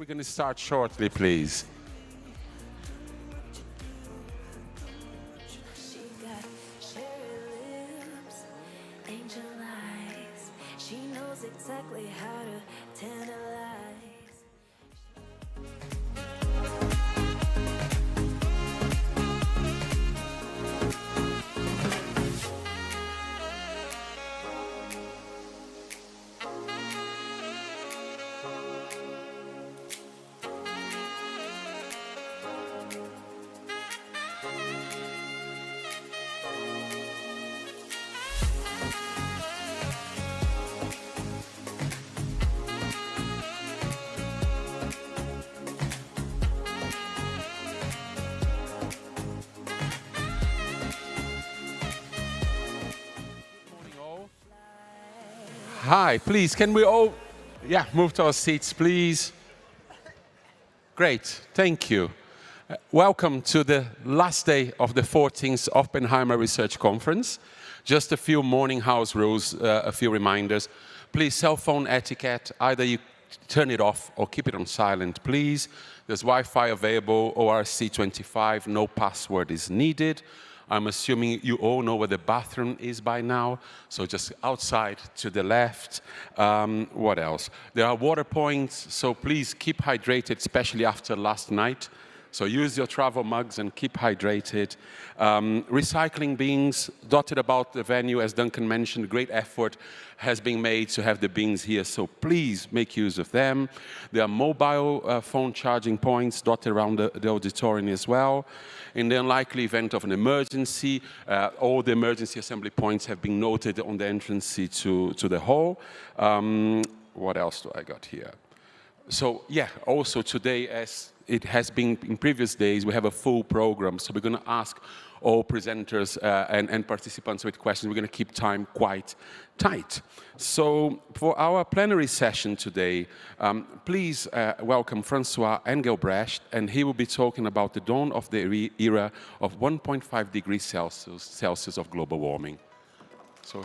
We're going to start shortly, please. She got cherry lips, angel eyes. She knows exactly how to tantalize. Hi, please, can we all, move to our seats, please. Great, thank you. Welcome to the last day of the 14th Oppenheimer Research Conference. Just a few morning house rules, a few reminders. Please, cell phone etiquette, either you turn it off or keep it on silent, please. There's Wi-Fi available, ORC25, no password is needed. I'm assuming you all know where the bathroom is by now, so just outside to the left. What else? There are water points, so please keep hydrated, especially after last night. So use your travel mugs and keep hydrated. Recycling bins dotted about the venue, as Duncan mentioned, great effort has been made to have the bins here, so please make use of them. There are mobile phone charging points dotted around the auditorium as well. In the unlikely event of an emergency, all the emergency assembly points have been noted on the entrance to the hall. What else do I got here? So also today, as it has been in previous days, we have a full program, so we're going to ask all presenters and participants with questions. We're going to keep time quite tight. So for our plenary session today, please welcome Francois Engelbrecht, and he will be talking about the dawn of the era of 1.5 degrees Celsius of global warming. So.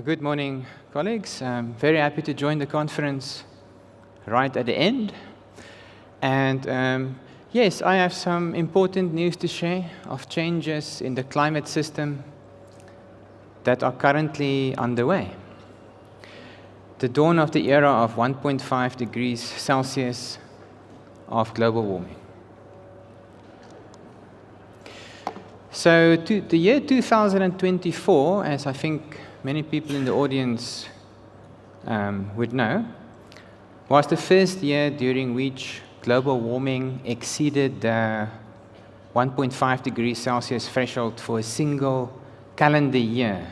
Good morning, colleagues. I'm very happy to join the conference right at the end. And yes, I have some important news to share of changes in the climate system that are currently underway. The dawn of the era of 1.5 degrees Celsius of global warming. So the year 2024, as I think many people in the audience would know, was the first year during which global warming exceeded the 1.5 degrees Celsius threshold for a single calendar year.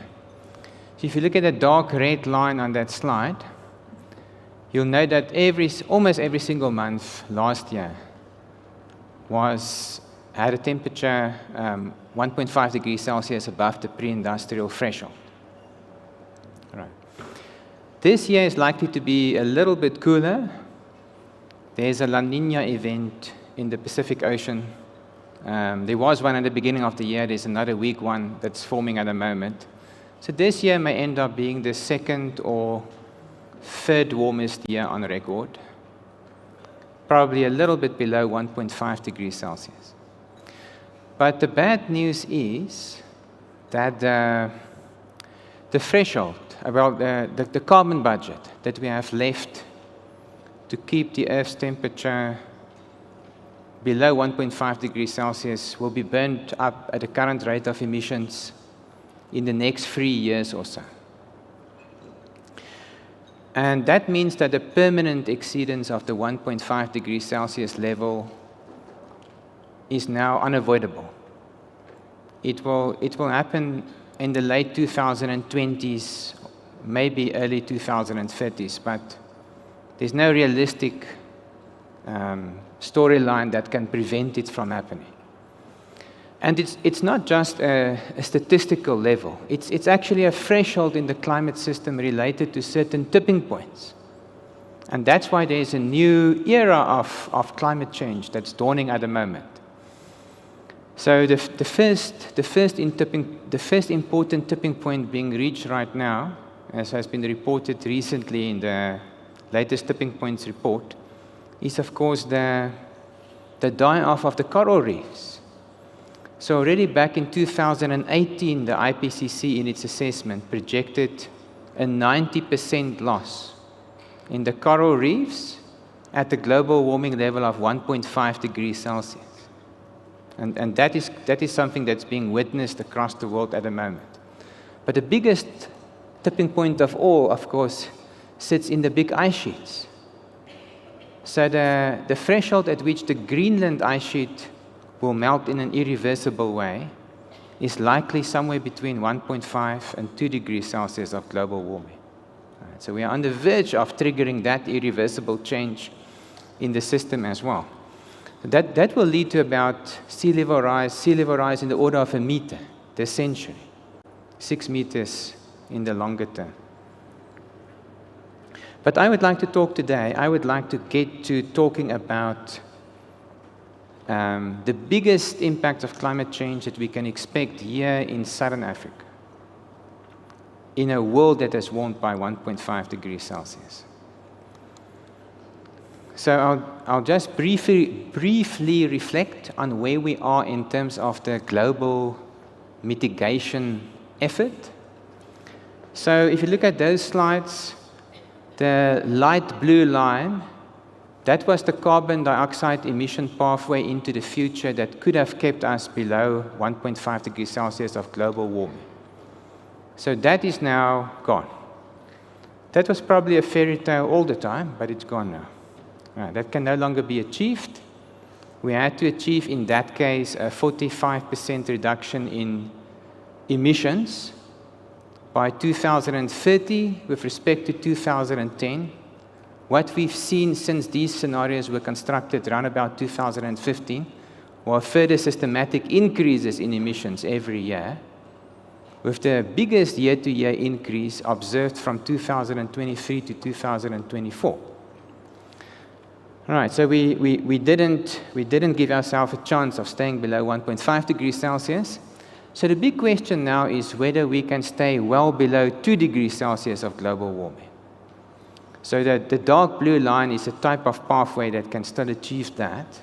So if you look at the dark red line on that slide, you'll know that almost every single month last year had a temperature 1.5 degrees Celsius above the pre-industrial threshold. Right. This year is likely to be a little bit cooler. There's a La Niña event in the Pacific Ocean. There was one at the beginning of the year. There's another weak one that's forming at the moment. So this year may end up being the second or third warmest year on record, probably a little bit below 1.5 degrees Celsius. But the bad news is that the threshold, about the carbon budget that we have left to keep the Earth's temperature below 1.5 degrees Celsius will be burned up at the current rate of emissions in the next 3 years or so. And that means that the permanent exceedance of the 1.5 degrees Celsius level is now unavoidable. It will happen in the late 2020s, maybe early 2030s, but there's no realistic storyline that can prevent it from happening. And it's not just a statistical level. It's actually a threshold in the climate system related to certain tipping points And that's why there's a new era of climate change that's dawning at the moment. So the first important tipping point being reached right now, as has been reported recently in the latest tipping points report, is of course the die-off of the coral reefs. So already back in 2018, the IPCC in its assessment projected a 90% loss in the coral reefs at the global warming level of 1.5 degrees Celsius. And that is something that's being witnessed across the world at the moment. But the biggest tipping point of all, of course, sits in the big ice sheets. So the threshold at which the Greenland ice sheet will melt in an irreversible way is likely somewhere between 1.5 and 2 degrees Celsius of global warming. Right, so we are on the verge of triggering that irreversible change in the system as well. That will lead to about sea level rise in the order of 1 meter this century, 6 meters in the longer term. But I would like to talk today, I would like to get to talking about the biggest impact of climate change that we can expect here in Southern Africa, in a world that has warmed by 1.5 degrees Celsius. So I'll just briefly reflect on where we are in terms of the global mitigation effort. So if you look at those slides, the light blue line, that was the carbon dioxide emission pathway into the future that could have kept us below 1.5 degrees Celsius of global warming. So that is now gone. That was probably a fairy tale all the time, but it's gone now. That can no longer be achieved. We had to achieve, in that case, a 45% reduction in emissions by 2030 with respect to 2010. What we've seen since these scenarios were constructed around about 2015 were further systematic increases in emissions every year, with the biggest year-to-year increase observed from 2023 to 2024. All right, so we didn't give ourselves a chance of staying below 1.5 degrees Celsius. So the big question now is whether we can stay well below 2 degrees Celsius of global warming. So the dark blue line is a type of pathway that can still achieve that.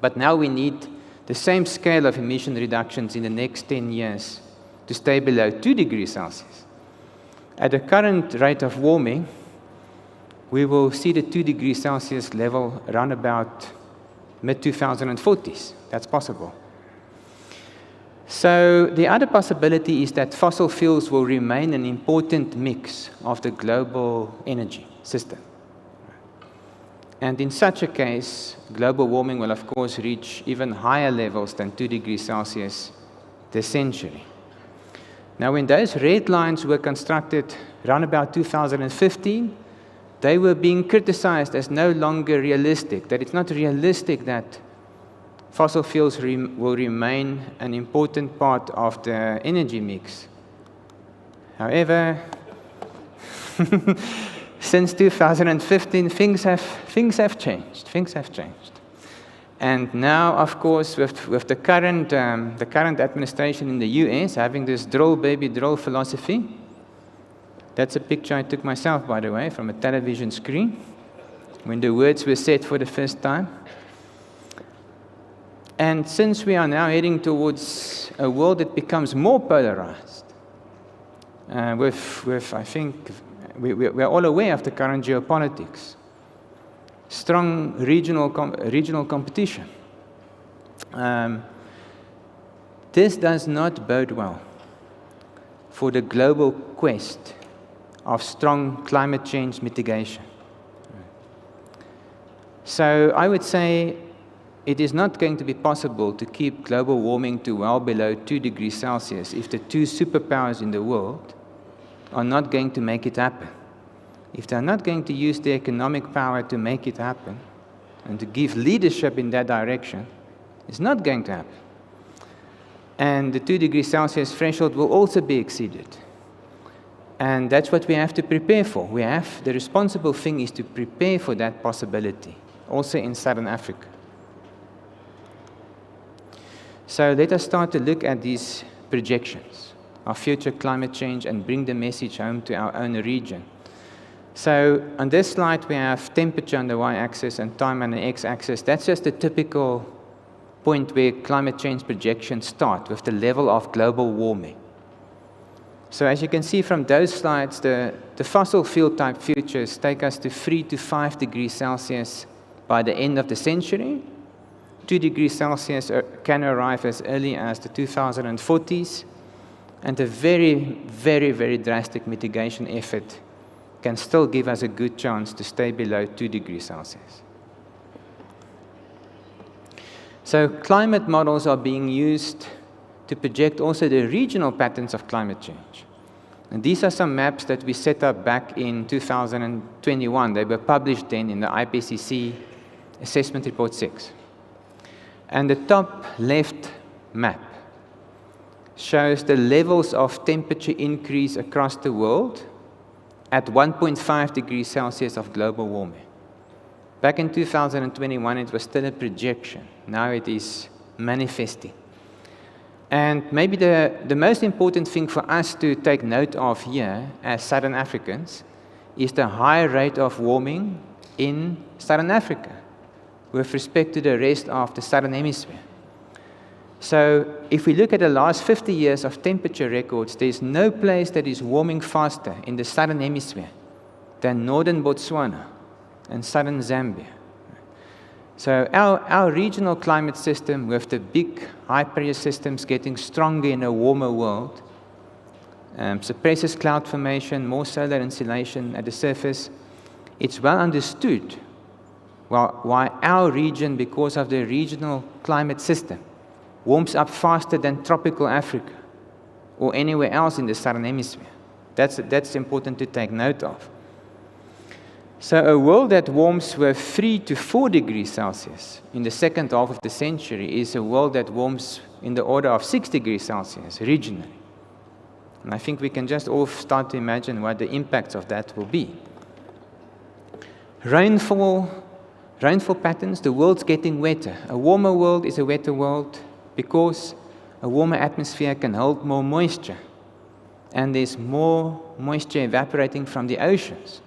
But now we need the same scale of emission reductions in the next 10 years to stay below 2 degrees Celsius. At the current rate of warming, we will see the 2 degrees Celsius level around about mid-2040s. That's possible. So the other possibility is that fossil fuels will remain an important mix of the global energy system. And in such a case, global warming will of course reach even higher levels than 2 degrees Celsius this century. Now when those red lines were constructed around about 2015, they were being criticized as no longer realistic, that it's not realistic that fossil fuels will remain an important part of the energy mix. However, since 2015, things have changed. And now, of course, with the current administration in the US having this drill, baby, drill philosophy, that's a picture I took myself, by the way, from a television screen, when the words were said for the first time. And since we are now heading towards a world that becomes more polarized, I think, we're all aware of the current geopolitics, strong regional competition. This does not bode well for the global quest of strong climate change mitigation. So I would say it is not going to be possible to keep global warming to well below 2 degrees Celsius if the two superpowers in the world are not going to make it happen. If they're not going to use their economic power to make it happen and to give leadership in that direction, it's not going to happen. And the 2 degrees Celsius threshold will also be exceeded. And that's what we have to prepare for. The responsible thing is to prepare for that possibility, also in Southern Africa. So let us start to look at these projections of future climate change and bring the message home to our own region. So on this slide, we have temperature on the y-axis and time on the x-axis. That's just a typical point where climate change projections start with the level of global warming. So as you can see from those slides, the fossil fuel type futures take us to 3 to 5 degrees Celsius by the end of the century. 2 degrees Celsius can arrive as early as the 2040s, and a very, very, very drastic mitigation effort can still give us a good chance to stay below 2 degrees Celsius. So climate models are being used to project also the regional patterns of climate change. And these are some maps that we set up back in 2021. They were published then in the IPCC Assessment Report 6. And the top left map shows the levels of temperature increase across the world at 1.5 degrees Celsius of global warming. Back in 2021, it was still a projection. Now it is manifesting. And maybe the most important thing for us to take note of here as Southern Africans is the high rate of warming in Southern Africa with respect to the rest of the Southern Hemisphere. So if we look at the last 50 years of temperature records, there's no place that is warming faster in the Southern Hemisphere than northern Botswana and southern Zambia. So our regional climate system, with the big high-pressure systems getting stronger in a warmer world, suppresses cloud formation, more solar insulation at the surface. It's well understood why our region, because of the regional climate system, warms up faster than tropical Africa or anywhere else in the Southern Hemisphere. That's important to take note of. So a world that warms with 3 to 4 degrees Celsius in the second half of the century is a world that warms in the order of 6 degrees Celsius regionally. And I think we can just all start to imagine what the impacts of that will be. Rainfall patterns, the world's getting wetter. A warmer world is a wetter world because a warmer atmosphere can hold more moisture, and there's more moisture evaporating from the oceans.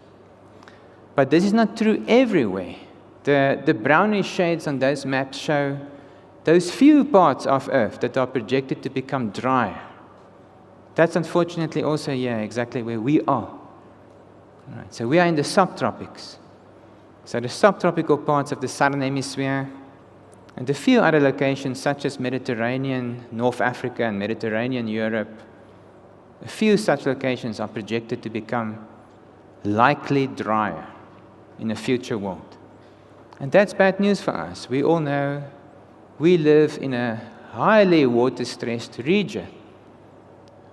But this is not true everywhere. The brownish shades on those maps show those few parts of Earth that are projected to become drier. That's unfortunately also here exactly where we are. Right, so we are in the subtropics. So the subtropical parts of the Southern Hemisphere and a few other locations such as Mediterranean, North Africa and Mediterranean Europe, a few such locations are projected to become likely drier in a future world. And that's bad news for us. We all know we live in a highly water-stressed region.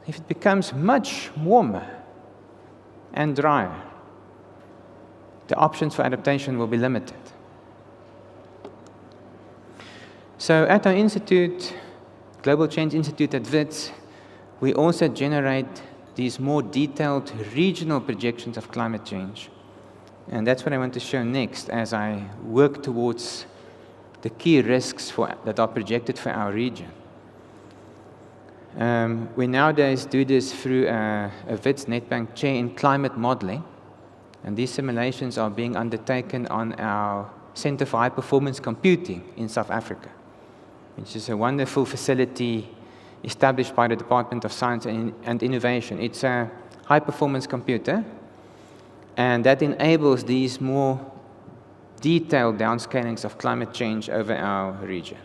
If it becomes much warmer and drier, the options for adaptation will be limited. So at our institute, Global Change Institute at WITS, we also generate these more detailed regional projections of climate change. And that's what I want to show next as I work towards the key risks that are projected for our region. We nowadays do this through a WITS NetBank chair in climate modeling. And these simulations are being undertaken on our Center for High Performance Computing in South Africa, which is a wonderful facility established by the Department of Science and Innovation. It's a high-performance computer, and that enables these more detailed downscalings of climate change over our region.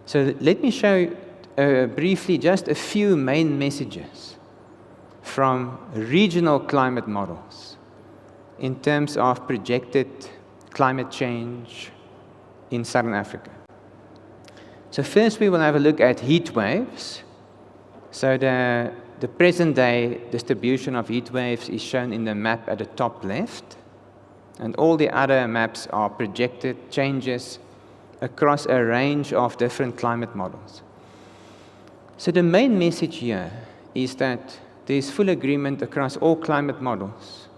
So let me show you briefly just a few main messages from regional climate models in terms of projected climate change in Southern Africa. So first we will have a look at heat waves. So the present day distribution of heat waves is shown in the map at the top left, and all the other maps are projected changes across a range of different climate models. So the main message here is that there is full agreement across all climate models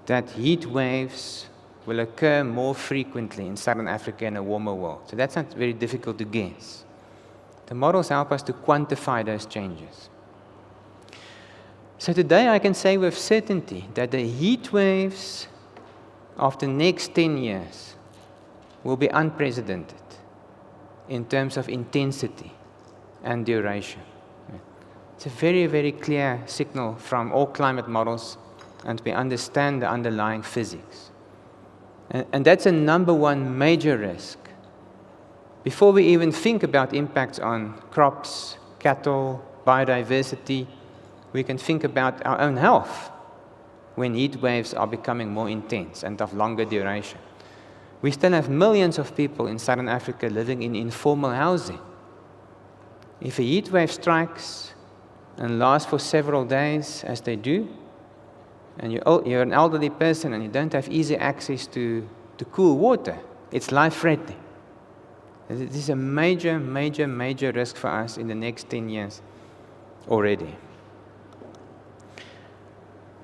that heat waves will occur more frequently in Southern Africa in a warmer world. So that's not very difficult to guess. The models help us to quantify those changes. So today I can say with certainty that the heat waves of the next 10 years will be unprecedented in terms of intensity and duration. It's a very, very clear signal from all climate models, and we understand the underlying physics. And that's a number one major risk. Before we even think about impacts on crops, cattle, biodiversity, we can think about our own health when heat waves are becoming more intense and of longer duration. We still have millions of people in Southern Africa living in informal housing. If a heat wave strikes and lasts for several days, as they do, and you're an elderly person and you don't have easy access to cool water, it's life-threatening. This is a major, major, major risk for us in the next 10 years already.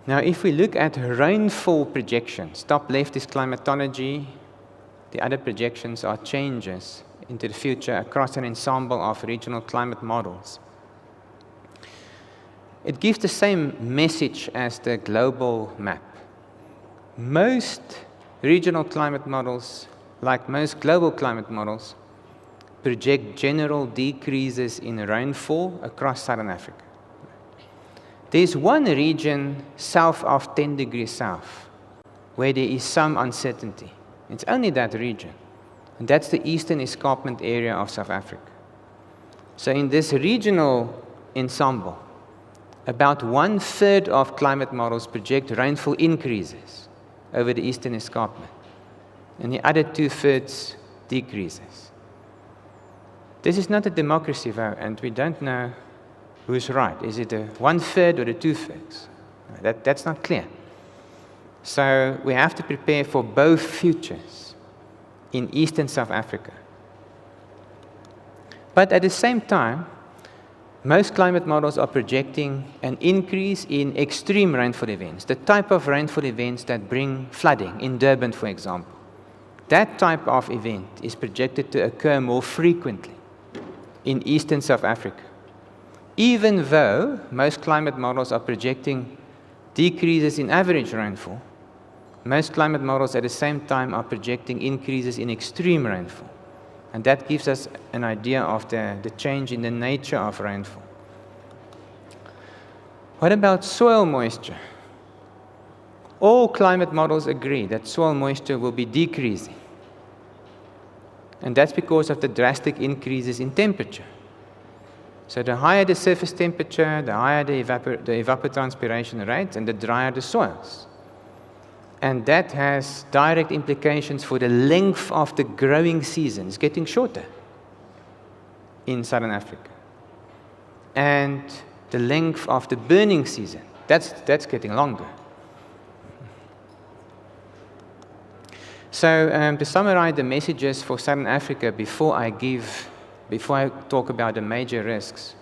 Now, if we look at rainfall projections, top left is climatology, the other projections are changes into the future across an ensemble of regional climate models. It gives the same message as the global map. Most regional climate models, like most global climate models, project general decreases in rainfall across Southern Africa. There's one region south of 10 degrees south where there is some uncertainty. It's only that region, and that's the Eastern Escarpment area of South Africa. So in this regional ensemble, about 1/3 of climate models project rainfall increases over the Eastern Escarpment, and the other 2/3 decreases. This is not a democracy vote, and we don't know who's right. Is it a 1/3 or a 2/3? That's not clear. So we have to prepare for both futures in Eastern South Africa. But at the same time, most climate models are projecting an increase in extreme rainfall events, the type of rainfall events that bring flooding, in Durban, for example. That type of event is projected to occur more frequently in Eastern South Africa, even though most climate models are projecting decreases in average rainfall. Most climate models at the same time are projecting increases in extreme rainfall. And that gives us an idea of the change in the nature of rainfall. What about soil moisture? All climate models agree that soil moisture will be decreasing. And that's because of the drastic increases in temperature. So the higher the surface temperature, the higher the evapotranspiration rate, and the drier the soils. And that has direct implications for the length of the growing season. It's getting shorter in Southern Africa. And the length of the burning season, that's getting longer. So to summarize the messages for Southern Africa before I talk about the major risks,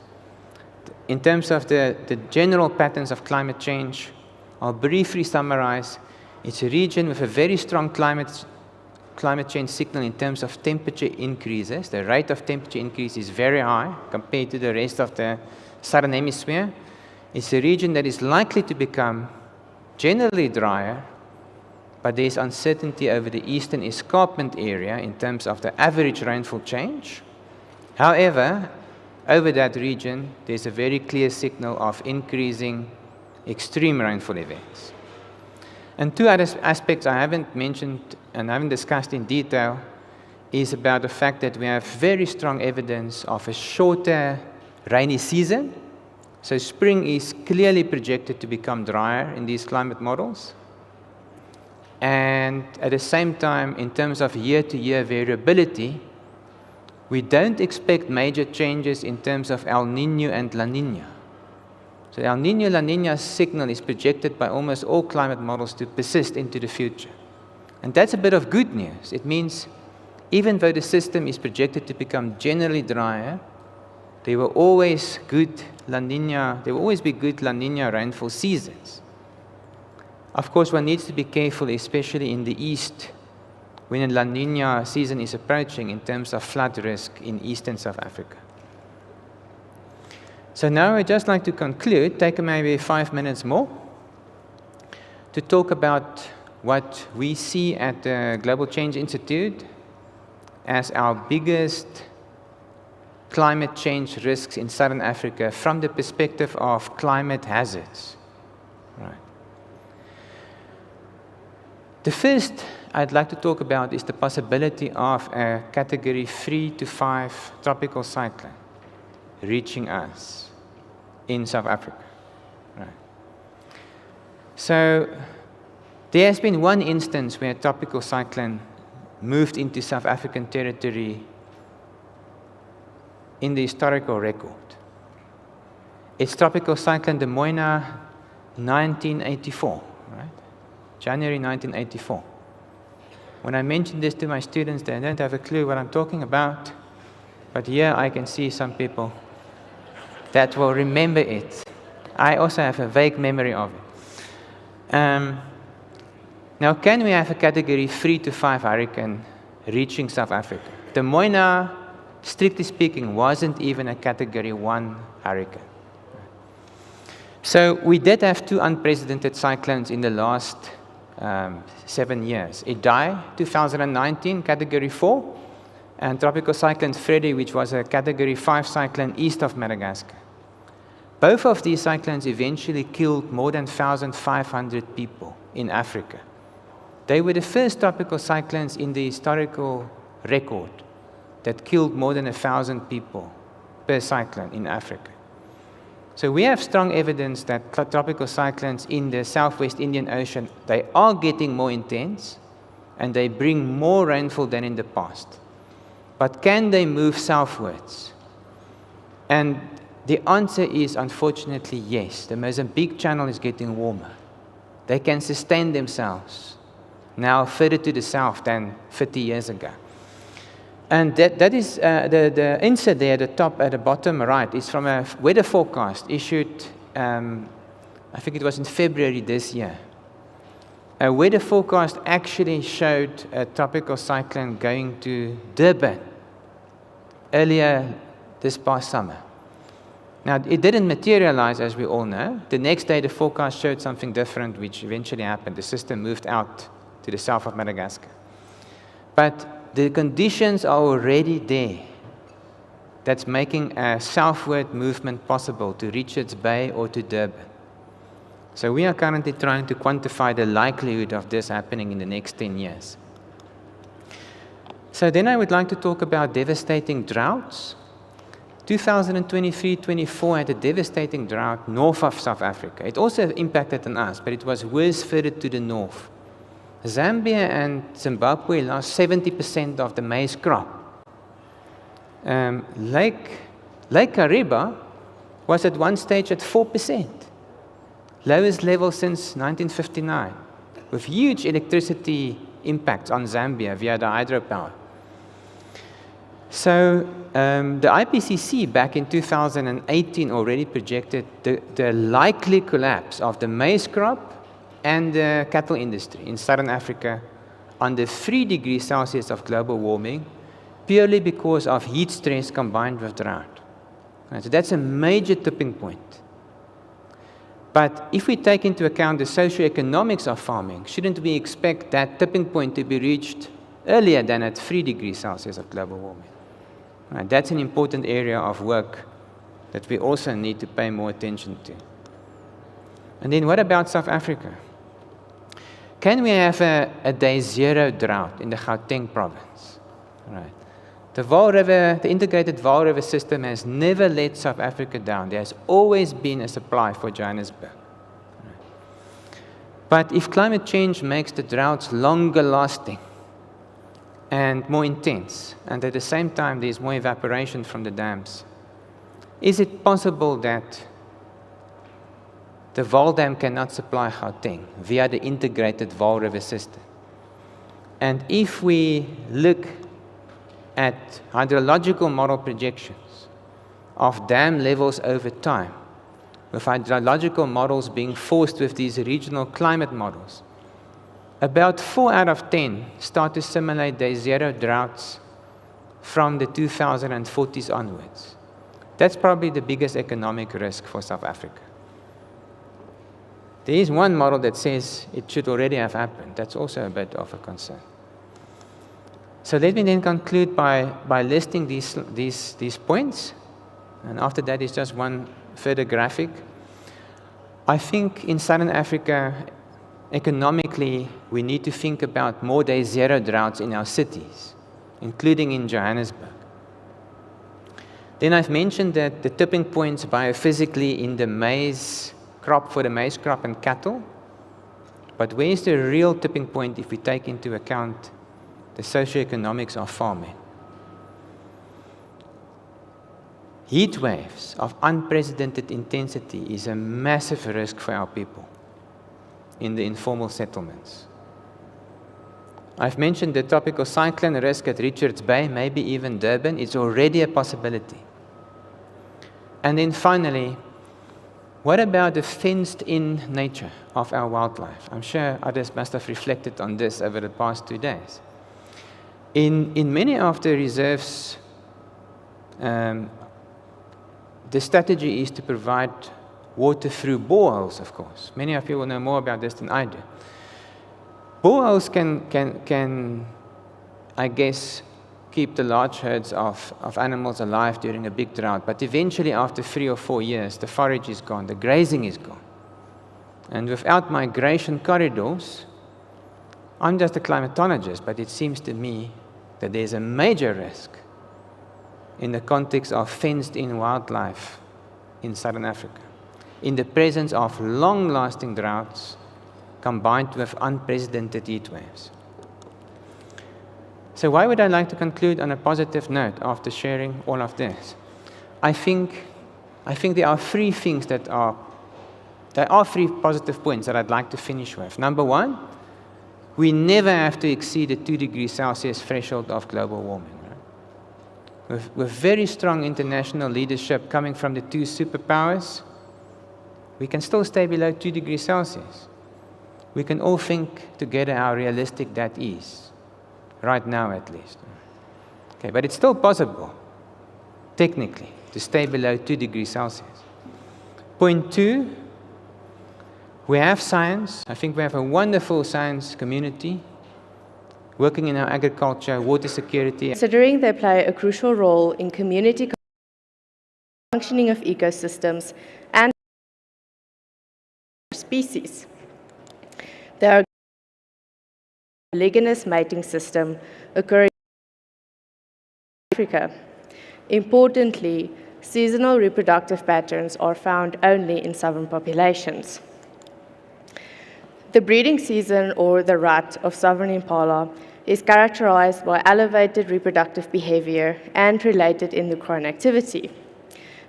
in terms of the general patterns of climate change, I'll briefly summarize. It's a region with a very strong climate change signal in terms of temperature increases. The rate of temperature increase is very high compared to the rest of the southern hemisphere. It's a region that is likely to become generally drier, but there's uncertainty over the Eastern Escarpment area in terms of the average rainfall change. However, over that region, there's a very clear signal of increasing extreme rainfall events. And two other aspects I haven't mentioned and haven't discussed in detail is about the fact that we have very strong evidence of a shorter rainy season. So spring is clearly projected to become drier in these climate models. And at the same time, in terms of year-to-year variability, we don't expect major changes in terms of El Niño and La Niña. So El Niño-La Niña signal is projected by almost all climate models to persist into the future. And that's a bit of good news. It means even though the system is projected to become generally drier, there will always be good La Nina rainfall seasons. Of course, one needs to be careful, especially in the east, when a La Nina season is approaching in terms of flood risk in eastern South Africa. So now I'd just like to conclude, take maybe 5 minutes more, to talk about what we see at the Global Change Institute as our biggest climate change risks in Southern Africa from the perspective of climate hazards. Right. The first I'd like to talk about is the possibility of a category 3 to 5 tropical cyclone reaching us in South Africa. Right. So there has been one instance where a tropical cyclone moved into South African territory in the historical record. It's tropical cyclone De Moina, 1984, right? January 1984. When I mention this to my students, they don't have a clue what I'm talking about. But here I can see some people that will remember it. I also have a vague memory of it. Now, can we have a category 3 to 5 hurricane reaching South Africa? De Moina, strictly speaking, wasn't even a category 1 hurricane. So we did have 2 unprecedented cyclones in the last 7 years. Idai, 2019, category 4, and Tropical Cyclone Freddy, which was a category 5 cyclone east of Madagascar. Both of these cyclones eventually killed more than 1,500 people in Africa. They were the first tropical cyclones in the historical record that killed more than 1,000 people per cyclone in Africa. So we have strong evidence that tropical cyclones in the Southwest Indian Ocean, they are getting more intense and they bring more rainfall than in the past. But can they move southwards? And the answer is, unfortunately, yes. The Mozambique Channel is getting warmer. They can sustain themselves now further to the south than 50 years ago. And that is the insert there at the top, at the bottom right, is from a weather forecast issued, I think it was in February this year. A weather forecast actually showed a tropical cyclone going to Durban earlier this past summer. Now, it didn't materialize, as we all know. The next day, the forecast showed something different, which eventually happened. The system moved out to the south of Madagascar. But the conditions are already there that's making a southward movement possible to Richards Bay or to Durban. So we are currently trying to quantify the likelihood of this happening in the next 10 years. So then I would like to talk about devastating droughts. 2023-24 had a devastating drought north of South Africa. It also impacted on us, but it was worse further to the north. Zambia and Zimbabwe lost 70% of the maize crop. Lake Kariba was at one stage at 4%, lowest level since 1959, with huge electricity impacts on Zambia via the hydropower. So the IPCC back in 2018 already projected the likely collapse of the maize crop and the cattle industry in Southern Africa under 3 degrees Celsius of global warming, purely because of heat stress combined with drought. So that's a major tipping point. But if we take into account the socioeconomics of farming, shouldn't we expect that tipping point to be reached earlier than at 3 degrees Celsius of global warming? Right, that's an important area of work that we also need to pay more attention to. And then what about South Africa? Can we have a day zero drought in the Gauteng province? Right. The integrated Vaal River system has never let South Africa down. There has always been a supply for Johannesburg. Right. But if climate change makes the droughts longer lasting and more intense, and at the same time there's more evaporation from the dams, is it possible that the Vaal Dam cannot supply Gauteng via the integrated Vaal River system? And if we look at hydrological model projections of dam levels over time, with hydrological models being forced with these regional climate models, about 4 out of 10 start to simulate day zero droughts from the 2040s onwards. That's probably the biggest economic risk for South Africa. There is one model that says it should already have happened. That's also a bit of a concern. So let me then conclude by listing these points. And after that is just one further graphic. I think in Southern Africa, economically, we need to think about more day zero droughts in our cities, including in Johannesburg. Then I've mentioned that the tipping points biophysically in the maize crop, for the maize crop and cattle. But where is the real tipping point if we take into account the socioeconomics of farming? Heat waves of unprecedented intensity is a massive risk for our people in the informal settlements. I've mentioned the tropical cyclone risk at Richards Bay, maybe even Durban. It's already a possibility. And then finally, what about the fenced-in nature of our wildlife? I'm sure others must have reflected on this over the past 2 days. In many of the reserves, the strategy is to provide water through boreholes, of course. Many of you will know more about this than I do. Boreholes can, I guess, keep the large herds of animals alive during a big drought, but eventually after 3 or 4 years, the forage is gone, the grazing is gone. And without migration corridors, I'm just a climatologist, but it seems to me that there's a major risk in the context of fenced-in wildlife in Southern Africa, in the presence of long-lasting droughts combined with unprecedented heat waves. So why would I like to conclude on a positive note after sharing all of this? I think there are 3 things there are 3 positive points that I'd like to finish with. Number 1, we never have to exceed the 2 degrees Celsius threshold of global warming. With very strong international leadership coming from the 2 superpowers, we can still stay below 2 degrees Celsius. We can all think together how realistic that is, right now at least. Okay, but it's still possible, technically, to stay below 2 degrees Celsius. Point 2, we have science. I think we have a wonderful science community working in our agriculture, water security. Considering they play a crucial role in community functioning of ecosystems and species. They are a polygamous mating system occurring in Africa. Importantly, seasonal reproductive patterns are found only in southern populations. The breeding season, or the rut, of southern impala is characterized by elevated reproductive behavior and related endocrine activity.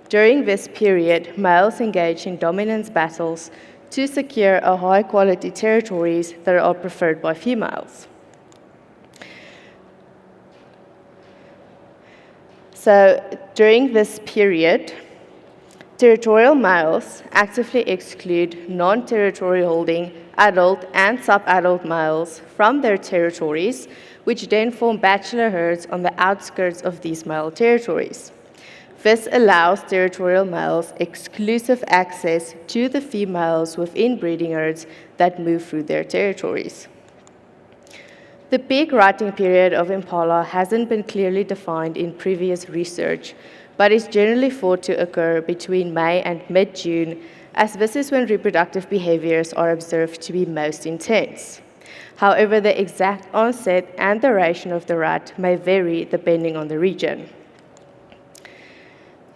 During this period, males engage in dominance battles to secure a high-quality territories that are preferred by females. So, during this period, territorial males actively exclude non-territory holding adult and subadult males from their territories, which then form bachelor herds on the outskirts of these male territories. This allows territorial males exclusive access to the females within breeding herds that move through their territories. The peak rutting period of impala hasn't been clearly defined in previous research, but is generally thought to occur between May and mid-June, as this is when reproductive behaviors are observed to be most intense. However, the exact onset and duration of the rut may vary depending on the region.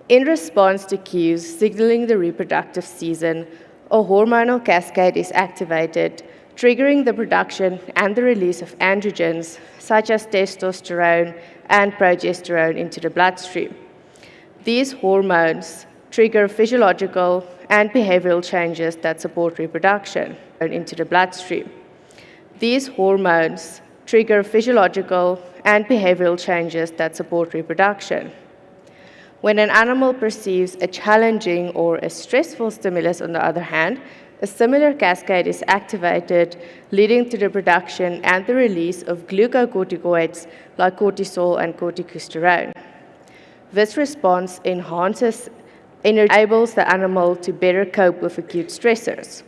In response to cues signaling the reproductive season, a hormonal cascade is activated, triggering the production and the release of androgens, such as testosterone and progesterone, into the bloodstream. These hormones trigger physiological and behavioral changes that support reproduction into the bloodstream. These hormones trigger physiological and behavioral changes that support reproduction. When an animal perceives a challenging or a stressful stimulus, on the other hand, a similar cascade is activated, leading to the production and the release of glucocorticoids like cortisol and corticosterone. This response enables the animal to better cope with acute stressors.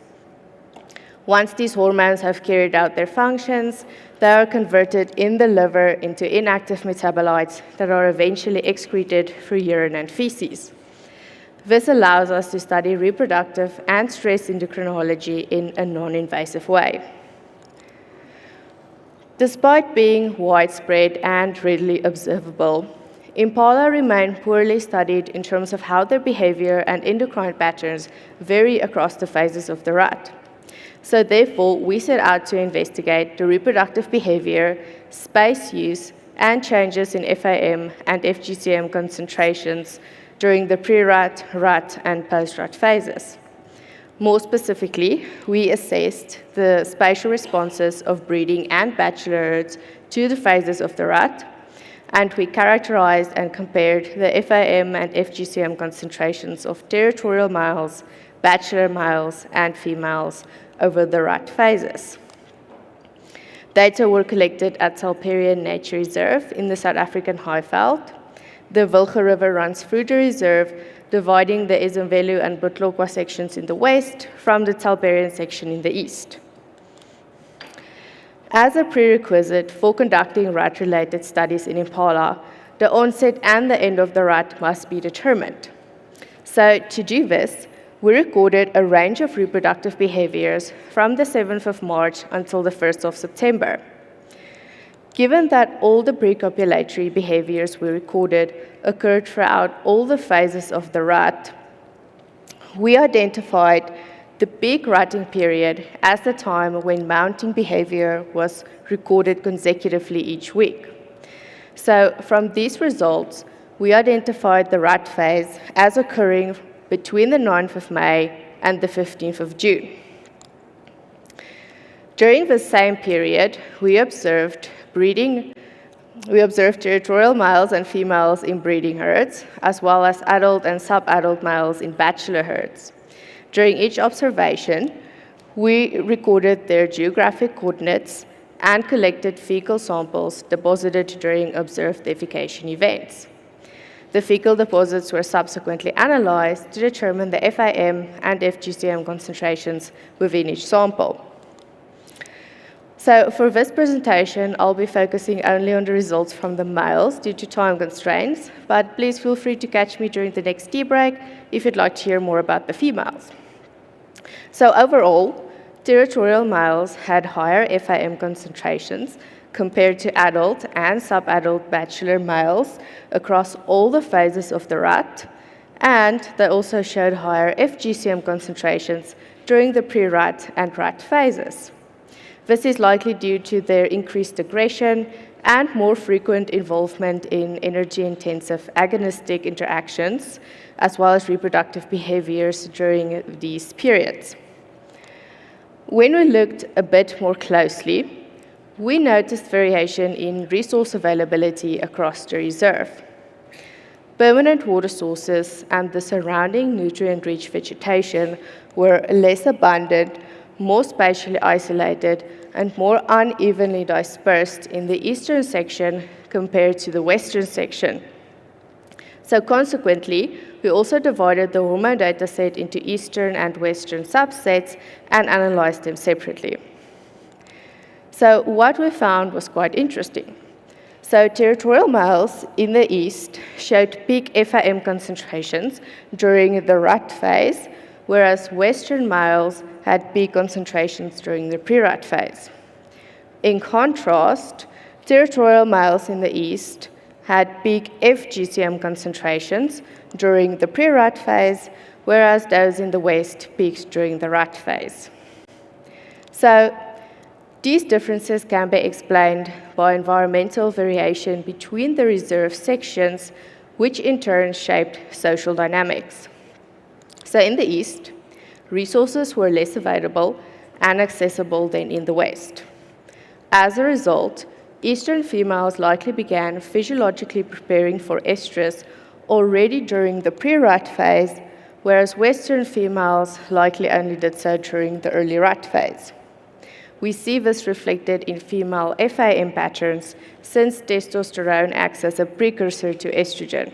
Once these hormones have carried out their functions, they are converted in the liver into inactive metabolites that are eventually excreted through urine and feces. This allows us to study reproductive and stress endocrinology in a non-invasive way. Despite being widespread and readily observable, impala remain poorly studied in terms of how their behavior and endocrine patterns vary across the phases of the rut. So therefore, we set out to investigate the reproductive behavior, space use, and changes in FAM and FGCM concentrations during the pre-rut, rut, and post-rut phases. More specifically, we assessed the spatial responses of breeding and bachelor herds to the phases of the rut, and we characterized and compared the FAM and FGCM concentrations of territorial males, bachelor males, and females over the rut phases. Data were collected at Salperian Nature Reserve in the South African Highveld. The Wilge River runs through the reserve, dividing the Izimvelu and Botlokwa sections in the west from the Salperian section in the east. As a prerequisite for conducting rut-related studies in impala, the onset and the end of the rut must be determined. So to do this, we recorded a range of reproductive behaviors from the 7th of March until the 1st of September. Given that all the precopulatory behaviors we recorded occurred throughout all the phases of the rut, we identified the peak rutting period as the time when mounting behavior was recorded consecutively each week. So from these results, we identified the rut phase as occurring between the 9th of May and the 15th of June. During the same period, we observed territorial males and females in breeding herds, as well as adult and sub-adult males in bachelor herds. During each observation, we recorded their geographic coordinates and collected fecal samples deposited during observed defecation events. The fecal deposits were subsequently analyzed to determine the FAM and FGCM concentrations within each sample. So for this presentation, I'll be focusing only on the results from the males due to time constraints, but please feel free to catch me during the next tea break if you'd like to hear more about the females. So overall, territorial males had higher FAM concentrations compared to adult and sub-adult bachelor males across all the phases of the rut, and they also showed higher FGCM concentrations during the pre-rut and rut phases. This is likely due to their increased aggression and more frequent involvement in energy-intensive agonistic interactions, as well as reproductive behaviors during these periods. When we looked a bit more closely, we noticed variation in resource availability across the reserve. Permanent water sources and the surrounding nutrient-rich vegetation were less abundant, more spatially isolated, and more unevenly dispersed in the eastern section compared to the western section. So consequently, we also divided the hormone dataset into eastern and western subsets and analyzed them separately. So what we found was quite interesting. So territorial males in the east showed peak FAM concentrations during the rut phase, whereas western males had peak concentrations during the pre-rut phase. In contrast, territorial males in the east had peak FGCM concentrations during the pre-rut phase, whereas those in the west peaked during the rut phase. So these differences can be explained by environmental variation between the reserve sections, which in turn shaped social dynamics. So in the east, resources were less available and accessible than in the west. As a result, eastern females likely began physiologically preparing for estrus already during the pre-rut phase, whereas Western females likely only did so during the early rut phase. We see this reflected in female FAM patterns since testosterone acts as a precursor to estrogen.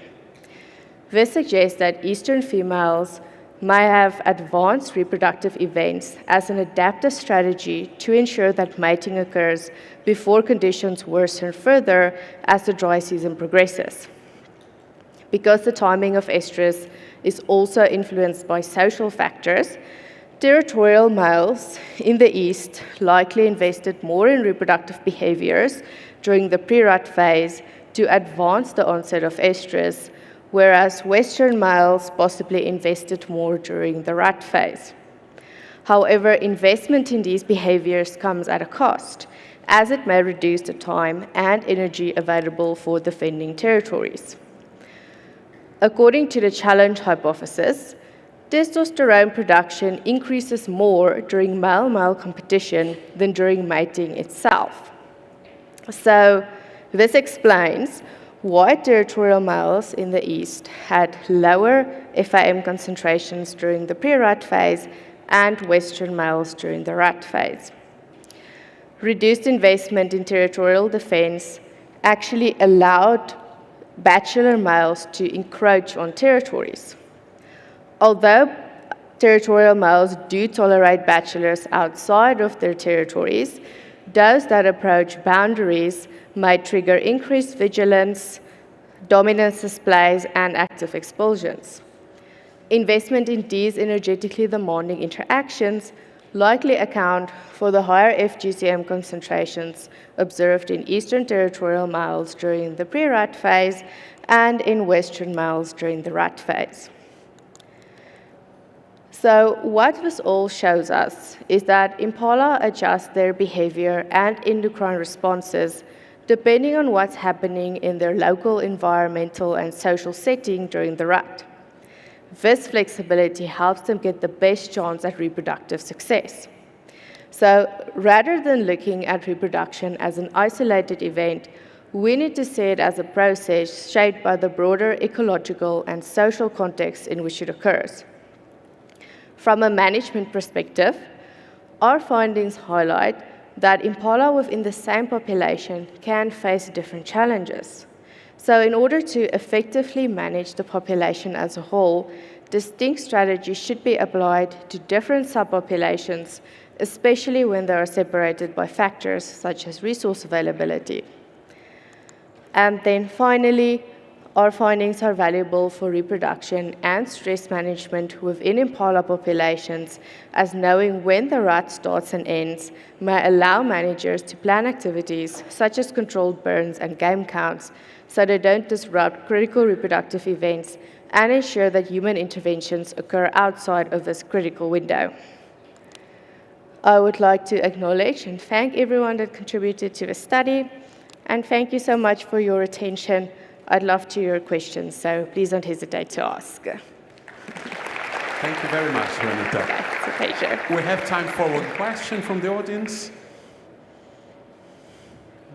This suggests that Eastern females may have advanced reproductive events as an adaptive strategy to ensure that mating occurs before conditions worsen further as the dry season progresses. Because the timing of estrus is also influenced by social factors, territorial males in the East likely invested more in reproductive behaviors during the pre-rut phase to advance the onset of estrus, whereas Western males possibly invested more during the rut phase. However, investment in these behaviors comes at a cost, as it may reduce the time and energy available for defending territories. According to the challenge hypothesis, testosterone production increases more during male-male competition than during mating itself. So this explains why territorial males in the East had lower FAM concentrations during the pre-rut phase and Western males during the rut phase. Reduced investment in territorial defense actually allowed bachelor males to encroach on territories. Although territorial males do tolerate bachelors outside of their territories, those that approach boundaries might trigger increased vigilance, dominance displays, and active expulsions. Investment in these energetically demanding interactions likely account for the higher FGCM concentrations observed in Eastern territorial males during the pre-rut phase and in Western males during the rut phase. So what this all shows us is that impala adjust their behavior and endocrine responses depending on what's happening in their local environmental and social setting during the rut. This flexibility helps them get the best chance at reproductive success. So rather than looking at reproduction as an isolated event, we need to see it as a process shaped by the broader ecological and social context in which it occurs. From a management perspective, our findings highlight that impala within the same population can face different challenges. So in order to effectively manage the population as a whole, distinct strategies should be applied to different subpopulations, especially when they are separated by factors such as resource availability. And then finally, our findings are valuable for reproduction and stress management within impala populations, as knowing when the rut starts and ends may allow managers to plan activities such as controlled burns and game counts so they don't disrupt critical reproductive events and ensure that human interventions occur outside of this critical window. I would like to acknowledge and thank everyone that contributed to the study, and thank you so much for your attention. I'd love to hear your questions, so please don't hesitate to ask. Thank you very much, Renata. Okay, it's a pleasure. We have time for one question from the audience.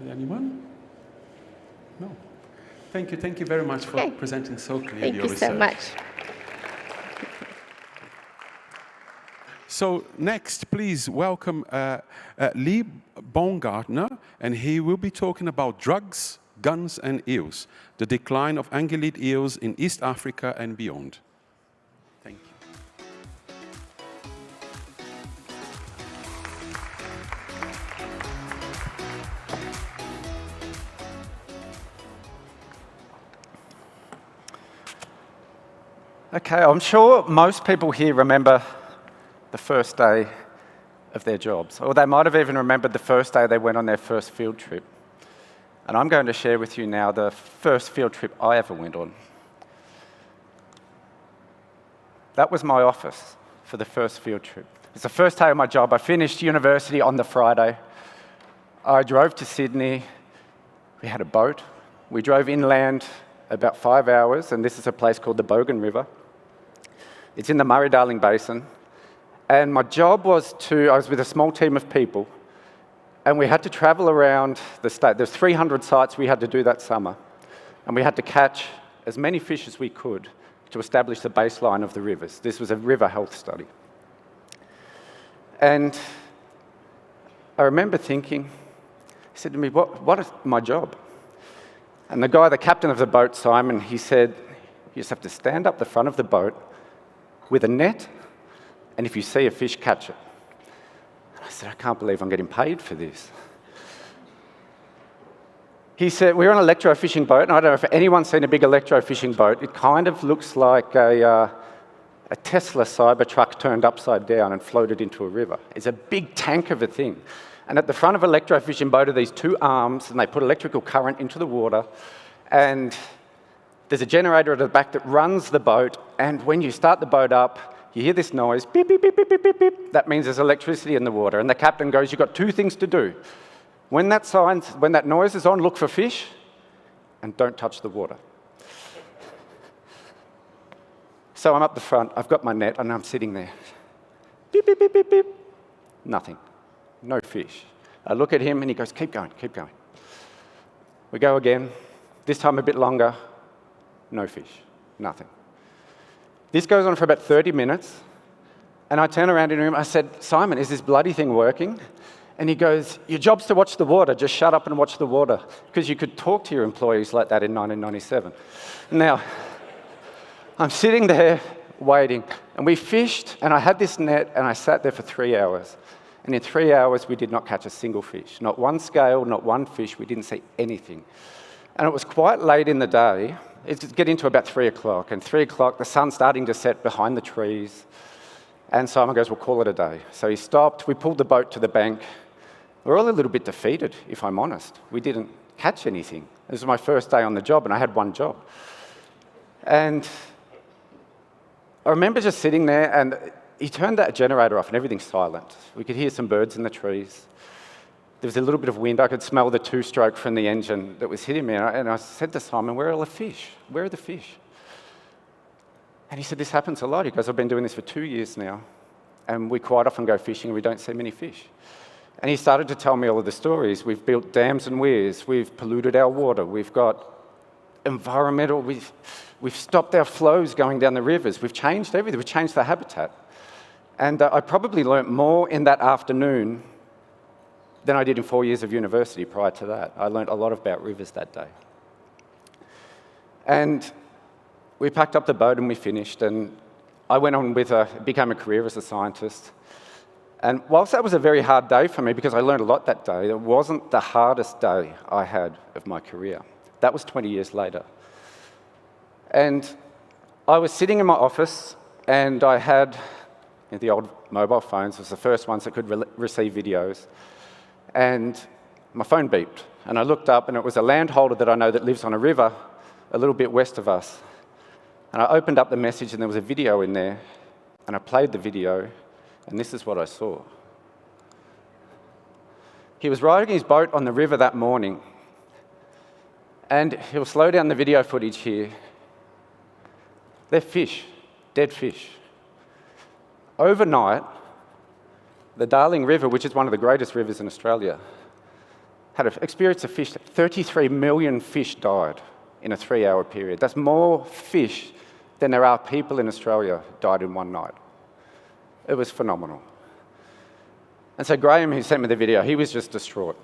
Anyone? No. Thank you very much for presenting so clearly your research. Thank you so much. So next, please welcome Lee Baumgartner, and he will be talking about drugs, guns and eels, the decline of angulid eels in East Africa and beyond. Thank you. Okay, I'm sure most people here remember the first day of their jobs, or they might have even remembered the first day they went on their first field trip. And I'm going to share with you now the first field trip I ever went on. That was my office for the first field trip. It's the first day of my job. I finished university on the Friday. I drove to Sydney. We had a boat. We drove inland about 5 hours, and this is a place called the Bogan River. It's in the Murray-Darling Basin. And my job was I was with a small team of people, and we had to travel around the state. There's 300 sites we had to do that summer, and we had to catch as many fish as we could to establish the baseline of the rivers. This was a river health study. And I remember thinking, he said to me, what is my job? And the guy, the captain of the boat, Simon, he said, you just have to stand up the front of the boat with a net, and if you see a fish, catch it. And I said, I can't believe I'm getting paid for this. He said, we're on an electro-fishing boat, and I don't know if anyone's seen a big electro-fishing boat. It kind of looks like a Tesla Cybertruck turned upside down and floated into a river. It's a big tank of a thing. And at the front of an electro-fishing boat are these two arms, and they put electrical current into the water, and there's a generator at the back that runs the boat, and when you start the boat up, you hear this noise, beep, beep, beep, beep, beep, beep, beep. That means there's electricity in the water, and the captain goes, you've got two things to do. When that noise is on, look for fish, and don't touch the water. So I'm up the front, I've got my net, and I'm sitting there. Beep, beep, beep, beep, beep. Nothing. No fish. I look at him, and he goes, keep going, keep going. We go again, this time a bit longer. No fish. Nothing. This goes on for about 30 minutes, and I turn around in the room, I said, Simon, is this bloody thing working? And he goes, your job's to watch the water, just shut up and watch the water, because you could talk to your employees like that in 1997. Now, I'm sitting there waiting, and we fished, and I had this net, and I sat there for 3 hours. And in 3 hours, we did not catch a single fish. Not one scale, not one fish, we didn't see anything. And it was quite late in the day. It's getting to about 3 o'clock, and 3 o'clock, the sun's starting to set behind the trees, and Simon goes, we'll call it a day. So he stopped, we pulled the boat to the bank. We're all a little bit defeated, if I'm honest. We didn't catch anything. This was my first day on the job, and I had one job. And I remember just sitting there, and he turned that generator off, and everything's silent. We could hear some birds in the trees. There was a little bit of wind. I could smell the two-stroke from the engine that was hitting me. And I said to Simon, where are all the fish? Where are the fish? And he said, this happens a lot. He goes, I've been doing this for 2 years now, and we quite often go fishing and we don't see many fish. And he started to tell me all of the stories. We've built dams and weirs. We've polluted our water. We've got environmental... We've stopped our flows going down the rivers. We've changed everything. We've changed the habitat. And I probably learnt more in that afternoon than I did in 4 years of university prior to that. I learned a lot about rivers that day. And we packed up the boat and we finished, and I went on became a career as a scientist. And whilst that was a very hard day for me, because I learned a lot that day, it wasn't the hardest day I had of my career. That was 20 years later. And I was sitting in my office, and I had the old mobile phones. It was the first ones that could receive videos. And my phone beeped, and I looked up, and it was a landholder that I know that lives on a river a little bit west of us. And I opened up the message, and there was a video in there, and I played the video, and this is what I saw. He was riding his boat on the river that morning, and he'll slow down the video footage here. They're fish, dead fish. Overnight, the Darling River, which is one of the greatest rivers in Australia, had an experience of fish. 33 million fish died in a 3-hour period. That's more fish than there are people in Australia died in one night. It was phenomenal. And so Graham, who sent me the video, he was just distraught.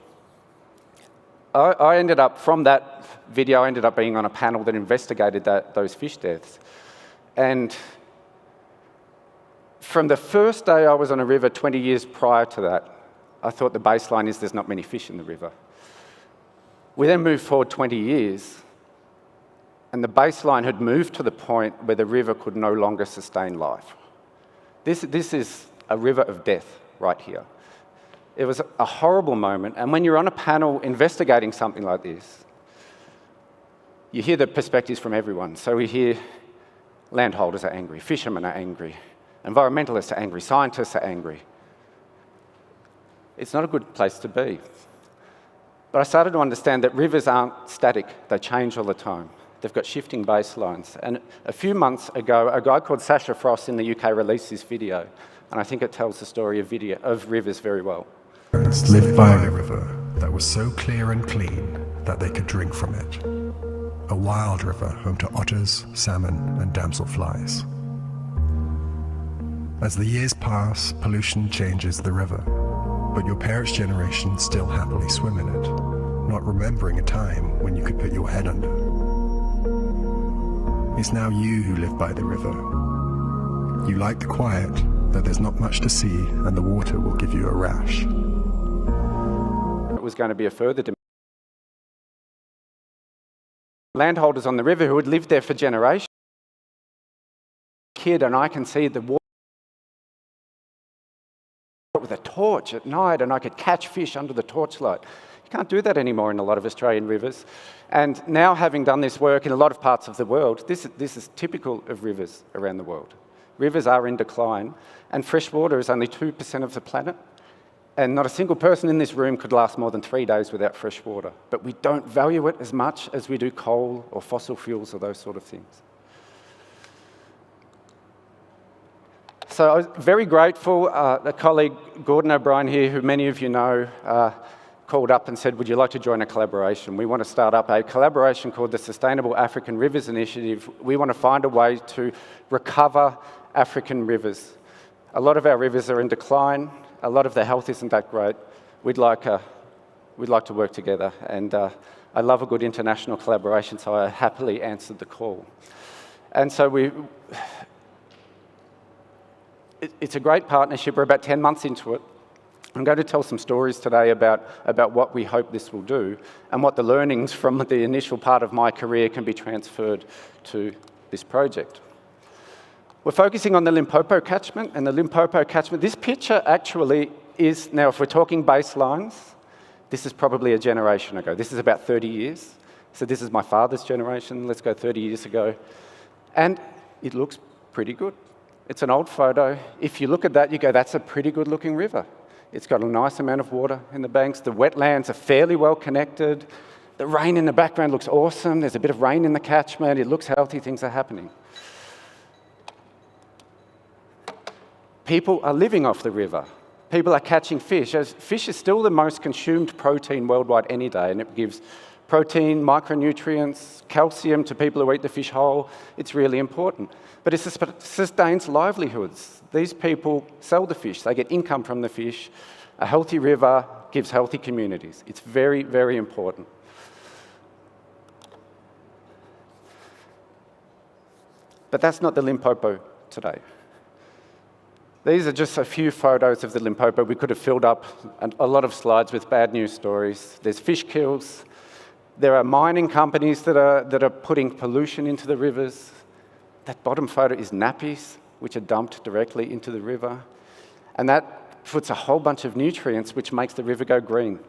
I ended up, from that video, I ended up being on a panel that investigated those fish deaths. And from the first day I was on a river 20 years prior to that, I thought the baseline is there's not many fish in the river. We then moved forward 20 years, and the baseline had moved to the point where the river could no longer sustain life. This is a river of death right here. It was a horrible moment, and when you're on a panel investigating something like this, you hear the perspectives from everyone. So we hear landholders are angry, fishermen are angry, environmentalists are angry, scientists are angry. It's not a good place to be. But I started to understand that rivers aren't static, they change all the time. They've got shifting baselines. And a few months ago, a guy called Sacha Frost in the UK released this video, and I think it tells the story of rivers very well. Lived by a river that was so clear and clean that they could drink from it. a wild river home to otters, salmon, and damselflies. As the years pass, pollution changes the river, but your parents' generation still happily swim in it, not remembering a time when you could put your head under. It's now you who live by the river. You like the quiet, though there's not much to see, and the water will give you a rash. It was going to be a further landholders on the river who had lived there for generations. Kid, and I can see the water with a torch at night, and I could catch fish under the torchlight. You can't do that anymore in a lot of Australian rivers. And now, having done this work in a lot of parts of the world, this is typical of rivers around the world. Rivers are in decline, and fresh water is only 2% of the planet. And not a single person in this room could last more than 3 days without fresh water. But we don't value it as much as we do coal or fossil fuels or those sort of things. So I was very grateful. A colleague, Gordon O'Brien here, who many of you know, called up and said, would you like to join a collaboration? We want to start up a collaboration called the Sustainable African Rivers Initiative. We want to find a way to recover African rivers. A lot of our rivers are in decline. A lot of their health isn't that great. We'd like to work together, and I love a good international collaboration, so I happily answered the call. And so it's a great partnership. We're about 10 months into it. I'm going to tell some stories today about what we hope this will do and what the learnings from the initial part of my career can be transferred to this project. We're focusing on the Limpopo catchment, and the Limpopo catchment, this picture actually is, now if we're talking baselines, this is probably a generation ago. This is about 30 years. So this is my father's generation, let's go 30 years ago. And it looks pretty good. It's an old photo. If you look at that, you go, that's a pretty good looking river. It's got a nice amount of water in the banks. The wetlands are fairly well connected. The rain in the background looks awesome. There's a bit of rain in the catchment. It looks healthy, things are happening. People are living off the river. People are catching fish. Fish is still the most consumed protein worldwide any day, and it gives protein, micronutrients, calcium to people who eat the fish whole. It's really important. But it sustains livelihoods. These people sell the fish. They get income from the fish. A healthy river gives healthy communities. It's very, very important. But that's not the Limpopo today. These are just a few photos of the Limpopo. We could have filled up a lot of slides with bad news stories. There's fish kills. There are mining companies that are putting pollution into the rivers. That bottom photo is nappies, which are dumped directly into the river. And that puts a whole bunch of nutrients, which makes the river go green.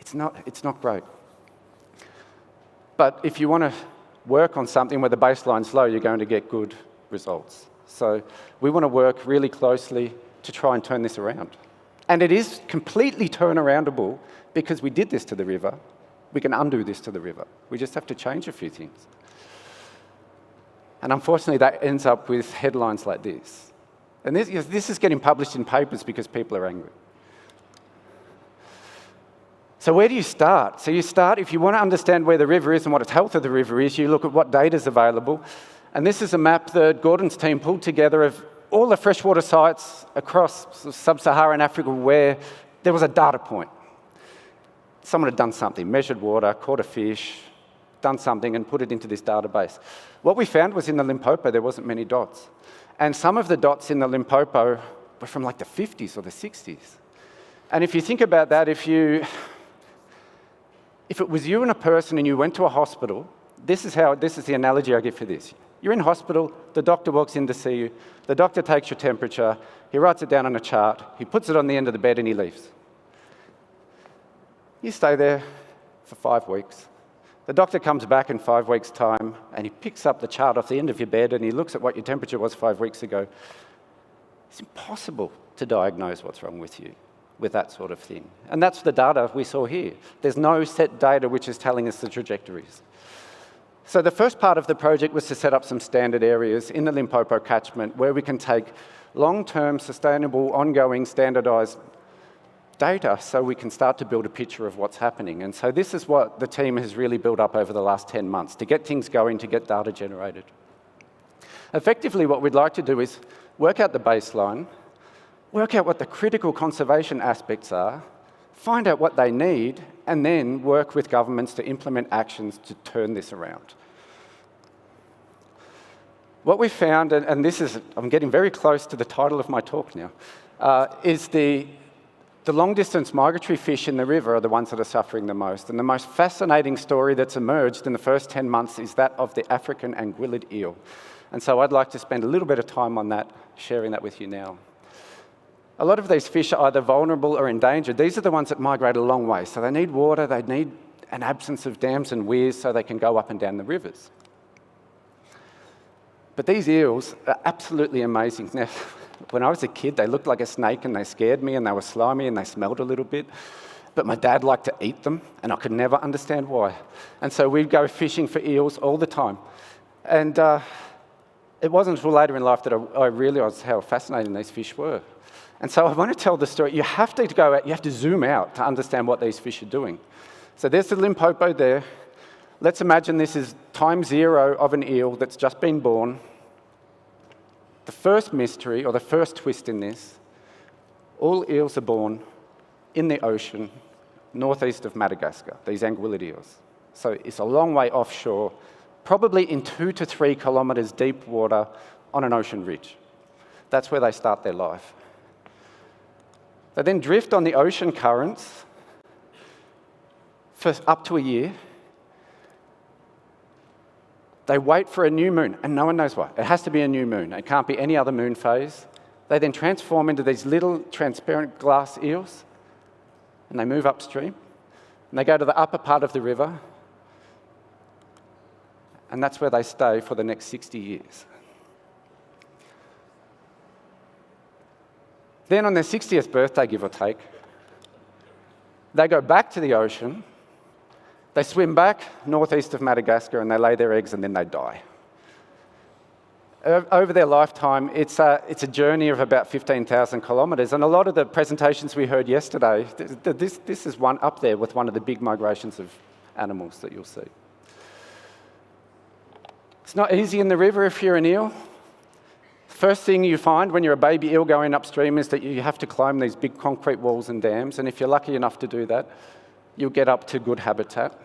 It's not great. But if you want to work on something where the baseline's low, you're going to get good results. So we want to work really closely to try and turn this around. And it is completely turnaroundable because we did this to the river. We can undo this to the river. We just have to change a few things. And unfortunately, that ends up with headlines like this. And this is getting published in papers because people are angry. So where do you start? So you start, if you want to understand where the river is and what the health of the river is, you look at what data is available. And this is a map that Gordon's team pulled together of all the freshwater sites across sub-Saharan Africa where there was a data point. Someone had done something, measured water, caught a fish, done something and put it into this database. What we found was in the Limpopo, there wasn't many dots. And some of the dots in the Limpopo were from like the 50s or the 60s. And if you think about that, if it was you and a person and you went to a hospital, this is the analogy I give for this. You're in hospital, the doctor walks in to see you, the doctor takes your temperature, he writes it down on a chart, he puts it on the end of the bed and he leaves. You stay there for 5 weeks. The doctor comes back in 5 weeks' time and he picks up the chart off the end of your bed and he looks at what your temperature was 5 weeks ago. It's impossible to diagnose what's wrong with you with that sort of thing. And that's the data we saw here. There's no set data which is telling us the trajectories. So the first part of the project was to set up some standard areas in the Limpopo catchment where we can take long-term, sustainable, ongoing, standardized data so we can start to build a picture of what's happening. And so this is what the team has really built up over the last 10 months, to get things going, to get data generated. Effectively, what we'd like to do is work out the baseline, work out what the critical conservation aspects are, find out what they need, and then work with governments to implement actions to turn this around. What we found, and this is, I'm getting very close to the title of my talk now, is the long-distance migratory fish in the river are the ones that are suffering the most. And the most fascinating story that's emerged in the first 10 months is that of the African anguillid eel. And so I'd like to spend a little bit of time on that, sharing that with you now. A lot of these fish are either vulnerable or endangered. These are the ones that migrate a long way. So they need water, they need an absence of dams and weirs so they can go up and down the rivers. But these eels are absolutely amazing. Now, when I was a kid, they looked like a snake and they scared me and they were slimy and they smelled a little bit. But my dad liked to eat them and I could never understand why. And so we'd go fishing for eels all the time. And it wasn't until later in life that I realised how fascinating these fish were. And so I want to tell the story. You have to go out, you have to zoom out to understand what these fish are doing. So there's the Limpopo there. Let's imagine this is time zero of an eel that's just been born. The first mystery, or the first twist in this, all eels are born in the ocean, northeast of Madagascar, these anguillid eels. So it's a long way offshore, probably in 2 to 3 kilometres deep water on an ocean ridge. That's where they start their life. They then drift on the ocean currents for up to a year. They wait for a new moon, and no one knows why. It has to be a new moon. It can't be any other moon phase. They then transform into these little transparent glass eels, and they move upstream, and they go to the upper part of the river, and that's where they stay for the next 60 years. Then on their 60th birthday, give or take, they go back to the ocean, they swim back northeast of Madagascar and they lay their eggs and then they die. Over their lifetime, it's a journey of about 15,000 kilometres, and a lot of the presentations we heard yesterday, this is one up there with one of the big migrations of animals that you'll see. It's not easy in the river if you're an eel. First thing you find when you're a baby eel going upstream is that you have to climb these big concrete walls and dams, and if you're lucky enough to do that, you'll get up to good habitat.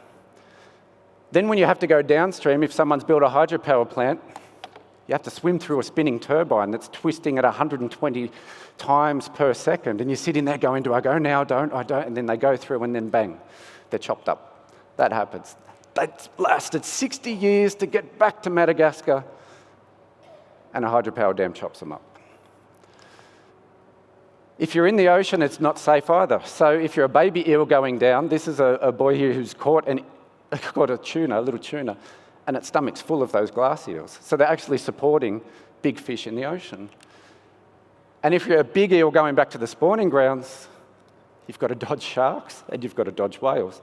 Then when you have to go downstream, if someone's built a hydropower plant, you have to swim through a spinning turbine that's twisting at 120 times per second, and you're sitting there going, do I go now, don't, I don't, and then they go through and then bang, they're chopped up. That happens. That lasted 60 years to get back to Madagascar, and a hydropower dam chops them up. If you're in the ocean, it's not safe either. So if you're a baby eel going down, this is a boy here who's caught a tuna, a little tuna, and its stomach's full of those glass eels. So they're actually supporting big fish in the ocean. And if you're a big eel going back to the spawning grounds, you've got to dodge sharks and you've got to dodge whales.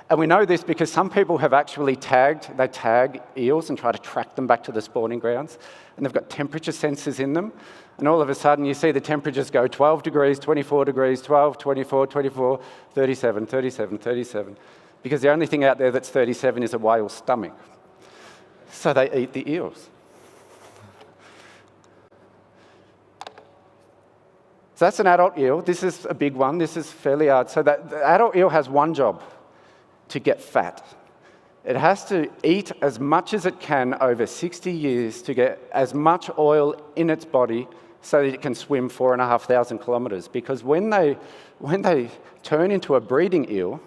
And we know this because some people have actually tag eels and try to track them back to the spawning grounds, and they've got temperature sensors in them, and all of a sudden you see the temperatures go 12 degrees, 24 degrees, 12, 24, 24, 37, 37, 37, because the only thing out there that's 37 is a whale's stomach. So they eat the eels. So that's an adult eel. This is a big one. This is fairly hard. So the adult eel has one job: to get fat. It has to eat as much as it can over 60 years to get as much oil in its body so that it can swim 4,500 kilometres. Because when they turn into a breeding eel,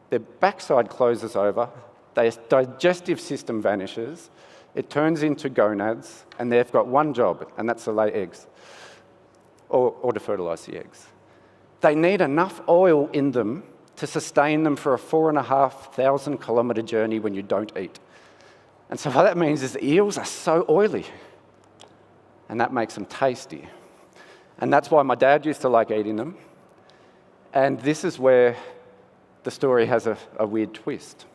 their backside closes over, their digestive system vanishes, it turns into gonads, and they've got one job, and that's to lay eggs, or to fertilise the eggs. They need enough oil in them to sustain them for a 4,500 kilometre journey when you don't eat. And so what that means is the eels are so oily, and that makes them tasty. And that's why my dad used to like eating them. And this is where the story has a weird twist.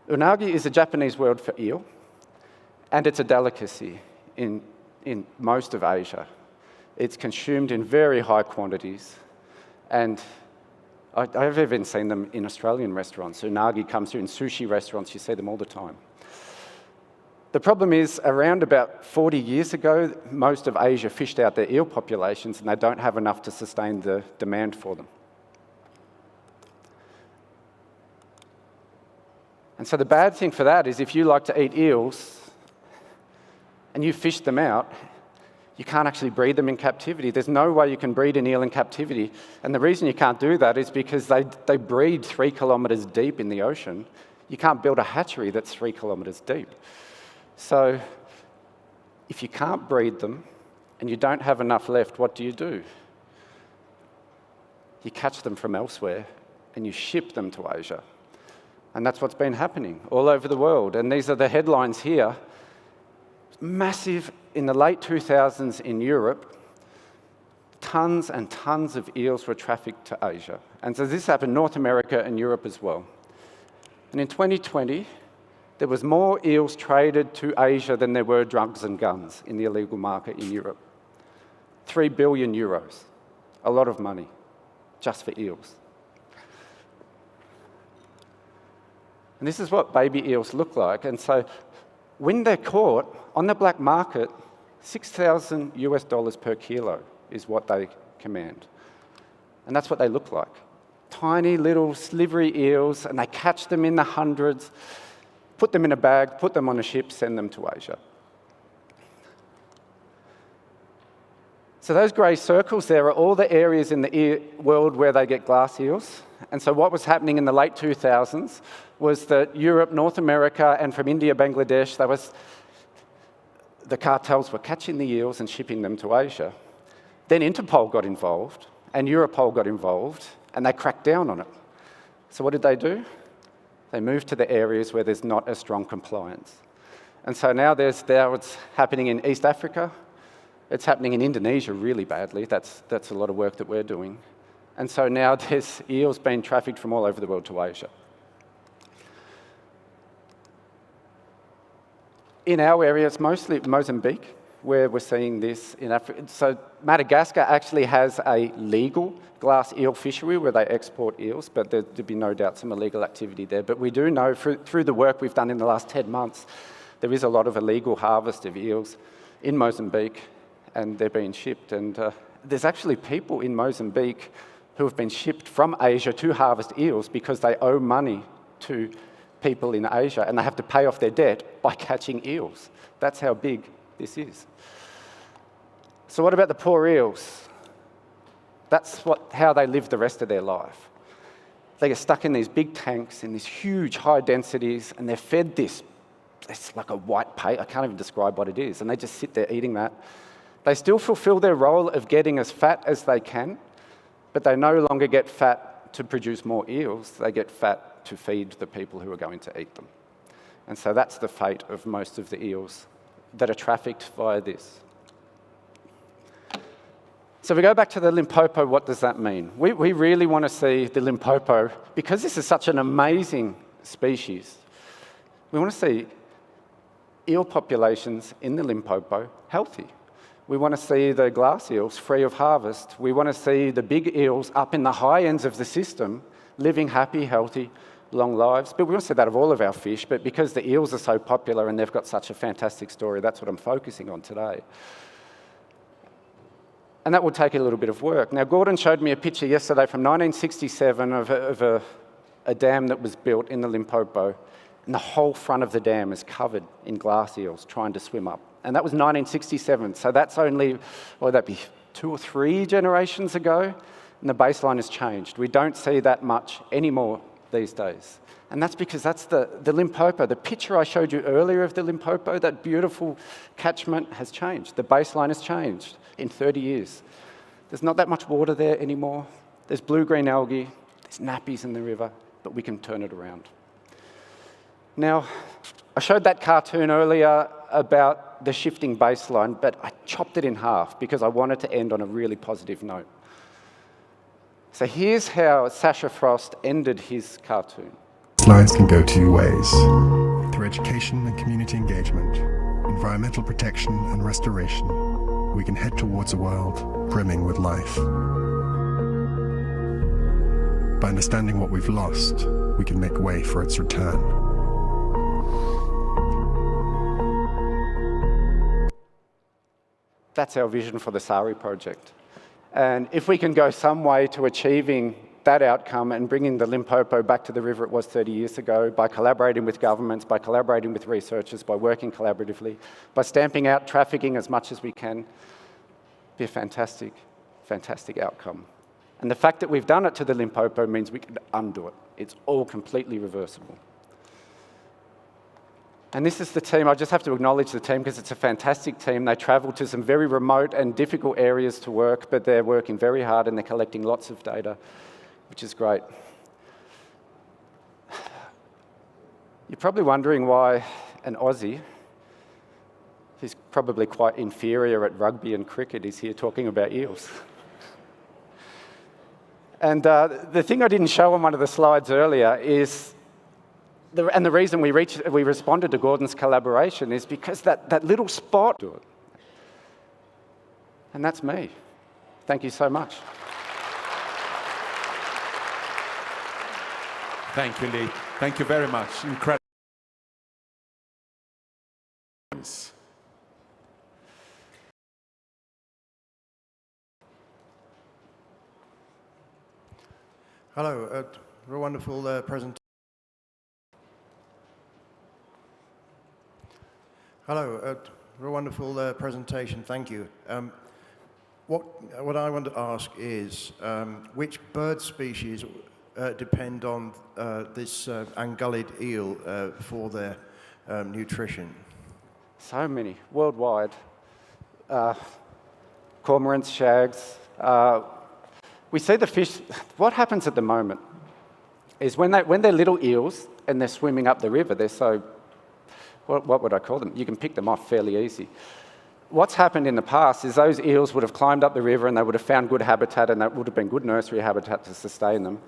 Unagi is a Japanese word for eel, and it's a delicacy in most of Asia. It's consumed in very high quantities. And I've even seen them in Australian restaurants. Unagi comes through in sushi restaurants, you see them all the time. The problem is, around about 40 years ago, most of Asia fished out their eel populations and they don't have enough to sustain the demand for them. And so the bad thing for that is if you like to eat eels and you fish them out, you can't actually breed them in captivity. There's no way you can breed an eel in captivity. And the reason you can't do that is because they breed 3 kilometres deep in the ocean. You can't build a hatchery that's 3 kilometres deep. So if you can't breed them and you don't have enough left, what do? You catch them from elsewhere and you ship them to Asia. And that's what's been happening all over the world. And these are the headlines here. Massive, in the late 2000s in Europe, tons and tons of eels were trafficked to Asia. And so this happened in North America and Europe as well. And in 2020, there was more eels traded to Asia than there were drugs and guns in the illegal market in Europe. 3 billion euros, a lot of money, just for eels. And this is what baby eels look like. And so when they're caught on the black market, $6,000 per kilo is what they command. And that's what they look like. Tiny little slivery eels, and they catch them in the hundreds, put them in a bag, put them on a ship, send them to Asia. So those grey circles there are all the areas in the world where they get glass eels. And so what was happening in the late 2000s was that Europe, North America, and from India, Bangladesh, the cartels were catching the eels and shipping them to Asia. Then Interpol got involved, and Europol got involved, and they cracked down on it. So what did they do? They moved to the areas where there's not as strong compliance. And so now it's happening in East Africa. It's happening in Indonesia really badly. That's a lot of work that we're doing. And so now there's eels being trafficked from all over the world to Asia. In our area, it's mostly Mozambique, where we're seeing this in Africa. So Madagascar actually has a legal glass eel fishery where they export eels, but there'd be no doubt some illegal activity there. But we do know through the work we've done in the last 10 months, there is a lot of illegal harvest of eels in Mozambique, and they're being shipped. And there's actually people in Mozambique who have been shipped from Asia to harvest eels because they owe money to people in Asia, and they have to pay off their debt by catching eels. That's how big this is. So what about the poor eels? That's how they live the rest of their life. They get stuck in these big tanks in these huge high densities, and they're fed this. It's like a white paste. I can't even describe what it is. And they just sit there eating that. They still fulfill their role of getting as fat as they can, but they no longer get fat to produce more eels. They get fat to feed the people who are going to eat them. And so that's the fate of most of the eels that are trafficked via this. So if we go back to the Limpopo, what does that mean? We really want to see the Limpopo, because this is such an amazing species, we want to see eel populations in the Limpopo healthy. We want to see the glass eels free of harvest. We want to see the big eels up in the high ends of the system living happy, healthy, long lives. But we want to see that of all of our fish, but because the eels are so popular and they've got such a fantastic story, that's what I'm focusing on today. And that will take a little bit of work. Now, Gordon showed me a picture yesterday from 1967 of a dam that was built in the Limpopo, and the whole front of the dam is covered in glass eels trying to swim up. And that was 1967, so that's only, what would that be, 2 or 3 generations ago, and the baseline has changed. We don't see that much anymore these days. And that's because that's the Limpopo. The picture I showed you earlier of the Limpopo, that beautiful catchment, has changed. The baseline has changed in 30 years. There's not that much water there anymore. There's blue-green algae, there's nappies in the river, but we can turn it around. Now, I showed that cartoon earlier about the shifting baseline, but I chopped it in half because I wanted to end on a really positive note. So here's how Sasha Frost ended his cartoon. Lives can go 2 ways, through education and community engagement, environmental protection and restoration, we can head towards a world brimming with life. By understanding what we've lost, we can make way for its return. That's our vision for the SARI project. And if we can go some way to achieving that outcome and bringing the Limpopo back to the river it was 30 years ago, by collaborating with governments, by collaborating with researchers, by working collaboratively, by stamping out trafficking as much as we can, be a fantastic, fantastic outcome. And the fact that we've done it to the Limpopo means we can undo it. It's all completely reversible. And this is the team. I just have to acknowledge the team because it's a fantastic team. They travel to some very remote and difficult areas to work, but they're working very hard and they're collecting lots of data, which is great. You're probably wondering why an Aussie, who's probably quite inferior at rugby and cricket, is here talking about eels. And the thing I didn't show on one of the slides earlier is, and the reason we responded to Gordon's collaboration is because that little spot do it. And that's me. Thank you so much. Thank you, Lee. Thank you very much. Incredible. Hello, a wonderful presentation. Hello, a wonderful presentation. Thank you. What I want to ask is, which bird species depend on this ungulate eel for their nutrition? So many, worldwide. Cormorants, shags. We see the fish. What happens at the moment is when they're little eels and they're swimming up the river, they're so, what would I call them? You can pick them off fairly easy. What's happened in the past is those eels would have climbed up the river and they would have found good habitat and that would have been good nursery habitat to sustain them.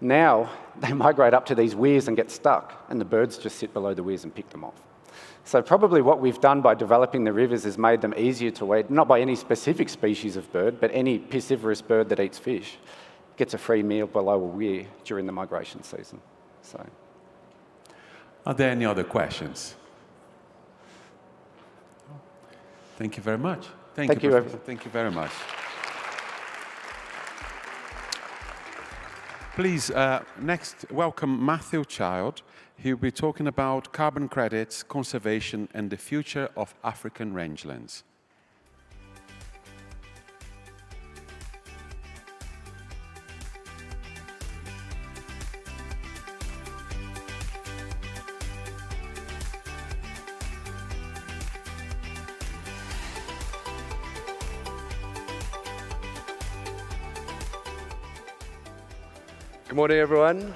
Now, they migrate up to these weirs and get stuck, and the birds just sit below the weirs and pick them off. So probably what we've done by developing the rivers is made them easier to eat, not by any specific species of bird, but any piscivorous bird that eats fish gets a free meal below a weir during the migration season. So, are there any other questions? Thank you very much. Thank you, Professor. Thank you very much. Please, next, welcome Matthew Child. He'll be talking about carbon credits, conservation, and the future of African rangelands. Good morning, everyone.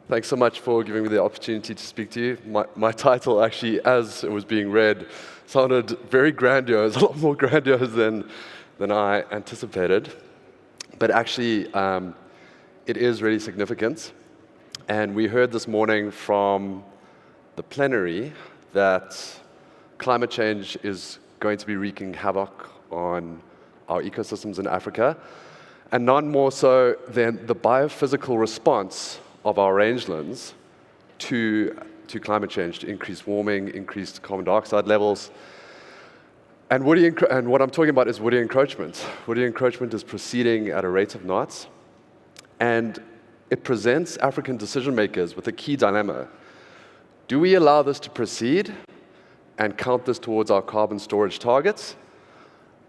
Thanks so much for giving me the opportunity to speak to you. My title, actually, as it was being read, sounded very grandiose, a lot more grandiose than I anticipated. But actually, it is really significant. And we heard this morning from the plenary that climate change is going to be wreaking havoc on our ecosystems in Africa, and none more so than the biophysical response of our rangelands to climate change, to increased warming, increased carbon dioxide levels. And what I'm talking about is woody encroachment. Woody encroachment is proceeding at a rate of knots, and it presents African decision makers with a key dilemma. Do we allow this to proceed and count this towards our carbon storage targets,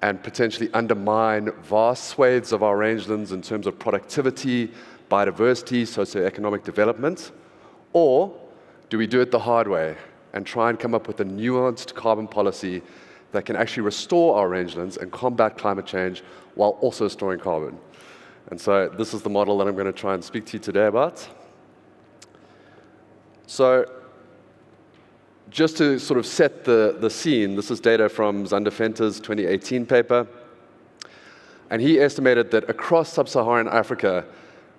and potentially undermine vast swathes of our rangelands in terms of productivity, biodiversity, socioeconomic development? Or do we do it the hard way and try and come up with a nuanced carbon policy that can actually restore our rangelands and combat climate change while also storing carbon? And so this is the model that I'm going to try and speak to you today about. So just to sort of set the scene, this is data from Zander Venter's 2018 paper. And he estimated that across sub-Saharan Africa,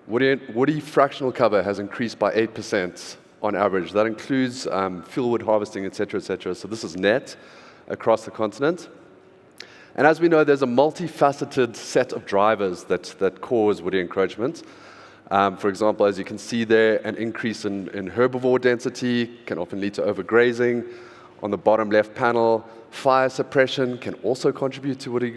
woody fractional cover has increased by 8% on average. That includes fieldwood harvesting, et cetera, et cetera. So this is net across the continent. And as we know, there's a multifaceted set of drivers that cause woody encroachment. For example, as you can see there, an increase in herbivore density can often lead to overgrazing. On the bottom left panel, fire suppression can also contribute to woody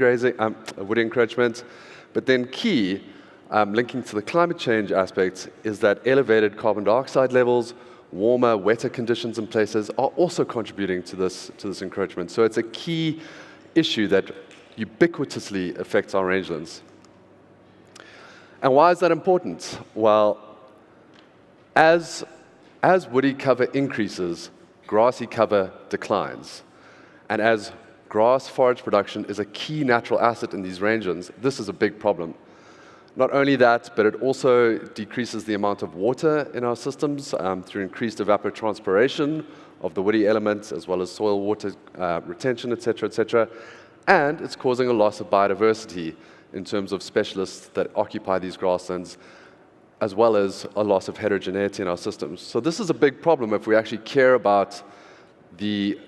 encroachment. But then key, linking to the climate change aspect, is that elevated carbon dioxide levels, warmer, wetter conditions in places are also contributing to this encroachment. So it's a key issue that ubiquitously affects our rangelands. And why is that important? Well, as woody cover increases, grassy cover declines. And as grass forage production is a key natural asset in these rangelands, this is a big problem. Not only that, but it also decreases the amount of water in our systems through increased evapotranspiration of the woody elements, as well as soil water retention, et cetera, and it's causing a loss of biodiversity in terms of specialists that occupy these grasslands, as well as a loss of heterogeneity in our systems. So this is a big problem if we actually care about the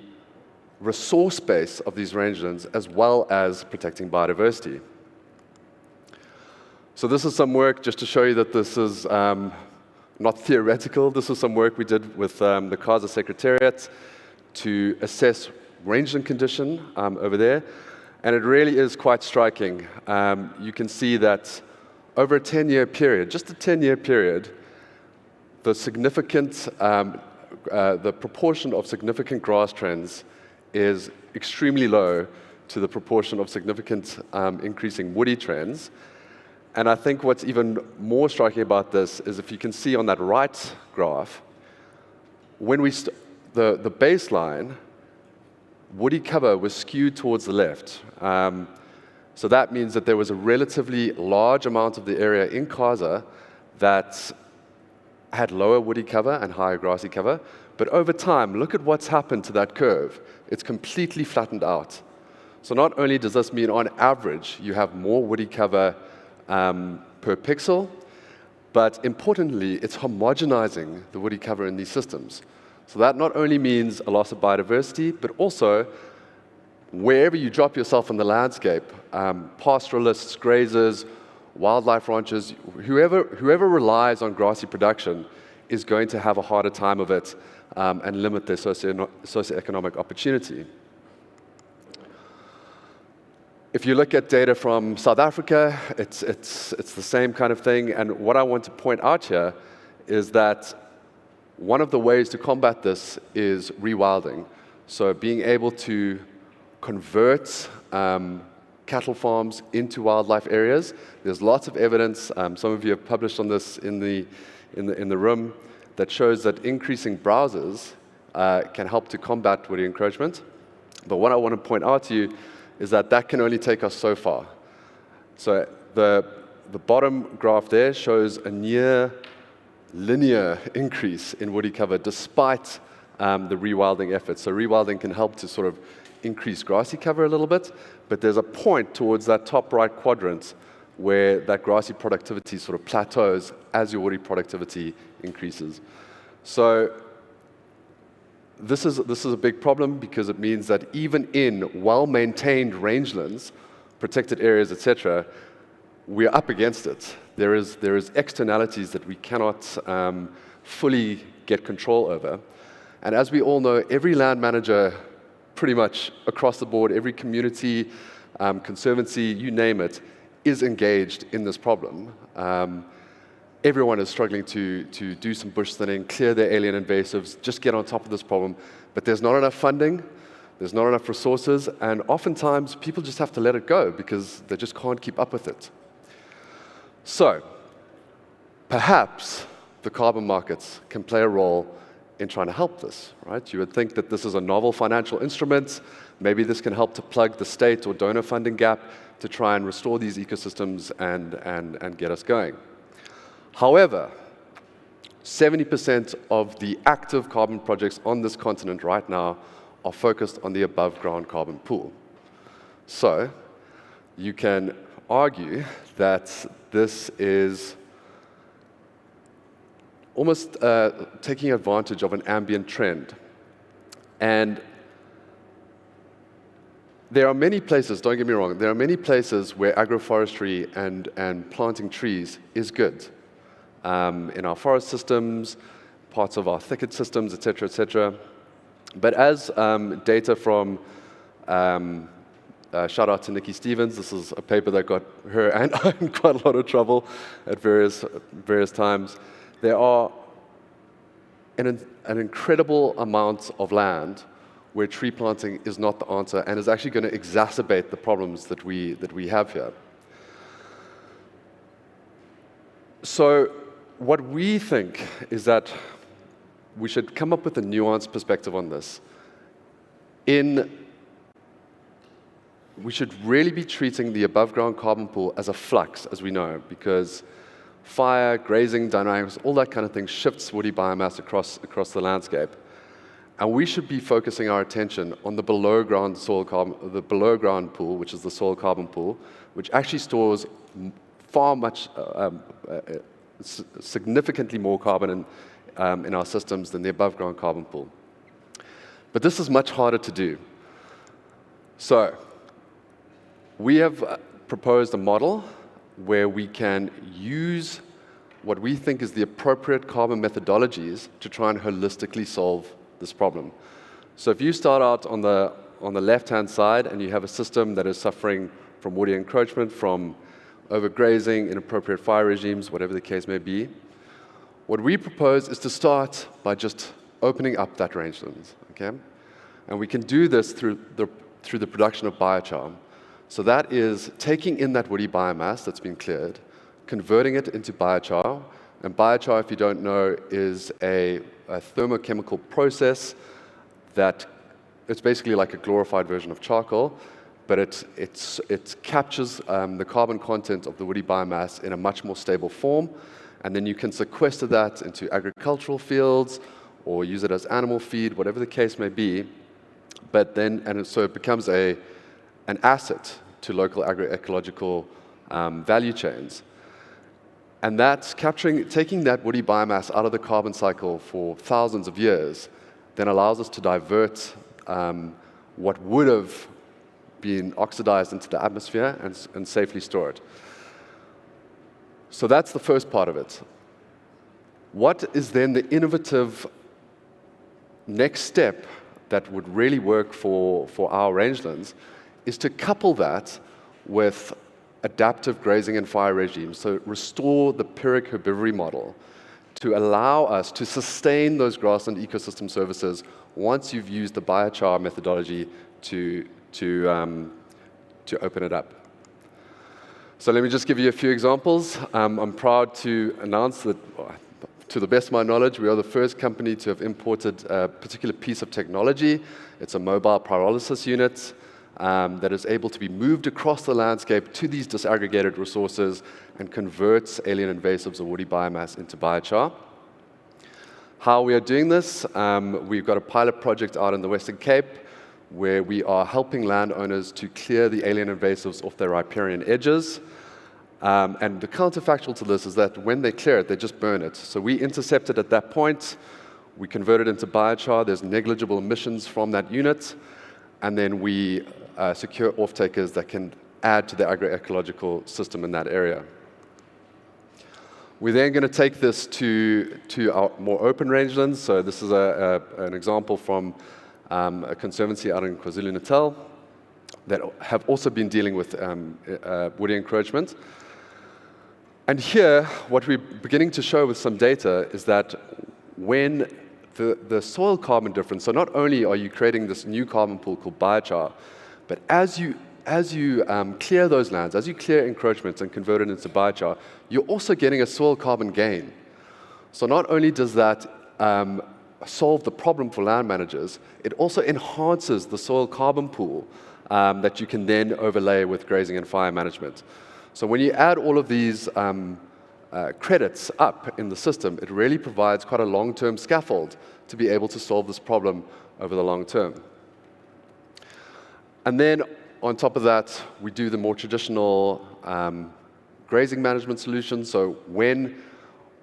resource base of these rangelands, as well as protecting biodiversity. So this is some work just to show you that this is not theoretical. This is some work we did with the CASA Secretariat to assess rangeland condition over there. And it really is quite striking. You can see that over a 10-year period, just a 10-year period, the proportion of significant grass trends is extremely low to the proportion of significant increasing woody trends. And I think what's even more striking about this is if you can see on that right graph, when the baseline, woody cover was skewed towards the left. So that means that there was a relatively large amount of the area in CASA that had lower woody cover and higher grassy cover. But over time, look at what's happened to that curve. It's completely flattened out. So not only does this mean on average you have more woody cover per pixel, but importantly, it's homogenizing the woody cover in these systems. So that not only means a loss of biodiversity, but also wherever you drop yourself in the landscape, pastoralists, grazers, wildlife ranchers, whoever relies on grassy production is going to have a harder time of it and limit their socioeconomic opportunity. If you look at data from South Africa, it's the same kind of thing. And what I want to point out here is that one of the ways to combat this is rewilding. So being able to convert cattle farms into wildlife areas. There's lots of evidence. Some of you have published on this in the room that shows that increasing browsers can help to combat woody encroachment. But what I want to point out to you is that that can only take us so far. So the bottom graph there shows a near linear increase in woody cover despite the rewilding efforts. So rewilding can help to sort of increase grassy cover a little bit, but there's a point towards that top right quadrant where that grassy productivity sort of plateaus as your woody productivity increases. So this is a big problem because it means that even in well-maintained rangelands, protected areas, etc., we're up against it. There is externalities that we cannot fully get control over. And as we all know, every land manager pretty much across the board, every community, conservancy, you name it, is engaged in this problem. Everyone is struggling to do some bush thinning, clear their alien invasives, just get on top of this problem. But there's not enough funding, there's not enough resources, and oftentimes people just have to let it go because they just can't keep up with it. So, perhaps the carbon markets can play a role in trying to help this, right? You would think that this is a novel financial instrument. Maybe this can help to plug the state or donor funding gap to try and restore these ecosystems and get us going. However, 70% of the active carbon projects on this continent right now are focused on the above-ground carbon pool. So you can argue that this is almost taking advantage of an ambient trend. And there are many places, don't get me wrong, there are many places where agroforestry and planting trees is good. In our forest systems, parts of our thicket systems, et cetera, et cetera. But as data from, shout out to Nikki Stevens, this is a paper that got her and I in quite a lot of trouble at various times. There are an incredible amount of land where tree planting is not the answer and is actually going to exacerbate the problems that we have here. So what we think is that we should come up with a nuanced perspective on this. We should really be treating the above-ground carbon pool as a flux, as we know, because fire, grazing dynamics, all that kind of thing shifts woody biomass across the landscape. And we should be focusing our attention on the below-ground soil carbon, the below-ground pool, which is the soil carbon pool, which actually stores significantly more carbon in our systems than the above-ground carbon pool. But this is much harder to do. So we have proposed a model where we can use what we think is the appropriate carbon methodologies to try and holistically solve this problem. So if you start out on the left-hand side and you have a system that is suffering from woody encroachment, from overgrazing, inappropriate fire regimes, whatever the case may be, what we propose is to start by just opening up that rangeland, okay? And we can do this through the production of biochar. So that is taking in that woody biomass that's been cleared, converting it into biochar. And biochar, if you don't know, is a thermochemical process that it's basically like a glorified version of charcoal, but it captures the carbon content of the woody biomass in a much more stable form, and then you can sequester that into agricultural fields or use it as animal feed, whatever the case may be. But then, so it becomes an asset to local agroecological value chains. And that's taking that woody biomass out of the carbon cycle for thousands of years, then allows us to divert what would have been oxidized into the atmosphere and safely store it. So that's the first part of it. What is then the innovative next step that would really work for our rangelands is to couple that with adaptive grazing and fire regimes, so restore the Pyrrhic herbivory model to allow us to sustain those grassland ecosystem services once you've used the biochar methodology to open it up. So let me just give you a few examples. I'm proud to announce that, to the best of my knowledge, we are the first company to have imported a particular piece of technology. It's a mobile pyrolysis unit that is able to be moved across the landscape to these disaggregated resources and converts alien invasives or woody biomass into biochar. How we are doing this, we've got a pilot project out in the Western Cape where we are helping landowners to clear the alien invasives off their riparian edges. And the counterfactual to this is that when they clear it, they just burn it. So we intercept it at that point, we convert it into biochar, there's negligible emissions from that unit, and then we secure off-takers that can add to the agroecological system in that area. We're then going to take this to our more open rangelands. So this is an example from a conservancy out in KwaZulu-Natal that have also been dealing with woody encroachment. And here, what we're beginning to show with some data is that when the soil carbon difference, so not only are you creating this new carbon pool called biochar, but as you clear those lands, as you clear encroachments and convert it into biochar, you're also getting a soil carbon gain. So not only does that solve the problem for land managers, it also enhances the soil carbon pool that you can then overlay with grazing and fire management. So when you add all of these credits up in the system, it really provides quite a long-term scaffold to be able to solve this problem over the long term. And then on top of that, we do the more traditional grazing management solutions. So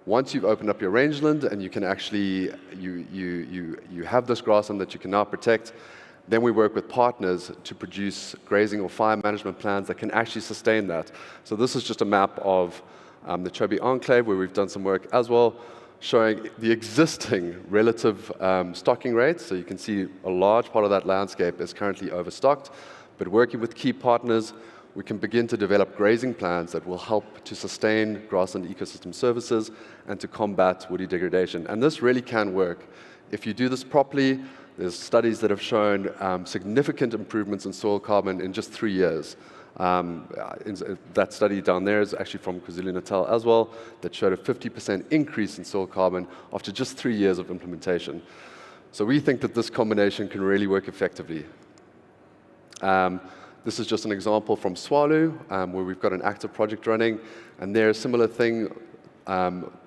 once you've opened up your rangeland and you can actually, you have this grassland that you can now protect, Then we work with partners to produce grazing or fire management plans that can actually sustain that. So this is just a map of the Chobe Enclave, where we've done some work as well, showing the existing relative stocking rates. So you can see a large part of that landscape is currently overstocked. But working with key partners, we can begin to develop grazing plans that will help to sustain grassland ecosystem services and to combat woody degradation. And this really can work. If you do this properly, there's studies that have shown significant improvements in soil carbon in just 3 years. That study down there is actually from KwaZulu-Natal as well, that showed a 50% increase in soil carbon after just 3 years of implementation. So we think that this combination can really work effectively. This is just an example from Swalu, where we've got an active project running, and they're a similar thing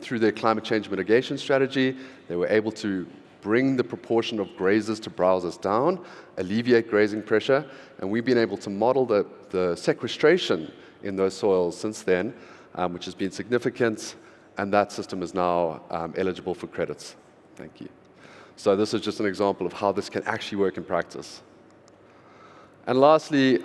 through their climate change mitigation strategy. They were able to bring the proportion of grazers to browsers down, alleviate grazing pressure, and we've been able to model the sequestration in those soils since then, which has been significant, and that system is now eligible for credits. Thank you. So this is just an example of how this can actually work in practice. And lastly,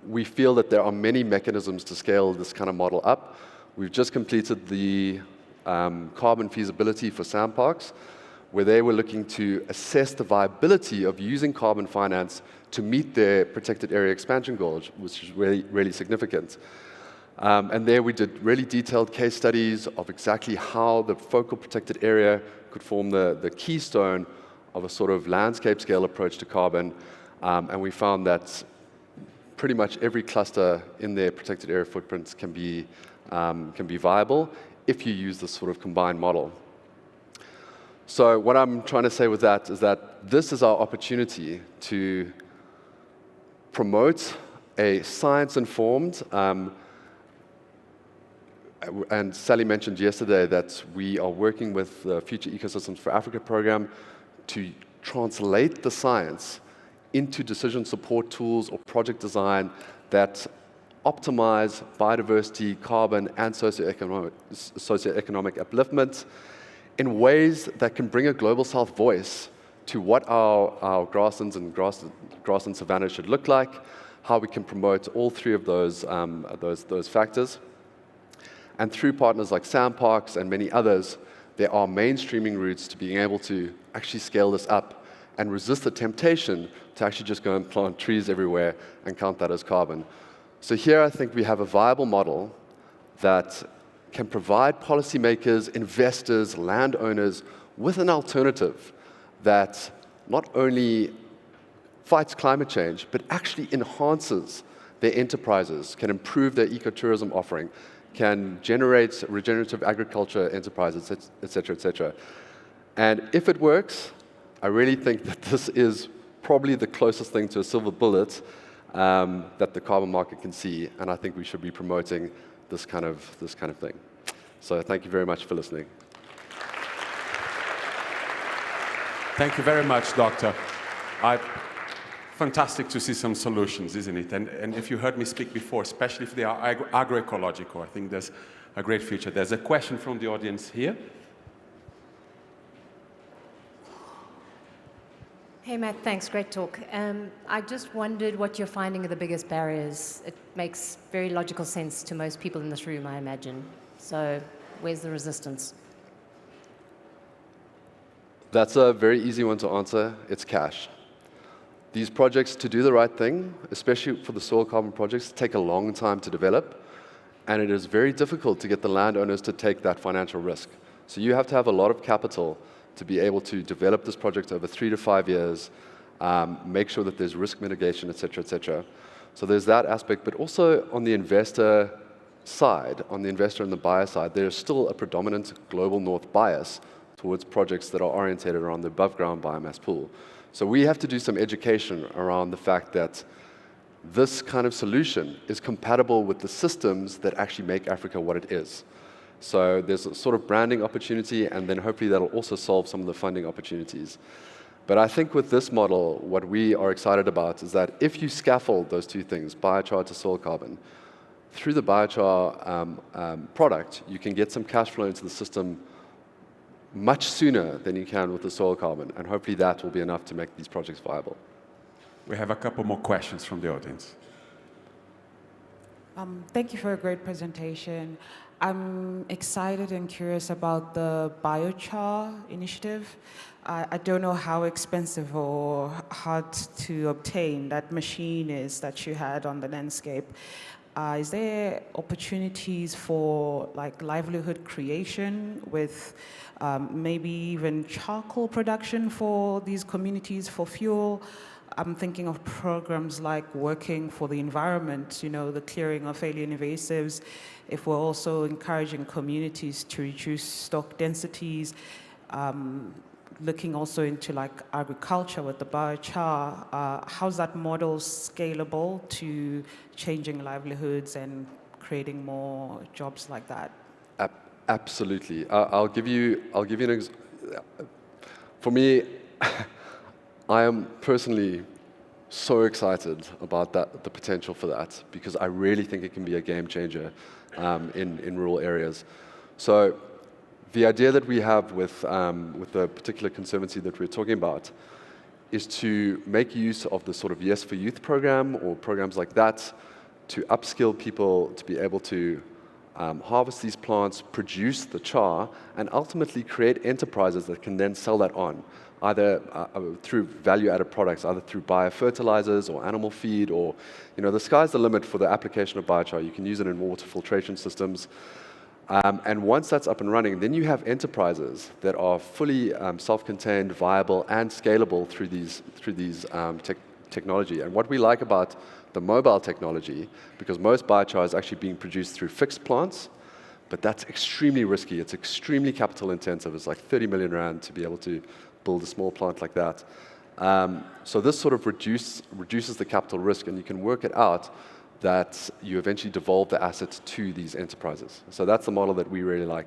we feel that there are many mechanisms to scale this kind of model up. We've just completed the carbon feasibility for sandparks, where they were looking to assess the viability of using carbon finance to meet their protected area expansion goals, which is really, really significant. And there we did really detailed case studies of exactly how the focal protected area could form the keystone of a sort of landscape scale approach to carbon. And we found that pretty much every cluster in their protected area footprints can be viable if you use this sort of combined model. So what I'm trying to say with that is that this is our opportunity to promote a science-informed, and Sally mentioned yesterday that we are working with the Future Ecosystems for Africa program to translate the science into decision support tools or project design that optimize biodiversity, carbon, and socioeconomic upliftment in ways that can bring a global south voice to what our grasslands and grassland savannas should look like, how we can promote all three of those factors. And through partners like Sandparks and many others, there are mainstreaming routes to being able to actually scale this up and resist the temptation to actually just go and plant trees everywhere and count that as carbon. So here I think we have a viable model that can provide policymakers, investors, landowners with an alternative that not only fights climate change, but actually enhances their enterprises, can improve their ecotourism offering, can generate regenerative agriculture enterprises, et cetera, et cetera. And if it works, I really think that this is probably the closest thing to a silver bullet that the carbon market can see, and I think we should be promoting this kind of thing. So thank you very much for listening. Thank you very much, Doctor. Fantastic to see some solutions, isn't it? And if you heard me speak before, especially if they are agroecological, I think there's a great future. There's a question from the audience here. Hey, Matt, thanks. Great talk. I just wondered what you're finding are the biggest barriers. It makes very logical sense to most people in this room, I imagine. So where's the resistance? That's a very easy one to answer. It's cash. These projects, to do the right thing, especially for the soil carbon projects, take a long time to develop, and it is very difficult to get the landowners to take that financial risk. So you have to have a lot of capital to be able to develop this project over 3 to 5 years, make sure that there's risk mitigation, et cetera, et cetera. So there's that aspect, but also on the investor side, on the investor and the buyer side, there's still a predominant global north bias towards projects that are oriented around the above ground biomass pool. So we have to do some education around the fact that this kind of solution is compatible with the systems that actually make Africa what it is. So there's a sort of branding opportunity, and then hopefully that'll also solve some of the funding opportunities. But I think with this model, what we are excited about is that if you scaffold those two things, biochar to soil carbon, through the biochar product, you can get some cash flow into the system much sooner than you can with the soil carbon, and hopefully that will be enough to make these projects viable. We have a couple more questions from the audience. Thank you for a great presentation. I'm excited and curious about the biochar initiative. I don't know how expensive or hard to obtain that machine is that you had on the landscape. Is there opportunities for like livelihood creation with maybe even charcoal production for these communities for fuel? I'm thinking of programs like Working for the Environment, you know, the clearing of alien invasives. If we're also encouraging communities to reduce stock densities, looking also into like agriculture with the biochar, how's that model scalable to changing livelihoods and creating more jobs like that? Absolutely. I'll give you an example. For me, I am personally so excited about the potential for that, because I really think it can be a game changer in rural areas. So the idea that we have with the particular conservancy that we're talking about is to make use of the sort of Yes for Youth program or programs like that to upskill people to be able to harvest these plants, produce the char, and ultimately create enterprises that can then sell that on, either through value-added products, either through biofertilizers or animal feed, or, you know, the sky's the limit for the application of biochar. You can use it in water filtration systems. And once that's up and running, then you have enterprises that are fully self-contained, viable, and scalable through these technology. And what we like about the mobile technology, because most biochar is actually being produced through fixed plants, but that's extremely risky. It's extremely capital intensive. It's like 30 million rand to be able to build a small plant like that. So this sort of reduces the capital risk, and you can work it out that you eventually devolve the assets to these enterprises. So that's the model that we really like.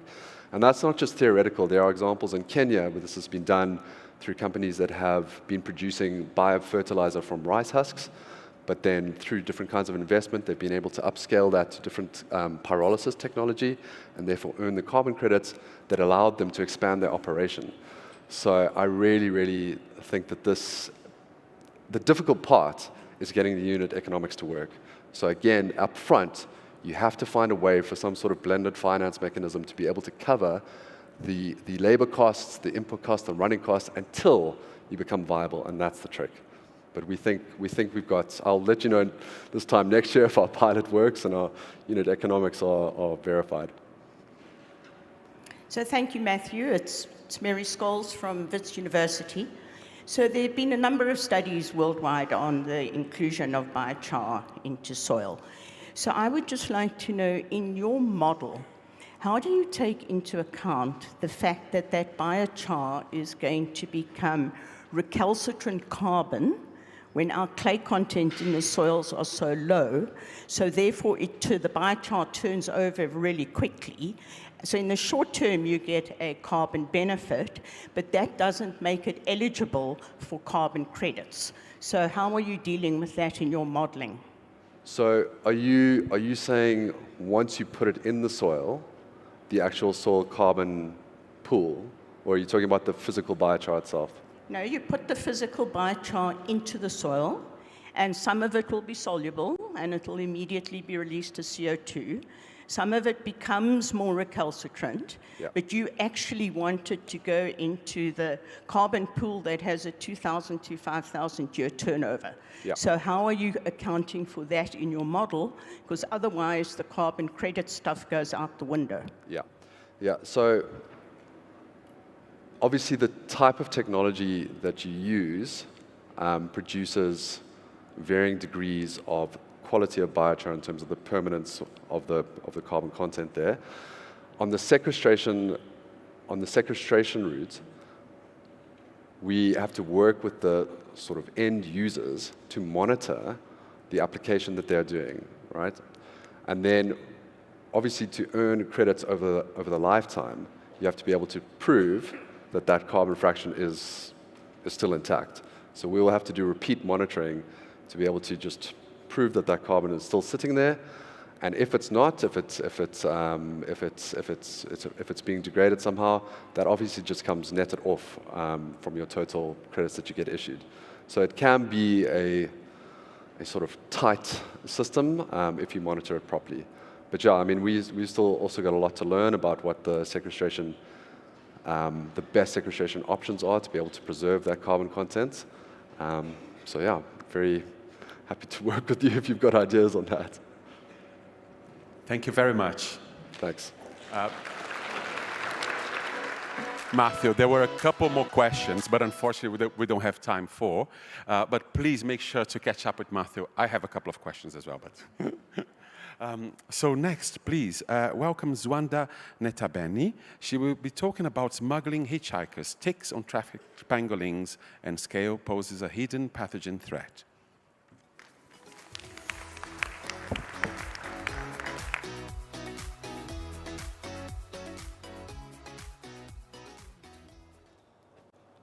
And that's not just theoretical. There are examples in Kenya where this has been done through companies that have been producing biofertilizer from rice husks, but then through different kinds of investment, they've been able to upscale that to different pyrolysis technology, and therefore earn the carbon credits that allowed them to expand their operation. So I really, really think that the difficult part is getting the unit economics to work. So again, up front, you have to find a way for some sort of blended finance mechanism to be able to cover the labor costs, the input costs, the running costs, until you become viable, and that's the trick. But we think we've got, I'll let you know this time next year if our pilot works and our unit economics are verified. So thank you, Matthew. It's Mary Scholes from Wits University. So there have been a number of studies worldwide on the inclusion of biochar into soil. So I would just like to know, in your model, how do you take into account the fact that that biochar is going to become recalcitrant carbon when our clay content in the soils are so low, so therefore the biochar turns over really quickly. So in the short term, you get a carbon benefit, but that doesn't make it eligible for carbon credits. So how are you dealing with that in your modeling? So are you saying once you put it in the soil, the actual soil carbon pool, or are you talking about the physical biochar itself? No, you put the physical biochar into the soil, and some of it will be soluble, and it will immediately be released as CO2. Some of it becomes more recalcitrant, but you actually want it to go into the carbon pool that has a 2,000 to 5,000 year turnover. So how are you accounting for that in your model? Because otherwise the carbon credit stuff goes out the window. So obviously the type of technology that you use produces varying degrees of quality of biochar in terms of the permanence of the carbon content there. On the sequestration route, we have to work with the sort of end users to monitor the application that they're doing, right? And then obviously to earn credits over the lifetime, you have to be able to prove that that carbon fraction is still intact. So we will have to do repeat monitoring to be able to just prove that that carbon is still sitting there, And if it's not, if it's being degraded somehow, that obviously just comes netted off from your total credits that you get issued. So it can be a sort of tight system if you monitor it properly. But yeah, I mean, we still also got a lot to learn about what the sequestration, the best sequestration options are to be able to preserve that carbon content. So yeah, very happy to work with you if you've got ideas on that. Thank you very much. Thanks. Matthew, there were a couple more questions, but unfortunately we don't have time for. But please make sure to catch up with Matthew. I have a couple of questions as well. But so next, please, welcome Zwanda Netabeni. She will be talking about smuggling hitchhikers, ticks on trafficked pangolins, and scale poses a hidden pathogen threat.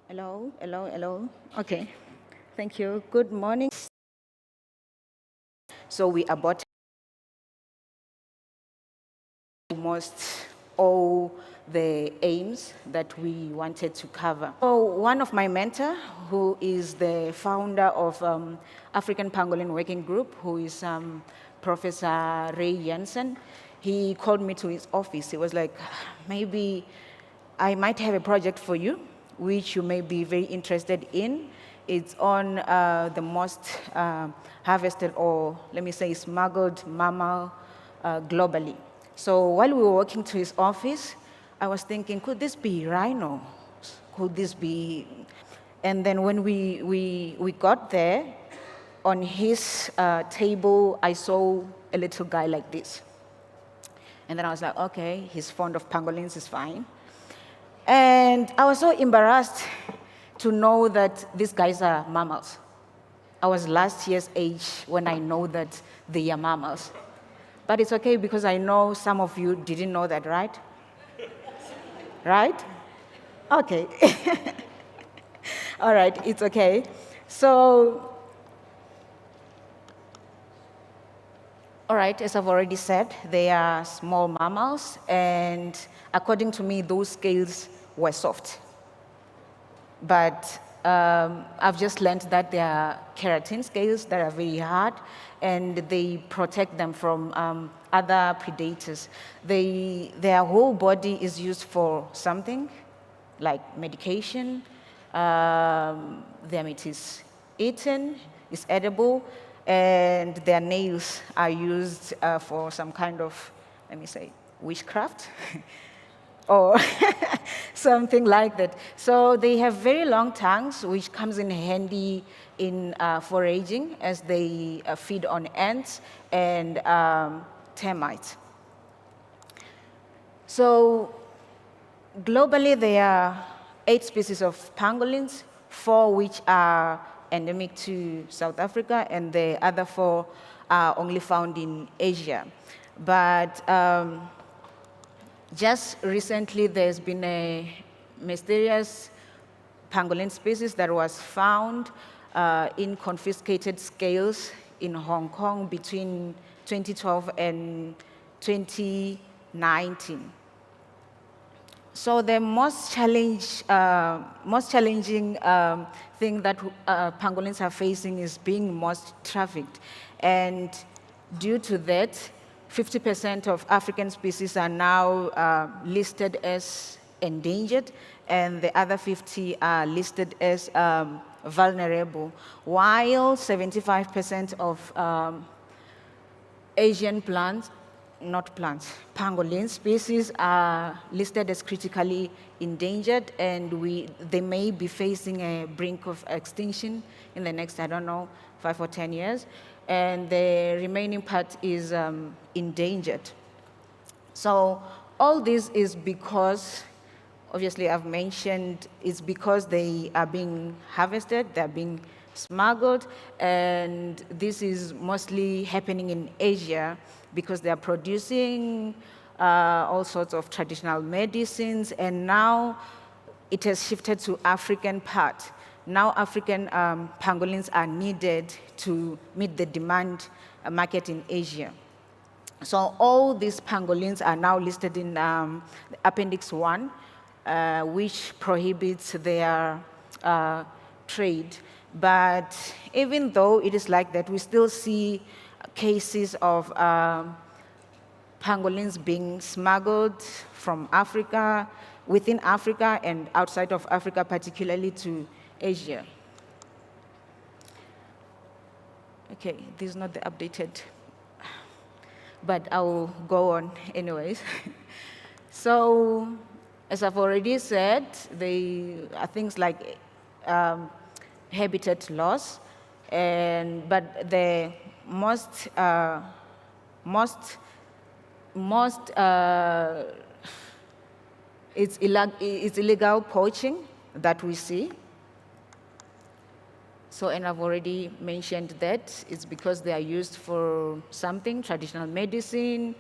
Hello, hello, hello. Okay, thank you. Good morning. So we about almost all the aims that we wanted to cover. So one of my mentor, who is the founder of African Pangolin Working Group, who is Professor Ray Jensen, he called me to his office. He was like, maybe I might have a project for you, which you may be very interested in. It's on the most harvested, or let me say smuggled mammal globally. So while we were walking to his office, I was thinking, could this be rhino? Could this be? And then when we got there, on his table, I saw a little guy like this. And then I was like, okay, he's fond of pangolins, is fine. And I was so embarrassed to know that these guys are mammals. I was last year's age when I know that they are mammals. But it's okay because I know some of you didn't know that, right? Right? Okay. All right, it's okay. So, all right, as I've already said, they are small mammals, and according to me, those scales were soft. But I've just learned that they are keratin scales that are very hard, and they protect them from other predators. Their whole body is used for something, like medication. Their meat is eaten, is edible, and their nails are used for some kind of, let me say, witchcraft. Or something like that. So they have very long tongues, which comes in handy in foraging as they feed on ants and termites. So globally, there are 8 species of pangolins, 4 which are endemic to South Africa, and the other 4 are only found in Asia. But just recently, there's been a mysterious pangolin species that was found in confiscated scales in Hong Kong between 2012 and 2019. So the most challenging thing that pangolins are facing is being most trafficked. And due to that, 50% of African species are now listed as endangered, and the other 50 are listed as vulnerable, while 75% of Asian pangolin species are listed as critically endangered, and they may be facing a brink of extinction in the next, I don't know, 5 or 10 years. And the remaining part is endangered. So all this is because, obviously I've mentioned, it's because they are being harvested, they're being smuggled, and this is mostly happening in Asia because they're producing all sorts of traditional medicines, and now it has shifted to African part. Now African pangolins are needed to meet the demand market in Asia. So all these pangolins are now listed in Appendix 1, which prohibits their trade. But even though it is like that, we still see cases of pangolins being smuggled from Africa, within Africa and outside of Africa, particularly to Asia. Okay, this is not the updated, but I'll go on anyways. So, as I've already said, they are things like habitat loss, but the most it's illegal poaching that we see. So, and I've already mentioned that it's because they are used for something, traditional medicine,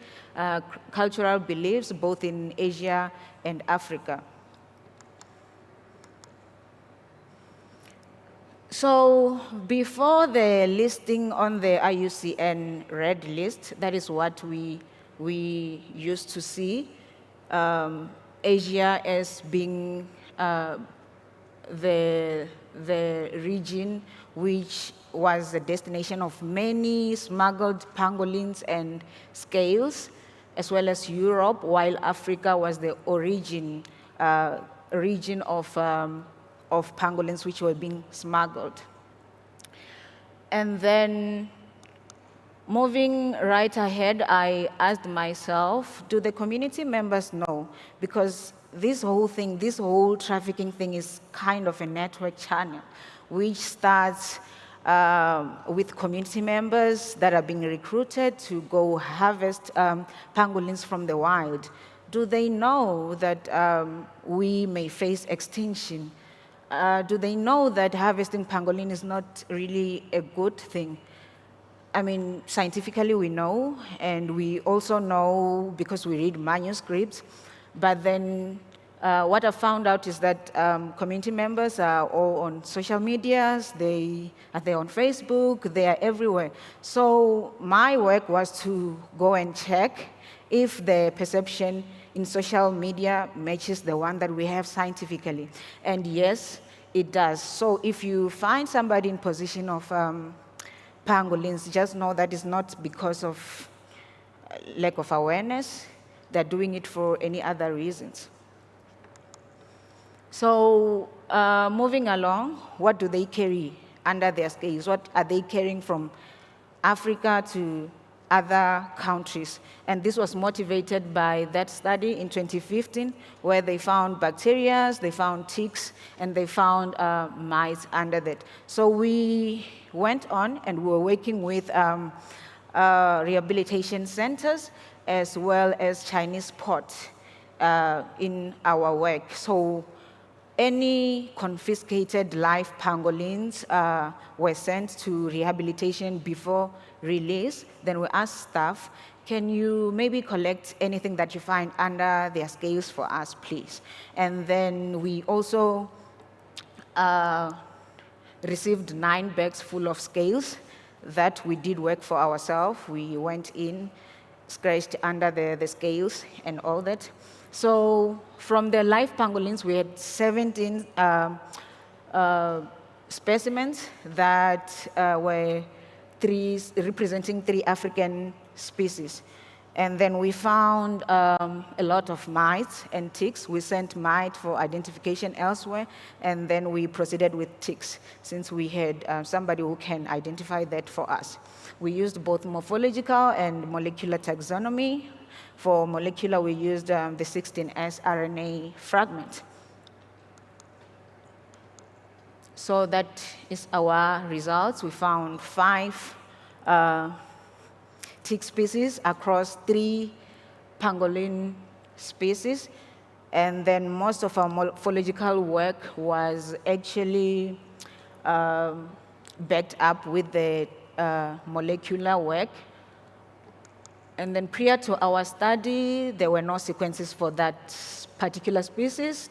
cultural beliefs, both in Asia and Africa. So before the listing on the IUCN Red List, that is what we used to see Asia as being the region which was the destination of many smuggled pangolins and scales, as well as Europe, while Africa was the region of pangolins which were being smuggled. And then moving right ahead, I asked myself, do the community members know? Because this whole thing, this whole trafficking thing is kind of a network channel, which starts with community members that are being recruited to go harvest pangolins from the wild. Do they know that we may face extinction? Do they know that harvesting pangolin is not really a good thing? I mean, scientifically we know, and we also know because we read manuscripts, but then what I found out is that community members are all on social medias, they're on Facebook, they are everywhere. So my work was to go and check if the perception in social media matches the one that we have scientifically. And yes, it does. So if you find somebody in position of pangolins, just know that it's not because of lack of awareness. They're doing it for any other reasons. So moving along, what do they carry under their scales? What are they carrying from Africa to other countries? And this was motivated by that study in 2015, where they found bacteria, they found ticks, and they found mites under that. So we went on and we were working with rehabilitation centers as well as Chinese ports in our work. So any confiscated live pangolins were sent to rehabilitation before release. Then we asked staff, can you maybe collect anything that you find under their scales for us, please? And then we also received 9 bags full of scales that we did work for ourselves. We went in, scratched under the scales and all that. So from the live pangolins, we had 17 specimens that were representing 3 African species. And then we found a lot of mites and ticks. We sent mite for identification elsewhere, and then we proceeded with ticks, since we had somebody who can identify that for us. We used both morphological and molecular taxonomy. For molecular, we used the 16S RNA fragment. So that is our results. We found 5 tick species across 3 pangolin species. And then most of our morphological work was actually backed up with the molecular work. And then prior to our study, there were no sequences for that particular species,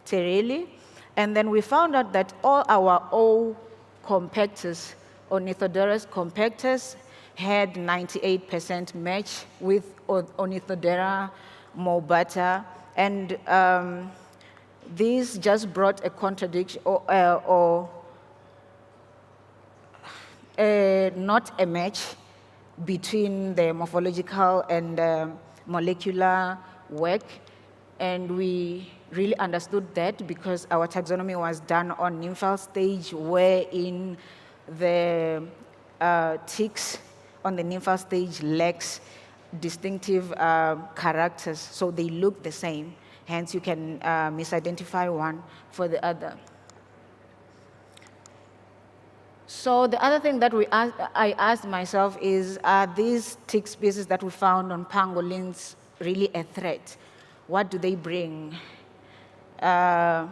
Tereli. And then we found out that all our O compactus, Ornithodorus compactus, had 98% match with Ornithodera mobata, and this just brought a contradiction, not a match between the morphological and molecular work, and we really understood that because our taxonomy was done on nymphal stage, wherein the ticks on the nymphal stage lacks distinctive characters, so they look the same. Hence, you can misidentify one for the other. So the other thing that I asked myself is, are these tick species that we found on pangolins really a threat? What do they bring? And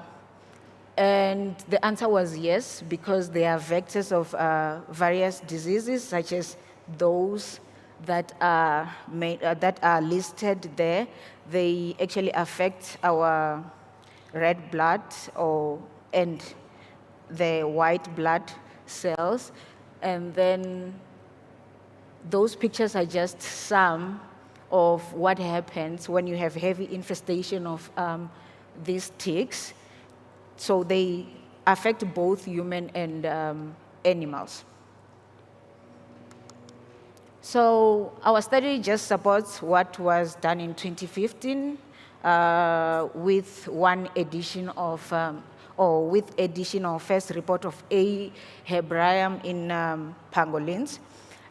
the answer was yes, because they are vectors of various diseases, such as those that are listed there. They actually affect our red blood and the white blood cells. And then those pictures are just some of what happens when you have heavy infestation of these ticks. So they affect both human and animals. So our study just supports what was done in 2015 with one edition of, with additional first report of A. hebraeum in pangolins.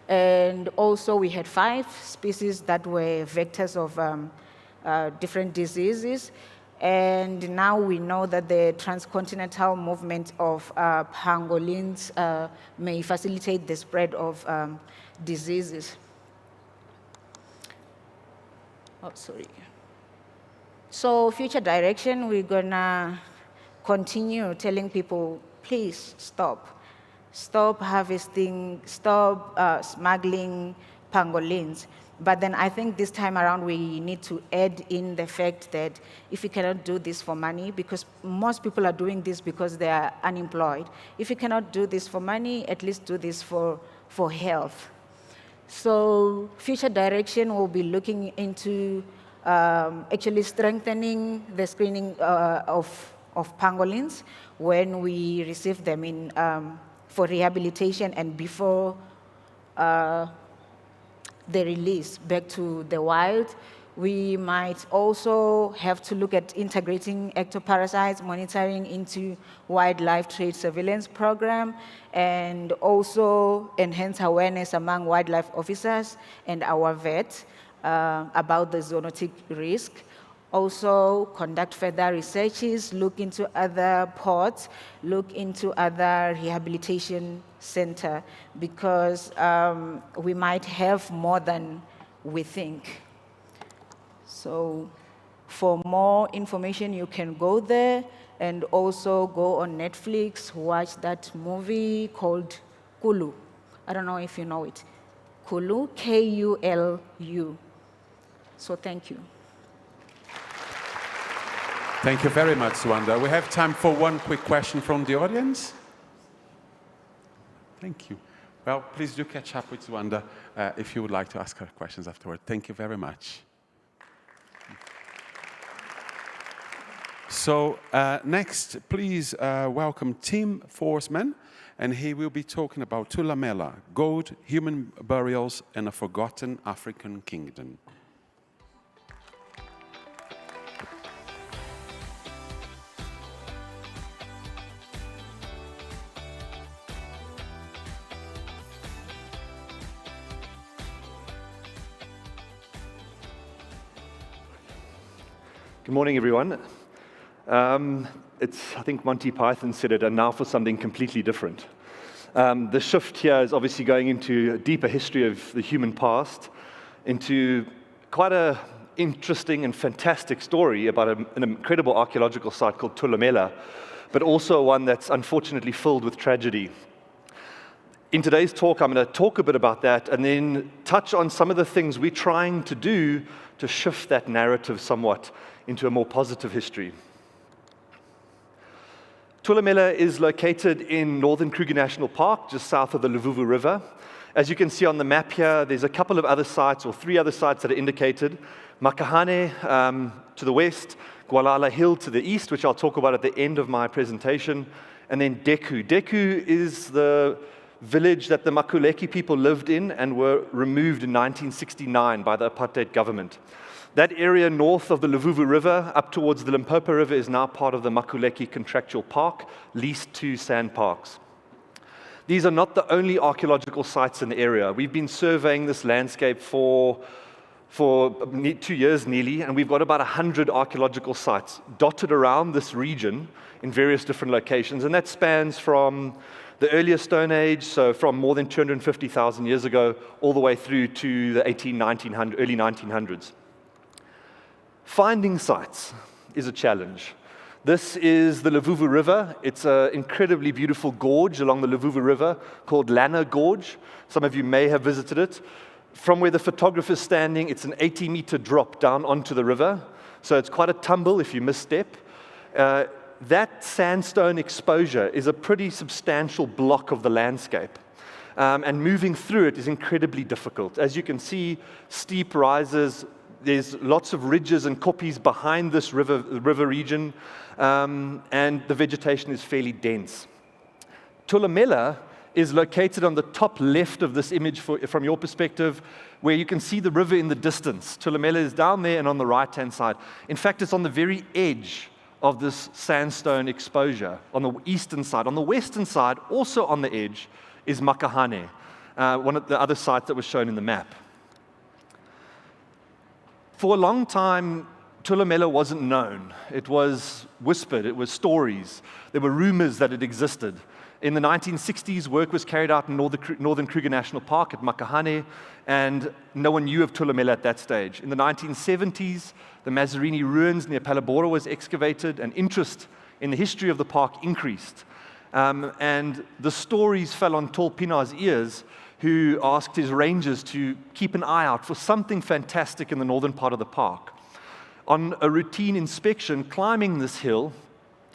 And also we had 5 species that were vectors of different diseases. And now we know that the transcontinental movement of pangolins may facilitate the spread of diseases. Oh, sorry. So future direction, we're gonna continue telling people, please stop. Stop harvesting, stop smuggling pangolins. But then I think this time around we need to add in the fact that if you cannot do this for money, because most people are doing this because they are unemployed. If you cannot do this for money, at least do this for health. So future direction will be looking into actually strengthening the screening of pangolins when we receive them in, for rehabilitation and before the release back to the wild. We might also have to look at integrating ectoparasites monitoring into wildlife trade surveillance program, and also enhance awareness among wildlife officers and our vets about the zoonotic risk. Also conduct further researches, look into other ports, look into other rehabilitation center, because we might have more than we think. So for more information, you can go there and also go on Netflix, watch that movie called Kulu. I don't know if you know it. Kulu, K-U-L-U. So thank you. Thank you very much, Wanda. We have time for one quick question from the audience. Thank you. Well, please do catch up with Wanda if you would like to ask her questions afterward. Thank you very much. So next, please welcome Tim Forsman, and he will be talking about Tulamela, gold, human burials, and a forgotten African kingdom. Good morning, everyone. I think Monty Python said it, and now for something completely different. The shift here is obviously going into a deeper history of the human past, into quite an interesting and fantastic story about an incredible archaeological site called Tulamela, but also one that's unfortunately filled with tragedy. In today's talk, I'm going to talk a bit about that and then touch on some of the things we're trying to do to shift that narrative somewhat into a more positive history. Tulamela is located in northern Kruger National Park, just south of the Luvuvu River, As you can see on the map here, there's a couple of other sites, or 3 other sites that are indicated. Makahane to the west, Gualala Hill to the east, which I'll talk about at the end of my presentation, and then Deku. Deku is the village that the Makuleki people lived in and were removed in 1969 by the apartheid government. That area north of the Luvuvu River, up towards the Limpopo River, is now part of the Makuleki Contractual Park, leased to sand parks. These are not the only archaeological sites in the area. We've been surveying this landscape for 2 years nearly, and we've got about 100 archaeological sites dotted around this region in various different locations, and that spans from the earlier Stone Age, so from more than 250,000 years ago, all the way through to the early 1900s. Finding sites is a challenge. This is the Luvuvu River. It's an incredibly beautiful gorge along the Luvuvu River called Lana Gorge. Some of you may have visited it. From where the photographer's standing, it's an 80-meter drop down onto the river, so it's quite a tumble if you misstep. That sandstone exposure is a pretty substantial block of the landscape, and moving through it is incredibly difficult. As you can see, steep rises, there's lots of ridges and koppies behind this river region, and the vegetation is fairly dense. Thulamela is located on the top left of this image from your perspective, where you can see the river in the distance. Thulamela is down there and on the right-hand side. In fact, it's on the very edge of this sandstone exposure on the eastern side. On the western side, also on the edge, is Makahane, one of the other sites that was shown in the map. For a long time, Thulamela wasn't known. It was whispered, it was stories. There were rumors that it existed. In the 1960s, work was carried out in Northern Kruger National Park at Makahane, and no one knew of Thulamela at that stage. In the 1970s, the Mazarini ruins near Palabora was excavated, and interest in the history of the park increased. And the stories fell on Tol Pienaar's ears, who asked his rangers to keep an eye out for something fantastic in the northern part of the park. On a routine inspection, climbing this hill,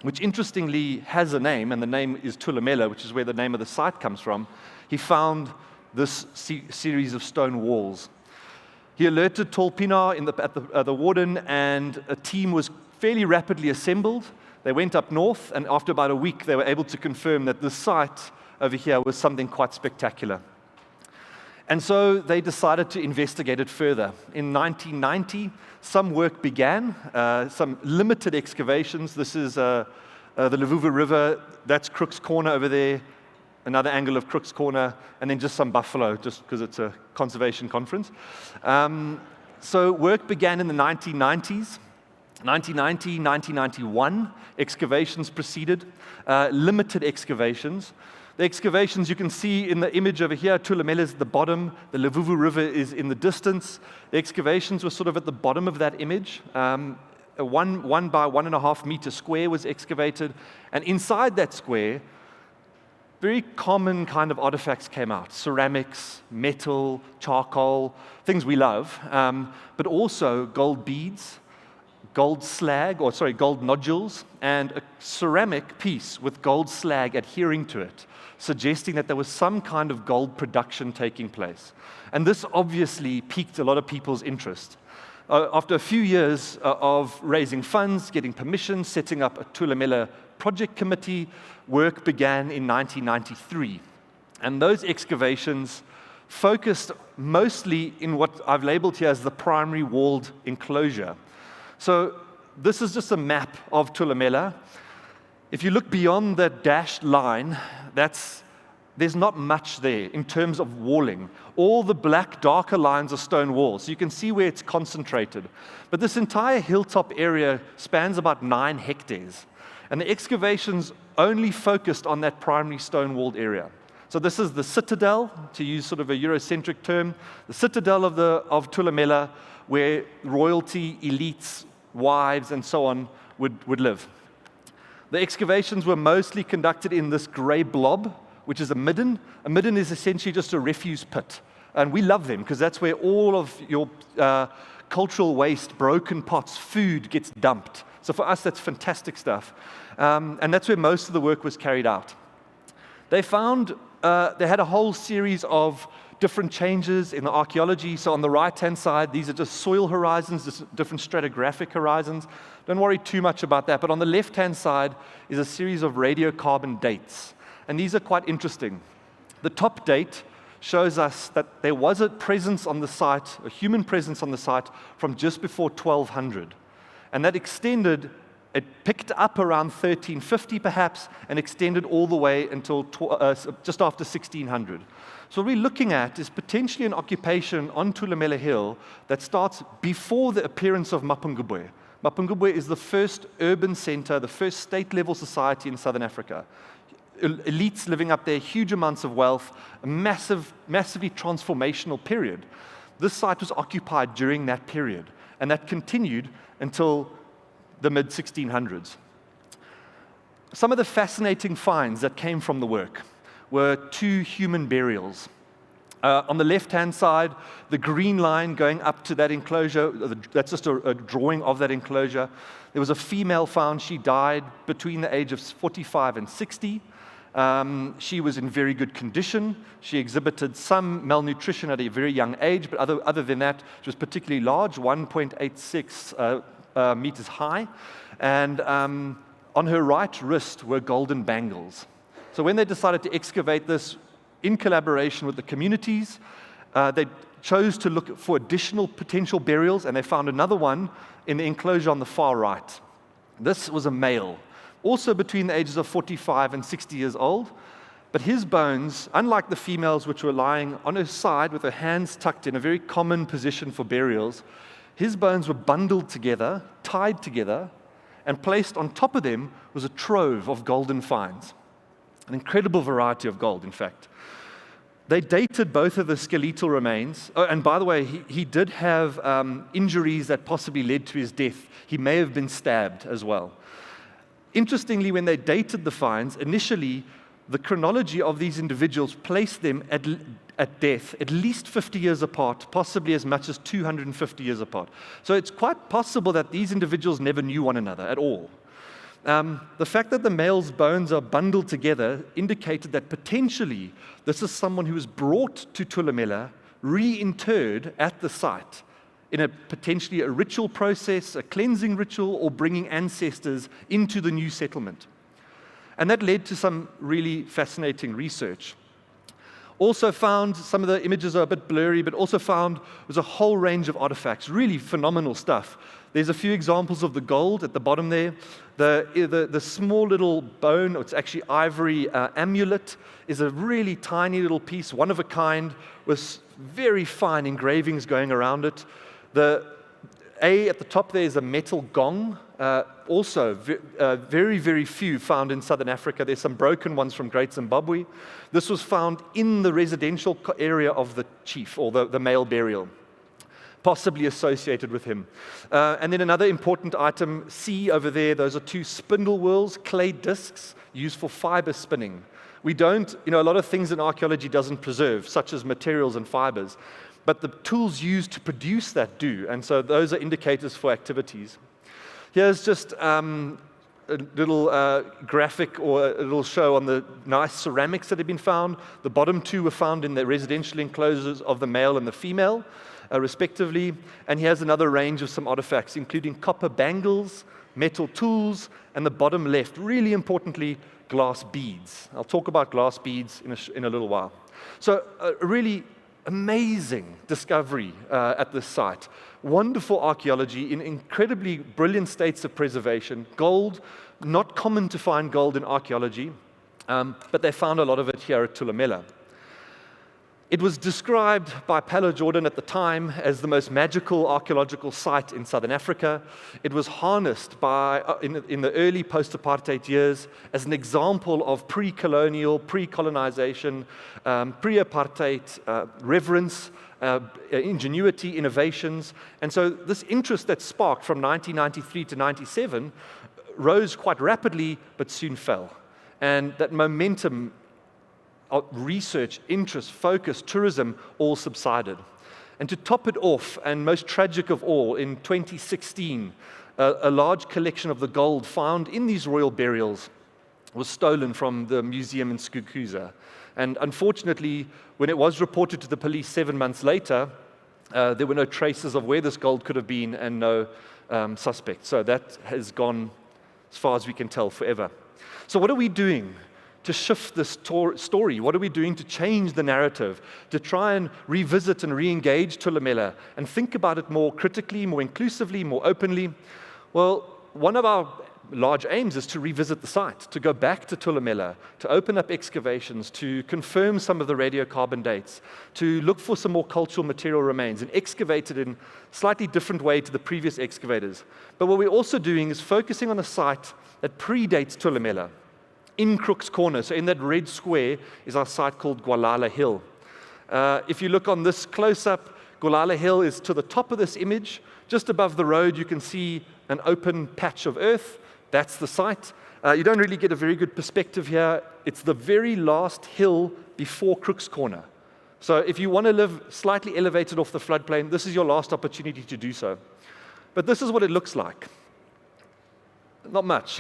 which interestingly has a name, and the name is Thulamela, which is where the name of the site comes from, he found this series of stone walls. He alerted Tol Pienaar at the warden, and a team was fairly rapidly assembled. They went up north, and after about a week, they were able to confirm that the site over here was something quite spectacular. And so they decided to investigate it further. In 1990, some work began, some limited excavations. This is the Luvuvu River. That's Crook's Corner over there, another angle of Crook's Corner, and then just some buffalo, just because it's a conservation conference. So work began in the 1990s. 1990, 1991, excavations proceeded, limited excavations. The excavations you can see in the image over here, Thulamela is at the bottom, the Luvuvu River is in the distance. The excavations were sort of at the bottom of that image. A 1 by 1.5 meter square was excavated, and inside that square, very common kind of artifacts came out. Ceramics, metal, charcoal, things we love, but also gold beads, gold nodules, and a ceramic piece with gold slag adhering to it, suggesting that there was some kind of gold production taking place. And this obviously piqued a lot of people's interest. After a few years of raising funds, getting permission, setting up a Thulamela project committee, work began in 1993. And those excavations focused mostly in what I've labeled here as the primary walled enclosure. So this is just a map of Thulamela. If you look beyond that dashed line, there's not much there in terms of walling. All the black, darker lines are stone walls, so you can see where it's concentrated. But this entire hilltop area spans about 9 hectares, and the excavations only focused on that primary stone-walled area. So this is the citadel, to use sort of a Eurocentric term, the citadel of Thulamela, where royalty, elites, wives, and so on would live. The excavations were mostly conducted in this gray blob, which is a midden. A midden is essentially just a refuse pit. And we love them because that's where all of your cultural waste, broken pots, food gets dumped. So for us, that's fantastic stuff. And that's where most of the work was carried out. They found, they had a whole series of different changes in the archaeology. So on the right-hand side, these are just soil horizons, just different stratigraphic horizons. Don't worry too much about that. But on the left-hand side is a series of radiocarbon dates. And these are quite interesting. The top date shows us that there was a presence on the site, a human presence on the site, from just before 1200. And that extended, it picked up around 1350 perhaps, and extended all the way until just after 1600. So what we're looking at is potentially an occupation on Thulamela Hill that starts before the appearance of Mapungubwe. Mapungubwe is the first urban center, the first state-level society in Southern Africa. Elites living up there, huge amounts of wealth, a massively transformational period. This site was occupied during that period, and that continued until the mid-1600s. Some of the fascinating finds that came from the work were 2 human burials. On the left-hand side, the green line going up to that enclosure, that's just a drawing of that enclosure. There was a female found. She died between the age of 45 and 60. She was in very good condition. She exhibited some malnutrition at a very young age, but other than that, she was particularly large, 1.86 meters high. And on her right wrist were golden bangles. So when they decided to excavate this in collaboration with the communities, they chose to look for additional potential burials, and they found another one in the enclosure on the far right. This was a male, also between the ages of 45 and 60 years old, but his bones, unlike the females which were lying on her side with her hands tucked in, a very common position for burials, his bones were bundled together, tied together, and placed on top of them was a trove of golden finds. An incredible variety of gold, in fact. They dated both of the skeletal remains. Oh, and by the way, he did have injuries that possibly led to his death. He may have been stabbed as well. Interestingly, when they dated the finds, initially, the chronology of these individuals placed them at death at least 50 years apart, possibly as much as 250 years apart. So it's quite possible that these individuals never knew one another at all. The fact that the male's bones are bundled together indicated that potentially this is someone who was brought to Thulamela, reinterred at the site in a potentially a ritual process, a cleansing ritual, or bringing ancestors into the new settlement. And that led to some really fascinating research. Also found, some of the images are a bit blurry, but also found was a whole range of artifacts, really phenomenal stuff. There's a few examples of the gold at the bottom there. The small little bone, it's actually ivory amulet, is a really tiny little piece, one of a kind, with very fine engravings going around it. The A at the top there is a metal gong, also very, very few found in Southern Africa. There's some broken ones from Great Zimbabwe. This was found in the residential area of the chief, or the male burial, possibly associated with him. And then another important item, C over there, those are 2 spindle whorls, clay discs used for fiber spinning. We don't, a lot of things in archaeology doesn't preserve, such as materials and fibers, but the tools used to produce that do, and so those are indicators for activities. Here's just a little graphic or a little show on the nice ceramics that have been found. The bottom 2 were found in the residential enclosures of the male and the female, respectively. And here's another range of some artifacts, including copper bangles, metal tools, and the bottom left, really importantly, glass beads. I'll talk about glass beads in a little while. So a really amazing discovery at this site. Wonderful archaeology in incredibly brilliant states of preservation. Gold, not common to find gold in archaeology, but they found a lot of it here at Thulamela. It was described by Pallo Jordan at the time as the most magical archaeological site in Southern Africa. It was harnessed in the early post-apartheid years as an example of pre-colonial, pre-colonization, pre-apartheid reverence, ingenuity, innovations. And so this interest that sparked from 1993 to 97 rose quite rapidly, but soon fell. And that momentum, research, interest, focus, tourism, all subsided. And to top it off, and most tragic of all, in 2016, a large collection of the gold found in these royal burials was stolen from the museum in Skukuza. And unfortunately, when it was reported to the police 7 months later, there were no traces of where this gold could have been and no suspect. So that has gone, as far as we can tell, forever. So what are we doing to shift this story? What are we doing to change the narrative, to try and revisit and re-engage Thulamela and think about it more critically, more inclusively, more openly? Well, one of our large aims is to revisit the site, to go back to Thulamela, to open up excavations, to confirm some of the radiocarbon dates, to look for some more cultural material remains and excavate it in a slightly different way to the previous excavators. But what we're also doing is focusing on a site that predates Thulamela. In Crook's Corner, so in that red square, is our site called Gwalala Hill. If you look on this close-up, Gwalala Hill is to the top of this image. Just above the road, you can see an open patch of earth. That's the site. You don't really get a very good perspective here. It's the very last hill before Crook's Corner. So if you want to live slightly elevated off the floodplain, this is your last opportunity to do so. But this is what it looks like. Not much.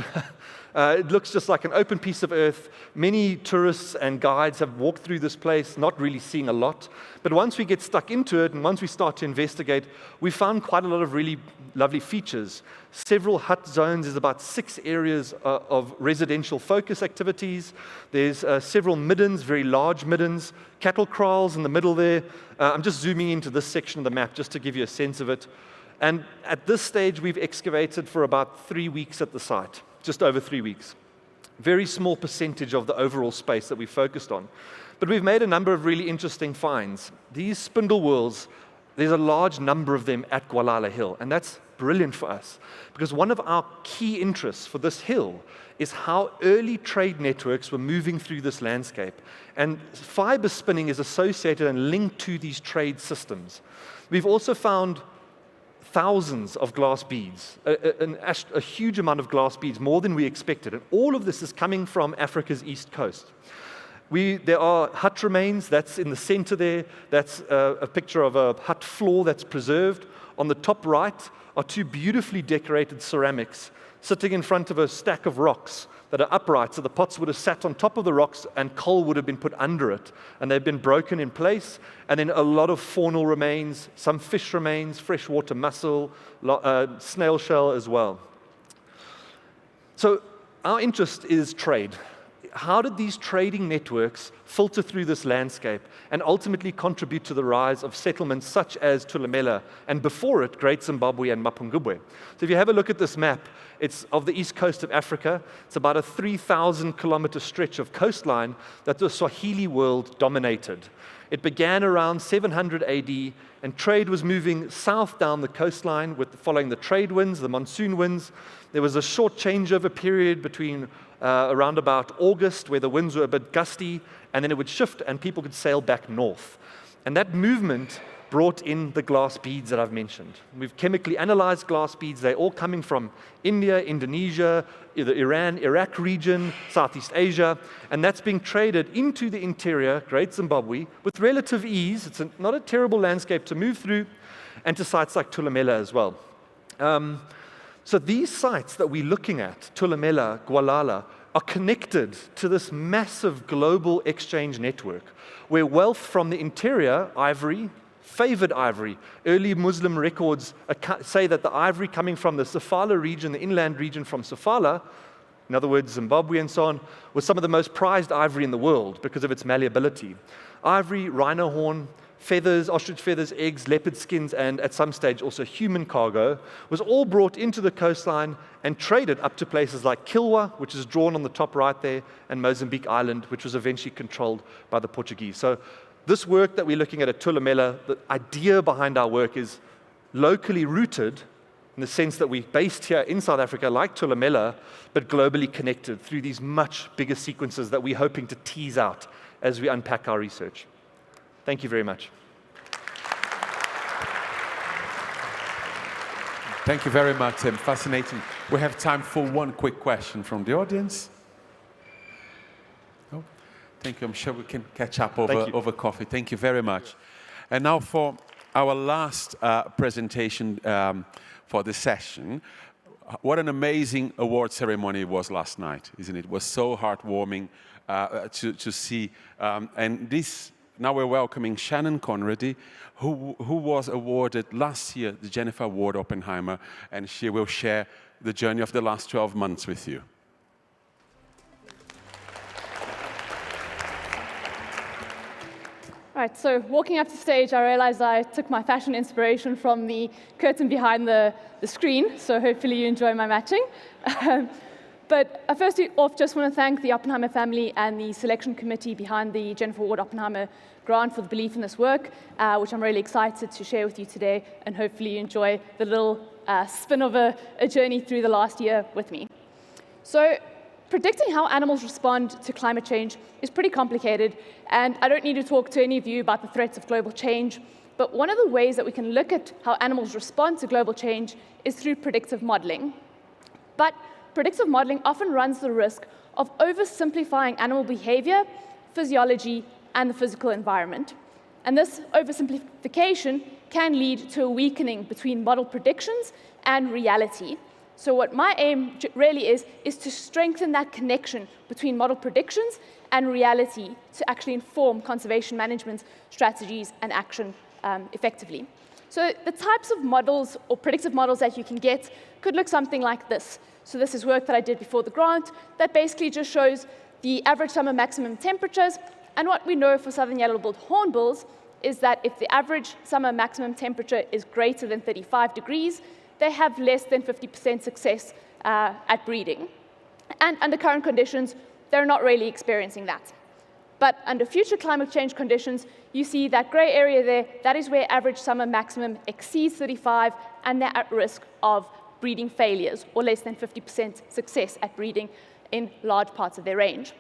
It looks just like an open piece of earth. Many tourists and guides have walked through this place, not really seeing a lot. But once we get stuck into it and once we start to investigate, we found quite a lot of really lovely features. Several hut zones. There's about 6 areas of residential focus activities. There's several middens, very large middens, cattle kraals in the middle there. I'm just zooming into this section of the map just to give you a sense of it. And at this stage, we've excavated for about 3 weeks at the site, just over 3 weeks. Very small percentage of the overall space that we focused on. But we've made a number of really interesting finds. These spindle whorls, there's a large number of them at Gwalala Hill, and that's brilliant for us, because one of our key interests for this hill is how early trade networks were moving through this landscape. And fiber spinning is associated and linked to these trade systems. We've also found thousands of glass beads, a huge amount of glass beads, more than we expected. And all of this is coming from Africa's east coast. There are hut remains, that's in the center there. That's a picture of a hut floor that's preserved. On the top right are 2 beautifully decorated ceramics sitting in front of a stack of rocks that are upright, so the pots would have sat on top of the rocks and coal would have been put under it, and they've been broken in place. And then a lot of faunal remains, some fish remains, freshwater mussel, snail shell as well. So our interest is trade. How did these trading networks filter through this landscape and ultimately contribute to the rise of settlements such as Thulamela and before it, Great Zimbabwe and Mapungubwe? So if you have a look at this map, it's of the east coast of Africa. It's about a 3,000-kilometer stretch of coastline that the Swahili world dominated. It began around 700 AD, and trade was moving south down the coastline following the trade winds, the monsoon winds. There was a short changeover period between around about August, where the winds were a bit gusty, and then it would shift and people could sail back north. And that movement brought in the glass beads that I've mentioned. We've chemically analyzed glass beads. They're all coming from India, Indonesia, the Iran, Iraq region, Southeast Asia, and that's being traded into the interior, Great Zimbabwe, with relative ease. It's not a terrible landscape to move through, and to sites like Thulamela as well. So these sites that we're looking at, Thulamela, Gwalala, are connected to this massive global exchange network where wealth from the interior, ivory, favored ivory. Early Muslim records say that the ivory coming from the Sofala region, the inland region from Sofala, in other words, Zimbabwe and so on, was some of the most prized ivory in the world because of its malleability. Ivory, rhino horn, feathers, ostrich feathers, eggs, leopard skins, and at some stage also human cargo, was all brought into the coastline and traded up to places like Kilwa, which is drawn on the top right there, and Mozambique Island, which was eventually controlled by the Portuguese. So this work that we're looking at Thulamela, the idea behind our work is locally rooted in the sense that we're based here in South Africa like Thulamela, but globally connected through these much bigger sequences that we're hoping to tease out as we unpack our research. Thank you very much. Thank you very much, Tim. Fascinating. We have time for one quick question from the audience. Oh, thank you. I'm sure we can catch up over coffee. Thank you very much. And now for our last presentation for the session, What an amazing award ceremony it was last night, isn't it? It was so heartwarming to see. And now we're welcoming Shannon Conrady, who was awarded last year the Jennifer Award Oppenheimer, and she will share the journey of the last 12 months with you. All right, so walking up to stage, I realized I took my fashion inspiration from the curtain behind the screen, so hopefully you enjoy my matching. But first off, just want to thank the Oppenheimer family and the selection committee behind the Jennifer Award Oppenheimer grant for the belief in this work, which I'm really excited to share with you today, and hopefully you enjoy the little spin of a journey through the last year with me. So, predicting how animals respond to climate change is pretty complicated, and I don't need to talk to any of you about the threats of global change, but one of the ways that we can look at how animals respond to global change is through predictive modeling. But predictive modeling often runs the risk of oversimplifying animal behavior, physiology, and the physical environment. And this oversimplification can lead to a weakening between model predictions and reality. So what my aim really is to strengthen that connection between model predictions and reality to actually inform conservation management strategies and action effectively. So the types of models or predictive models that you can get could look something like this. So this is work that I did before the grant that basically just shows the average summer maximum temperatures. And what we know for southern yellow-billed hornbills is that if the average summer maximum temperature is greater than 35 degrees, they have less than 50% success at breeding. And under current conditions, they're not really experiencing that. But under future climate change conditions, you see that gray area there, that is where average summer maximum exceeds 35, and they're at risk of breeding failures, or less than 50% success at breeding in large parts of their range.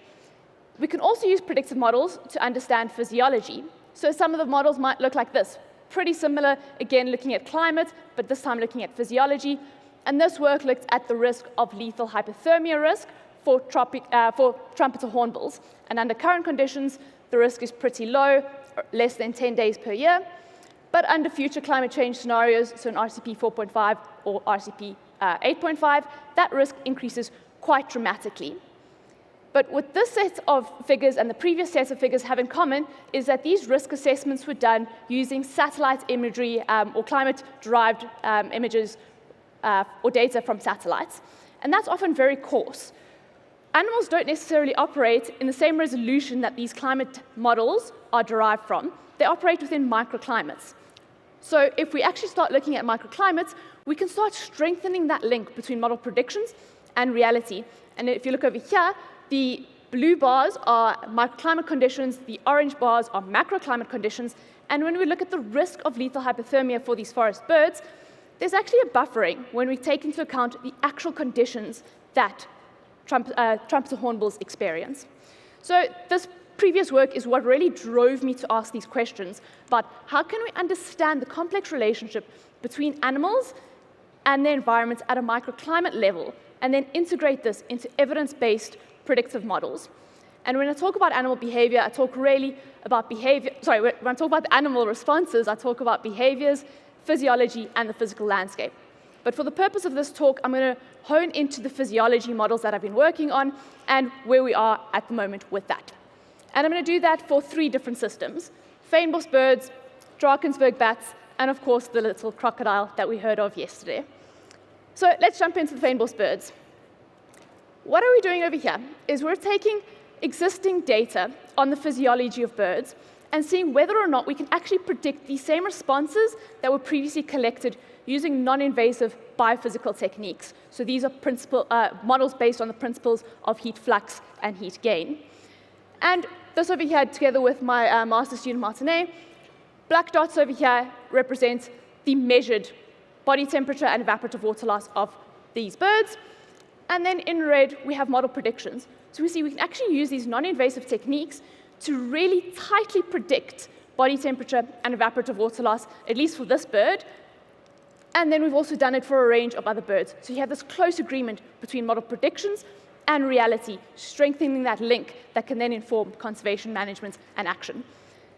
We can also use predictive models to understand physiology. So some of the models might look like this. Pretty similar, again, looking at climate, but this time looking at physiology. And this work looked at the risk of lethal hypothermia risk for trumpeter hornbills. And under current conditions, the risk is pretty low, less than 10 days per year. But under future climate change scenarios, so in RCP 4.5 or RCP 8.5, that risk increases quite dramatically. But what this set of figures and the previous set of figures have in common is that these risk assessments were done using satellite imagery or climate-derived images or data from satellites. And that's often very coarse. Animals don't necessarily operate in the same resolution that these climate models are derived from. They operate within microclimates. So if we actually start looking at microclimates, we can start strengthening that link between model predictions and reality. And if you look over here, the blue bars are microclimate conditions, the orange bars are macroclimate conditions, and when we look at the risk of lethal hypothermia for these forest birds, there's actually a buffering when we take into account the actual conditions that trumpeter hornbills experience. So this previous work is what really drove me to ask these questions, but how can we understand the complex relationship between animals and their environments at a microclimate level, and then integrate this into evidence-based predictive models. And when I talk about animal behavior, I talk really about behavior, when I talk about animal responses, I talk about behaviors, physiology, and the physical landscape. But for the purpose of this talk, I'm going to hone into the physiology models that I've been working on and where we are at the moment with that. And I'm going to do that for 3 different systems: Fynbos birds, Drakensberg bats, and of course the little crocodile that we heard of yesterday. So let's jump into the Fynbos birds. What are we doing over here is we're taking existing data on the physiology of birds and seeing whether or not we can actually predict the same responses that were previously collected using non-invasive biophysical techniques. So these are models based on the principles of heat flux and heat gain. And this over here, together with my master student Martinet, black dots over here represent the measured body temperature and evaporative water loss of these birds. And then in red, we have model predictions. So we see we can actually use these non-invasive techniques to really tightly predict body temperature and evaporative water loss, at least for this bird. And then we've also done it for a range of other birds. So you have this close agreement between model predictions and reality, strengthening that link that can then inform conservation management and action.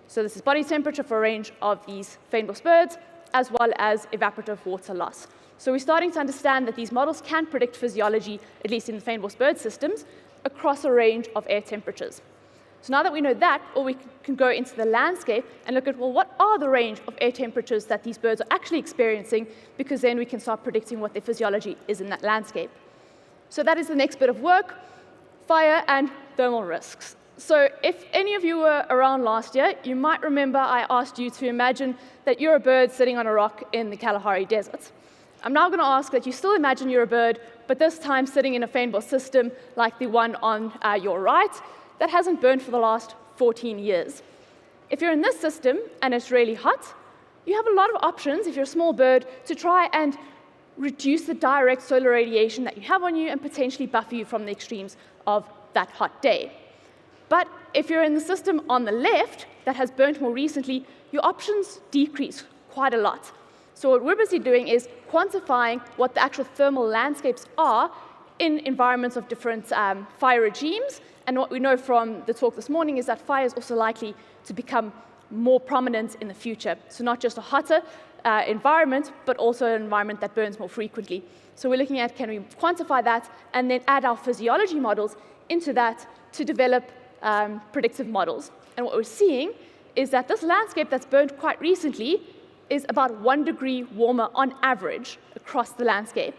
So this is body temperature for a range of these Fynbos birds, as well as evaporative water loss. So we're starting to understand that these models can predict physiology, at least in the fynbos bird systems, across a range of air temperatures. So now that we know that, or we can go into the landscape and look at, well, what are the range of air temperatures that these birds are actually experiencing, because then we can start predicting what their physiology is in that landscape. So that is the next bit of work, fire and thermal risks. So if any of you were around last year, you might remember I asked you to imagine that you're a bird sitting on a rock in the Kalahari Desert. I'm now going to ask that you still imagine you're a bird, but this time sitting in a fynbos system like the one on your right, that hasn't burned for the last 14 years. If you're in this system and it's really hot, you have a lot of options, if you're a small bird, to try and reduce the direct solar radiation that you have on you and potentially buffer you from the extremes of that hot day. But if you're in the system on the left that has burnt more recently, your options decrease quite a lot. So what we're busy doing is quantifying what the actual thermal landscapes are in environments of different fire regimes. And what we know from the talk this morning is that fire is also likely to become more prominent in the future. So not just a hotter environment, but also an environment that burns more frequently. So we're looking at, can we quantify that and then add our physiology models into that to develop predictive models. And what we're seeing is that this landscape that's burned quite recently is about 1 degree warmer on average across the landscape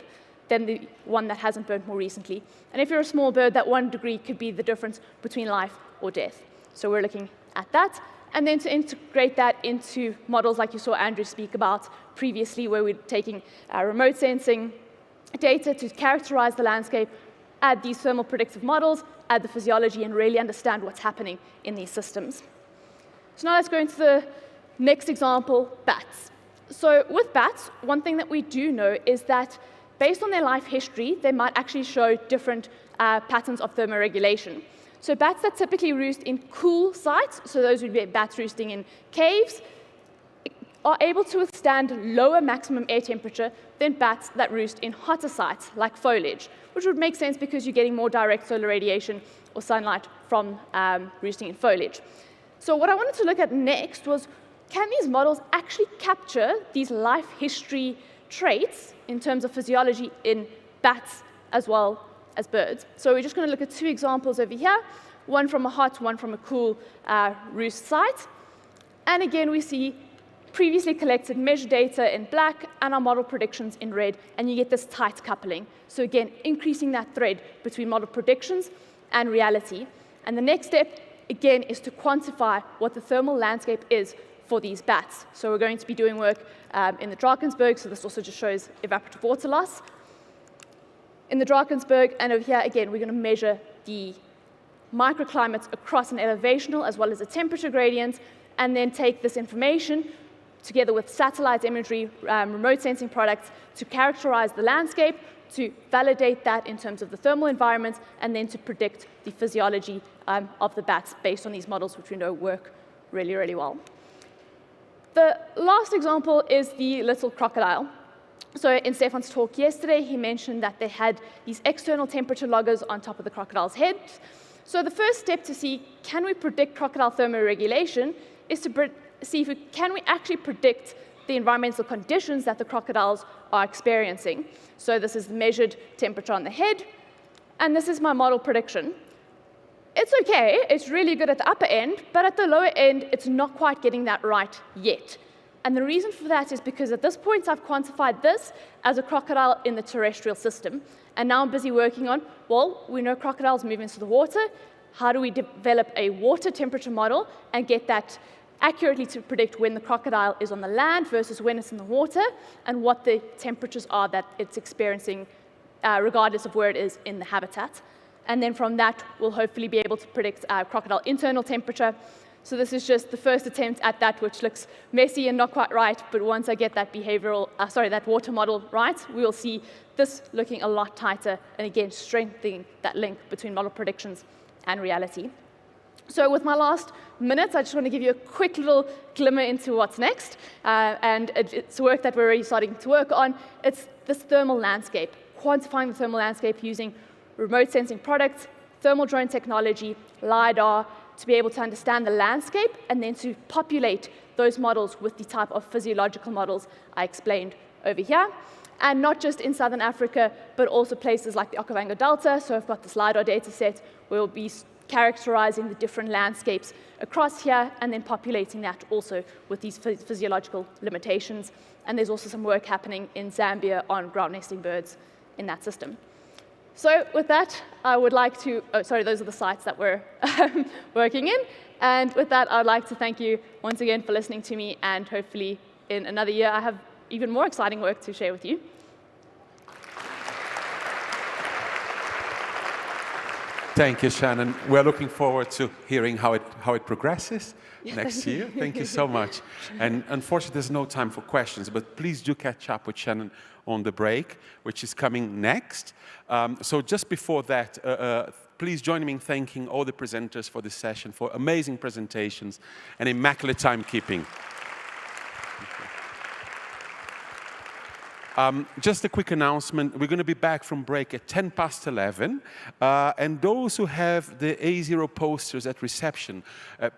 than the one that hasn't burnt more recently. And if you're a small bird, that 1 degree could be the difference between life or death. So we're looking at that. And then to integrate that into models like you saw Andrew speak about previously, where we're taking remote sensing data to characterize the landscape, add these thermal predictive models, add the physiology, and really understand what's happening in these systems. So now let's go into the next example, bats. So with bats, one thing that we do know is that based on their life history, they might actually show different patterns of thermoregulation. So bats that typically roost in cool sites, so those would be bats roosting in caves, are able to withstand lower maximum air temperature than bats that roost in hotter sites, like foliage, which would make sense because you're getting more direct solar radiation or sunlight from roosting in foliage. So what I wanted to look at next was, can these models actually capture these life history traits in terms of physiology in bats as well as birds? So we're just going to look at 2 examples over here, one from a hot, one from a cool roost site. And again, we see previously collected measured data in black and our model predictions in red, and you get this tight coupling. So again, increasing that thread between model predictions and reality. And the next step, again, is to quantify what the thermal landscape is for these bats. So we're going to be doing work in the Drakensberg, so this also just shows evaporative water loss. In the Drakensberg, and over here, again, we're going to measure the microclimates across an elevational as well as a temperature gradient, and then take this information together with satellite imagery, remote sensing products, to characterize the landscape, to validate that in terms of the thermal environment, and then to predict the physiology of the bats based on these models, which we know work really, really well. The last example is the little crocodile. So in Stefan's talk yesterday, he mentioned that they had these external temperature loggers on top of the crocodile's head. So the first step to see, can we predict crocodile thermoregulation, is to see if can we actually predict the environmental conditions that the crocodiles are experiencing. So this is the measured temperature on the head, and this is my model prediction. It's okay, it's really good at the upper end, but at the lower end, it's not quite getting that right yet. And the reason for that is because at this point, I've quantified this as a crocodile in the terrestrial system. And now I'm busy working on, well, we know crocodiles move into the water. How do we develop a water temperature model and get that accurately to predict when the crocodile is on the land versus when it's in the water, and what the temperatures are that it's experiencing regardless of where it is in the habitat. And then from that, we'll hopefully be able to predict crocodile internal temperature. So this is just the first attempt at that, which looks messy and not quite right. But once I get that that water model right, we will see this looking a lot tighter, and again, strengthening that link between model predictions and reality. So with my last minutes, I just want to give you a quick little glimmer into what's next. And it's work that we're already starting to work on. It's this thermal landscape, quantifying the thermal landscape using remote sensing products, thermal drone technology, LiDAR, to be able to understand the landscape and then to populate those models with the type of physiological models I explained over here. and not just in Southern Africa, but also places like the Okavango Delta. So I've got this LiDAR data set where we'll be characterizing the different landscapes across here and then populating that also with these physiological limitations. And there's also some work happening in Zambia on ground nesting birds in that system. So with that, I would like to, sorry, those are the sites that we're working in. And with that, I'd like to thank you once again for listening to me, and hopefully in another year, I have even more exciting work to share with you. Thank you, Shannon. We're looking forward to hearing how it progresses next year. Thank you so much. And unfortunately, there's no time for questions, but please do catch up with Shannon on the break, which is coming next. So just before that, please join me in thanking all the presenters for this session for amazing presentations and immaculate timekeeping. Just a quick announcement. We're going to be back from break at 11:10. And those who have the A0 posters at reception,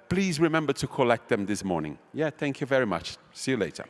please remember to collect them this morning. Yeah, thank you very much. See you later.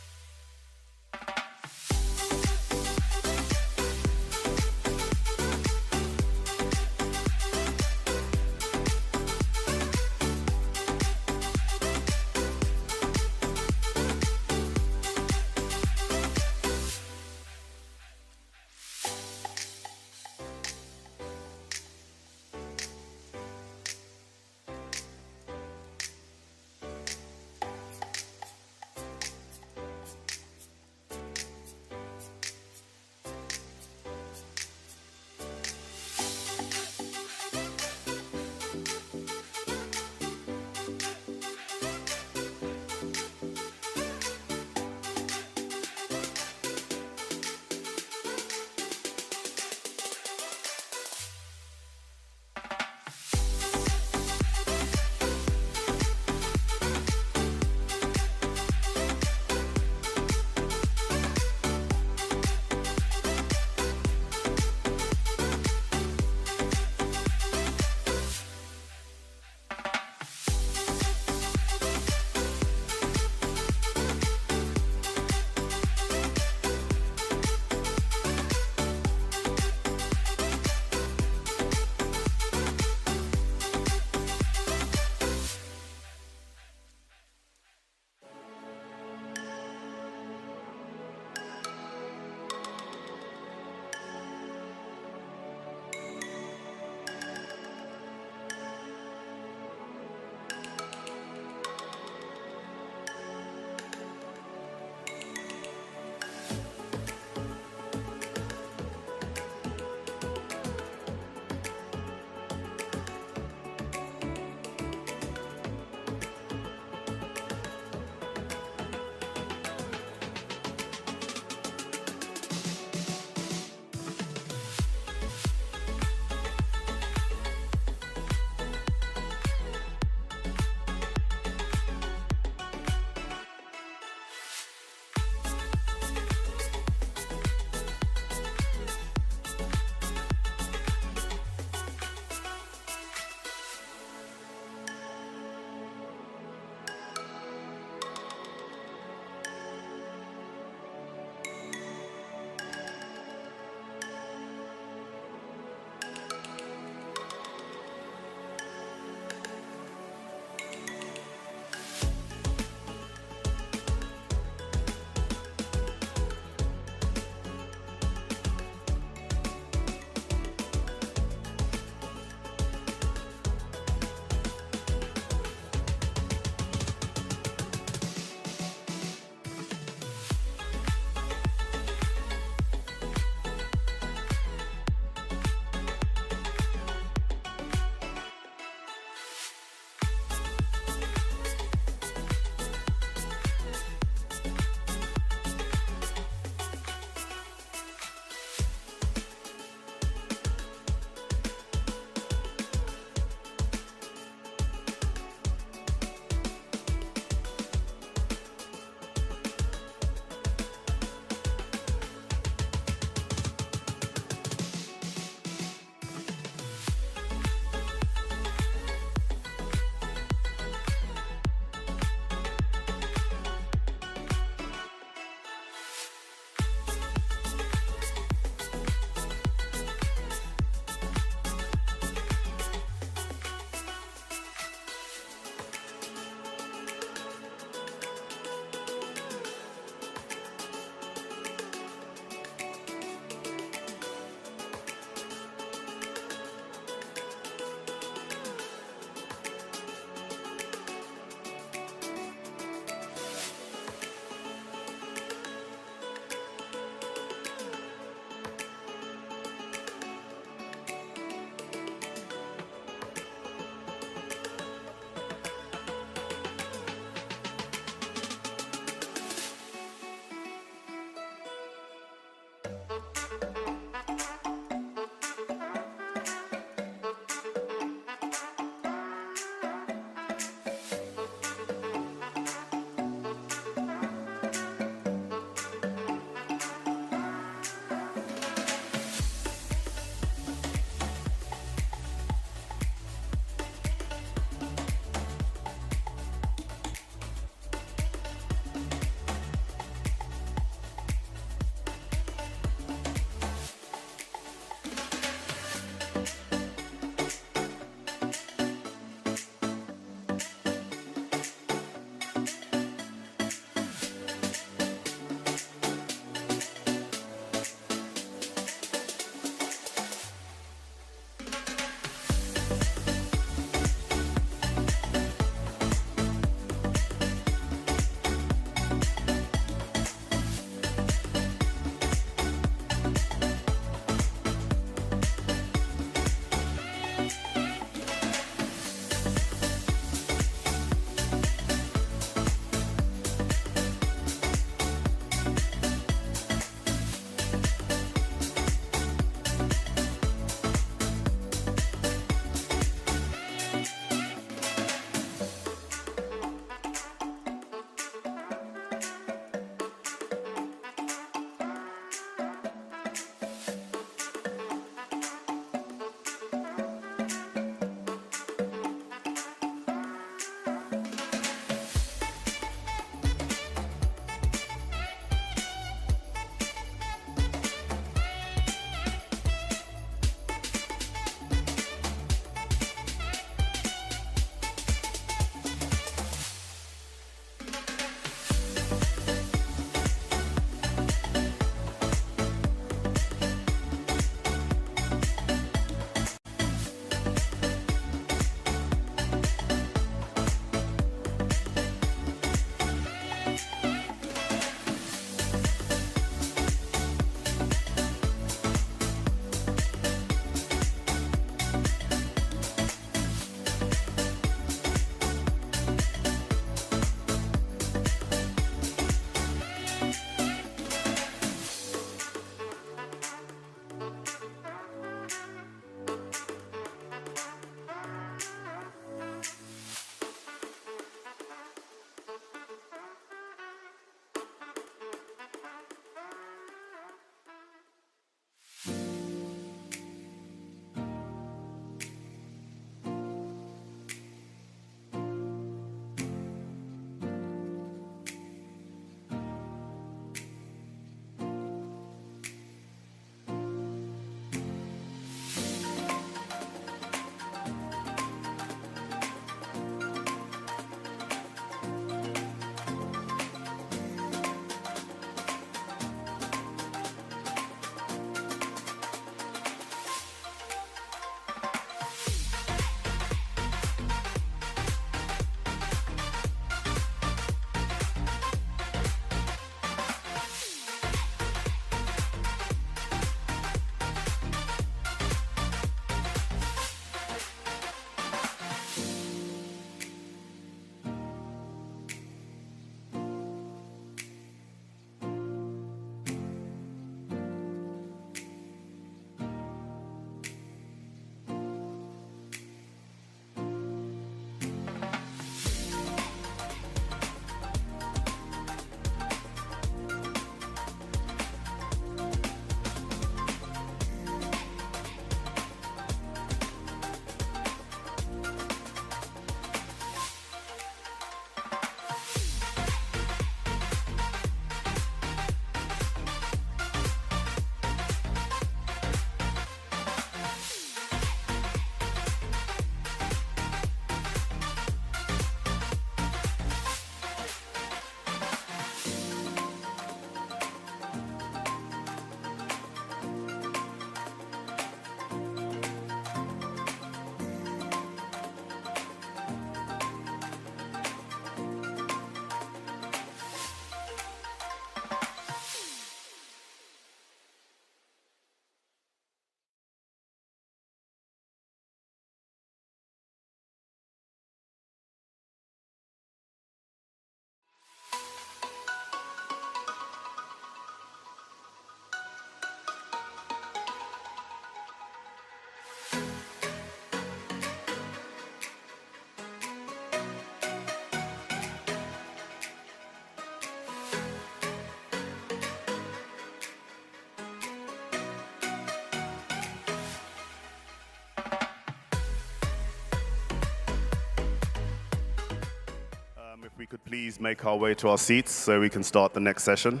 we could please make our way to our seats so we can start the next session.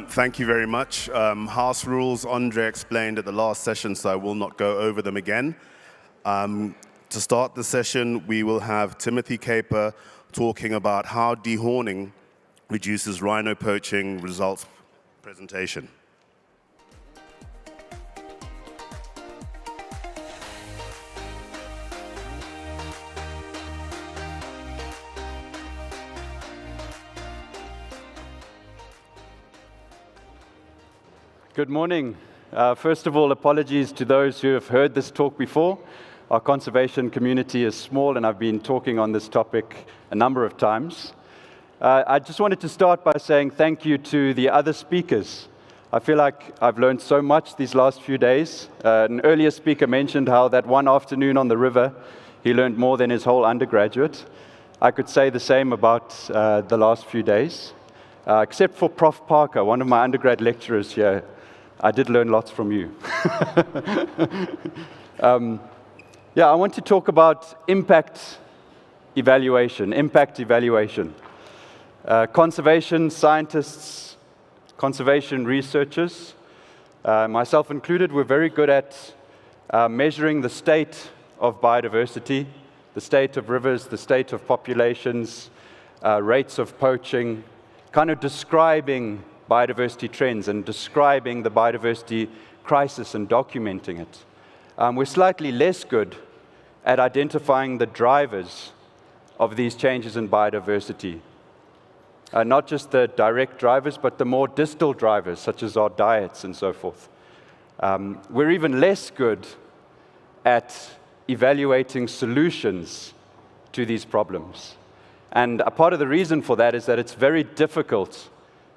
Thank you very much. House rules, Andre explained at the last session, so I will not go over them again. To start the session, we will have Timothy Caper talking about how dehorning reduces rhino poaching results presentation. Good morning. First of all, apologies to those who have heard this talk before. Our conservation community is small, and I've been talking on this topic a number of times. I just wanted to start by saying thank you to the other speakers. I feel like I've learned so much these last few days. An earlier speaker mentioned how that one afternoon on the river, he learned more than his whole undergraduate. I could say the same about the last few days. Except for Prof. Parker, one of my undergrad lecturers here, I did learn lots from you. I want to talk about impact evaluation. Conservation scientists, conservation researchers, myself included, we're very good at measuring the state of biodiversity, the state of rivers, the state of populations, rates of poaching, kind of describing biodiversity trends and describing the biodiversity crisis and documenting it. We're slightly less good at identifying the drivers of these changes in biodiversity. Not just the direct drivers, but the more distal drivers, such as our diets and so forth. We're even less good at evaluating solutions to these problems. And a part of the reason for that is that it's very difficult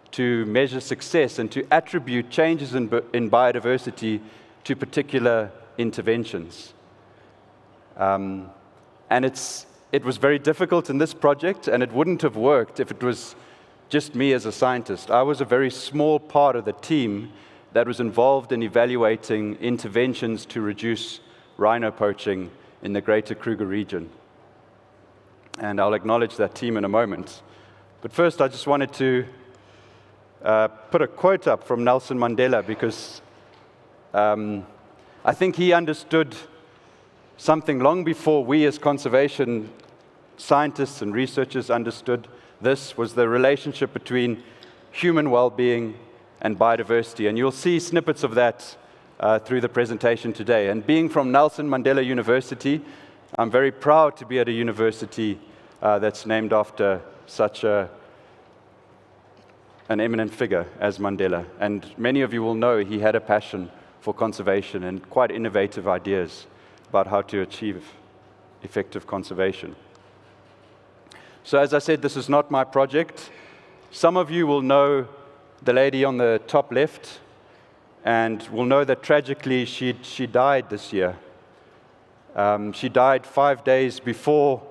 to measure success and to attribute changes in biodiversity to particular interventions. And it was very difficult in this project, and it wouldn't have worked if it was just me as a scientist. I was a very small part of the team that was involved in evaluating interventions to reduce rhino poaching in the greater Kruger region. And I'll acknowledge that team in a moment. But first, I just wanted to put a quote up from Nelson Mandela, because I think he understood something long before we as conservation scientists and researchers understood this, was the relationship between human well-being and biodiversity. And you'll see snippets of that through the presentation today. And being from Nelson Mandela University, I'm very proud to be at a university that's named after such an eminent figure as Mandela. And many of you will know he had a passion for conservation and quite innovative ideas about how to achieve effective conservation. So as I said, this is not my project. Some of you will know the lady on the top left, and will know that tragically she died this year. She died 5 days before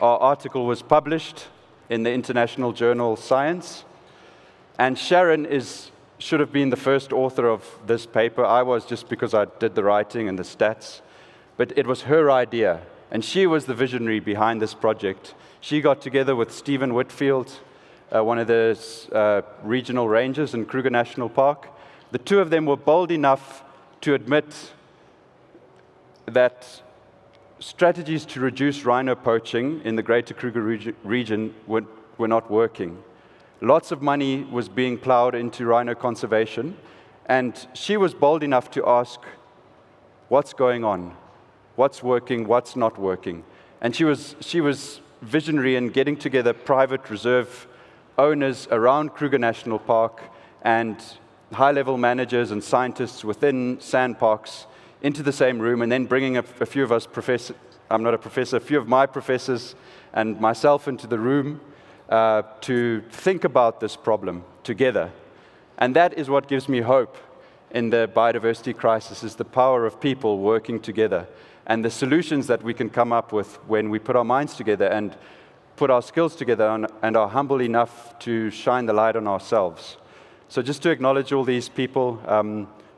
our article was published in the international journal Science. And Sharon should have been the first author of this paper. I was, just because I did the writing and the stats. But it was her idea And she was the visionary behind this project. She got together with Stephen Whitfield, one of the regional rangers in Kruger National Park. The two of them were bold enough to admit that strategies to reduce rhino poaching in the greater Kruger region were not working. Lots of money was being plowed into rhino conservation, and she was bold enough to ask, what's going on? What's working? What's not working? And she was visionary in getting together private reserve owners around Kruger National Park and high-level managers and scientists within sandparks into the same room, and then bringing a few of us I'm not a professor, a few of my professors and myself into the room to think about this problem together. And that is what gives me hope in the biodiversity crisis, is the power of people working together and the solutions that we can come up with when we put our minds together and put our skills together and are humble enough to shine the light on ourselves. So just to acknowledge all these people,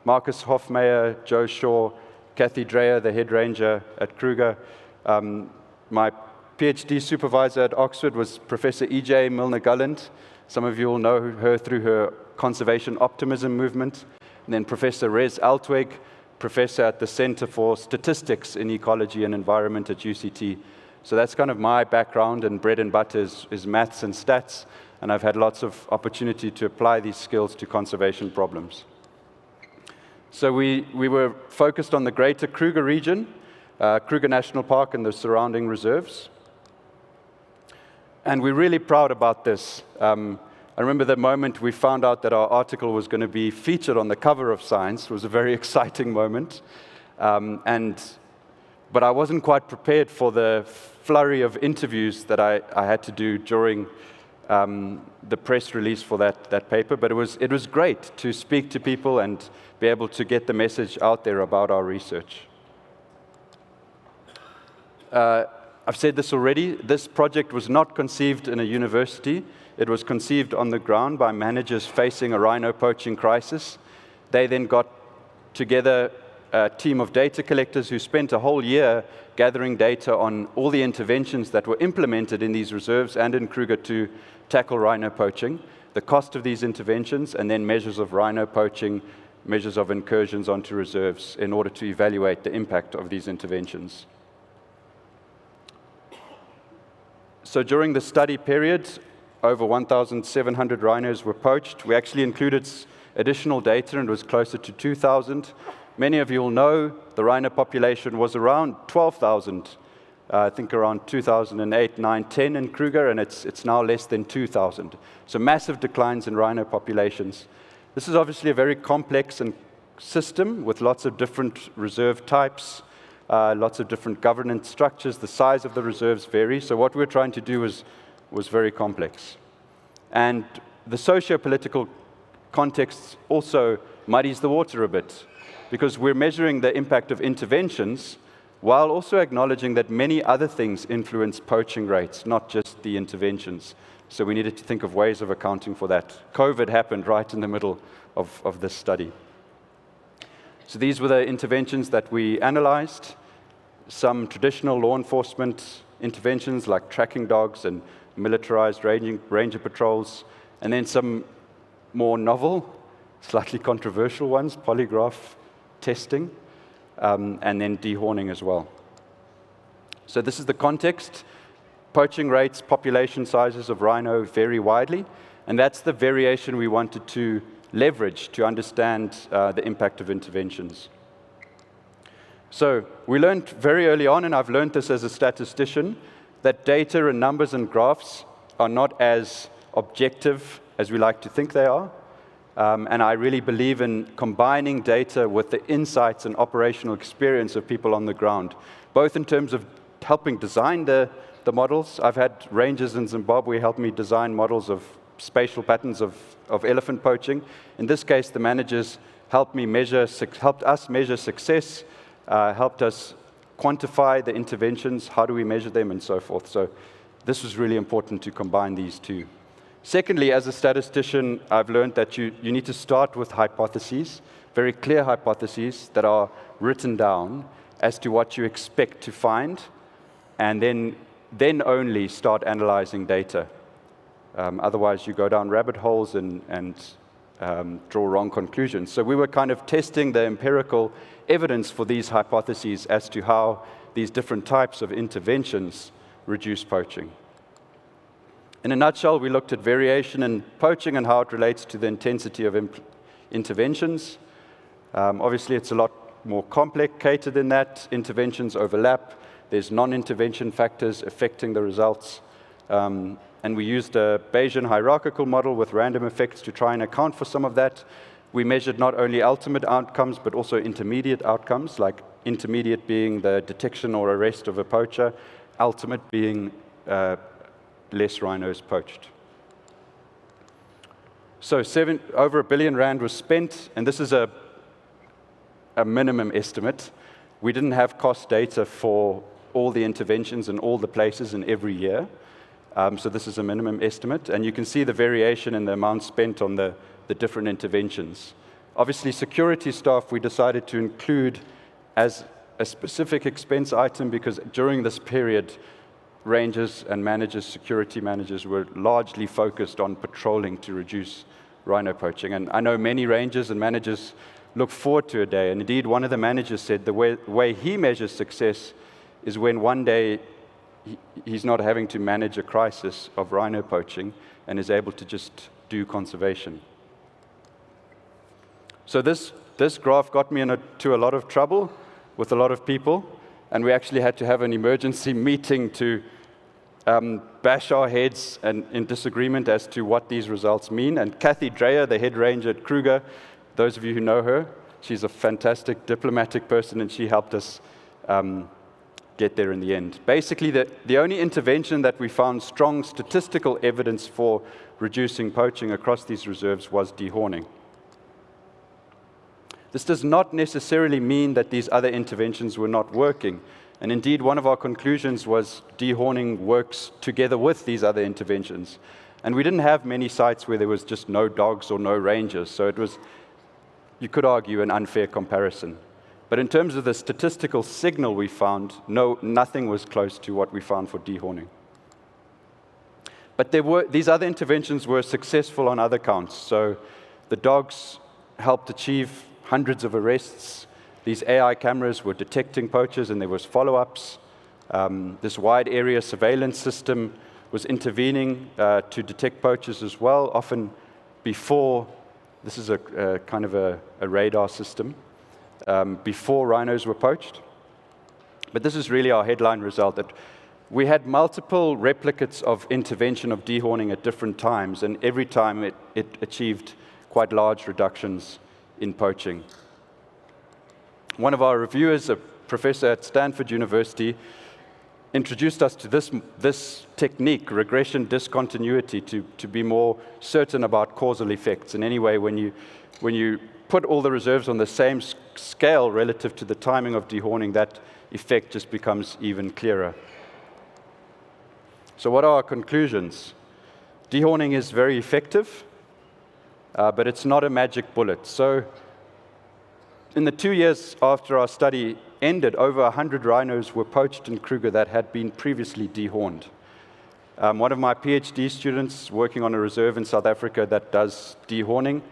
Marcus Hofmeyer, Joe Shaw, Kathy Dreyer, the head ranger at Kruger. My PhD supervisor at Oxford was Professor E.J. Milner-Gulland. Some of you will know her through her conservation optimism movement. And then Professor Rez Altweg, professor at the Center for Statistics in Ecology and Environment at UCT. So that's kind of my background, and bread and butter is maths and stats, and I've had lots of opportunity to apply these skills to conservation problems. So we were focused on the greater Kruger region, Kruger National Park and the surrounding reserves. And we're really proud about this. I remember the moment we found out that our article was going to be featured on the cover of Science. It was a very exciting moment. But I wasn't quite prepared for the flurry of interviews that I had to do during the press release for that paper. But it was great to speak to people and be able to get the message out there about our research. I've said this already. This project was not conceived in a university. It was conceived on the ground by managers facing a rhino poaching crisis. They then got together a team of data collectors who spent a whole year gathering data on all the interventions that were implemented in these reserves and in Kruger to tackle rhino poaching, the cost of these interventions, and then measures of rhino poaching, measures of incursions onto reserves in order to evaluate the impact of these interventions. So during the study period, over 1,700 rhinos were poached. We actually included additional data, and it was closer to 2,000. Many of you will know the rhino population was around 12,000, I think around 2008, 9, 10 in Kruger, and it's now less than 2,000. So massive declines in rhino populations. This is obviously a very complex system with lots of different reserve types, lots of different governance structures. The size of the reserves vary. So what we're trying to do was very complex. And the socio-political context also muddies the water a bit, because we're measuring the impact of interventions while also acknowledging that many other things influence poaching rates, not just the interventions. So we needed to think of ways of accounting for that. COVID happened right in the middle of this study. So these were the interventions that we analyzed. Some traditional law enforcement interventions like tracking dogs and militarized ranger patrols, and then some more novel, slightly controversial ones, polygraph testing, and then dehorning as well. So this is the context. Poaching rates, population sizes of rhino vary widely, and that's the variation we wanted to leverage to understand the impact of interventions. So we learned very early on, and I've learned this as a statistician, that data and numbers and graphs are not as objective as we like to think they are. And I really believe in combining data with the insights and operational experience of people on the ground, both in terms of helping design the models. I've had rangers in Zimbabwe help me design models of spatial patterns of elephant poaching. In this case, the managers helped us measure success, helped us quantify the interventions, how do we measure them, and so forth. So this was really important to combine these two. Secondly, as a statistician, I've learned that you need to start with hypotheses, very clear hypotheses that are written down as to what you expect to find. and then only start analyzing data. Otherwise, you go down rabbit holes and draw wrong conclusions. So we were kind of testing the empirical evidence for these hypotheses as to how these different types of interventions reduce poaching. In a nutshell, we looked at variation in poaching and how it relates to the intensity of interventions. Obviously, it's a lot more complicated than that. Interventions overlap. There's non-intervention factors affecting the results. And we used a Bayesian hierarchical model with random effects to try and account for some of that. We measured not only ultimate outcomes, but also intermediate outcomes, like intermediate being the detection or arrest of a poacher, ultimate being less rhinos poached. So over R1 billion was spent, and this is a minimum estimate. We didn't have cost data for all the interventions in all the places in every year. So this is a minimum estimate, and you can see the variation in the amount spent on the different interventions. Obviously, security staff we decided to include as a specific expense item because during this period, rangers and managers, security managers, were largely focused on patrolling to reduce rhino poaching. And I know many rangers and managers look forward to a day, and indeed one of the managers said the way he measures success is when one day he's not having to manage a crisis of rhino poaching and is able to just do conservation. So this graph got me into a lot of trouble with a lot of people, and we actually had to have an emergency meeting to bash our heads in disagreement as to what these results mean. And Kathy Dreyer, the head ranger at Kruger, those of you who know her, she's a fantastic diplomatic person, and she helped us get there in the end. Basically, the only intervention that we found strong statistical evidence for reducing poaching across these reserves was dehorning. This does not necessarily mean that these other interventions were not working. And indeed, one of our conclusions was dehorning works together with these other interventions. And we didn't have many sites where there was just no dogs or no rangers, so it was, you could argue, an unfair comparison. But in terms of the statistical signal we found, nothing was close to what we found for dehorning. But these other interventions were successful on other counts. So the dogs helped achieve hundreds of arrests. These AI cameras were detecting poachers, and there was follow-ups. This wide area surveillance system was intervening to detect poachers as well, often before, this is a kind of a radar system, before rhinos were poached. But this is really our headline result, that we had multiple replicates of intervention of dehorning at different times, and every time it achieved quite large reductions in poaching. One of our reviewers, a professor at Stanford University, introduced us to this technique, regression discontinuity, to be more certain about causal effects. And anyway, when you put all the reserves on the same scale relative to the timing of dehorning, that effect just becomes even clearer. So what are our conclusions? Dehorning is very effective, but it's not a magic bullet. So in the 2 years after our study ended, over 100 rhinos were poached in Kruger that had been previously dehorned. One of my PhD students working on a reserve in South Africa that does dehorning,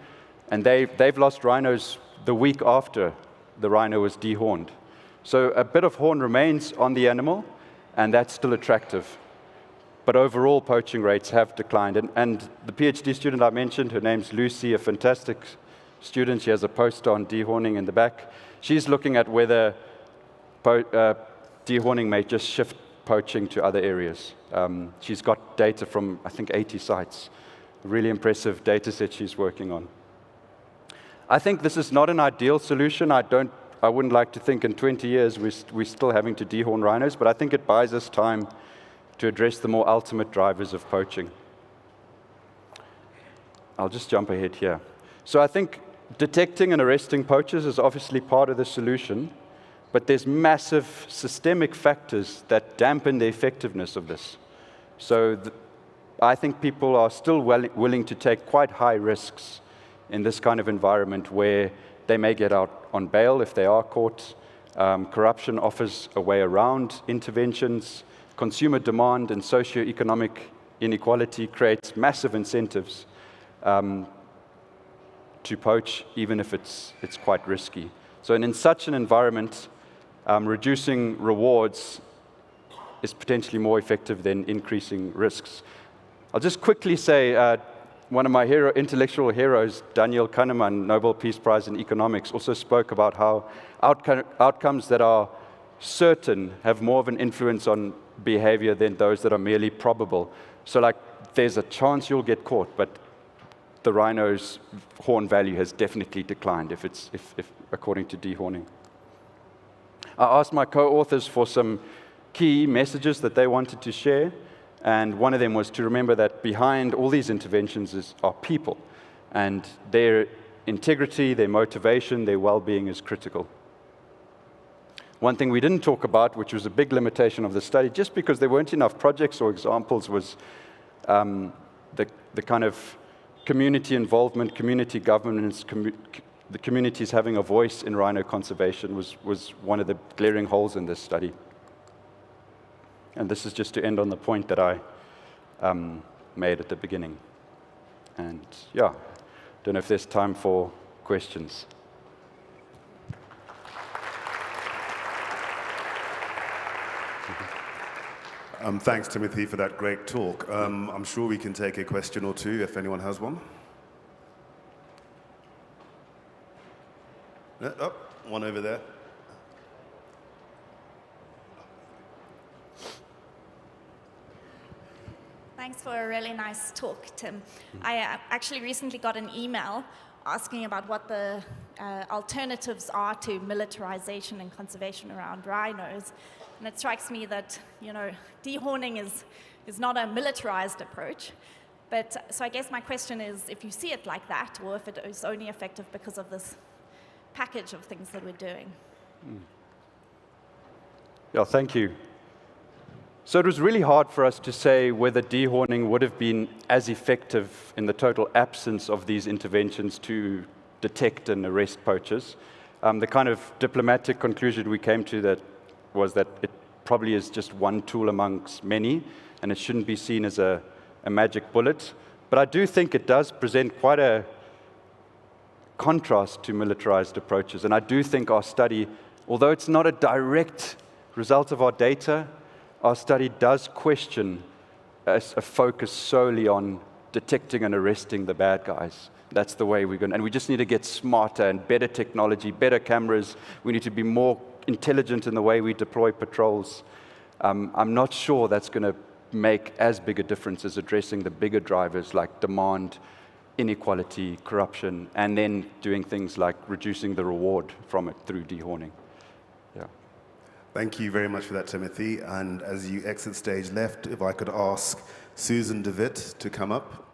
and they've lost rhinos the week after the rhino was dehorned. So a bit of horn remains on the animal, and that's still attractive. But overall, poaching rates have declined. And the PhD student I mentioned, her name's Lucy, a fantastic student. She has a poster on dehorning in the back. She's looking at whether dehorning may just shift poaching to other areas. She's got data from, I think, 80 sites. A really impressive data set she's working on. I think this is not an ideal solution. I wouldn't like to think in 20 years we're still having to dehorn rhinos, but I think it buys us time to address the more ultimate drivers of poaching. I'll just jump ahead here. So I think detecting and arresting poachers is obviously part of the solution, but there's massive systemic factors that dampen the effectiveness of this. So I think people are still willing to take quite high risks in this kind of environment where they may get out on bail if they are caught. Corruption offers a way around interventions. consumer demand and socioeconomic inequality creates massive incentives to poach, even if it's quite risky. So in such an environment, reducing rewards is potentially more effective than increasing risks. I'll just quickly say, one of my intellectual heroes, Daniel Kahneman, Nobel Peace Prize in Economics, also spoke about how outcomes that are certain have more of an influence on behavior than those that are merely probable. So like, there's a chance you'll get caught, but the rhino's horn value has definitely declined if according to dehorning. I asked my co-authors for some key messages that they wanted to share, and one of them was to remember that behind all these interventions are people, and their integrity, their motivation, their well-being is critical. One thing we didn't talk about, which was a big limitation of the study, just because there weren't enough projects or examples, was the kind of community involvement, community governance, the communities having a voice in rhino conservation was one of the glaring holes in this study. And this is just to end on the point that I made at the beginning. And yeah, don't know if there's time for questions. Thanks, Timothy, for that great talk. I'm sure we can take a question or two if anyone has one. Oh, one over there. Thanks for a really nice talk, Tim. I actually recently got an email asking about what the alternatives are to militarization and conservation around rhinos. And it strikes me that, dehorning is not a militarized approach. But so I guess my question is if you see it like that, or if it is only effective because of this package of things that we're doing. Yeah, thank you. So it was really hard for us to say whether dehorning would have been as effective in the total absence of these interventions to detect and arrest poachers. The kind of diplomatic conclusion we came to was that it probably is just one tool amongst many, and it shouldn't be seen as a magic bullet. But I do think it does present quite a contrast to militarized approaches. And I do think our study, although it's not a direct result of our data, our study does question a focus solely on detecting and arresting the bad guys. That's the way we're going. And we just need to get smarter and better technology, better cameras. We need to be more intelligent in the way we deploy patrols. I'm not sure that's going to make as big a difference as addressing the bigger drivers like demand, inequality, corruption, and then doing things like reducing the reward from it through dehorning. Yeah. Thank you very much for that, Timothy. And as you exit stage left, if I could ask Susan DeWitt to come up.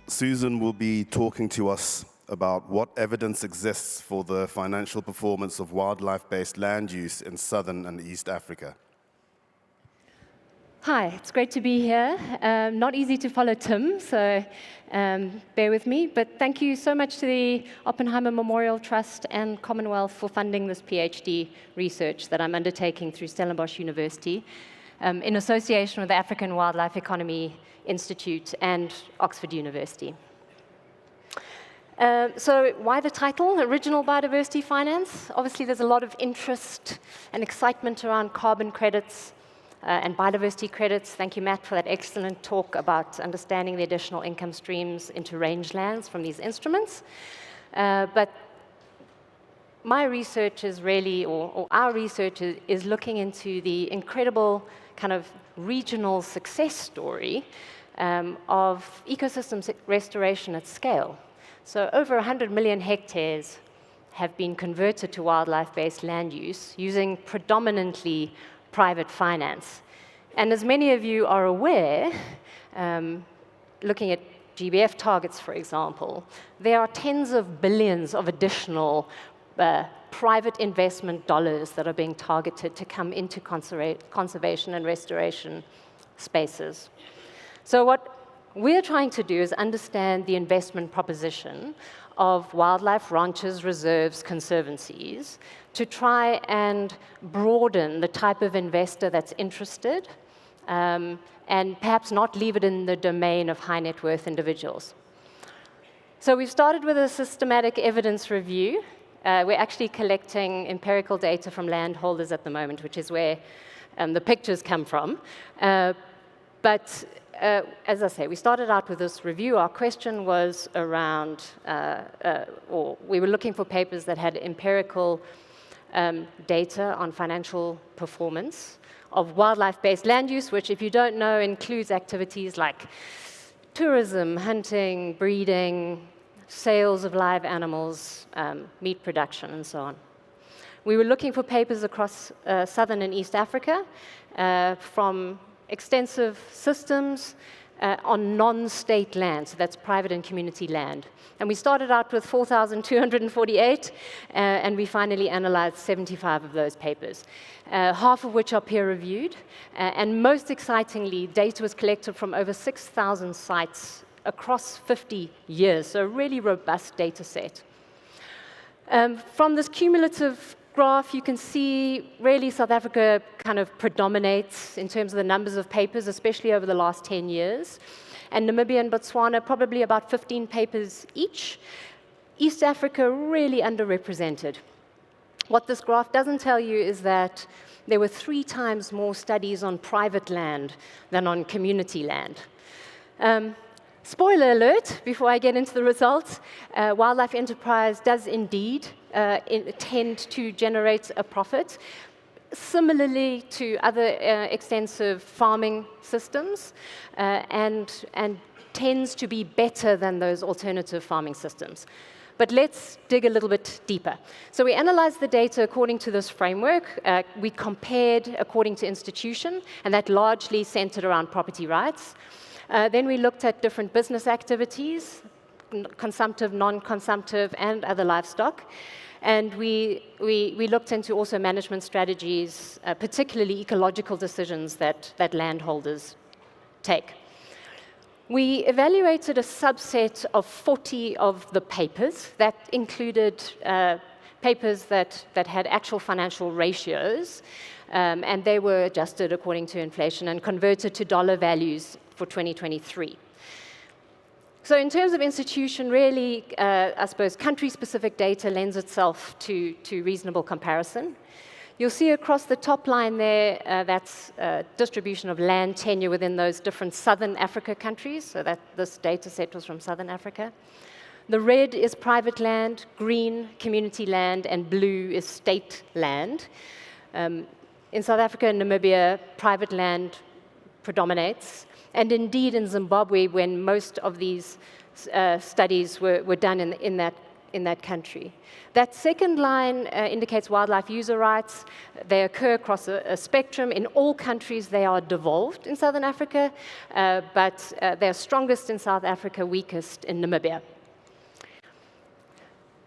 Susan will be talking to us about what evidence exists for the financial performance of wildlife-based land use in Southern and East Africa. Hi, it's great to be here. Not easy to follow Tim, so bear with me. But thank you so much to the Oppenheimer Memorial Trust and Commonwealth for funding this PhD research that I'm undertaking through Stellenbosch University in association with the African Wildlife Economy Institute and Oxford University. So why the title, Original Biodiversity Finance? Obviously, there's a lot of interest and excitement around carbon credits and biodiversity credits. Thank you, Matt, for that excellent talk about understanding the additional income streams into rangelands from these instruments. But my research is really, or our research is looking into the incredible kind of regional success story of ecosystem restoration at scale. So over 100 million hectares have been converted to wildlife-based land use using predominantly private finance. And as many of you are aware, looking at GBF targets, for example, there are tens of billions of additional private investment dollars that are being targeted to come into conservation and restoration spaces. So what we're trying to do is understand the investment proposition of wildlife ranches, reserves, conservancies, to try and broaden the type of investor that's interested, and perhaps not leave it in the domain of high net worth individuals. So we've started with a systematic evidence review. We're actually collecting empirical data from landholders at the moment, which is where the pictures come from. But as I say, we started out with this review. Our question was around, or we were looking for papers that had empirical data on financial performance of wildlife-based land use, which, if you don't know, includes activities like tourism, hunting, breeding, sales of live animals, meat production, and so on. We were looking for papers across Southern and East Africa from extensive systems on non-state land, so that's private and community land. And we started out with 4,248, and we finally analyzed 75 of those papers, half of which are peer-reviewed. And most excitingly, data was collected from over 6,000 sites across 50 years, so a really robust data set. From this cumulative graph, you can see really South Africa kind of predominates in terms of the numbers of papers, especially over the last 10 years. And Namibia and Botswana, probably about 15 papers each. East Africa, really underrepresented. What this graph doesn't tell you is that there were 3 times more studies on private land than on community land. Spoiler alert, before I get into the results, wildlife enterprise does indeed tend to generate a profit, similarly to other extensive farming systems, and tends to be better than those alternative farming systems. But let's dig a little bit deeper. So we analyzed the data according to this framework. We compared according to institution, and that largely centered around property rights. Then we looked at different business activities, consumptive, non-consumptive, and other livestock. And we looked into also management strategies, particularly ecological decisions that landholders take. We evaluated a subset of 40 of the papers that included papers that had actual financial ratios, and they were adjusted according to inflation and converted to dollar values for 2023. So in terms of institution, really, I suppose country-specific data lends itself to reasonable comparison. You'll see across the top line there, that's distribution of land tenure within those different Southern Africa countries, so that this data set was from Southern Africa. The red is private land, green, community land, and blue is state land. In South Africa and Namibia, private land predominates. And indeed, in Zimbabwe, when most of these studies were done in that country. That second line indicates wildlife user rights. They occur across a spectrum. In all countries, they are devolved in Southern Africa, but they're strongest in South Africa, weakest in Namibia.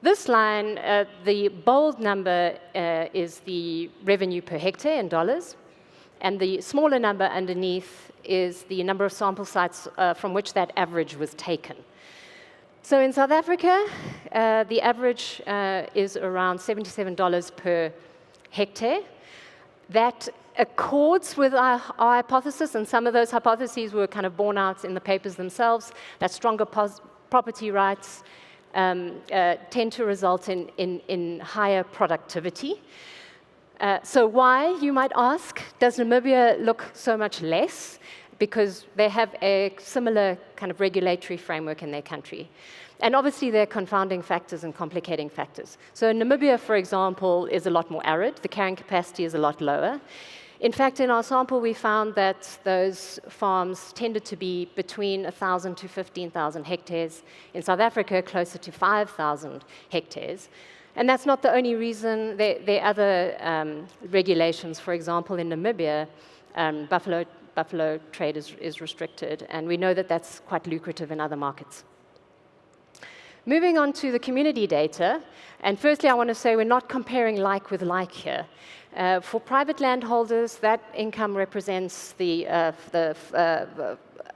This line, the bold number is the revenue per hectare in dollars, and the smaller number underneath is the number of sample sites from which that average was taken. So in South Africa, the average is around $77 per hectare. That accords with our hypothesis, and some of those hypotheses were kind of borne out in the papers themselves, that stronger property rights tend to result in higher productivity. So why, you might ask, does Namibia look so much less? Because they have a similar kind of regulatory framework in their country. And obviously, there are confounding factors and complicating factors. So Namibia, for example, is a lot more arid. The carrying capacity is a lot lower. In fact, in our sample, we found that those farms tended to be between 1,000 to 15,000 hectares. In South Africa, closer to 5,000 hectares. And that's not the only reason. There are other regulations. For example, in Namibia, buffalo trade is restricted, and we know that that's quite lucrative in other markets. Moving on to the community data, and firstly I want to say we're not comparing like with like here. For private landholders, that income represents the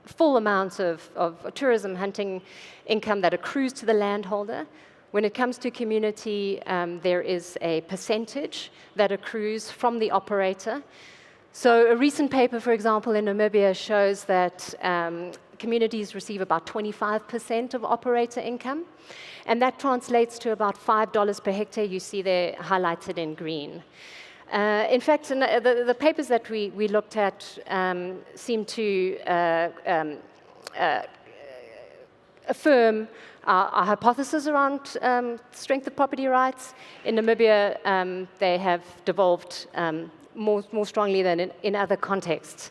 full amount of tourism hunting income that accrues to the landholder. When it comes to community, there is a percentage that accrues from the operator. So a recent paper, for example, in Namibia shows that communities receive about 25% of operator income, and that translates to about $5 per hectare. You see there highlighted in green. In fact, the papers that we looked at seem to affirm our hypothesis around strength of property rights. In Namibia, they have devolved more strongly than in other contexts.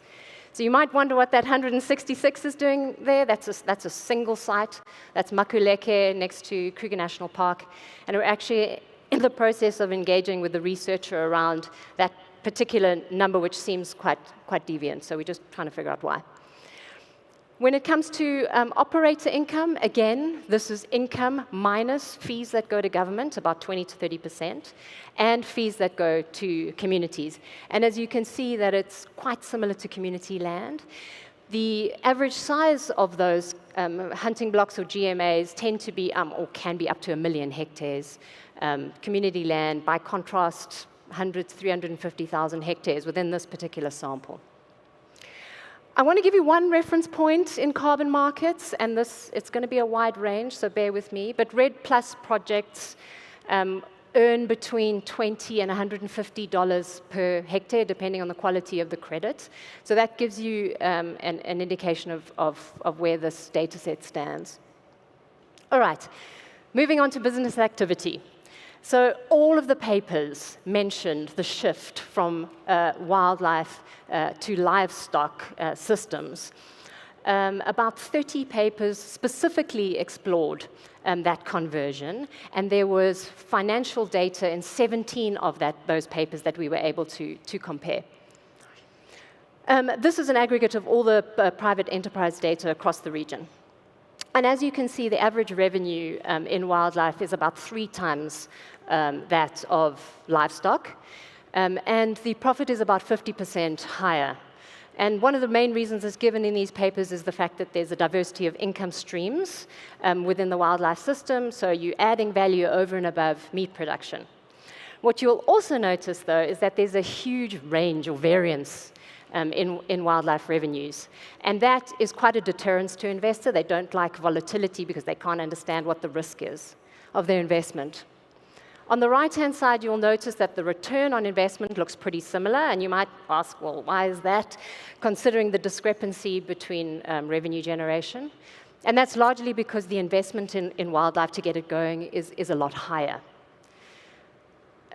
So you might wonder what that 166 is doing there. That's a single site. That's Makuleke next to Kruger National Park. And we're actually in the process of engaging with the researcher around that particular number, which seems quite deviant. So we're just trying to figure out why. When it comes to operator income, again, this is income minus fees that go to government, about 20 to 30%, and fees that go to communities. And as you can see, that it's quite similar to community land. The average size of those hunting blocks or GMAs tend to be, or can be up to 1 million hectares. Community land, by contrast, 100 to 350,000 hectares within this particular sample. I want to give you one reference point in carbon markets, and it's going to be a wide range, so bear with me. But REDD+ projects earn between $20 and $150 per hectare, depending on the quality of the credit. So that gives you an indication of where this data set stands. All right, moving on to business activity. So all of the papers mentioned the shift from wildlife to livestock systems. About 30 papers specifically explored that conversion, and there was financial data in 17 of those papers that we were able to compare. This is an aggregate of all the private enterprise data across the region. And as you can see, the average revenue in wildlife is about 3 times that of livestock, and the profit is about 50% higher. And one of the main reasons that's given in these papers is the fact that there's a diversity of income streams within the wildlife system, so you're adding value over and above meat production. What you'll also notice, though, is that there's a huge range or variance in wildlife revenues. And that is quite a deterrence to investor. They don't like volatility because they can't understand what the risk is of their investment. On the right-hand side, you'll notice that the return on investment looks pretty similar, and you might ask, well, why is that, considering the discrepancy between revenue generation? And that's largely because the investment in wildlife to get it going is a lot higher.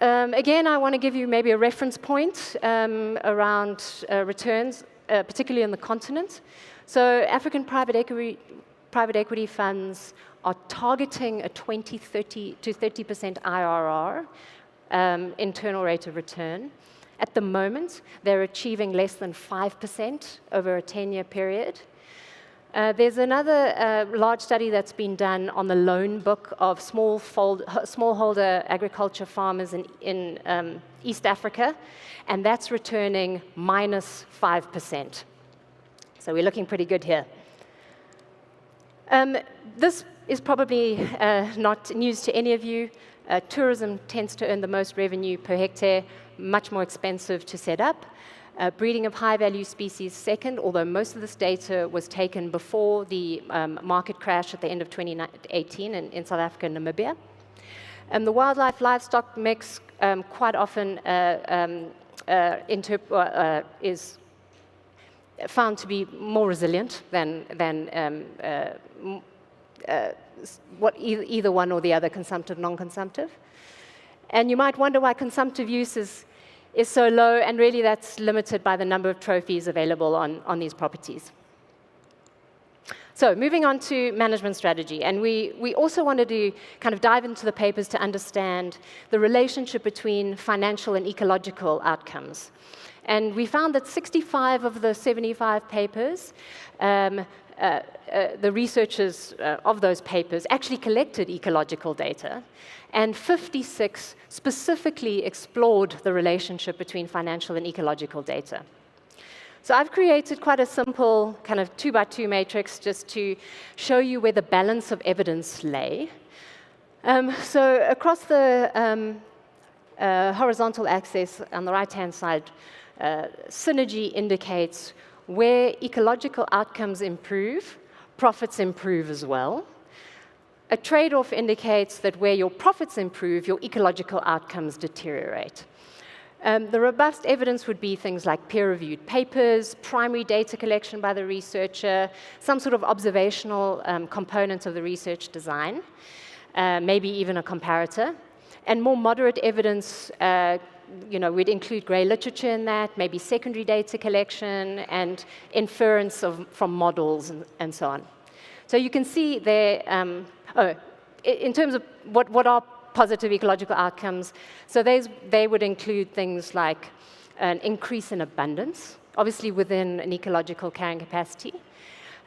Again, I want to give you maybe a reference point around returns, particularly on the continent. So African private equity funds are targeting a 20, 30 to 30% IRR, internal rate of return. At the moment, they're achieving less than 5% over a 10-year period. There's another large study that's been done on the loan book of smallholder agriculture farmers in East Africa, and that's returning minus 5%. So we're looking pretty good here. This is probably not news to any of you. Tourism tends to earn the most revenue per hectare, much more expensive to set up. Breeding of high-value species second, although most of this data was taken before the market crash at the end of 2018 in South Africa and Namibia. The wildlife-livestock mix quite often is found to be more resilient than either one or the other, consumptive, non-consumptive. And you might wonder why consumptive use is so low, and really that's limited by the number of trophies available on these properties. So moving on to management strategy, and we also wanted to kind of dive into the papers to understand the relationship between financial and ecological outcomes. And we found that 65 of the 75 papers, the researchers of those papers actually collected ecological data, and 56 specifically explored the relationship between financial and ecological data. So I've created quite a simple kind of 2x2 matrix just to show you where the balance of evidence lay. So across the horizontal axis on the right-hand side, synergy indicates where ecological outcomes improve, profits improve as well. A trade-off indicates that where your profits improve, your ecological outcomes deteriorate. The robust evidence would be things like peer-reviewed papers, primary data collection by the researcher, some sort of observational component of the research design, maybe even a comparator. And more moderate evidence, we'd include grey literature in that, maybe secondary data collection and inference from models and so on. So you can see there, in terms of what are positive ecological outcomes, so they would include things like an increase in abundance, obviously within an ecological carrying capacity,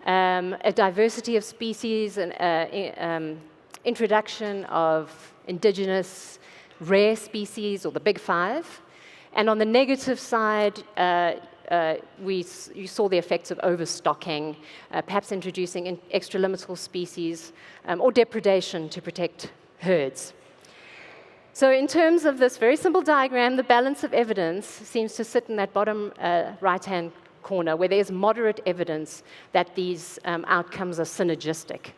a diversity of species, and introduction of indigenous rare species, or the big five. And on the negative side, you saw the effects of overstocking, perhaps introducing extralimitable species, or depredation to protect herds. So in terms of this very simple diagram, the balance of evidence seems to sit in that bottom right-hand corner, where there's moderate evidence that these outcomes are synergistic.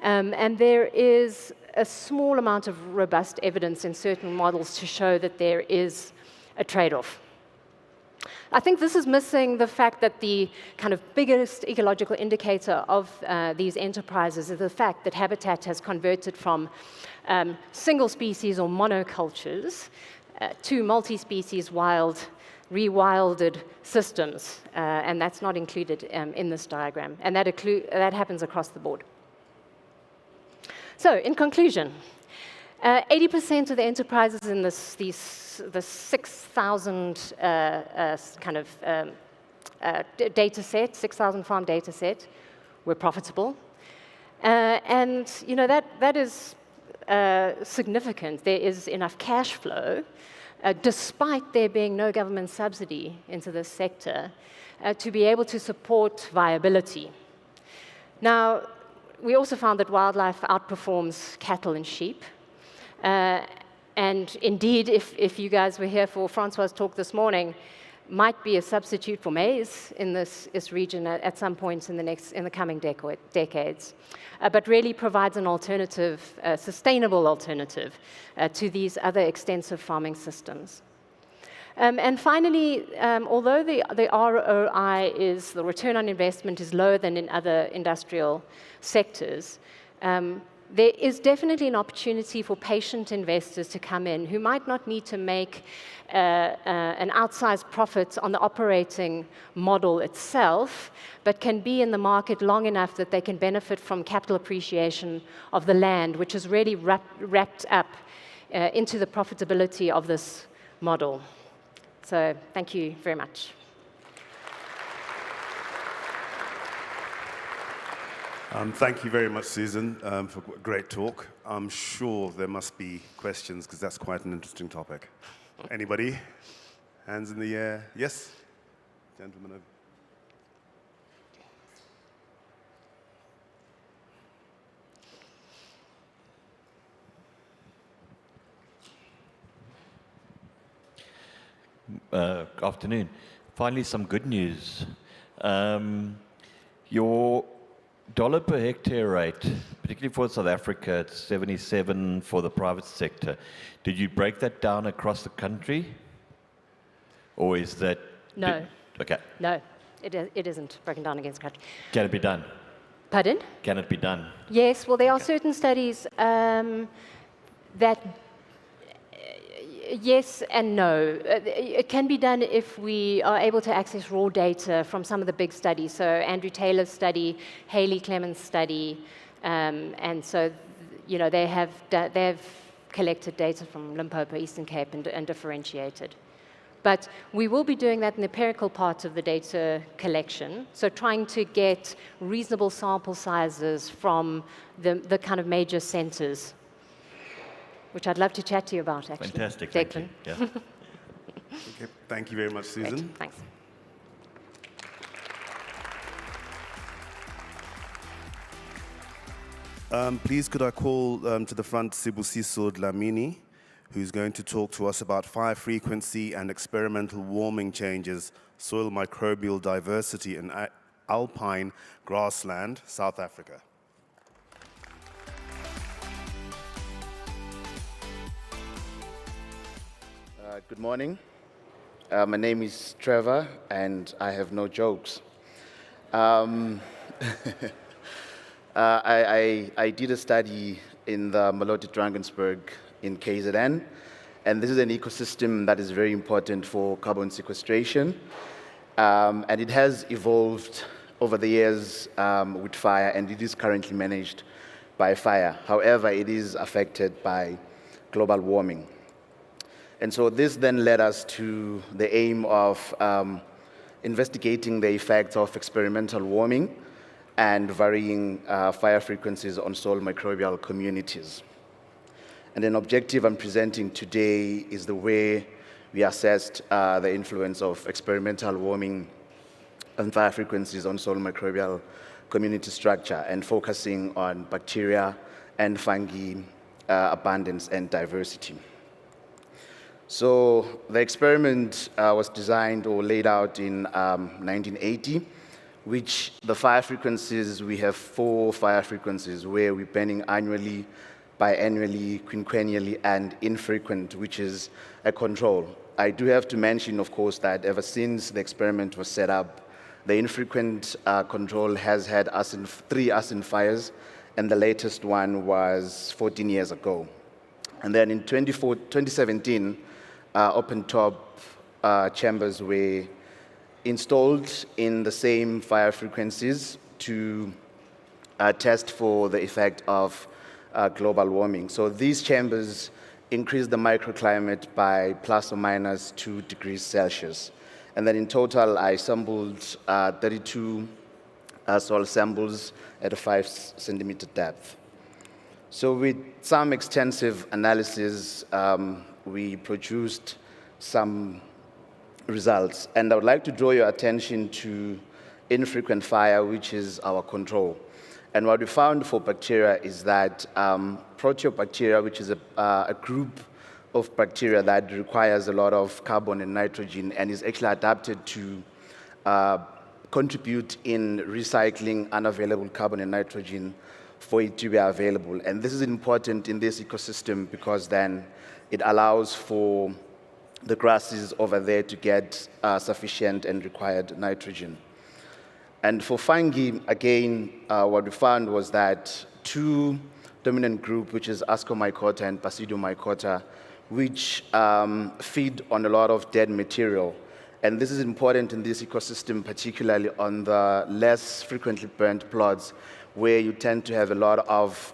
And there is a small amount of robust evidence in certain models to show that there is a trade-off. I think this is missing the fact that the kind of biggest ecological indicator of these enterprises is the fact that habitat has converted from single species or monocultures to multi-species rewilded systems, and that's not included in this diagram, and that happens across the board. So, in conclusion, 80% of the enterprises in the 6,000 kind of data set, 6,000 farm data set, were profitable, and that is significant. There is enough cash flow, despite there being no government subsidy into this sector, to be able to support viability. Now, we also found that wildlife outperforms cattle and sheep. And indeed, if you guys were here for Francois' talk this morning, might be a substitute for maize in this region at some point in the coming decades, but really provides an alternative, sustainable alternative to these other extensive farming systems. And finally, although the ROI the return on investment is lower than in other industrial sectors, there is definitely an opportunity for patient investors to come in who might not need to make an outsized profit on the operating model itself, but can be in the market long enough that they can benefit from capital appreciation of the land, which is really wrapped up into the profitability of this model. So thank you very much. Thank you very much, Susan, for a great talk. I'm sure there must be questions, because that's quite an interesting topic. Anybody? Hands in the air. Yes? Gentlemen over. Afternoon. Finally, some good news. Your dollar per hectare rate, particularly for South Africa, it's 77 for the private sector. Did you break that down across the country? Or is that... No. Okay. No, it isn't broken down against the country. Can it be done? Pardon? Can it be done? Yes, well, there are certain studies that yes and no. It can be done if we are able to access raw data from some of the big studies. So Andrew Taylor's study, Haley Clemens' study, and so they have collected data from Limpopo, Eastern Cape, and differentiated. But we will be doing that in the empirical part of the data collection, so trying to get reasonable sample sizes from the kind of major centers, which I'd love to chat to you about, actually. Fantastic, Declan. thank you. Yeah. Okay, thank you very much, Susan. Great, thanks. Please could I call to the front Sibusiso Dlamini, who's going to talk to us about fire frequency and experimental warming changes, soil microbial diversity in alpine grassland, South Africa. Good morning. My name is Trevor, and I have no jokes. I did a study in the Maloti Drakensberg in KZN, and this is an ecosystem that is very important for carbon sequestration, and it has evolved over the years with fire, and it is currently managed by fire. However, it is affected by global warming. And so this then led us to the aim of investigating the effects of experimental warming and varying fire frequencies on soil microbial communities. And an objective I'm presenting today is the way we assessed the influence of experimental warming and fire frequencies on soil microbial community structure, and focusing on bacteria and fungi abundance and diversity. So the experiment was designed or laid out in 1980, which the fire frequencies, we have 4 fire frequencies where we're burning annually, biannually, quinquennially, and infrequent, which is a control. I do have to mention, of course, that ever since the experiment was set up, the infrequent control has had 3 arson fires, and the latest one was 14 years ago. And then in 2017, open-top chambers were installed in the same fire frequencies to test for the effect of global warming. So these chambers increase the microclimate by plus or minus 2 degrees Celsius. And then in total, I sampled 32 soil samples at a 5 centimeter depth. So with some extensive analysis, we produced some results. And I would like to draw your attention to infrequent fire, which is our control. And what we found for bacteria is that proteobacteria, which is a group of bacteria that requires a lot of carbon and nitrogen and is actually adapted to contribute in recycling unavailable carbon and nitrogen for it to be available. And this is important in this ecosystem because then it allows for the grasses over there to get sufficient and required nitrogen. And for fungi, again, what we found was that 2 dominant groups, which is Ascomycota and Basidiomycota, which feed on a lot of dead material. And this is important in this ecosystem, particularly on the less frequently burnt plots, where you tend to have a lot of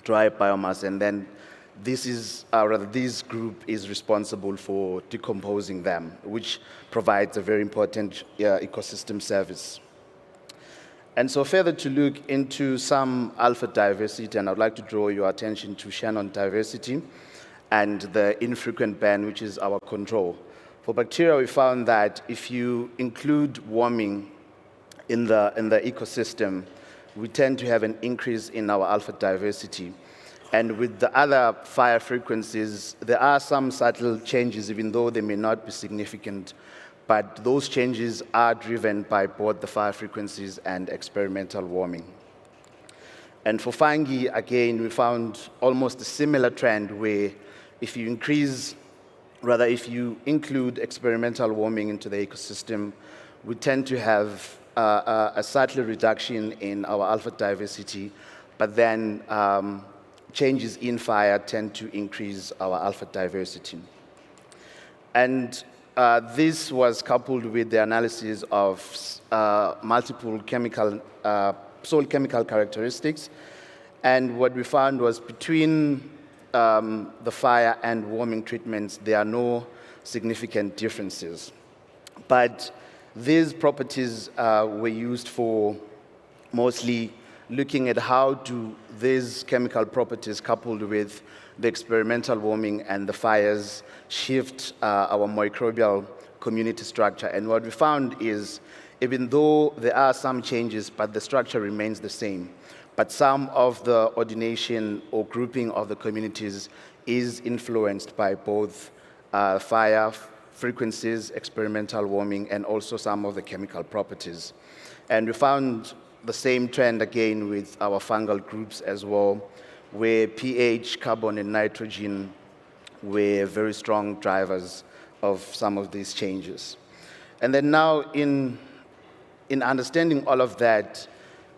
dry biomass, and then this group is responsible for decomposing them, which provides a very important ecosystem service. And so further to look into some alpha diversity, and I'd like to draw your attention to Shannon diversity and the infrequent band, which is our control. For bacteria, we found that if you include warming in the ecosystem, we tend to have an increase in our alpha diversity. And with the other fire frequencies, there are some subtle changes, even though they may not be significant, but those changes are driven by both the fire frequencies and experimental warming. And for fungi, again, we found almost a similar trend where if you include experimental warming into the ecosystem, we tend to have a subtle reduction in our alpha diversity, but then changes in fire tend to increase our alpha diversity. And this was coupled with the analysis of multiple soil chemical characteristics. And what we found was between the fire and warming treatments, there are no significant differences. But these properties were used for mostly looking at how do these chemical properties coupled with the experimental warming and the fires shift our microbial community structure. And what we found is, even though there are some changes, but the structure remains the same. But some of the ordination or grouping of the communities is influenced by both fire frequencies, experimental warming, and also some of the chemical properties. And we found the same trend again with our fungal groups as well, where pH, carbon, and nitrogen were very strong drivers of some of these changes. And then now in understanding all of that,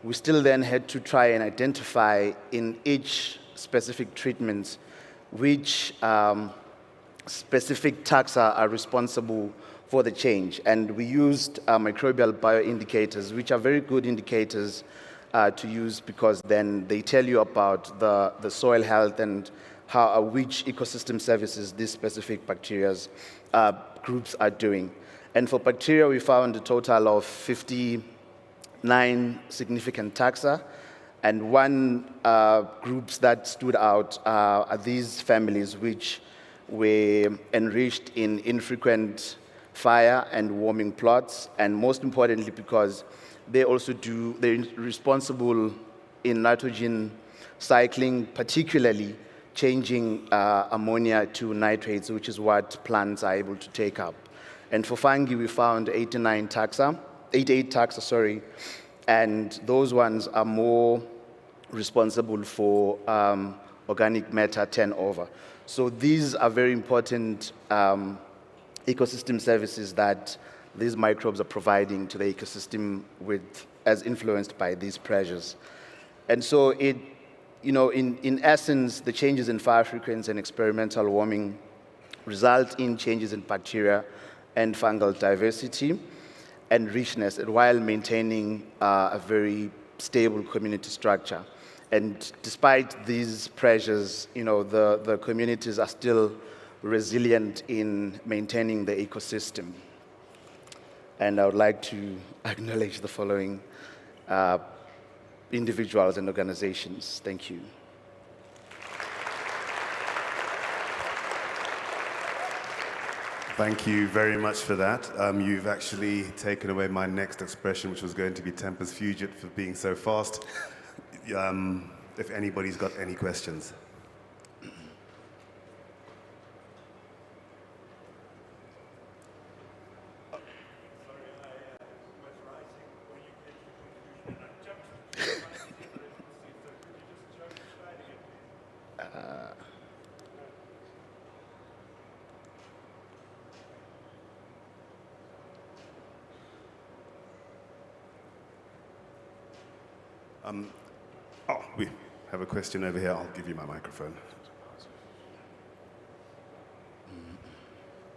we still then had to try and identify in each specific treatment which specific taxa are responsible for the change. And we used microbial bioindicators, which are very good indicators to use because then they tell you about the soil health and how which ecosystem services these specific bacteria groups are doing. And for bacteria, we found a total of 59 significant taxa. And one groups that stood out are these families which were enriched in infrequent fire and warming plots, and most importantly because they're responsible in nitrogen cycling, particularly changing ammonia to nitrates, which is what plants are able to take up. And for fungi, we found 88 taxa, and those ones are more responsible for organic matter turnover. So these are very important ecosystem services that these microbes are providing to the ecosystem as influenced by these pressures. And so in essence, the changes in fire frequency and experimental warming result in changes in bacteria and fungal diversity and richness, while maintaining a very stable community structure. And despite these pressures, the communities are still resilient in maintaining the ecosystem. And I would like to acknowledge the following individuals and organizations. Thank you. Thank you very much for that. You've actually taken away my next expression, which was going to be tempus fugit for being so fast. If anybody's got any questions. We have a question over here. I'll give you my microphone.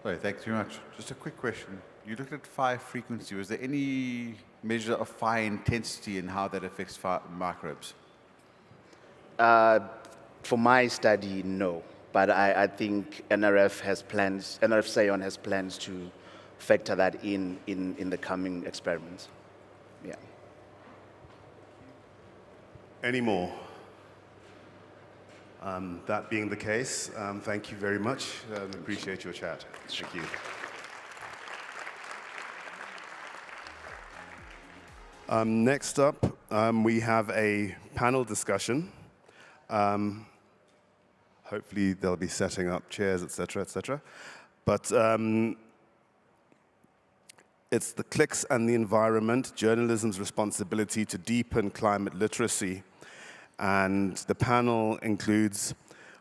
Sorry, thanks very much. Just a quick question. You looked at fire frequency. Was there any measure of fire intensity and how that affects microbes? For my study, no. But I think NRF SAION has plans to factor that in the coming experiments. Yeah. Any more? That being the case, thank you very much. Appreciate your chat. Thank you. Next up, we have a panel discussion. Hopefully they'll be setting up chairs, etc., etc. But it's the Clicks and the Environment, Journalism's Responsibility to Deepen Climate Literacy. And the panel includes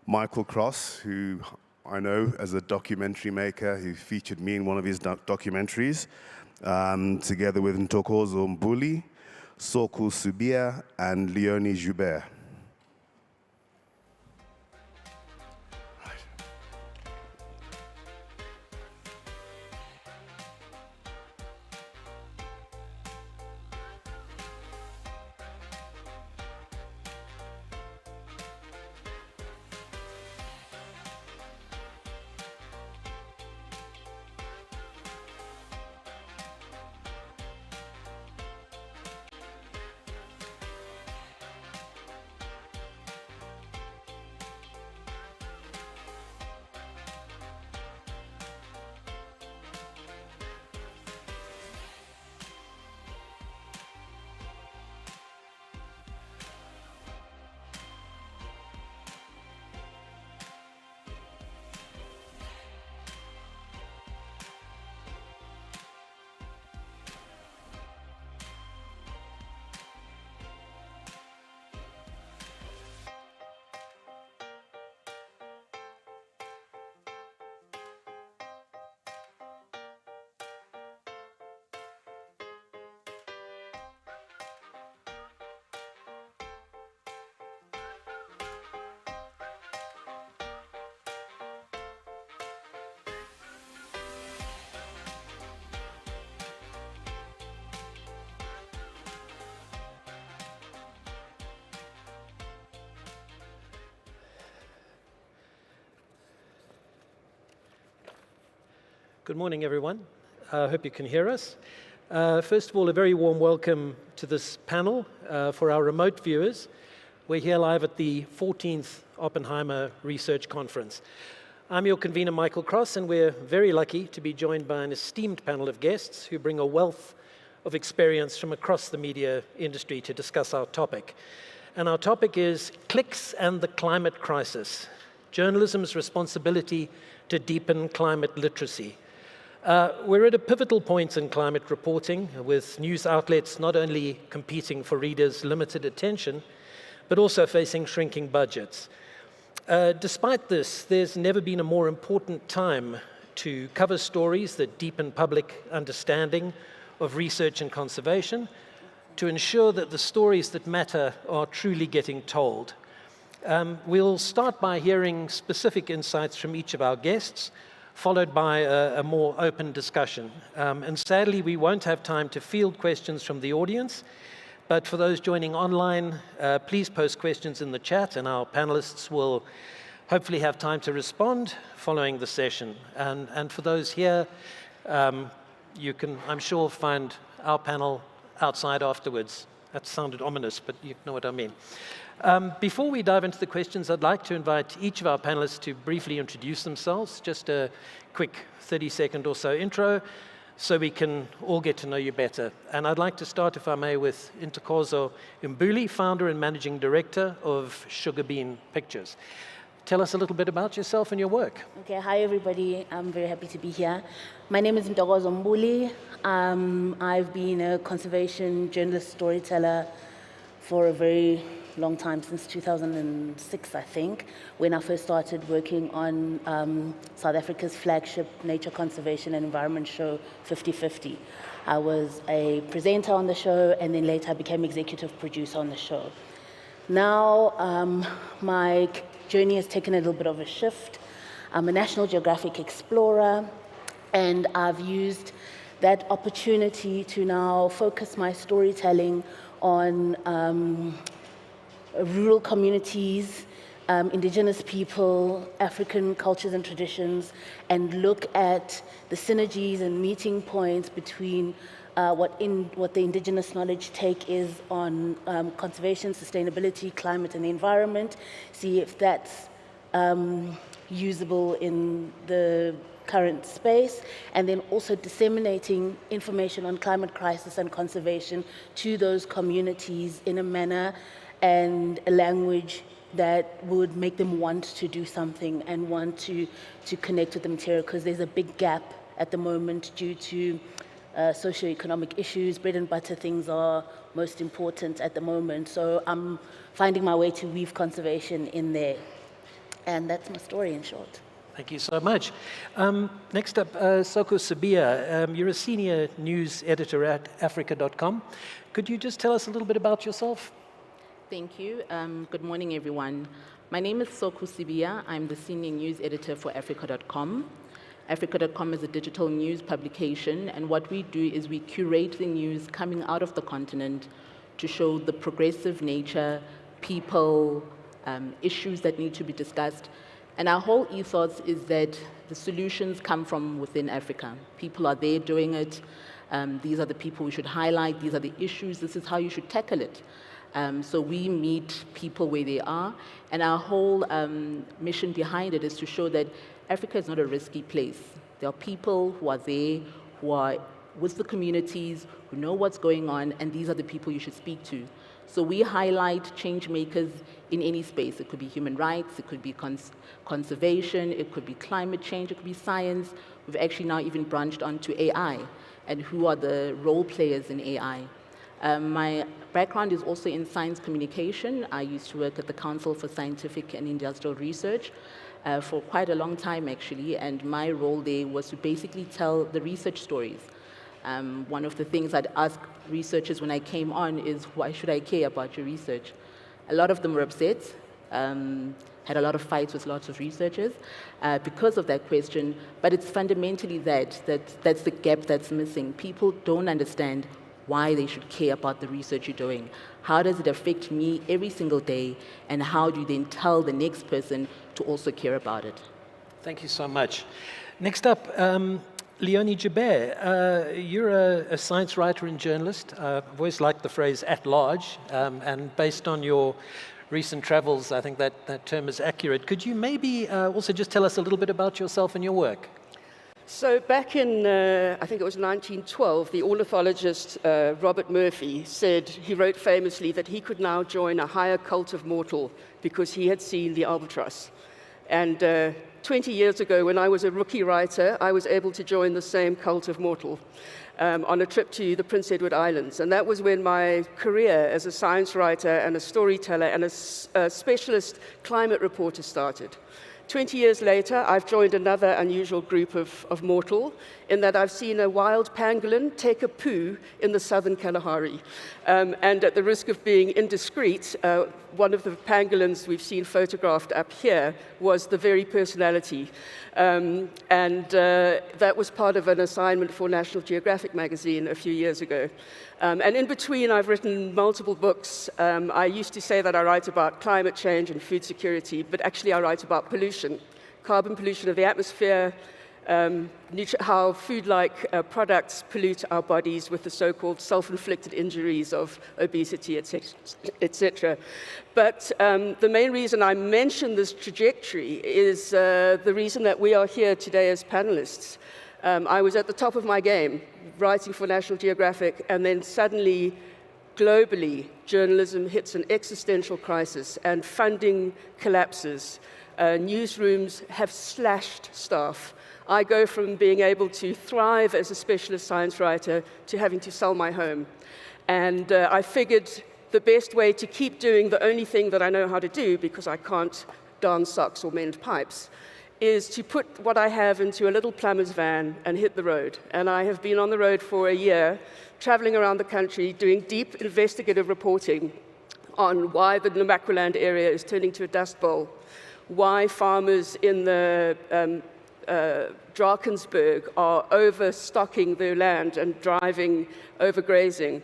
Michael Cross, who I know as a documentary maker, who featured me in one of his documentaries, together with Ntokozo Mbuli, Soku Subia, and Leonie Joubert. Good morning, everyone. I hope you can hear us. First of all, a very warm welcome to this panel for our remote viewers. We're here live at the 14th Oppenheimer Research Conference. I'm your convener, Michael Cross, and we're very lucky to be joined by an esteemed panel of guests who bring a wealth of experience from across the media industry to discuss our topic. And our topic is Clicks and the Climate Crisis, Journalism's Responsibility to Deepen Climate Literacy. We're at a pivotal point in climate reporting, with news outlets not only competing for readers' limited attention, but also facing shrinking budgets. Despite this, there's never been a more important time to cover stories that deepen public understanding of research and conservation, to ensure that the stories that matter are truly getting told. We'll start by hearing specific insights from each of our guests, followed by a more open discussion. And sadly, we won't have time to field questions from the audience, but for those joining online, please post questions in the chat, and our panelists will hopefully have time to respond following the session. And for those here, you can, I'm sure, find our panel outside afterwards. That sounded ominous, but you know what I mean. Before we dive into the questions, I'd like to invite each of our panelists to briefly introduce themselves, just a quick 30-second or so intro, so we can all get to know you better. And I'd like to start, if I may, with Ntokozo Mbuli, founder and managing director of Sugar Bean Pictures. Tell us a little bit about yourself and your work. Okay, hi everybody. I'm very happy to be here. My name is Ntokozo Mbuli. I've been a conservation journalist, storyteller for a very long time, since 2006, I think, when I first started working on South Africa's flagship nature conservation and environment show, 50/50. I was a presenter on the show, and then later I became executive producer on the show. Now, my journey has taken a little bit of a shift. I'm a National Geographic explorer, and I've used that opportunity to now focus my storytelling on rural communities, indigenous people, African cultures and traditions, and look at the synergies and meeting points between what the indigenous knowledge take is on conservation, sustainability, climate, and the environment, see if that's usable in the current space, and then also disseminating information on climate crisis and conservation to those communities in a manner and a language that would make them want to do something and want to connect with the material, because there's a big gap at the moment due to socioeconomic issues. Bread and butter things are most important at the moment. So I'm finding my way to weave conservation in there. And that's my story in short. Thank you so much. Next up, Soko Sibiya. You're a senior news editor at Africa.com. Could you just tell us a little bit about yourself? Thank you. Good morning, everyone. My name is Soko Sibiya. I'm the senior news editor for Africa.com. Africa.com is a digital news publication, and what we do is we curate the news coming out of the continent to show the progressive nature, people, issues that need to be discussed. And our whole ethos is that the solutions come from within Africa. People are there doing it. These are the people we should highlight. These are the issues. This is how you should tackle it. So we meet people where they are, and our whole mission behind it is to show that Africa is not a risky place. There are people who are there, who are with the communities, who know what's going on, and these are the people you should speak to. So we highlight change makers in any space. It could be human rights, it could be conservation, it could be climate change, it could be science. We've actually now even branched onto AI, and who are the role players in AI. My background is also in science communication. I used to work at the Council for Scientific and Industrial Research for quite a long time, actually, and my role there was to basically tell the research stories. One of the things I'd ask researchers when I came on is, why should I care about your research? A lot of them were upset, had a lot of fights with lots of researchers because of that question, but it's fundamentally that's the gap that's missing. People don't understand why they should care about the research you're doing. How does it affect me every single day, and how do you then tell the next person to also care about it? Thank you so much. Next up, Leonie Joubert, you're a science writer and journalist. I've always liked the phrase "at large," and based on your recent travels, I think that term is accurate. Could you maybe also just tell us a little bit about yourself and your work? So back in, I think it was 1912, the ornithologist Robert Murphy said, he wrote famously that he could now join a higher cult of mortal because he had seen the albatross. And 20 years ago, when I was a rookie writer, I was able to join the same cult of mortal on a trip to the Prince Edward Islands. And that was when my career as a science writer and a storyteller and a specialist climate reporter started. 20 years later, I've joined another unusual group of mortal in that I've seen a wild pangolin take a poo in the southern Kalahari. And at the risk of being indiscreet, one of the pangolins we've seen photographed up here was the very personality. That was part of an assignment for National Geographic magazine a few years ago. And in between, I've written multiple books. I used to say that I write about climate change and food security, but actually I write about pollution, carbon pollution of the atmosphere, how food-like products pollute our bodies with the so-called self-inflicted injuries of obesity, etc. But the main reason I mention this trajectory is the reason that we are here today as panelists. I was at the top of my game, writing for National Geographic, and then suddenly, globally, journalism hits an existential crisis and funding collapses. Newsrooms have slashed staff. I go from being able to thrive as a specialist science writer to having to sell my home. And I figured the best way to keep doing the only thing that I know how to do, because I can't darn socks or mend pipes, is to put what I have into a little plumber's van and hit the road. And I have been on the road for a year, traveling around the country, doing deep investigative reporting on why the Namaqualand area is turning to a dust bowl, why farmers in the Drakensberg are overstocking their land and driving overgrazing,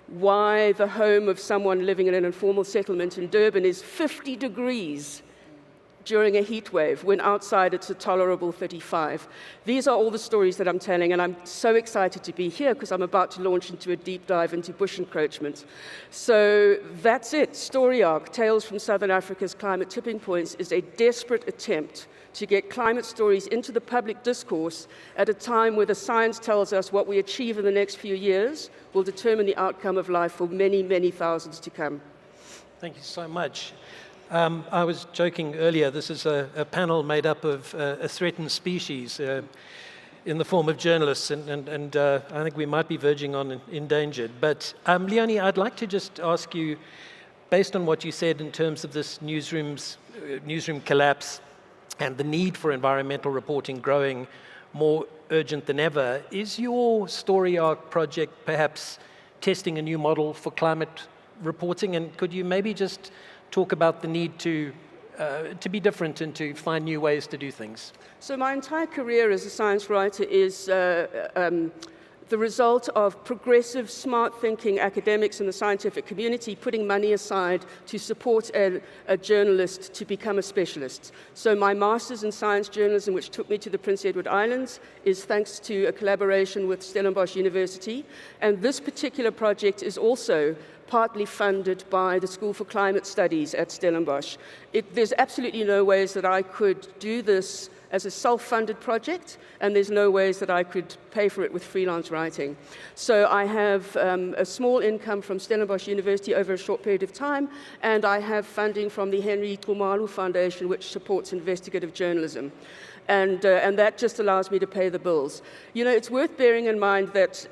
why the home of someone living in an informal settlement in Durban is 50 degrees during a heat wave, when outside it's a tolerable 35. These are all the stories that I'm telling, and I'm so excited to be here because I'm about to launch into a deep dive into bush encroachment. So that's it. Story Arc, Tales from Southern Africa's Climate Tipping Points, is a desperate attempt to get climate stories into the public discourse at a time where the science tells us what we achieve in the next few years will determine the outcome of life for many, many thousands to come. Thank you so much. I was joking earlier, this is a panel made up of a threatened species in the form of journalists, and I think we might be verging on endangered. But Leonie, I'd like to just ask you, based on what you said in terms of this newsroom collapse and the need for environmental reporting growing more urgent than ever, is your Story Arc project perhaps testing a new model for climate reporting? And could you maybe just talk about the need to be different and to find new ways to do things? So my entire career as a science writer is the result of progressive, smart-thinking academics in the scientific community putting money aside to support a journalist to become a specialist. So my master's in science journalism, which took me to the Prince Edward Islands, is thanks to a collaboration with Stellenbosch University. And this particular project is also partly funded by the School for Climate Studies at Stellenbosch. There's absolutely no ways that I could do this as a self-funded project, and there's no ways that I could pay for it with freelance writing. So I have a small income from Stellenbosch University over a short period of time, and I have funding from the Henry Tumalu Foundation, which supports investigative journalism. And that just allows me to pay the bills. You know, it's worth bearing in mind that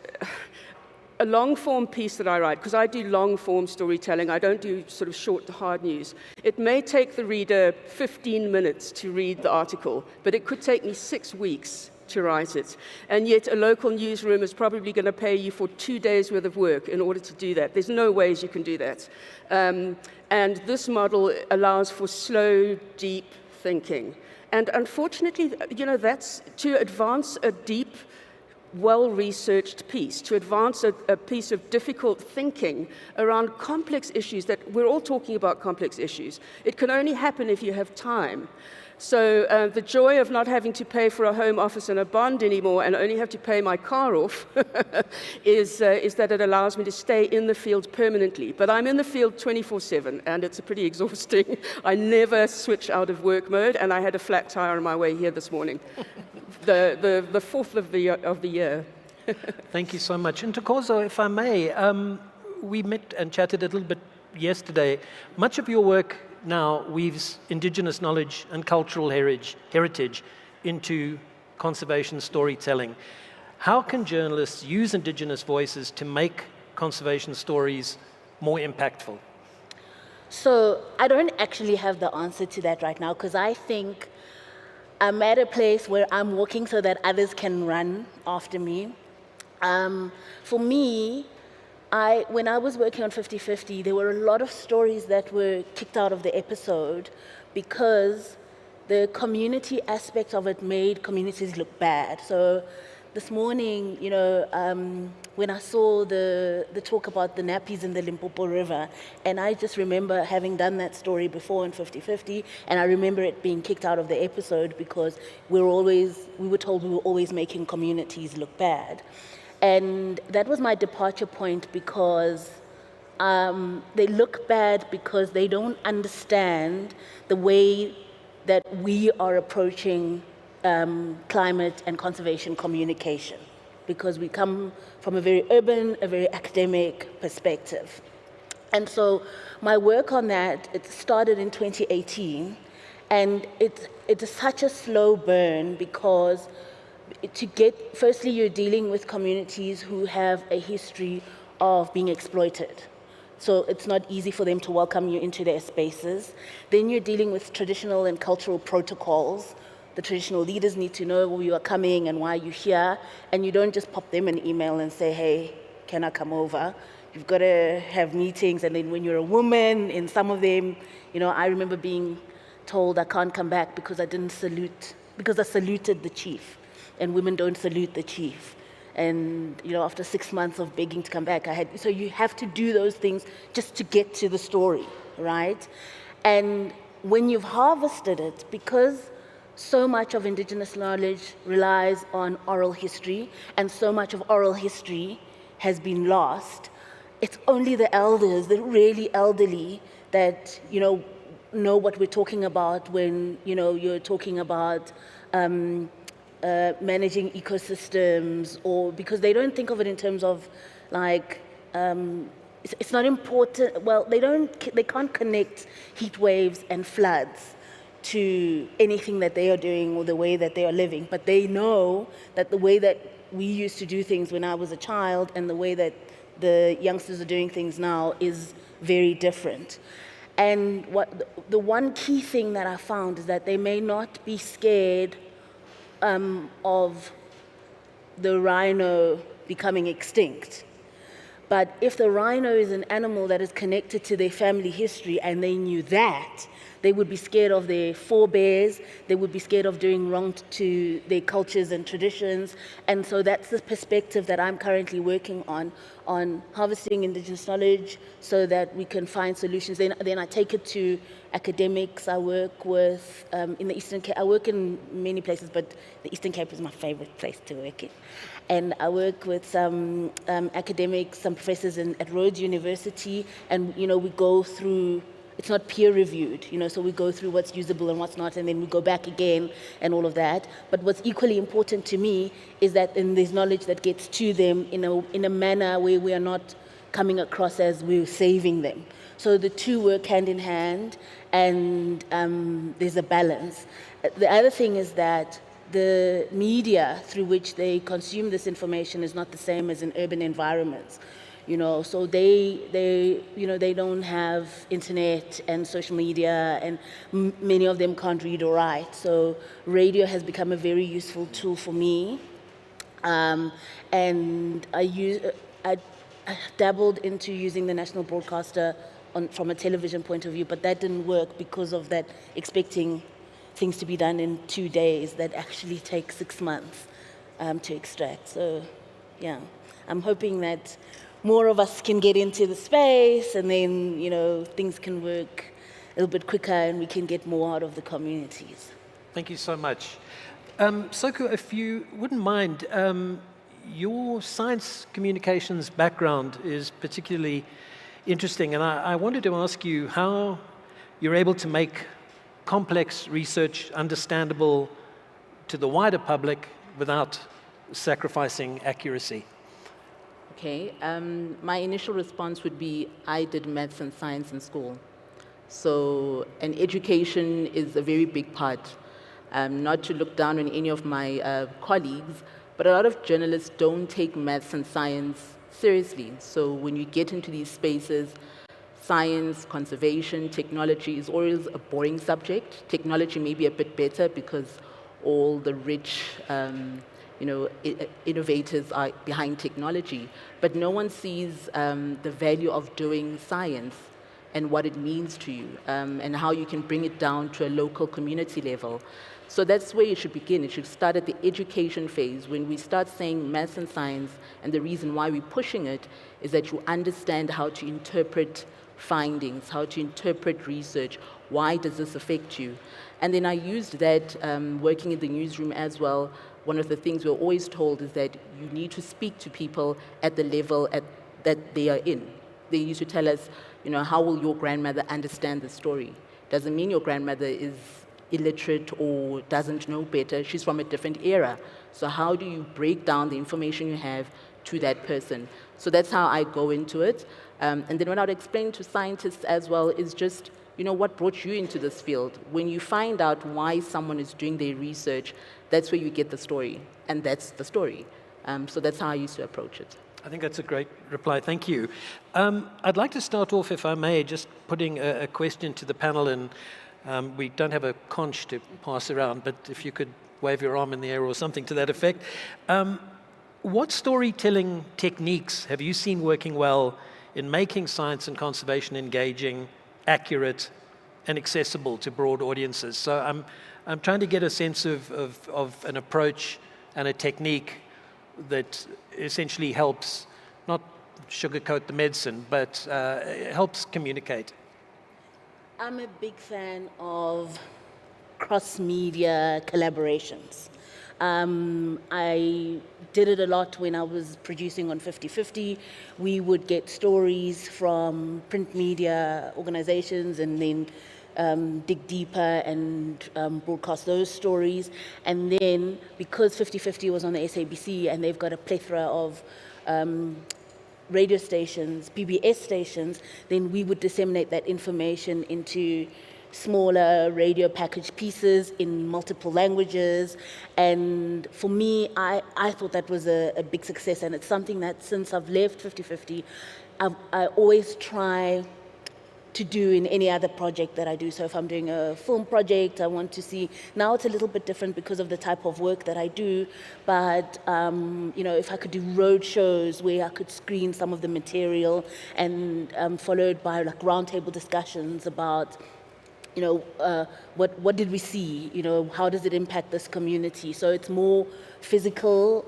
a long-form piece that I write, because I do long-form storytelling, I don't do sort of short to hard news. It may take the reader 15 minutes to read the article, but it could take me 6 weeks to write it. And yet a local newsroom is probably going to pay you for 2 days' worth of work in order to do that. There's no ways you can do that. And this model allows for slow, deep thinking. And unfortunately, you know, that's to advance a deep well-researched piece, to advance a piece of difficult thinking around complex issues that we're all talking about complex issues. It can only happen if you have time. So the joy of not having to pay for a home office and a bond anymore and only have to pay my car off is that it allows me to stay in the field permanently. But I'm in the field 24/7, and it's pretty exhausting. I never switch out of work mode, and I had a flat tire on my way here this morning. The fourth of the year. Thank you so much. And Ntokozo, if I may, we met and chatted a little bit yesterday. Much of your work now weaves indigenous knowledge and cultural heritage into conservation storytelling. How can journalists use indigenous voices to make conservation stories more impactful? So I don't actually have the answer to that right now, because I think I'm at a place where I'm walking so that others can run after me. For me, when I was working on 50/50, there were a lot of stories that were kicked out of the episode because the community aspect of it made communities look bad. So this morning, when I saw the talk about the nappies in the Limpopo River, and I just remember having done that story before in 50/50, and I remember it being kicked out of the episode because we were told we were always making communities look bad. And that was my departure point, because they look bad because they don't understand the way that we are approaching climate and conservation communication, because we come from a very urban, a very academic perspective. And so my work on that, it started in 2018, and it is such a slow burn because firstly, you're dealing with communities who have a history of being exploited. So it's not easy for them to welcome you into their spaces. Then you're dealing with traditional and cultural protocols. The traditional leaders need to know where you are coming and why you're here, and you don't just pop them an email and say, hey, can I come over? You've got to have meetings, and then when you're a woman, in some of them, I remember being told I can't come back because I saluted the chief. And women don't salute the chief. And after 6 months of begging to come back, so you have to do those things just to get to the story, right? And when you've harvested it, because so much of indigenous knowledge relies on oral history, and so much of oral history has been lost, it's only the elders, the really elderly, that know what we're talking about when you're talking about managing ecosystems, or because they don't think of it in terms of it's not important. Well, they can't connect heat waves and floods to anything that they are doing or the way that they are living, but they know that the way that we used to do things when I was a child and the way that the youngsters are doing things now is very different. And the one key thing that I found is that they may not be scared of the rhino becoming extinct. But if the rhino is an animal that is connected to their family history and they knew that, they would be scared of their forebears, they would be scared of doing wrong to their cultures and traditions. And so that's the perspective that I'm currently working on harvesting indigenous knowledge so that we can find solutions. Then I take it to academics. I work with, in the Eastern Cape, I work in many places, but the Eastern Cape is my favorite place to work in. And I work with some academics, some professors at Rhodes University, and we go through, it's not peer reviewed, so we go through what's usable and what's not, and then we go back again and all of that. But what's equally important to me is that there's knowledge that gets to them in a manner where we are not coming across as we're saving them. So the two work hand in hand, and there's a balance. The other thing is that the media through which they consume this information is not the same as in urban environments. So they don't have internet and social media, and many of them can't read or write. So radio has become a very useful tool for me. And I dabbled into using the national broadcaster from a television point of view, but that didn't work because of that expecting things to be done in 2 days that actually take 6 months. to extract. So, yeah, I'm hoping that more of us can get into the space, and then, you know, things can work a little bit quicker and we can get more out of the communities. Thank you so much. Soko, if you wouldn't mind, your science communications background is particularly interesting, and I wanted to ask you how you're able to make complex research understandable to the wider public without sacrificing accuracy. Okay, my initial response would be I did maths and science in school. So, and education is a very big part. Not to look down on any of my colleagues, but a lot of journalists don't take maths and science seriously. So when you get into these spaces, science, conservation, technology is always a boring subject. Technology may be a bit better because all the rich innovators are behind technology, but no one sees the value of doing science and what it means to you, and how you can bring it down to a local community level. So that's where you should begin. It should start at the education phase. When we start saying maths and science, and the reason why we're pushing it is that you understand how to interpret findings, how to interpret research, why does this affect you? And then I used that working in the newsroom as well. One of the things we're always told is that you need to speak to people at the level that they are in. They used to tell us, you know, how will your grandmother understand the story? Doesn't mean your grandmother is illiterate or doesn't know better. She's from a different era. So how do you break down the information you have to that person? So that's how I go into it. And then what I would explain to scientists as well is just, you know, what brought you into this field? When you find out why someone is doing their research, that's where you get the story. And that's the story. So that's how I used to approach it. I think that's a great reply. Thank you. I'd like to start off, if I may, just putting a question to the panel, and we don't have a conch to pass around, but if you could wave your arm in the air or something to that effect. What storytelling techniques have you seen working well in making science and conservation engaging, accurate, and accessible to broad audiences? So I'm trying to get a sense of an approach and a technique that essentially helps not sugarcoat the medicine, but helps communicate. I'm a big fan of cross-media collaborations. I did it a lot when I was producing on 50/50. We would get stories from print media organizations and then dig deeper and broadcast those stories. And then because 50/50 was on the SABC and they've got a plethora of radio stations, PBS stations, then we would disseminate that information into smaller radio package pieces in multiple languages. And for me, I thought that was a big success, and it's something that since I've left 50/50, I always try to do in any other project that I do. So if I'm doing a film project, I want to see, now it's a little bit different because of the type of work that I do, but you know, if I could do road shows where I could screen some of the material and followed by like roundtable discussions about, you know, what did we see? You know, how does it impact this community? So it's more physical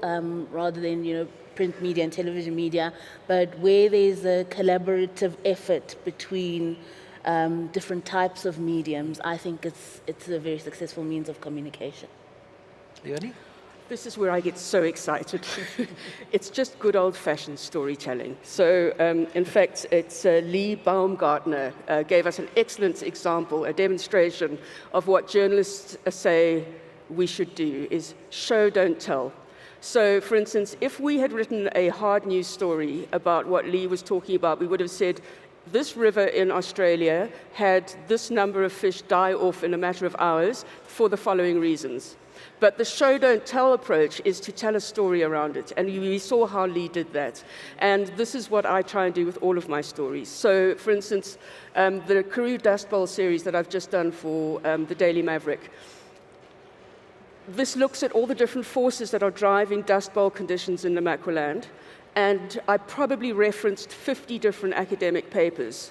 rather than, you know, print media and television media, but where there's a collaborative effort between different types of mediums, I think it's a very successful means of communication. Leonie? This is where I get so excited. It's just good old-fashioned storytelling. So, in fact, it's Lee Baumgartner gave us an excellent example, a demonstration of what journalists say we should do, is show, don't tell. So, for instance, if we had written a hard news story about what Lee was talking about, we would have said, this river in Australia had this number of fish die off in a matter of hours for the following reasons. But the show, don't tell approach is to tell a story around it. And we saw how Lee did that. And this is what I try and do with all of my stories. So, for instance, the Karoo Dust Bowl series that I've just done for the Daily Maverick, this looks at all the different forces that are driving dust bowl conditions in Namaqualand, and I probably referenced 50 different academic papers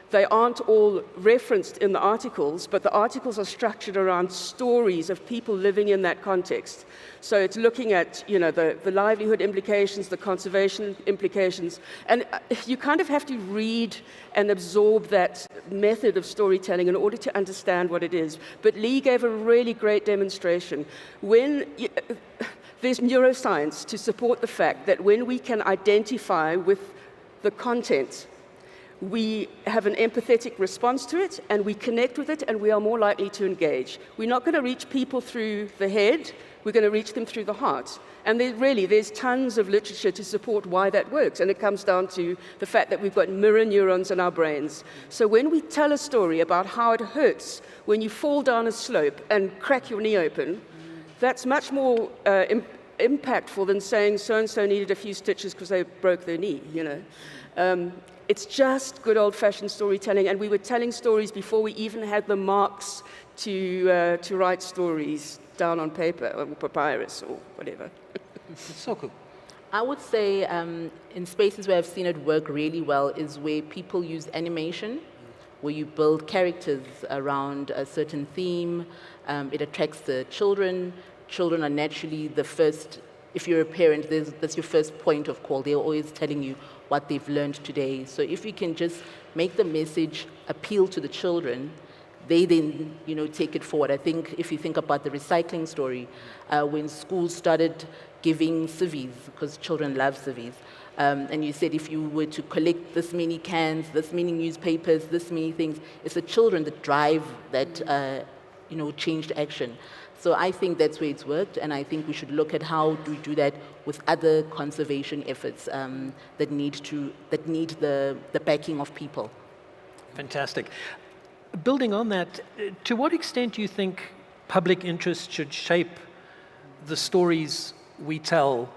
They aren't all referenced in the articles, but the articles are structured around stories of people living in that context. So it's looking at, the livelihood implications, the conservation implications, and you kind of have to read and absorb that method of storytelling in order to understand what it is. But Lee gave a really great demonstration. There's neuroscience to support the fact that when we can identify with the content, we have an empathetic response to it, and we connect with it, and we are more likely to engage. We're not going to reach people through the head, we're going to reach them through the heart. And there's tons of literature to support why that works, and it comes down to the fact that we've got mirror neurons in our brains. So when we tell a story about how it hurts when you fall down a slope and crack your knee open, that's much more impactful than saying so-and-so needed a few stitches because they broke their knee, It's just good old-fashioned storytelling, and we were telling stories before we even had the marks to write stories down on paper or papyrus or whatever. So cool. I would say in spaces where I've seen it work really well is where people use animation, where you build characters around a certain theme. It attracts the children. Children are naturally the first, if you're a parent, that's your first point of call. They're always telling you what they've learned today. So if you can just make the message appeal to the children, they then, take it forward. I think if you think about the recycling story, when schools started giving civvies, because children love civvies, and you said if you were to collect this many cans, this many newspapers, this many things, it's the children that drive that, changed action. So I think that's where it's worked, and I think we should look at how do we do that with other conservation efforts that need the backing of people. Fantastic. Building on that, to what extent do you think public interest should shape the stories we tell?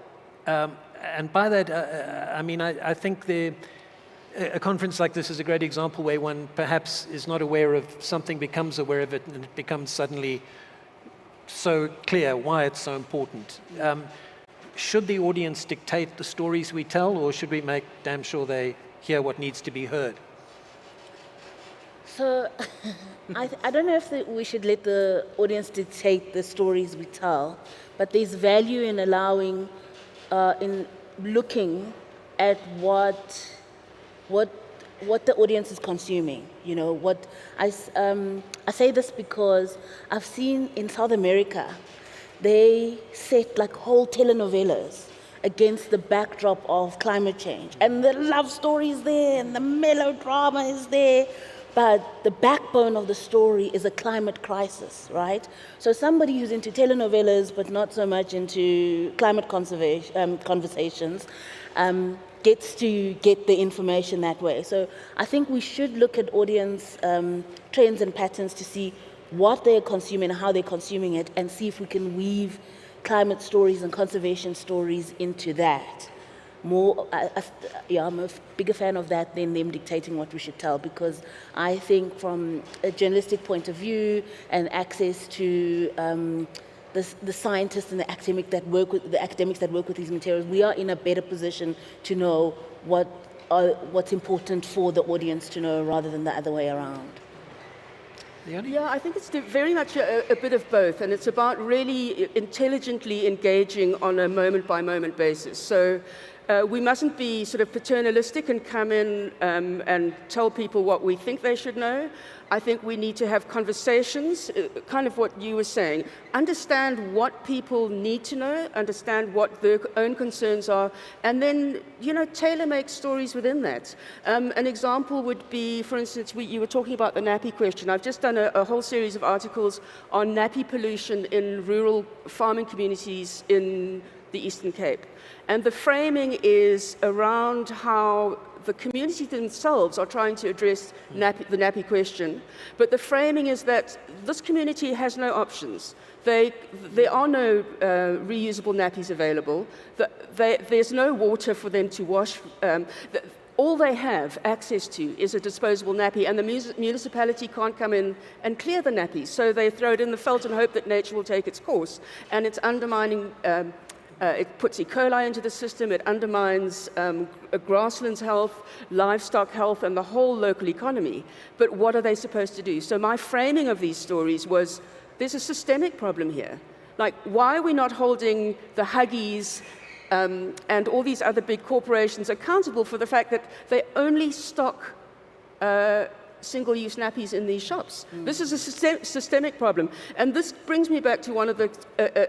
And by that, I think a conference like this is a great example where one perhaps is not aware of something, becomes aware of it, and it becomes suddenly so clear why it's so important. Should the audience dictate the stories we tell, or should we make damn sure they hear what needs to be heard? So I don't know if we should let the audience dictate the stories we tell, but there's value in allowing, in looking at what the audience is consuming. I say this because I've seen in South America, they set like whole telenovelas against the backdrop of climate change. And the love story is there, and the melodrama is there, but the backbone of the story is a climate crisis, right? So somebody who's into telenovelas, but not so much into climate conversations, gets to get the information that way. So I think we should look at audience trends and patterns to see what they're consuming and how they're consuming it, and see if we can weave climate stories and conservation stories into that. I'm a bigger fan of that than them dictating what we should tell, because I think from a journalistic point of view and access to the scientists and the academics that work with these materials, we are in a better position to know what's important for the audience to know rather than the other way around. Yeah, I think it's very much a bit of both, and it's about really intelligently engaging on a moment-by-moment basis. So we mustn't be sort of paternalistic and come in and tell people what we think they should know. I think we need to have conversations, kind of what you were saying. Understand what people need to know, understand what their own concerns are, and then, tailor-make stories within that. An example would be, for instance, you were talking about the nappy question. I've just done a whole series of articles on nappy pollution in rural farming communities in the Eastern Cape. And the framing is around how the community themselves are trying to address the nappy question. But the framing is that this community has no options. There are no reusable nappies available. There's no water for them to wash. All they have access to is a disposable nappy, and the municipality can't come in and clear the nappies. So they throw it in the veld and hope that nature will take its course. And it's undermining It puts E. coli into the system, it undermines grasslands health, livestock health, and the whole local economy. But what are they supposed to do? So my framing of these stories was, there's a systemic problem here. Like, why are we not holding the Huggies and all these other big corporations accountable for the fact that they only stock single-use nappies in these shops? This is a systemic problem. And this brings me back to one of the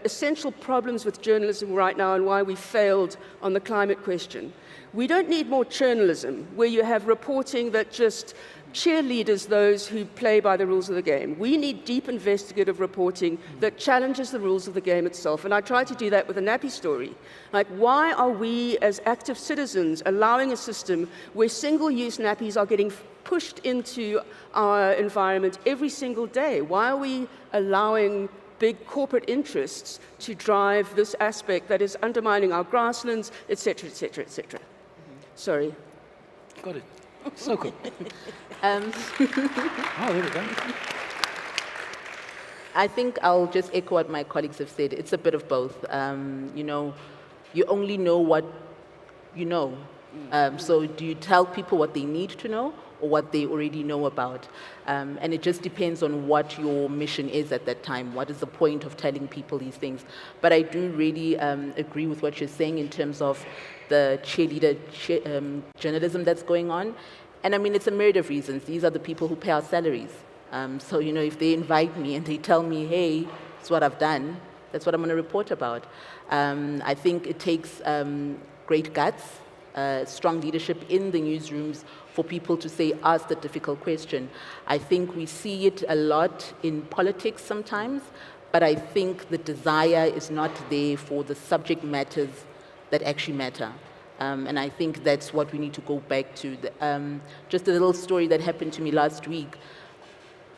essential problems with journalism right now and why we failed on the climate question. We don't need more journalism where you have reporting that just cheerleaders those who play by the rules of the game. We need deep investigative reporting that challenges the rules of the game itself. And I tried to do that with a nappy story. Like, why are we as active citizens allowing a system where single-use nappies are getting pushed into our environment every single day? Why are we allowing big corporate interests to drive this aspect that is undermining our grasslands, et cetera, et cetera, et cetera? Sorry. Got it. So cool. Oh, there we go. I think I'll just echo what my colleagues have said. It's a bit of both. You know, you only know what you know. So do you tell people what they need to know or what they already know about? And it just depends on what your mission is at that time. What is the point of telling people these things? But I do really agree with what you're saying in terms of the cheerleader journalism that's going on. And I mean, it's a myriad of reasons. These are the people who pay our salaries. So, you know, if they invite me and they tell me, hey, it's what I've done, that's what I'm going to report about. I think it takes great guts, strong leadership in the newsrooms for people to say, ask the difficult question. I think we see it a lot in politics sometimes, but I think the desire is not there for the subject matters that actually matter. And I think that's what we need to go back to. Just a little story that happened to me last week.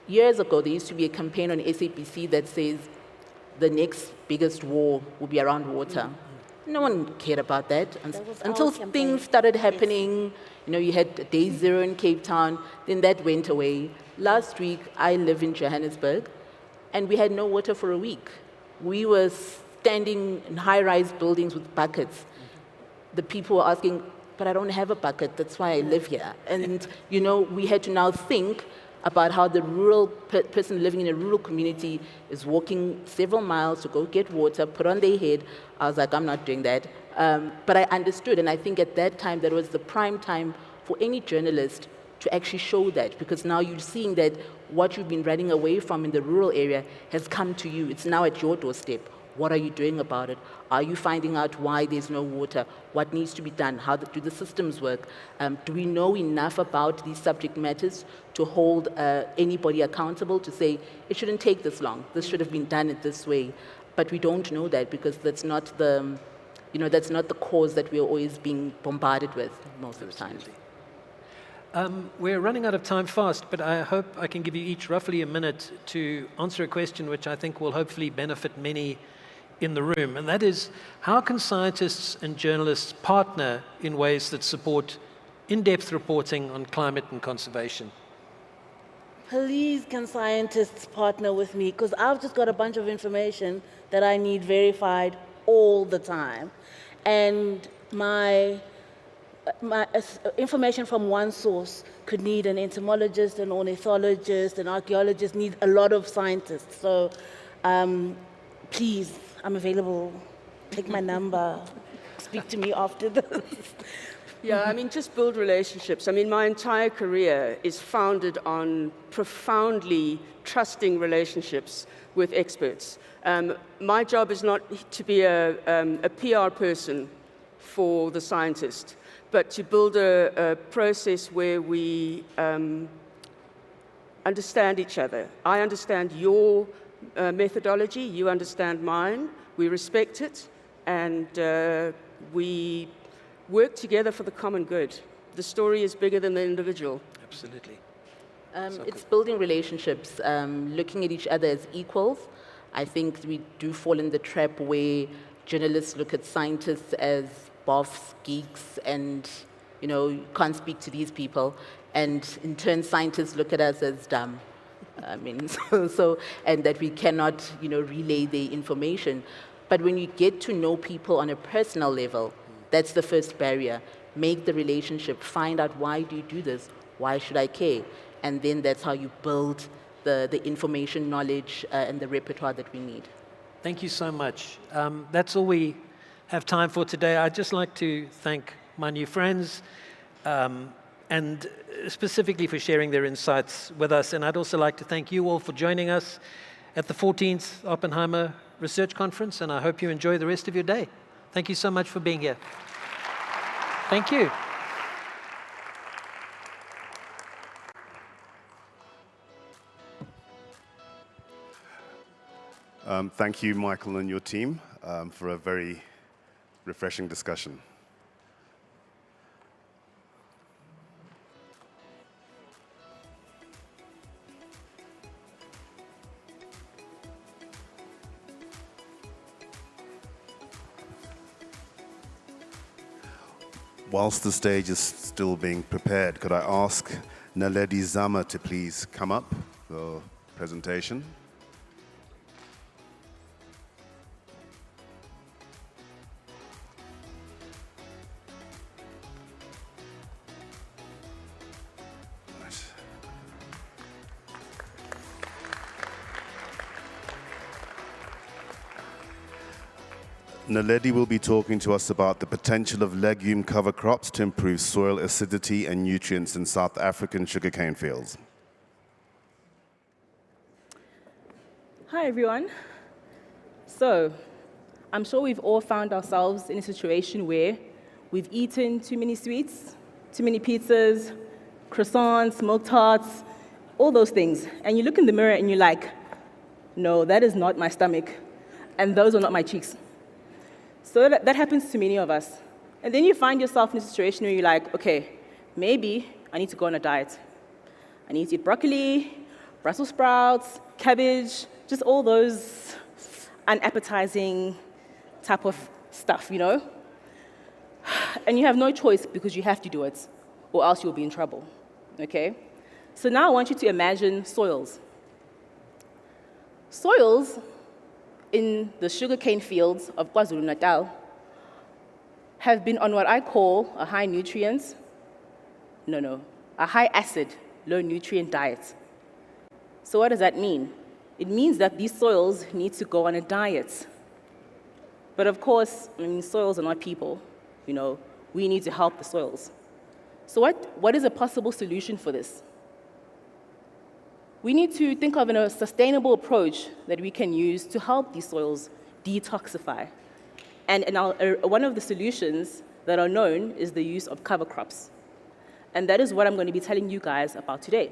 Years ago, there used to be a campaign on SABC that says the next biggest war will be around water. No one cared about that until things started happening. You know, you had Day Zero in Cape Town, then that went away. Last week, I live in Johannesburg, and we had no water for a week. We were standing in high-rise buildings with buckets. The people were asking, but I don't have a bucket, that's why I live here. And, you know, we had to now think about how the rural person living in a rural community is walking several miles to go get water, put on their head. I was like, I'm not doing that. But I understood, and I think at that time, that was the prime time for any journalist to actually show that, because now you're seeing that what you've been running away from in the rural area has come to you. It's now at your doorstep. What are you doing about it? Are you finding out why there's no water? What needs to be done? How do the systems work? Do we know enough about these subject matters to hold anybody accountable to say, it shouldn't take this long, this should have been done it this way? But we don't know that because that's not the, you know, that's not the cause that we're always being bombarded with most of the time. We're running out of time fast, but I hope I can give you each roughly a minute to answer a question which I think will hopefully benefit many in the room, and that is, how can scientists and journalists partner in ways that support in-depth reporting on climate and conservation? Please, can scientists partner with me? Because I've just got a bunch of information that I need verified all the time. And my information from one source could need an entomologist, an ornithologist, an archaeologist, need a lot of scientists. So please, I'm available. Take my number. Speak to me after this. Yeah, I mean, just build relationships. I mean, my entire career is founded on profoundly trusting relationships with experts. My job is not to be a PR person for the scientist, but to build a process where we understand each other. I understand your methodology, you understand mine, we respect it, and we work together for the common good. The story is bigger than the individual. Absolutely. It's building relationships, looking at each other as equals. I think we do fall in the trap where journalists look at scientists as buffs, geeks, and, you know, you can't speak to these people. And in turn, scientists look at us as dumb. I mean, and that we cannot, you know, relay the information. But when you get to know people on a personal level, that's the first barrier. Make the relationship, find out why do you do this? Why should I care? And then that's how you build the information, knowledge, and the repertoire that we need. Thank you so much. That's all we have time for today. I'd just like to thank my new friends and specifically for sharing their insights with us. And I'd also like to thank you all for joining us at the 14th Oppenheimer Research Conference, and I hope you enjoy the rest of your day. Thank you so much for being here. Thank you. Thank you, Michael, and your team for a very refreshing discussion. Whilst the stage is still being prepared, could I ask Naledi Zama to please come up for presentation? Naledi will be talking to us about the potential of legume cover crops to improve soil acidity and nutrients in South African sugarcane fields. Hi, everyone. So, I'm sure we've all found ourselves in a situation where we've eaten too many sweets, too many pizzas, croissants, milk tarts, all those things. And you look in the mirror and you're like, no, that is not my stomach. And those are not my cheeks. So that happens to many of us. And then you find yourself in a situation where you're like, okay, maybe I need to go on a diet. I need to eat broccoli, Brussels sprouts, cabbage, just all those unappetizing type of stuff, you know? And you have no choice because you have to do it, or else you'll be in trouble, okay? So now I want you to imagine soils. Soils in the sugarcane fields of KwaZulu-Natal have been on what I call a high nutrients, a high acid, low nutrient diet. So what does that mean? It means that these soils need to go on a diet. But of course, soils are not people, we need to help the soils. So what is a possible solution for this? We need to think of a sustainable approach that we can use to help these soils detoxify. And one of the solutions that are known is the use of cover crops. And that is what I'm going to be telling you guys about today.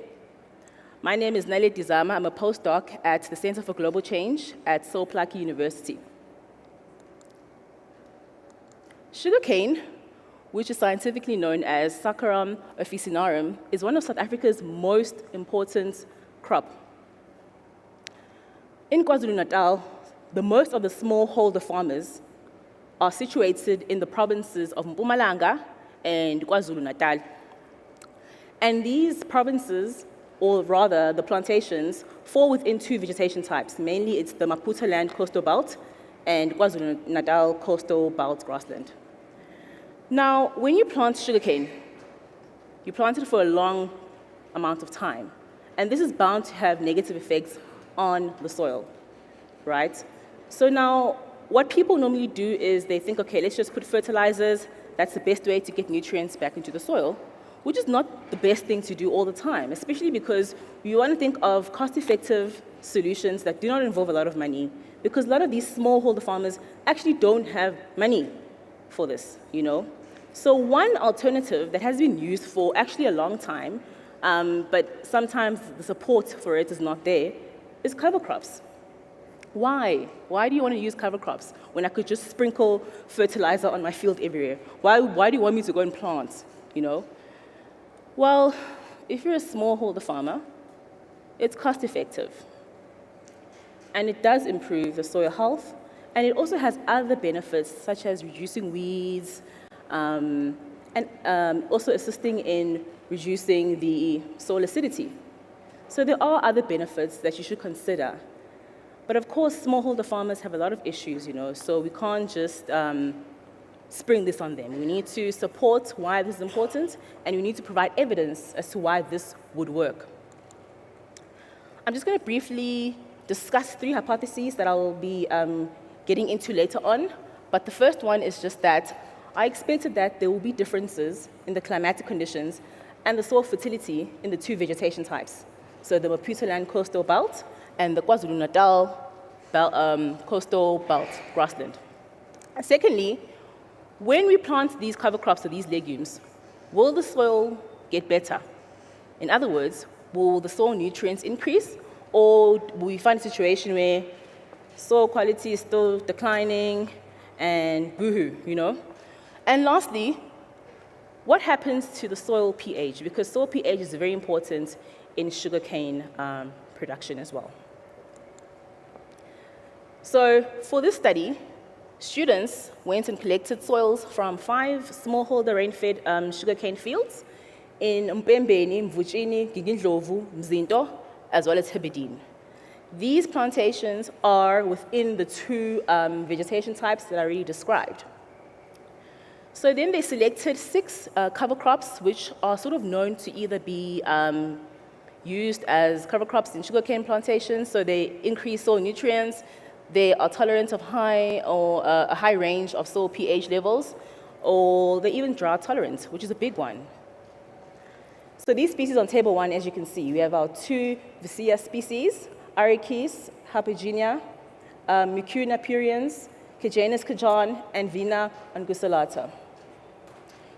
My name is Naledi Zama. I'm a postdoc at the Center for Global Change at Soplaki University. Sugarcane, which is scientifically known as Saccharum officinarum, is one of South Africa's most important crop. In KwaZulu-Natal, most of the smallholder farmers are situated in the provinces of Mpumalanga and KwaZulu-Natal. And these provinces, or rather the plantations, fall within two vegetation types. Mainly it's the Maputo land coastal belt and KwaZulu-Natal coastal belt grassland. Now, when you plant sugarcane, you plant it for a long amount of time. And this is bound to have negative effects on the soil, right? So now, what people normally do is they think, okay, let's just put fertilizers. That's the best way to get nutrients back into the soil, which is not the best thing to do all the time, especially because you want to think of cost-effective solutions that do not involve a lot of money, because a lot of these smallholder farmers actually don't have money for this, So one alternative that has been used for actually a long time, but sometimes the support for it is not there, is cover crops. Why? Why do you want to use cover crops when I could just sprinkle fertilizer on my field everywhere? Why do you want me to go and plant, Well, if you're a smallholder farmer, it's cost effective. And it does improve the soil health, and it also has other benefits such as reducing weeds, and also assisting in reducing the soil acidity. So there are other benefits that you should consider. But of course, smallholder farmers have a lot of issues, so we can't just spring this on them. We need to support why this is important, and we need to provide evidence as to why this would work. I'm just going to briefly discuss 3 hypotheses that I'll be getting into later on. But the first one is just that I expected that there will be differences in the climatic conditions and the soil fertility in the 2 vegetation types. So the Maputoland coastal belt and the KwaZulu-Natal coastal belt grassland. And secondly, when we plant these cover crops or these legumes, will the soil get better? In other words, will the soil nutrients increase, or will we find a situation where soil quality is still declining and boohoo, And lastly, what happens to the soil pH? Because soil pH is very important in sugarcane production as well. So for this study, students went and collected soils from 5 smallholder rain-fed sugarcane fields in Mpembeni, Mvuchini, Gigindlovu, Mzinto, as well as Hebedine. These plantations are within the 2 vegetation types that I already described. So then they selected 6 cover crops, which are sort of known to either be used as cover crops in sugarcane plantations, so they increase soil nutrients, they are tolerant of a high range of soil pH levels, or they're even drought tolerant, which is a big one. So these species on table 1, as you can see, we have our 2 Vicia species, Arachis, Harpagenia, Mucuna puriens, Cajanus cajan, and Vina angusilata.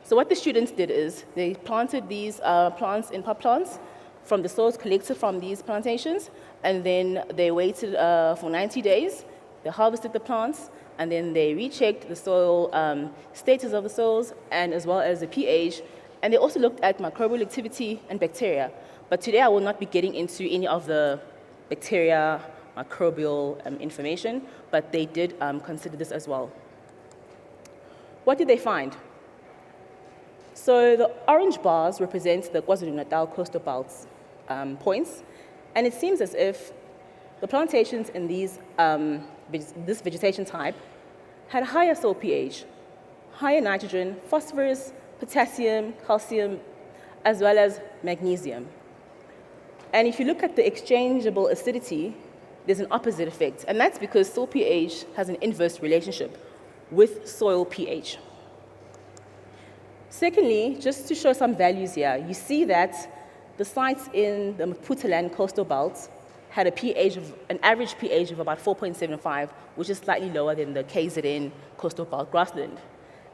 So what the students did is they planted these plants in pot plants from the soils collected from these plantations, and then they waited for 90 days, they harvested the plants, and then they rechecked the soil status of the soils, and as well as the pH, and they also looked at microbial activity and bacteria. But today I will not be getting into any of the bacteria, microbial information, but they did consider this as well. What did they find? So the orange bars represent the KwaZulu-Natal coastal belts points, and it seems as if the plantations in these, this vegetation type had higher soil pH, higher nitrogen, phosphorus, potassium, calcium, as well as magnesium. And if you look at the exchangeable acidity, there's an opposite effect, and that's because soil pH has an inverse relationship with soil pH. Secondly, just to show some values here, you see that the sites in the Maputoland coastal belt had an average pH of about 4.75, which is slightly lower than the KZN coastal belt grassland.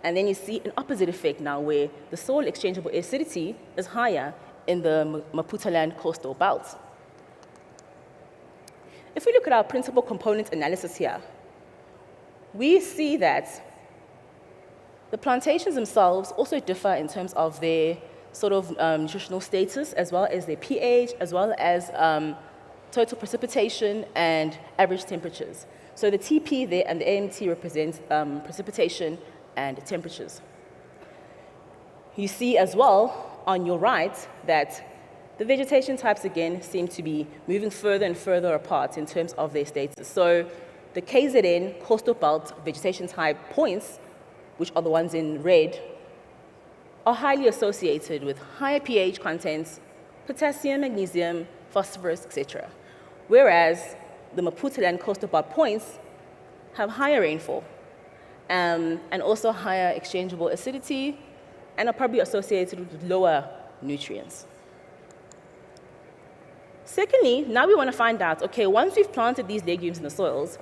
And then you see an opposite effect now where the soil exchangeable acidity is higher in the Maputoland coastal belt. If we look at our principal component analysis here, we see that the plantations themselves also differ in terms of their sort of nutritional status, as well as their pH, as well as total precipitation and average temperatures. So the TP there and the AMT represents precipitation and temperatures. You see as well on your right that the vegetation types again seem to be moving further and further apart in terms of their status. So the KZN coastal belt vegetation type points, which are the ones in red, are highly associated with higher pH contents, potassium, magnesium, phosphorus, etc. Whereas the Maputoland coastal belt points have higher rainfall and also higher exchangeable acidity and are probably associated with lower nutrients. Secondly, now we want to find out, okay, once we've planted these legumes in the soils,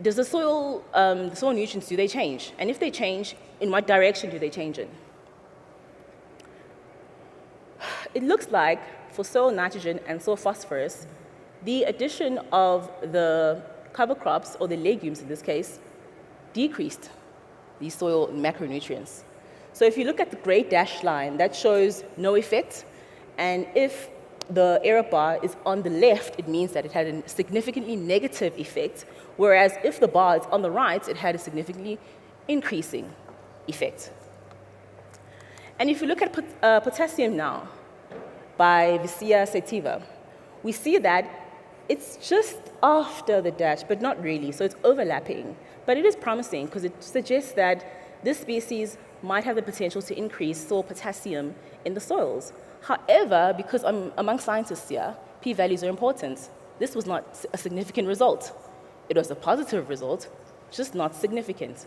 does the soil nutrients, do they change? And if they change, in what direction do they change in? It looks like for soil nitrogen and soil phosphorus, the addition of the cover crops, or the legumes in this case, decreased these soil macronutrients. So if you look at the gray dashed line, that shows no effect. And if the error bar is on the left, it means that it had a significantly negative effect, whereas if the bar is on the right, it had a significantly increasing effect. And if you look at potassium now, by Vicia sativa, we see that it's just after the dash, but not really, so it's overlapping. But it is promising because it suggests that this species might have the potential to increase soil potassium in the soils. However, because among scientists here, p-values are important. This was not a significant result. It was a positive result, just not significant.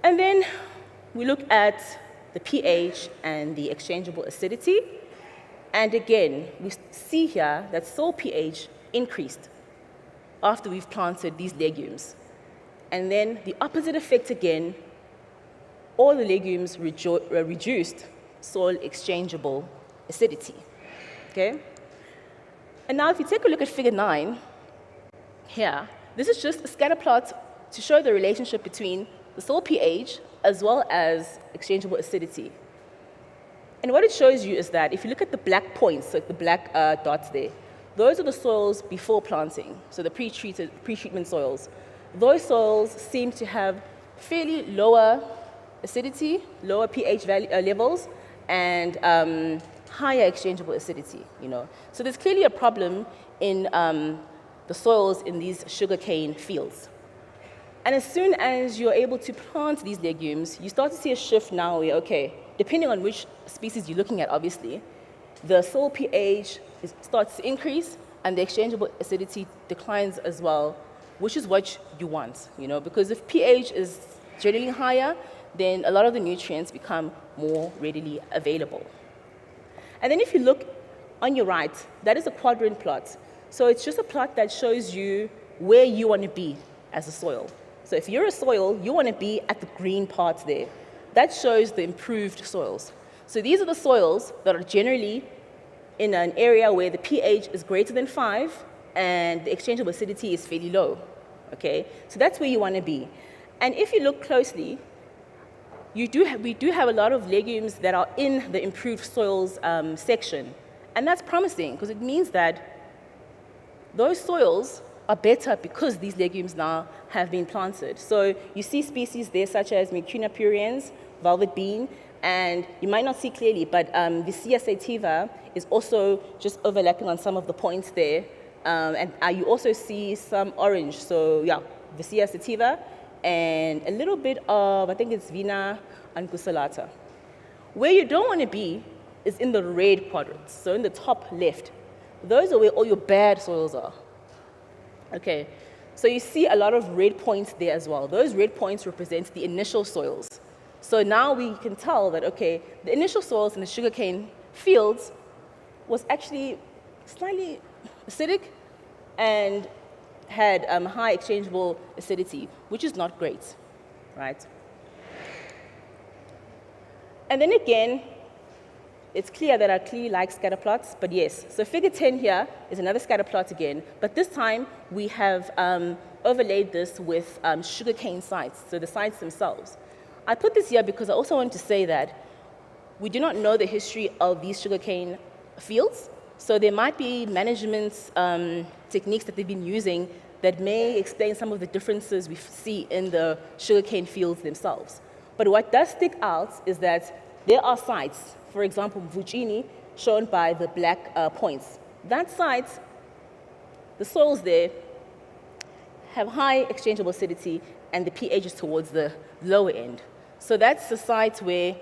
And then we look at the pH and the exchangeable acidity. And again, we see here that soil pH increased after we've planted these legumes. And then the opposite effect again, all the legumes reduced soil exchangeable acidity, okay? And now if you take a look at figure 9 here, this is just a scatter plot to show the relationship between the soil pH as well as exchangeable acidity. And what it shows you is that if you look at the black points, like the black dots there, those are the soils before planting, so the pre-treatment soils. Those soils seem to have fairly lower acidity, lower pH levels, and higher exchangeable acidity, So there's clearly a problem in the soils in these sugarcane fields. And as soon as you're able to plant these legumes, you start to see a shift now where, okay, depending on which species you're looking at, obviously, the soil pH starts to increase and the exchangeable acidity declines as well, which is what you want, because if pH is generally higher, then a lot of the nutrients become more readily available. And then if you look on your right, that is a quadrant plot. So it's just a plot that shows you where you want to be as a soil. So if you're a soil, you want to be at the green part there. That shows the improved soils. So these are the soils that are generally in an area where the pH is greater than 5 and the exchangeable acidity is fairly low, okay? So that's where you want to be. And if you look closely, we do have a lot of legumes that are in the improved soils section. And that's promising because it means that those soils are better because these legumes now have been planted. So you see species there such as Mucuna pruriens, velvet bean, and you might not see clearly, but Vicia sativa is also just overlapping on some of the points there. And you also see some orange, so yeah, Vicia sativa, and a little bit of, I think it's Vina angusulata. Where you don't want to be is in the red quadrants, so in the top left. Those are where all your bad soils are. Okay, so you see a lot of red points there as well. Those red points represent the initial soils. So now we can tell that, okay, the initial soils in the sugarcane fields was actually slightly acidic and had high exchangeable acidity, which is not great, right? And then again, it's clear that I clearly like scatter plots, but yes. So figure 10 here is another scatter plot again, but this time we have overlaid this with sugarcane sites, so the sites themselves. I put this here because I also want to say that we do not know the history of these sugarcane fields, so there might be management techniques that they've been using that may explain some of the differences we see in the sugarcane fields themselves. But what does stick out is that there are sites, for example, Mvuchini, shown by the black points. That site, the soils there, have high exchangeable acidity and the pH is towards the lower end. So that's the site where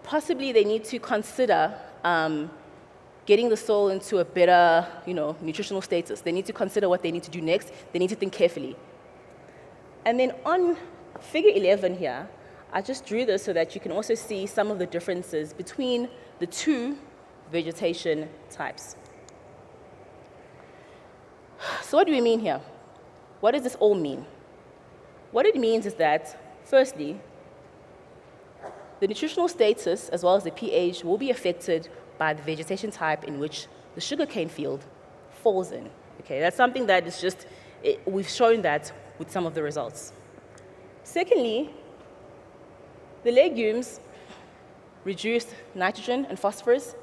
possibly they need to consider getting the soil into a better, nutritional status. They need to consider what they need to do next. They need to think carefully. And then on figure 11 here, I just drew this so that you can also see some of the differences between the two vegetation types. So what do we mean here? What does this all mean? What it means is that, firstly, the nutritional status as well as the pH will be affected by the vegetation type in which the sugarcane field falls in. Okay, that's something that is just, we've shown that with some of the results. Secondly, the legumes reduced nitrogen and phosphorus,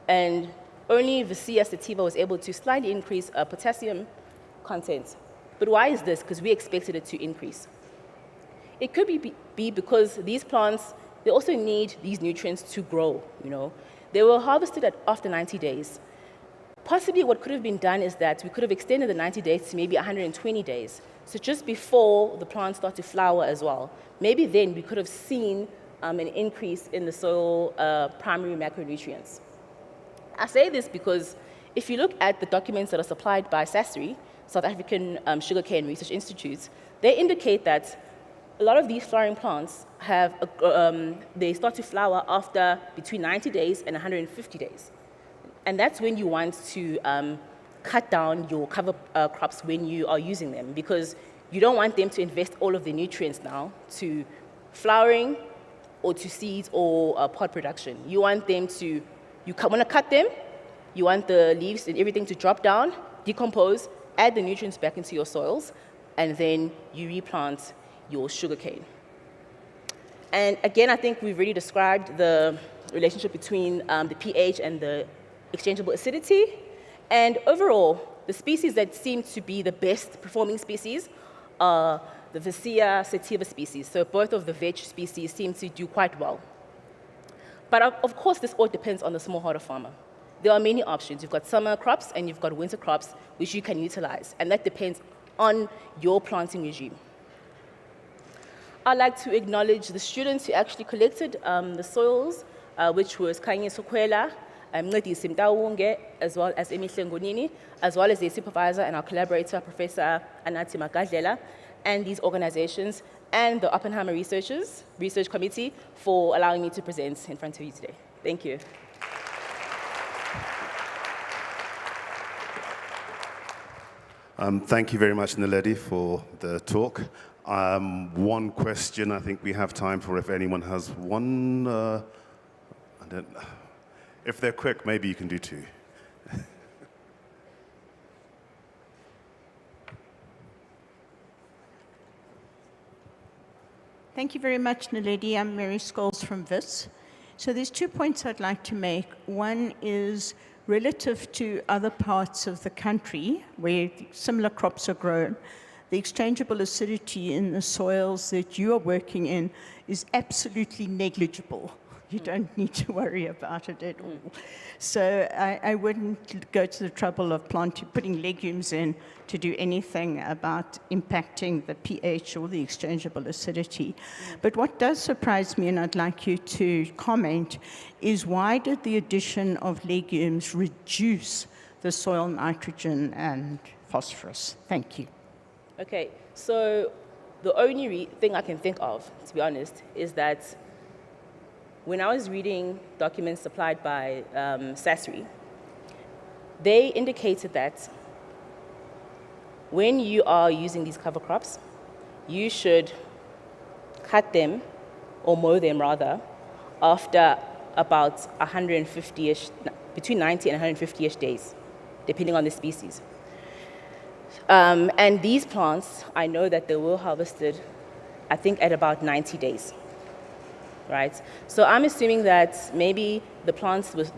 and only Vicia sativa was able to slightly increase potassium content. But why is this? Because we expected it to increase. It could be because these plants, they also need these nutrients to grow, They were harvested after 90 days. Possibly what could have been done is that we could have extended the 90 days to maybe 120 days. So just before the plants start to flower as well. Maybe then we could have seen an increase in the soil primary macronutrients. I say this because if you look at the documents that are supplied by SASRI, South African Sugarcane Research Institute, they indicate that a lot of these flowering plants have, they start to flower after between 90 days and 150 days. And that's when you want to cut down your cover crops when you are using them, because you don't want them to invest all of the nutrients now to flowering or to seeds or pod production. You want them to, you want to cut them, you want the leaves and everything to drop down, decompose, add the nutrients back into your soils, and then you replant your sugarcane. And again, I think we've already described the relationship between the pH and the exchangeable acidity. And overall, the species that seem to be the best performing species are the Vicia sativa species. So both of the veg species seem to do quite well. But of course, this all depends on the smallholder farmer. There are many options. You've got summer crops and you've got winter crops, which you can utilize. And that depends on your planting regime. I'd like to acknowledge the students who actually collected the soils, which was Kanye Sokwela, Ncedi Simtawunge, as well as Emihle Ngonini, as well as their supervisor and our collaborator, Professor Anathi Magadlela, and these organizations, and the Oppenheimer Research Committee for allowing me to present in front of you today. Thank you. Thank you very much, Naledi, for the talk. One question I think we have time for if anyone has one. If they're quick, maybe you can do two. Thank you very much, Naledi. I'm Mary Scholes from WIS. So there's 2 points I'd like to make. One is relative to other parts of the country where similar crops are grown. The exchangeable acidity in the soils that you are working in is absolutely negligible. You don't need to worry about it at all. So I wouldn't go to the trouble of putting legumes in to do anything about impacting the pH or the exchangeable acidity. But what does surprise me, and I'd like you to comment, is why did the addition of legumes reduce the soil nitrogen and phosphorus? Thank you. Okay, so the only thing I can think of, to be honest, is that when I was reading documents supplied by SASRI, they indicated that when you are using these cover crops, you should cut them, or mow them rather, after about 150-ish, between 90 and 150-ish days, depending on the species. And these plants, I know that they were harvested, I think, at about 90 days. Right? So I'm assuming that maybe the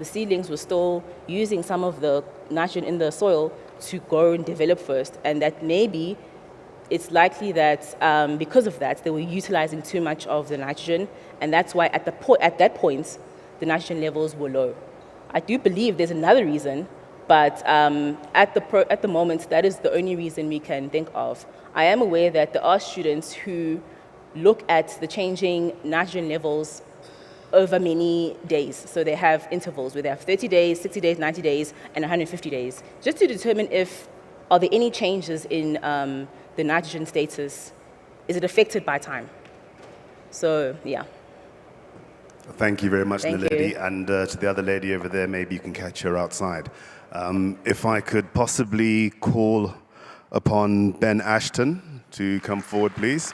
seedlings were still using some of the nitrogen in the soil to grow and develop first, and that maybe it's likely that because of that, they were utilizing too much of the nitrogen, and that's why at that point, the nitrogen levels were low. I do believe there's another reason, but at the moment, that is the only reason we can think of. I am aware that there are students who look at the changing nitrogen levels over many days. So they have intervals where they have 30 days, 60 days, 90 days, and 150 days, just to determine are there any changes in the nitrogen status? Is it affected by time? So, yeah. Thank you very much, Thank Naledi. you. And to the other lady over there, maybe you can catch her outside. If I could possibly call upon Ben Ashton to come forward, please.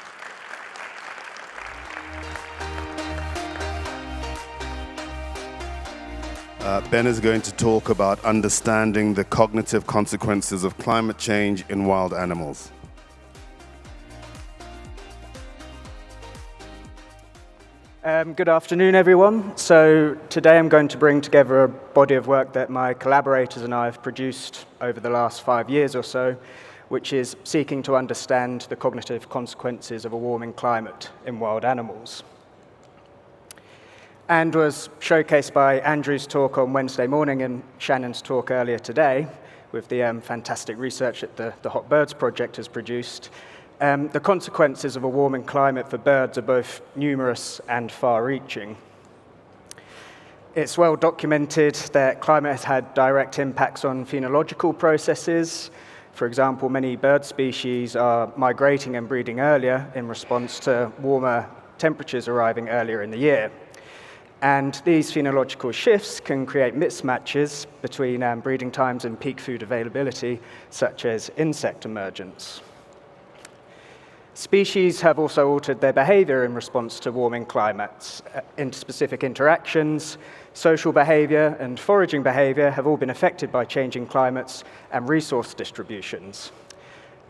Ben is going to talk about understanding the cognitive consequences of climate change in wild animals. Good afternoon, everyone. So today I'm going to bring together a body of work that my collaborators and I have produced over the last 5 years or so, which is seeking to understand the cognitive consequences of a warming climate in wild animals. and was showcased by Andrew's talk on Wednesday morning and Shannon's talk earlier today, with the fantastic research that the Hot Birds Project has produced. The consequences of a warming climate for birds are both numerous and far-reaching. It's well documented that climate has had direct impacts on phenological processes. For example, many bird species are migrating and breeding earlier in response to warmer temperatures arriving earlier in the year. And these phenological shifts can create mismatches between breeding times and peak food availability, such as insect emergence. Species have also altered their behavior in response to warming climates. Interspecific interactions, social behavior, and foraging behavior have all been affected by changing climates and resource distributions.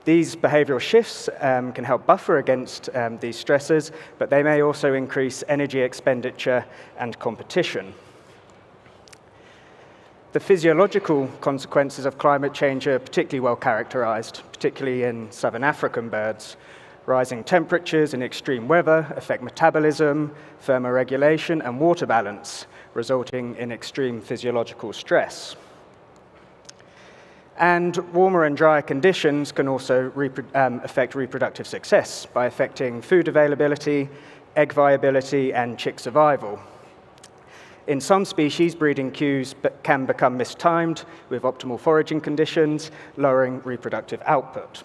These behavioral shifts can help buffer against these stresses, but they may also increase energy expenditure and competition. The physiological consequences of climate change are particularly well characterized, particularly in southern African birds. Rising temperatures and extreme weather affect metabolism, thermoregulation, and water balance, resulting in extreme physiological stress. And warmer and drier conditions can also affect reproductive success by affecting food availability, egg viability, and chick survival. In some species, breeding queues can become mistimed with optimal foraging conditions, lowering reproductive output.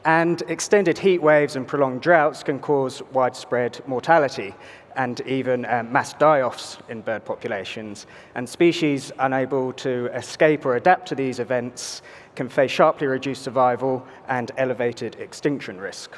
And extended heat waves and prolonged droughts can cause widespread mortality and even mass die-offs in bird populations. And species unable to escape or adapt to these events can face sharply reduced survival and elevated extinction risk.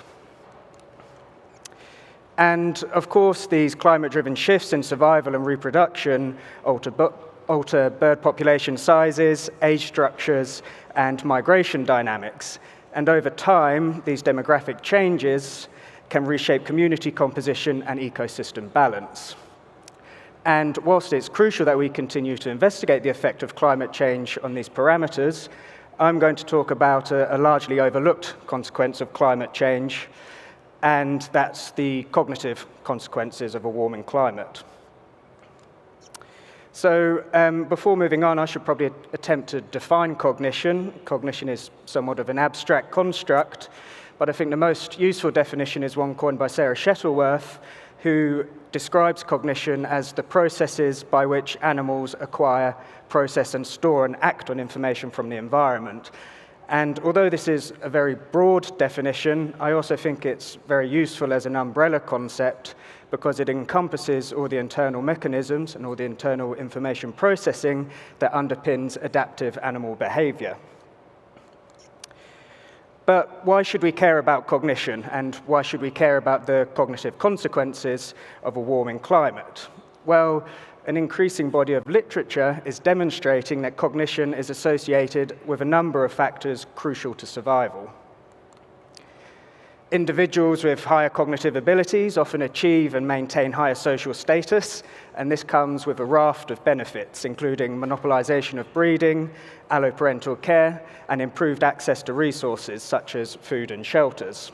And of course, these climate-driven shifts in survival and reproduction alter bird population sizes, age structures, and migration dynamics. And over time, these demographic changes can reshape community composition and ecosystem balance. And whilst it's crucial that we continue to investigate the effect of climate change on these parameters, I'm going to talk about a largely overlooked consequence of climate change, and that's the cognitive consequences of a warming climate. So before moving on, I should probably attempt to define cognition. Cognition is somewhat of an abstract construct, but I think the most useful definition is one coined by Sarah Shuttleworth, who describes cognition as the processes by which animals acquire, process, and store and act on information from the environment. And although this is a very broad definition, I also think it's very useful as an umbrella concept because it encompasses all the internal mechanisms and all the internal information processing that underpins adaptive animal behavior. But why should we care about cognition, and why should we care about the cognitive consequences of a warming climate? Well, an increasing body of literature is demonstrating that cognition is associated with a number of factors crucial to survival. Individuals with higher cognitive abilities often achieve and maintain higher social status, and this comes with a raft of benefits, including monopolization of breeding, alloparental care, and improved access to resources such as food and shelters.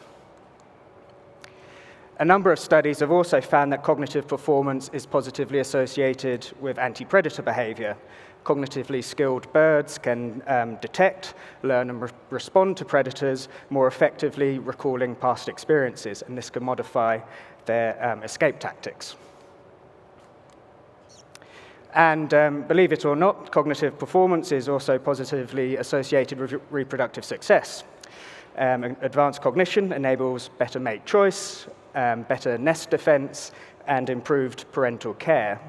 A number of studies have also found that cognitive performance is positively associated with anti-predator behavior. Cognitively skilled birds can detect, learn, and respond to predators more effectively, recalling past experiences, and this can modify their escape tactics. And believe it or not, cognitive performance is also positively associated with reproductive success. Advanced cognition enables better mate choice, better nest defense, and improved parental care.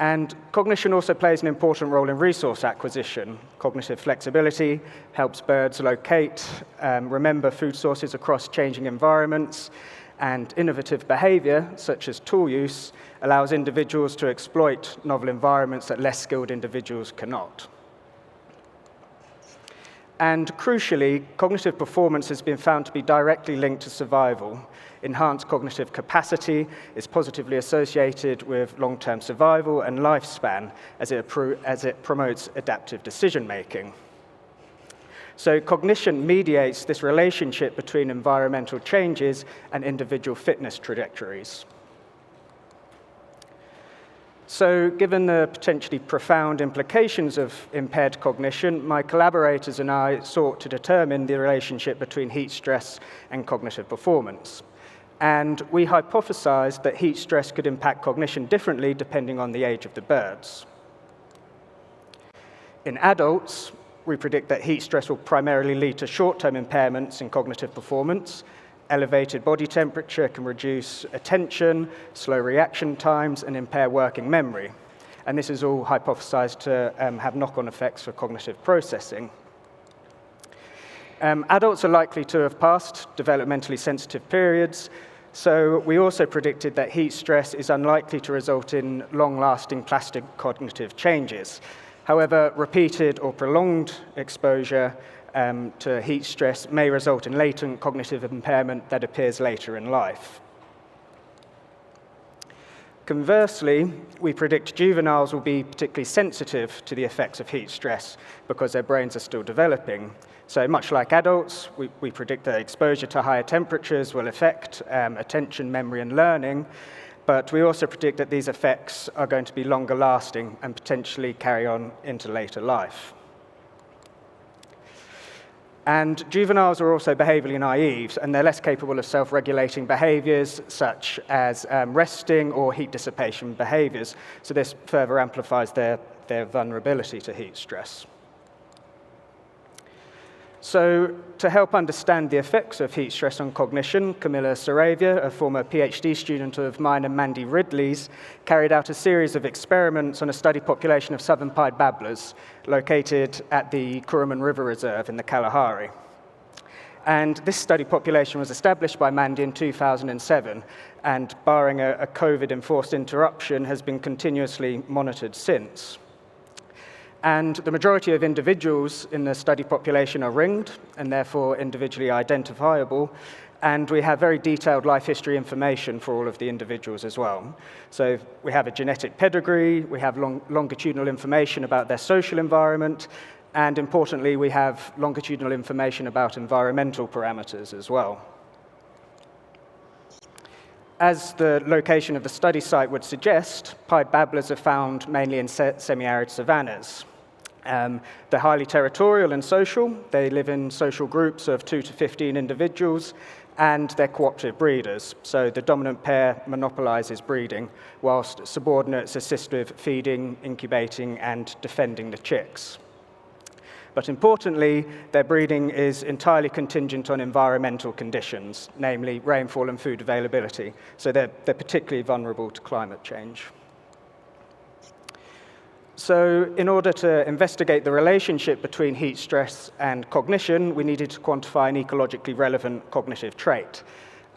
And cognition also plays an important role in resource acquisition. Cognitive flexibility helps birds locate, remember food sources across changing environments, and innovative behavior, such as tool use, allows individuals to exploit novel environments that less skilled individuals cannot. And crucially, cognitive performance has been found to be directly linked to survival. Enhanced cognitive capacity is positively associated with long-term survival and lifespan as it promotes adaptive decision-making. So cognition mediates this relationship between environmental changes and individual fitness trajectories. So given the potentially profound implications of impaired cognition, my collaborators and I sought to determine the relationship between heat stress and cognitive performance. And we hypothesized that heat stress could impact cognition differently depending on the age of the birds. In adults, we predict that heat stress will primarily lead to short-term impairments in cognitive performance. Elevated body temperature can reduce attention, slow reaction times, and impair working memory. And this is all hypothesized to have knock-on effects for cognitive processing. Adults are likely to have passed developmentally sensitive periods, so we also predicted that heat stress is unlikely to result in long-lasting plastic cognitive changes. However, repeated or prolonged exposure to heat stress may result in latent cognitive impairment that appears later in life. Conversely, we predict juveniles will be particularly sensitive to the effects of heat stress because their brains are still developing. So much like adults, we predict that exposure to higher temperatures will affect attention, memory, and learning, but we also predict that these effects are going to be longer lasting and potentially carry on into later life. And juveniles are also behaviorally naive, and they're less capable of self-regulating behaviors such as resting or heat dissipation behaviors. So this further amplifies their vulnerability to heat stress. So to help understand the effects of heat stress on cognition, Camilla Saravia, a former PhD student of mine and Mandy Ridley's, carried out a series of experiments on a study population of southern pied babblers located at the Kuruman River Reserve in the Kalahari. And this study population was established by Mandy in 2007, and barring a COVID-enforced interruption, has been continuously monitored since. And the majority of individuals in the study population are ringed and therefore individually identifiable. And we have very detailed life history information for all of the individuals as well. So we have a genetic pedigree, we have longitudinal information about their social environment, and importantly, we have longitudinal information about environmental parameters as well. As the location of the study site would suggest, pied babblers are found mainly in semi-arid savannas. They're highly territorial and social. They live in social groups of 2 to 15 individuals, and they're cooperative breeders. So the dominant pair monopolizes breeding, whilst subordinates assist with feeding, incubating, and defending the chicks. But importantly, their breeding is entirely contingent on environmental conditions, namely rainfall and food availability. So they're particularly vulnerable to climate change. So in order to investigate the relationship between heat stress and cognition, we needed to quantify an ecologically relevant cognitive trait.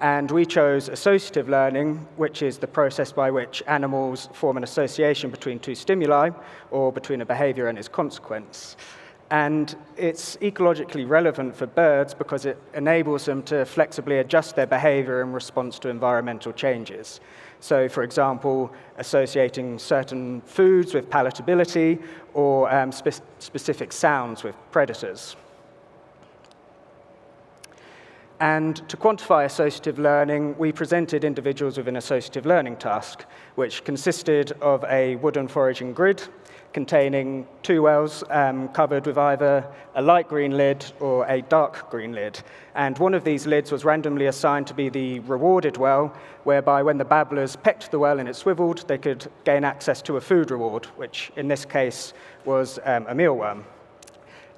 And we chose associative learning, which is the process by which animals form an association between two stimuli, or between a behavior and its consequence. And it's ecologically relevant for birds because it enables them to flexibly adjust their behavior in response to environmental changes. So, for example, associating certain foods with palatability or specific sounds with predators. And to quantify associative learning, we presented individuals with an associative learning task, which consisted of a wooden foraging grid containing two wells covered with either a light green lid or a dark green lid. And one of these lids was randomly assigned to be the rewarded well, whereby when the babblers pecked the well and it swiveled, they could gain access to a food reward, which in this case was a mealworm.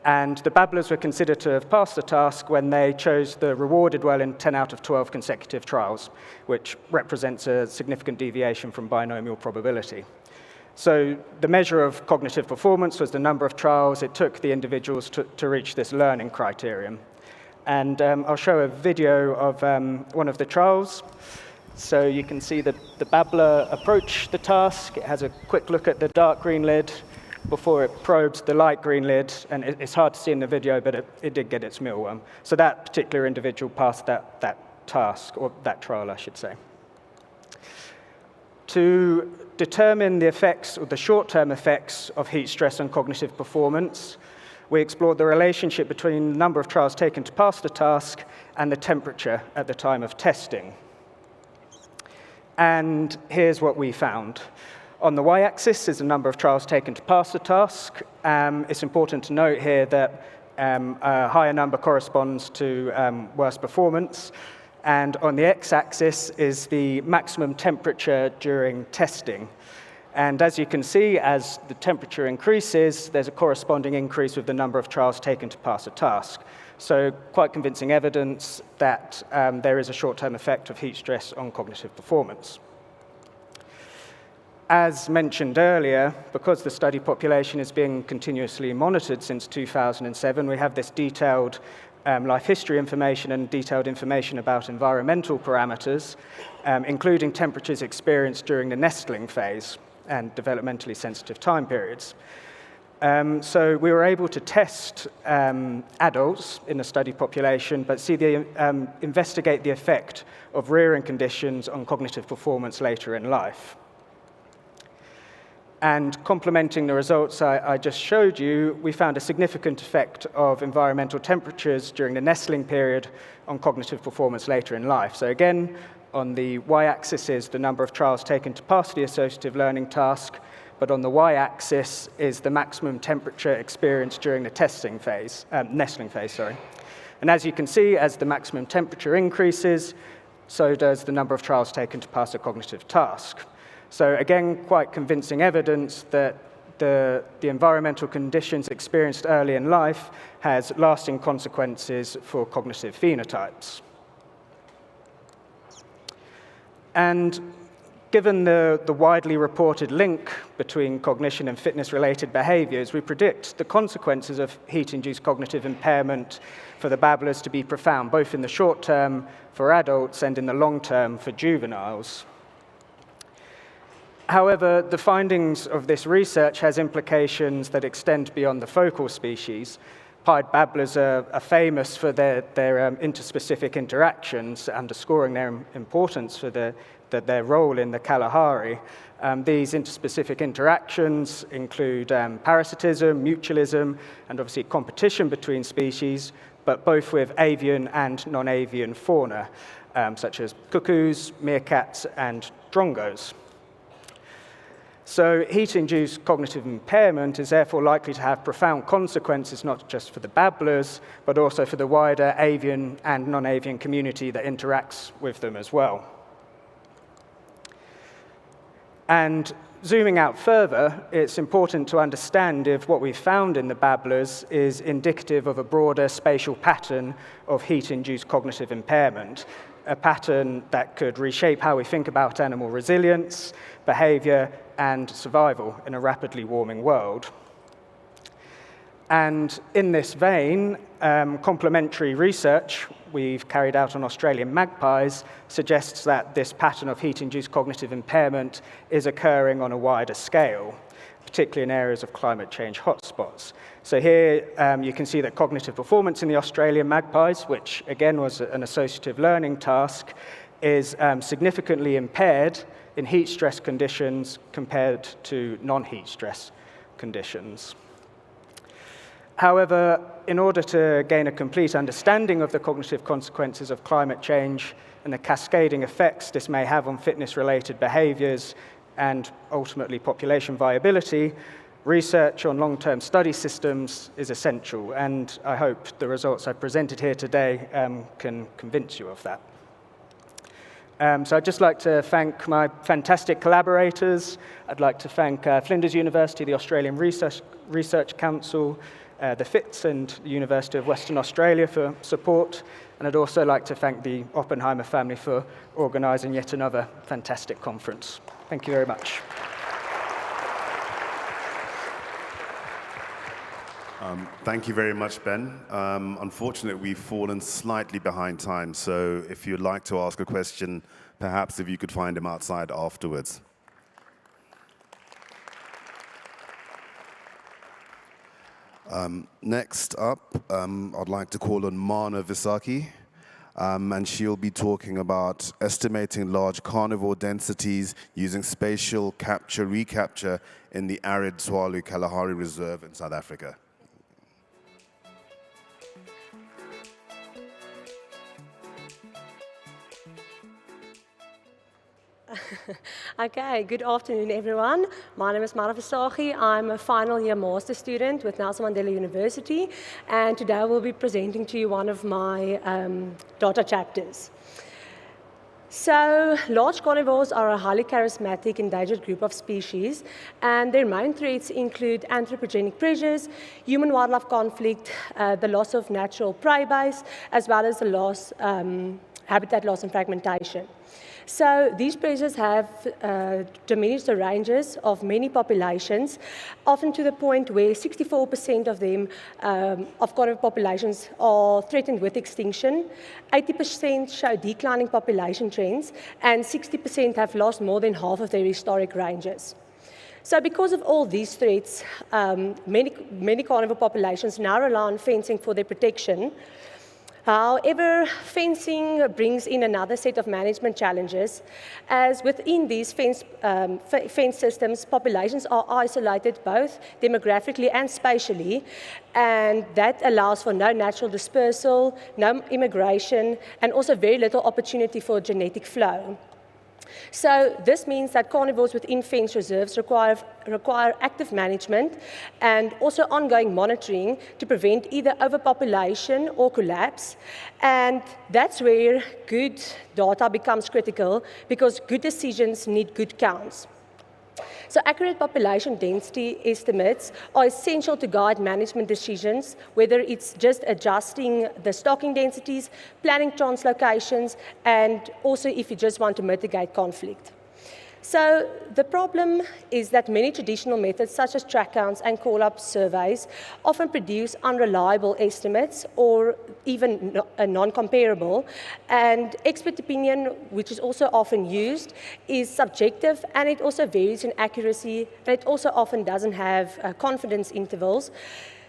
And the babblers were considered to have passed the task when they chose the rewarded well in 10 out of 12 consecutive trials, which represents a significant deviation from binomial probability. So the measure of cognitive performance was the number of trials it took the individuals to reach this learning criterion. And I'll show a video of one of the trials. So you can see that the babbler approached the task. It has a quick look at the dark green lid before it probes the light green lid. And it's hard to see in the video, but it did get its mealworm. So that particular individual passed that task, or that trial, I should say. To determine the effects, or the short-term effects, of heat stress on cognitive performance, we explored the relationship between the number of trials taken to pass the task and the temperature at the time of testing. And here's what we found. On the y-axis is the number of trials taken to pass the task. It's important to note here that a higher number corresponds to worse performance. And on the x-axis is the maximum temperature during testing. And as you can see, as the temperature increases, there's a corresponding increase with the number of trials taken to pass a task. So quite convincing evidence that there is a short-term effect of heat stress on cognitive performance. As mentioned earlier, because the study population is being continuously monitored since 2007, we have this detailed life history information and detailed information about environmental parameters, including temperatures experienced during the nestling phase and developmentally sensitive time periods. So we were able to test adults in the study population, but investigate the effect of rearing conditions on cognitive performance later in life. And complementing the results I just showed you, we found a significant effect of environmental temperatures during the nestling period on cognitive performance later in life. So again, on the y-axis is the number of trials taken to pass the associative learning task, but on the y-axis is the maximum temperature experienced during the nestling phase. And as you can see, as the maximum temperature increases, so does the number of trials taken to pass a cognitive task. So again, quite convincing evidence that the environmental conditions experienced early in life has lasting consequences for cognitive phenotypes. And given the widely reported link between cognition and fitness-related behaviors, we predict the consequences of heat-induced cognitive impairment for the babblers to be profound, both in the short term for adults and in the long term for juveniles. However, the findings of this research has implications that extend beyond the focal species. Pied babblers are famous for their interspecific interactions, underscoring their importance for their role in the Kalahari. These interspecific interactions include parasitism, mutualism, and obviously competition between species, but both with avian and non-avian fauna, such as cuckoos, meerkats, and drongos. So heat-induced cognitive impairment is therefore likely to have profound consequences, not just for the babblers, but also for the wider avian and non-avian community that interacts with them as well. And zooming out further, it's important to understand if what we've found in the babblers is indicative of a broader spatial pattern of heat-induced cognitive impairment, a pattern that could reshape how we think about animal resilience, behavior, and survival in a rapidly warming world. And in this vein, complementary research we've carried out on Australian magpies suggests that this pattern of heat-induced cognitive impairment is occurring on a wider scale, particularly in areas of climate change hotspots. So here you can see that cognitive performance in the Australian magpies, which again was an associative learning task, is significantly impaired in heat stress conditions compared to non-heat stress conditions. However, in order to gain a complete understanding of the cognitive consequences of climate change and the cascading effects this may have on fitness-related behaviors and ultimately population viability, research on long-term study systems is essential, and I hope the results I've presented here today can convince you of that. So I'd just like to thank my fantastic collaborators. I'd like to thank Flinders University, the Australian Research Council, the FITS and the University of Western Australia for support, and I'd also like to thank the Oppenheimer family for organising yet another fantastic conference. Thank you very much. Thank you very much, Ben. Unfortunately, we've fallen slightly behind time, so if you'd like to ask a question, perhaps if you could find him outside afterwards. Next up, I'd like to call on Mana Visaki, and she'll be talking about estimating large carnivore densities using spatial capture-recapture in the arid Tswalu Kalahari Reserve in South Africa. Okay, good afternoon, everyone. My name is Mara Versaghi. I'm a final year master student with Nelson Mandela University, and today I will be presenting to you one of my data chapters. So, large carnivores are a highly charismatic endangered group of species, and their main threats include anthropogenic pressures, human-wildlife conflict, the loss of natural prey base, as well as the loss, habitat loss and fragmentation. So these pressures have diminished the ranges of many populations, often to the point where 64% of them, of carnivore populations, are threatened with extinction. 80% show declining population trends, and 60% have lost more than half of their historic ranges. So because of all these threats, many carnivore populations now rely on fencing for their protection. However, fencing brings in another set of management challenges, as within these fence systems, populations are isolated both demographically and spatially, and that allows for no natural dispersal, no immigration, and also very little opportunity for genetic flow. So this means that carnivores within fence reserves require active management and also ongoing monitoring to prevent either overpopulation or collapse. And that's where good data becomes critical, because good decisions need good counts. So accurate population density estimates are essential to guide management decisions, whether it's just adjusting the stocking densities, planning translocations, and also if you just want to mitigate conflict. So the problem is that many traditional methods, such as track counts and call-up surveys, often produce unreliable estimates or even non-comparable. And expert opinion, which is also often used, is subjective, and it also varies in accuracy, and it also often doesn't have confidence intervals.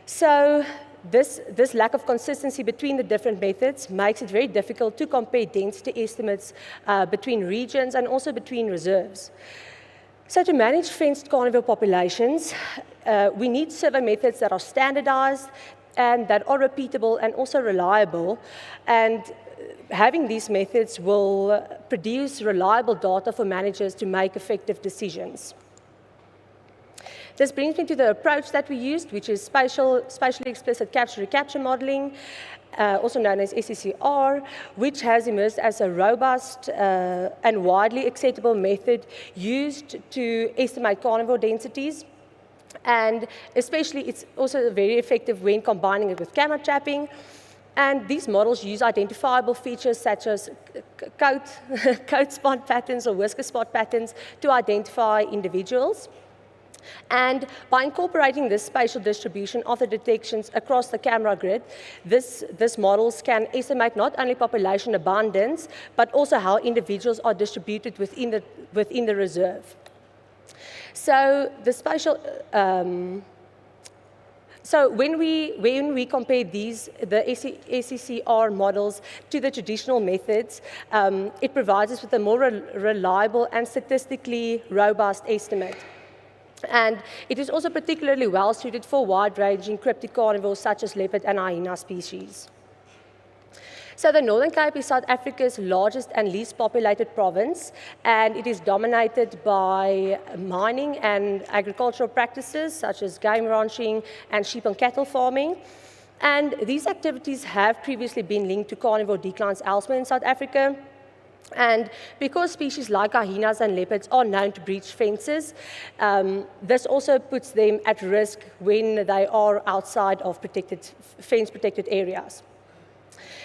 So this lack of consistency between the different methods makes it very difficult to compare density estimates between regions and also between reserves. So to manage fenced carnivore populations, we need survey methods that are standardized and that are repeatable and also reliable. And having these methods will produce reliable data for managers to make effective decisions. This brings me to the approach that we used, which is spatially explicit capture-recapture modeling, also known as SECR, which has emerged as a robust and widely acceptable method used to estimate carnivore densities. And especially, it's also very effective when combining it with camera trapping. And these models use identifiable features such as coat spot patterns or whisker spot patterns to identify individuals. And by incorporating this spatial distribution of the detections across the camera grid, these models can estimate not only population abundance, but also how individuals are distributed within the reserve. So the spatial, so when we compare the SECR models to the traditional methods, it provides us with a more reliable and statistically robust estimate. And it is also particularly well suited for wide-ranging cryptic carnivores such as leopard and hyena species. So the Northern Cape is South Africa's largest and least populated province, and it is dominated by mining and agricultural practices such as game ranching and sheep and cattle farming. And these activities have previously been linked to carnivore declines elsewhere in South Africa. And because species like hyenas and leopards are known to breach fences, this also puts them at risk when they are outside of fence-protected areas.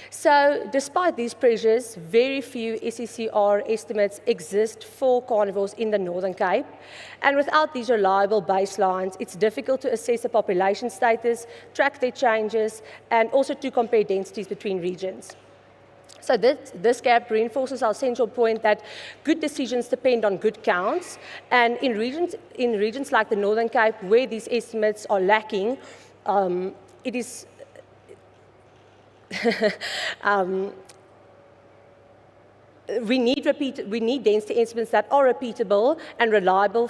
So despite these pressures, very few SECR estimates exist for carnivores in the Northern Cape. And without these reliable baselines, it's difficult to assess the population status, track their changes, and also to compare densities between regions. So this gap reinforces our central point that good decisions depend on good counts, and in regions like the Northern Cape, where these estimates are lacking, it is we need density estimates that are repeatable and reliable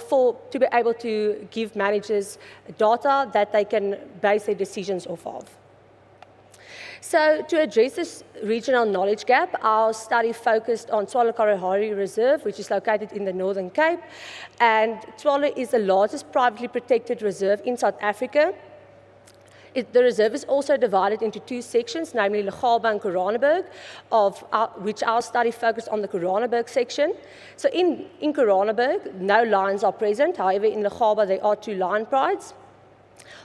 to be able to give managers data that they can base their decisions off of. So to address this regional knowledge gap, our study focused on Tswalo Kalahari Reserve, which is located in the Northern Cape. And Tswalo is the largest privately protected reserve in South Africa. The reserve is also divided into two sections, namely Legaba and Koranenburg, which our study focused on the Koranenburg section. So in Koranenburg, no lions are present. However, in Legaba, there are 2 lion prides.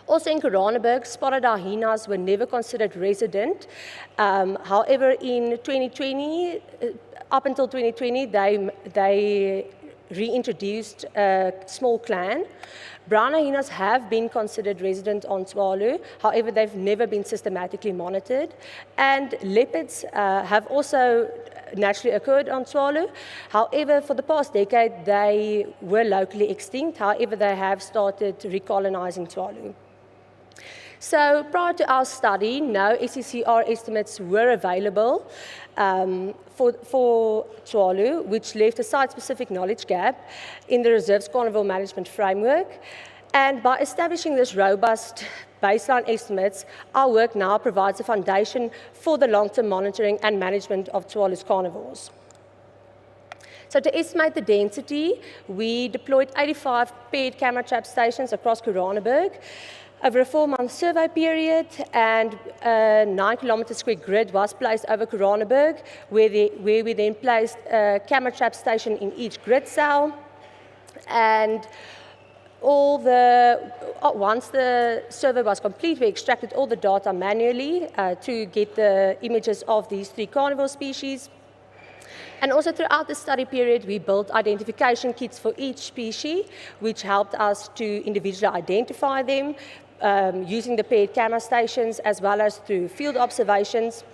Also in Koranenburg, spotted hyenas were never considered resident. However, in 2020, up until 2020, they reintroduced a small clan. Brown hyenas have been considered resident on Tswalo, however, they've never been systematically monitored. And leopards have also naturally occurred on Tswalo. However, for the past decade, they were locally extinct. However, they have started recolonizing Tswalo. So prior to our study, no SCCR estimates were available for Tswalo, which left a site-specific knowledge gap in the reserve's carnivore management framework. And by establishing this robust baseline estimates, our work now provides a foundation for the long-term monitoring and management of Tswalo's carnivores. So to estimate the density, we deployed 85 paired camera trap stations across Koranenburg over a 4-month survey period, and a 9 square grid was placed over Koranenburg, where we then placed a camera trap station in each grid cell. And once the survey was complete, we extracted all the data manually to get the images of these 3 carnivore species. And also throughout the study period, we built identification kits for each species, which helped us to individually identify them using the paired camera stations as well as through field observations.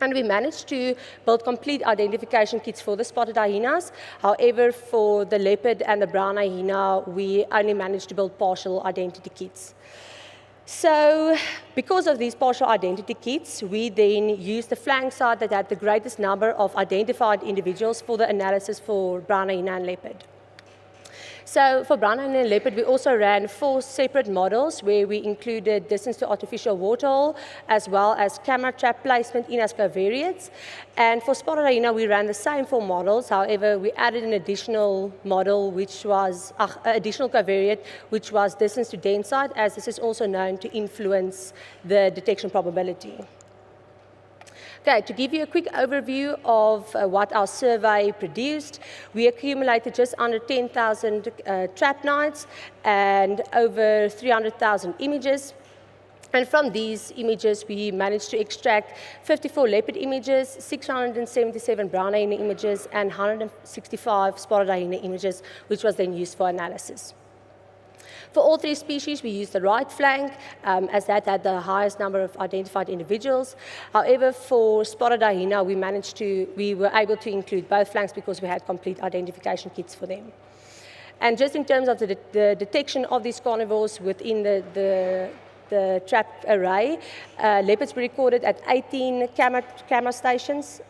And we managed to build complete identification kits for the spotted hyenas. However, for the leopard and the brown hyena, we only managed to build partial identity kits. So because of these partial identity kits, we then used the flank site that had the greatest number of identified individuals for the analysis for brown hyena and leopard. So for brown hyena and leopard, we also ran 4 separate models where we included distance to artificial waterhole as well as camera trap placement in as covariates. And for spotted hyena, we ran the same 4 models. However, we added an additional model, which was additional covariate, which was distance to den site, as this is also known to influence the detection probability. Okay, to give you a quick overview of what our survey produced, we accumulated just under 10,000 trap nights and over 300,000 images. And from these images, we managed to extract 54 leopard images, 677 brown hyena images, and 165 spotted hyena images, which was then used for analysis. For all 3 species, we used the right flank, as that had the highest number of identified individuals. However, for spotted hyena, we were able to include both flanks because we had complete identification kits for them. And just in terms of the detection of these carnivores within the trap array, leopards were recorded at 18 camera stations,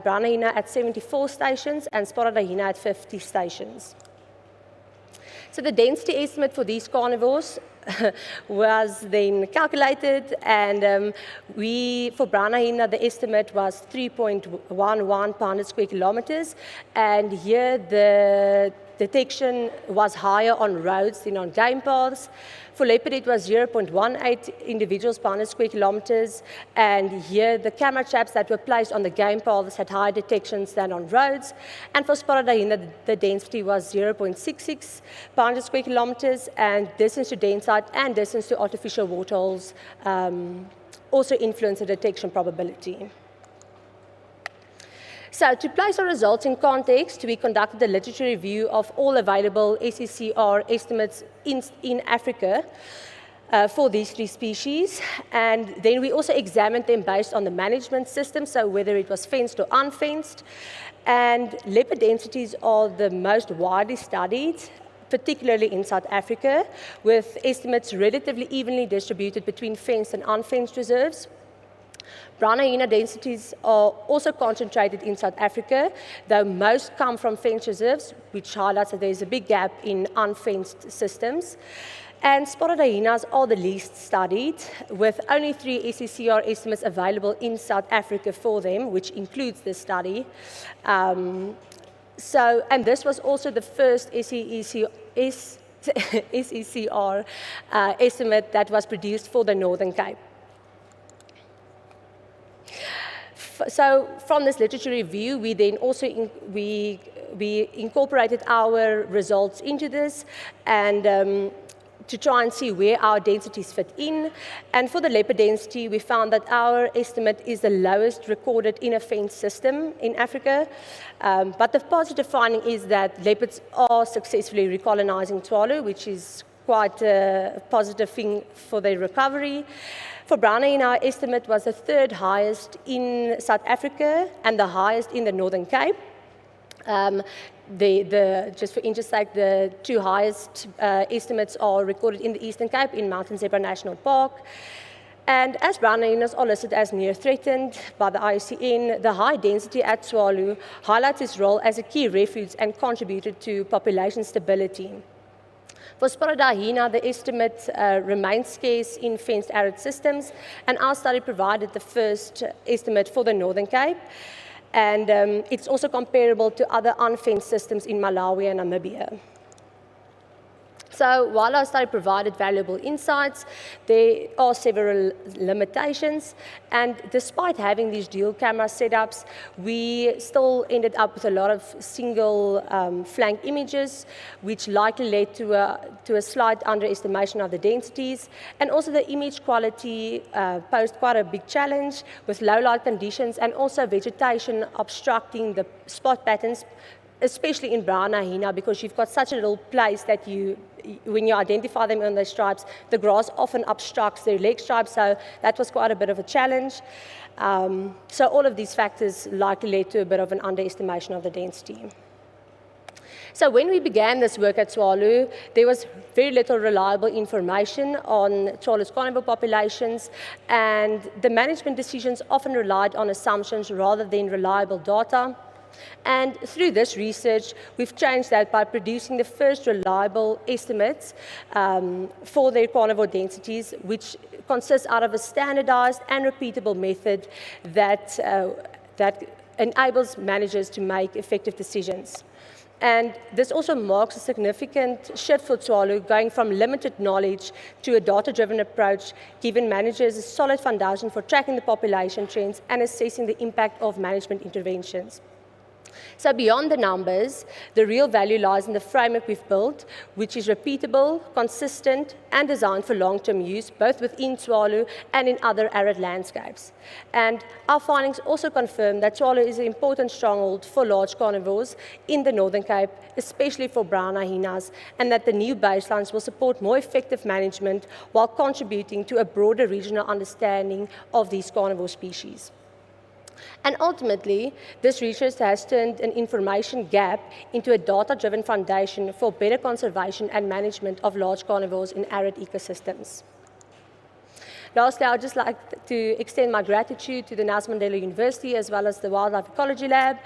brown hyena at 74 stations, and spotted hyena at 50 stations. So the density estimate for these carnivores was then calculated, and for brown hyena, the estimate was 3.11 per 100 square kilometers, and here the detection was higher on roads than on game paths. For leopard, it was 0.18 individuals per 100 square kilometers, and here the camera traps that were placed on the game paths had higher detections than on roads. And for spotted hyena, the density was 0.66 per 100 square kilometers, and distance to den site and distance to artificial waterholes also influenced the detection probability. So to place our results in context, we conducted a literature review of all available SCCR estimates in Africa for these 3 species. And then we also examined them based on the management system, so whether it was fenced or unfenced. And leopard densities are the most widely studied, particularly in South Africa, with estimates relatively evenly distributed between fenced and unfenced reserves. Brown hyena densities are also concentrated in South Africa, though most come from fenced reserves, which highlights that there is a big gap in unfenced systems. And spotted hyenas are the least studied, with only 3 SECR estimates available in South Africa for them, which includes this study. And this was also the first SECR estimate that was produced for the Northern Cape. So from this literature review, we then also we incorporated our results into this, and to try and see where our densities fit in. And for the leopard density, we found that our estimate is the lowest recorded in a fenced system in Africa. But the positive finding is that leopards are successfully recolonizing Tswalu, which is quite a positive thing for their recovery. For brown hyena, our estimate was the 3rd highest in South Africa and the highest in the Northern Cape. Just for interest's sake, the 2 highest estimates are recorded in the Eastern Cape in Mountain Zebra National Park. And as brown hyenas are listed as near threatened by the IUCN, the high density at Tswalu highlights its role as a key refuge and contributed to population stability. For spotted hyena, the estimate remains scarce in fenced arid systems, and our study provided the first estimate for the Northern Cape. And it's also comparable to other unfenced systems in Malawi and Namibia. So while our study provided valuable insights, there are several limitations. And despite having these dual camera setups, we still ended up with a lot of single flank images, which likely led to a slight underestimation of the densities. And also the image quality posed quite a big challenge with low light conditions and also vegetation obstructing the spot patterns, especially in brown hyena, because you've got such a little place that when you identify them on their stripes, the grass often obstructs their leg stripes, so that was quite a bit of a challenge. So all of these factors likely led to a bit of an underestimation of the density. So when we began this work at Tswalu, there was very little reliable information on Tswalu's carnivore populations, and the management decisions often relied on assumptions rather than reliable data. And through this research, we've changed that by producing the first reliable estimates for their carnivore densities, which consists out of a standardized and repeatable method that enables managers to make effective decisions. And this also marks a significant shift for Tswalu, going from limited knowledge to a data-driven approach, giving managers a solid foundation for tracking the population trends and assessing the impact of management interventions. So beyond the numbers, the real value lies in the framework we've built, which is repeatable, consistent, and designed for long-term use, both within Tswalu and in other arid landscapes. And our findings also confirm that Tswalu is an important stronghold for large carnivores in the Northern Cape, especially for brown hyenas, and that the new baselines will support more effective management while contributing to a broader regional understanding of these carnivore species. And ultimately, this research has turned an information gap into a data-driven foundation for better conservation and management of large carnivores in arid ecosystems. Lastly, I would just like to extend my gratitude to the Nelson Mandela University, as well as the Wildlife Ecology Lab,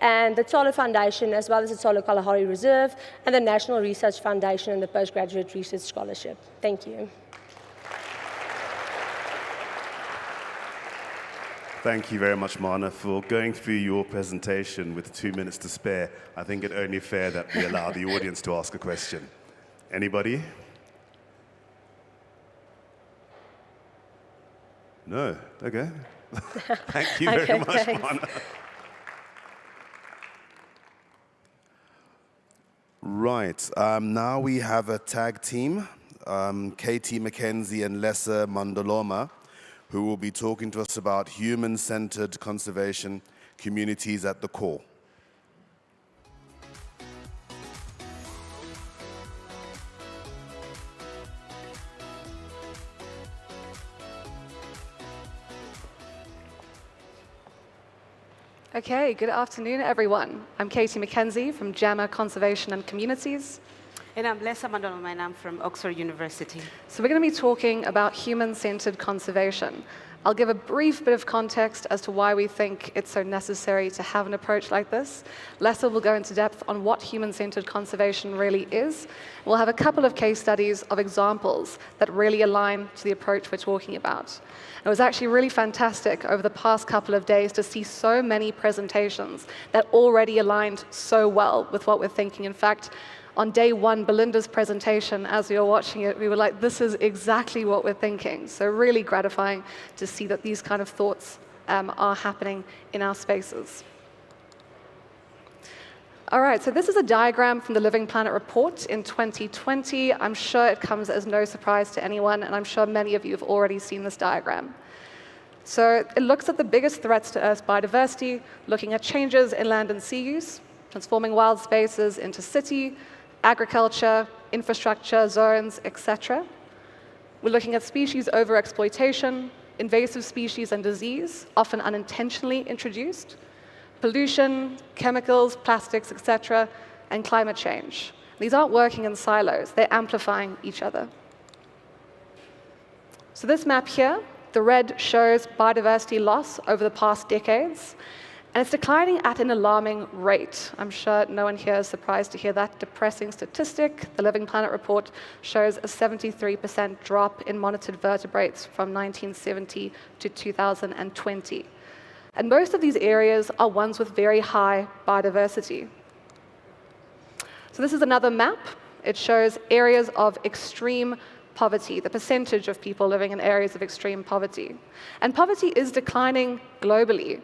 and the Tswalu Foundation, as well as the Tswalu Kalahari Reserve, and the National Research Foundation and the Postgraduate Research Scholarship. Thank you. Thank you very much, Mana, for going through your presentation with 2 minutes to spare. I think it's only fair that we allow the audience to ask a question. Anybody? No? Okay. Thank you very much, thanks. Mana. Right, now we have a tag team, Katie McKenzie and Lessa Mandoloma, who will be talking to us about human-centered conservation, communities at the core. Okay, good afternoon, everyone. I'm Katie McKenzie from JAMA Conservation and Communities. And I'm Lessa Mandoloma, and I'm from Oxford University. So we're going to be talking about human-centered conservation. I'll give a brief bit of context as to why we think it's so necessary to have an approach like this. Lessa will go into depth on what human-centered conservation really is. We'll have a couple of case studies of examples that really align to the approach we're talking about. It was actually really fantastic over the past couple of days to see so many presentations that already aligned so well with what we're thinking. In fact, on day one, Belinda's presentation, as we were watching it, we were like, this is exactly what we're thinking. So really gratifying to see that these kind of thoughts are happening in our spaces. All right, so this is a diagram from the Living Planet report in 2020. I'm sure it comes as no surprise to anyone, and I'm sure many of you have already seen this diagram. So it looks at the biggest threats to Earth's biodiversity, looking at changes in land and sea use, transforming wild spaces into city, agriculture, infrastructure, zones, etc. We're looking at species overexploitation, invasive species and disease, often unintentionally introduced, pollution, chemicals, plastics, etc., and climate change. These aren't working in silos, they're amplifying each other. So this map here, the red shows biodiversity loss over the past decades, and it's declining at an alarming rate. I'm sure no one here is surprised to hear that depressing statistic. The Living Planet report shows a 73% drop in monitored vertebrates from 1970 to 2020. And most of these areas are ones with very high biodiversity. So this is another map. It shows areas of extreme poverty, the percentage of people living in areas of extreme poverty. And poverty is declining globally.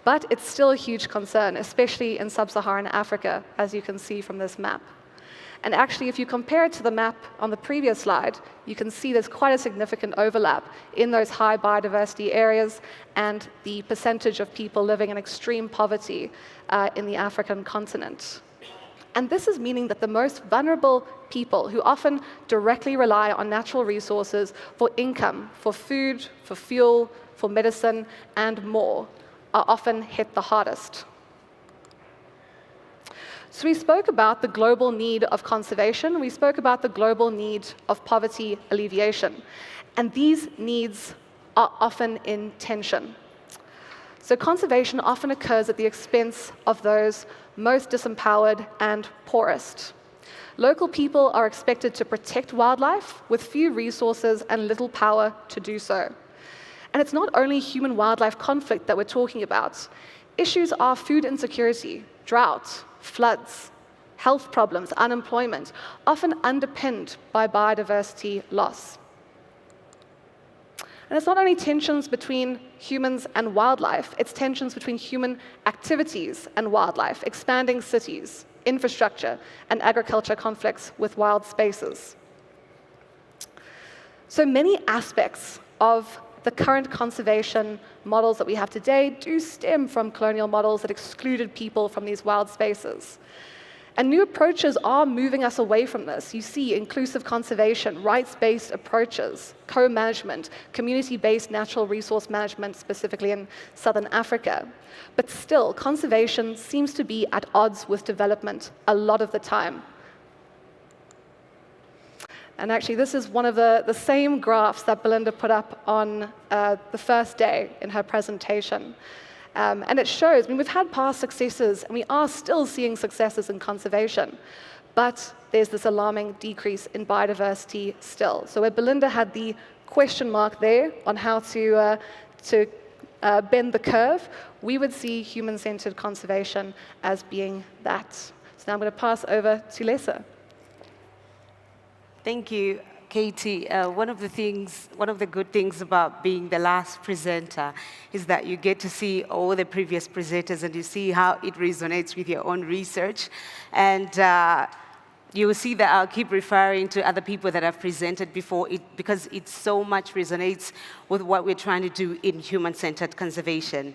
But it's still a huge concern, especially in sub-Saharan Africa, as you can see from this map. And actually, if you compare it to the map on the previous slide, you can see there's quite a significant overlap in those high biodiversity areas and the percentage of people living in extreme poverty in the African continent. And this is meaning that the most vulnerable people who often directly rely on natural resources for income, for food, for fuel, for medicine, and more, are often hit the hardest. So we spoke about the global need of conservation. We spoke about the global need of poverty alleviation. And these needs are often in tension. So conservation often occurs at the expense of those most disempowered and poorest. Local people are expected to protect wildlife with few resources and little power to do so. And it's not only human-wildlife conflict that we're talking about. Issues are food insecurity, drought, floods, health problems, unemployment, often underpinned by biodiversity loss. And it's not only tensions between humans and wildlife, it's tensions between human activities and wildlife, expanding cities, infrastructure, and agriculture conflicts with wild spaces. So many aspects of the current conservation models that we have today do stem from colonial models that excluded people from these wild spaces. And new approaches are moving us away from this. You see inclusive conservation, rights-based approaches, co-management, community-based natural resource management, specifically in Southern Africa. But still, conservation seems to be at odds with development a lot of the time. And actually, this is one of the same graphs that Belinda put up on the first day in her presentation. And it shows, I mean, we've had past successes, and we are still seeing successes in conservation, but there's this alarming decrease in biodiversity still. So where Belinda had the question mark there on how to bend the curve, we would see human-centered conservation as being that. So now I'm going to pass over to Lessa. Thank you, Katie. One of the good things about being the last presenter is that you get to see all the previous presenters and you see how it resonates with your own research. And you will see that I'll keep referring to other people that have presented before because it so much resonates with what we're trying to do in human-centered conservation.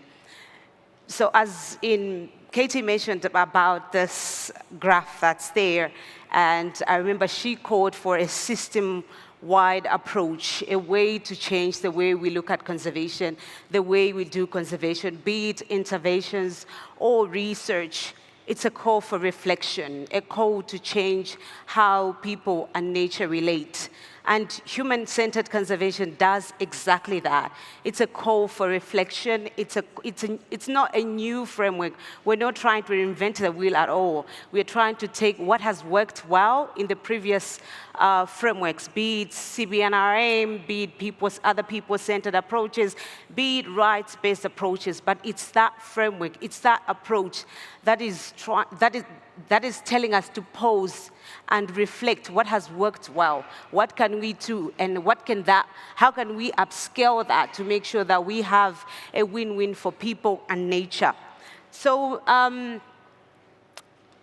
So as Katie mentioned about this graph that's there, and I remember she called for a system-wide approach, a way to change the way we look at conservation, the way we do conservation, be it interventions or research. It's a call for reflection, a call to change how people and nature relate. And human-centered conservation does exactly that. It's a call for reflection. It's not a new framework. We're not trying to reinvent the wheel at all. We're trying to take what has worked well in the previous frameworks, be it CBNRM, be it other people-centered approaches, be it rights-based approaches, but it's that framework, it's that approach that is telling us to pause and reflect what has worked well, what can we do, and how can we upscale that to make sure that we have a win-win for people and nature. So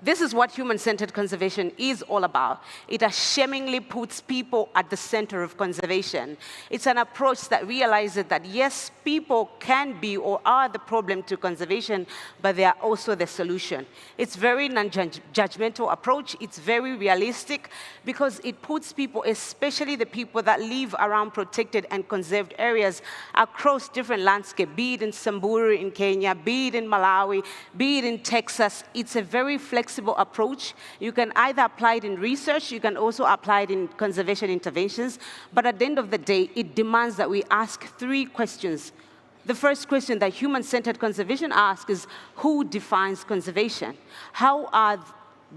this is what human-centered conservation is all about. It ashamingly puts people at the center of conservation. It's an approach that realizes that, yes, people can be or are the problem to conservation, but they are also the solution. It's very non-judgmental approach. It's very realistic because it puts people, especially the people that live around protected and conserved areas across different landscapes, be it in Samburu in Kenya, be it in Malawi, be it in Texas. It's a very flexible approach. You can either apply it in research, you can also apply it in conservation interventions, but at the end of the day, it demands that we ask 3 questions. The first question that human-centered conservation asks is, who defines conservation? How are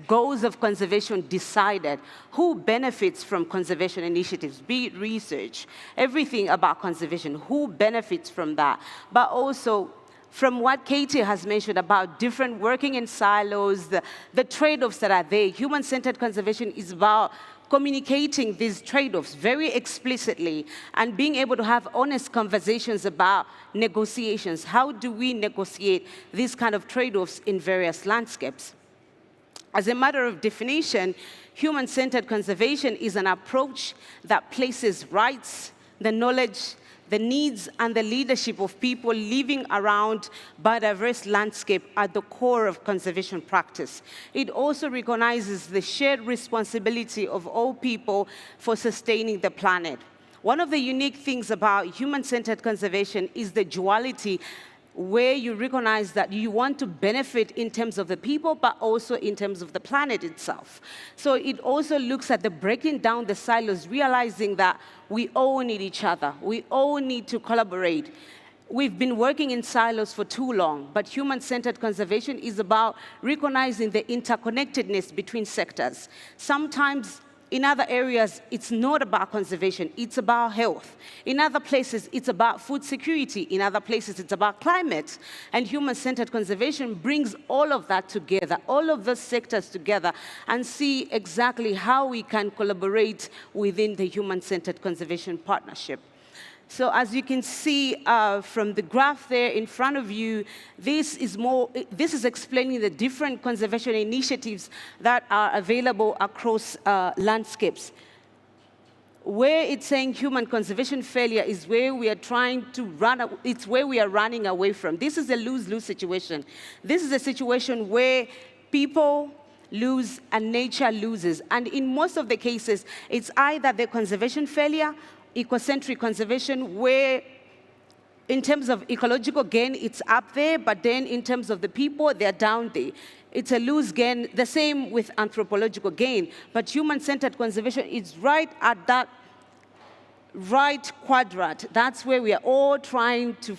goals of conservation decided? Who benefits from conservation initiatives, be it research, everything about conservation, who benefits from that? But also, from what Katie has mentioned about different working in silos, the trade-offs that are there, human-centered conservation is about communicating these trade-offs very explicitly and being able to have honest conversations about negotiations. How do we negotiate these kind of trade-offs in various landscapes? As a matter of definition, human-centered conservation is an approach that places rights, the knowledge, the needs and the leadership of people living around biodiverse landscape at the core of conservation practice. It also recognizes the shared responsibility of all people for sustaining the planet. One of the unique things about human-centered conservation is the duality, where you recognize that you want to benefit in terms of the people, but also in terms of the planet itself. So it also looks at the breaking down the silos, realizing that we all need each other. We all need to collaborate. We've been working in silos for too long, but human-centered conservation is about recognizing the interconnectedness between sectors. Sometimes in other areas, it's not about conservation, it's about health. In other places, it's about food security. In other places, it's about climate. And human-centered conservation brings all of that together, all of those sectors together, and see exactly how we can collaborate within the human-centered conservation partnership. So as you can see from the graph there in front of you, this is explaining the different conservation initiatives that are available across landscapes. Where it's saying human conservation failure is where we are trying to it's where we are running away from. This is a lose-lose situation. This is a situation where people lose and nature loses. And in most of the cases, it's either the conservation failure, ecocentric conservation, where in terms of ecological gain, it's up there, but then in terms of the people, they're down there. It's a loose gain, the same with anthropological gain, but human-centered conservation is right at that right quadrant. That's where we are all trying to,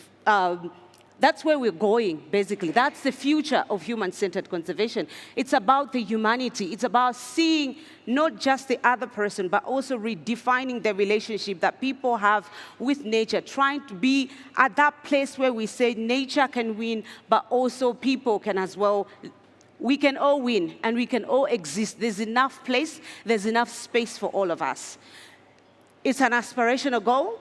that's where we're going, basically. That's the future of human-centered conservation. It's about the humanity. It's about seeing not just the other person, but also redefining the relationship that people have with nature, trying to be at that place where we say nature can win, but also people can as well. We can all win, and we can all exist. There's enough place, there's enough space for all of us. It's an aspirational goal,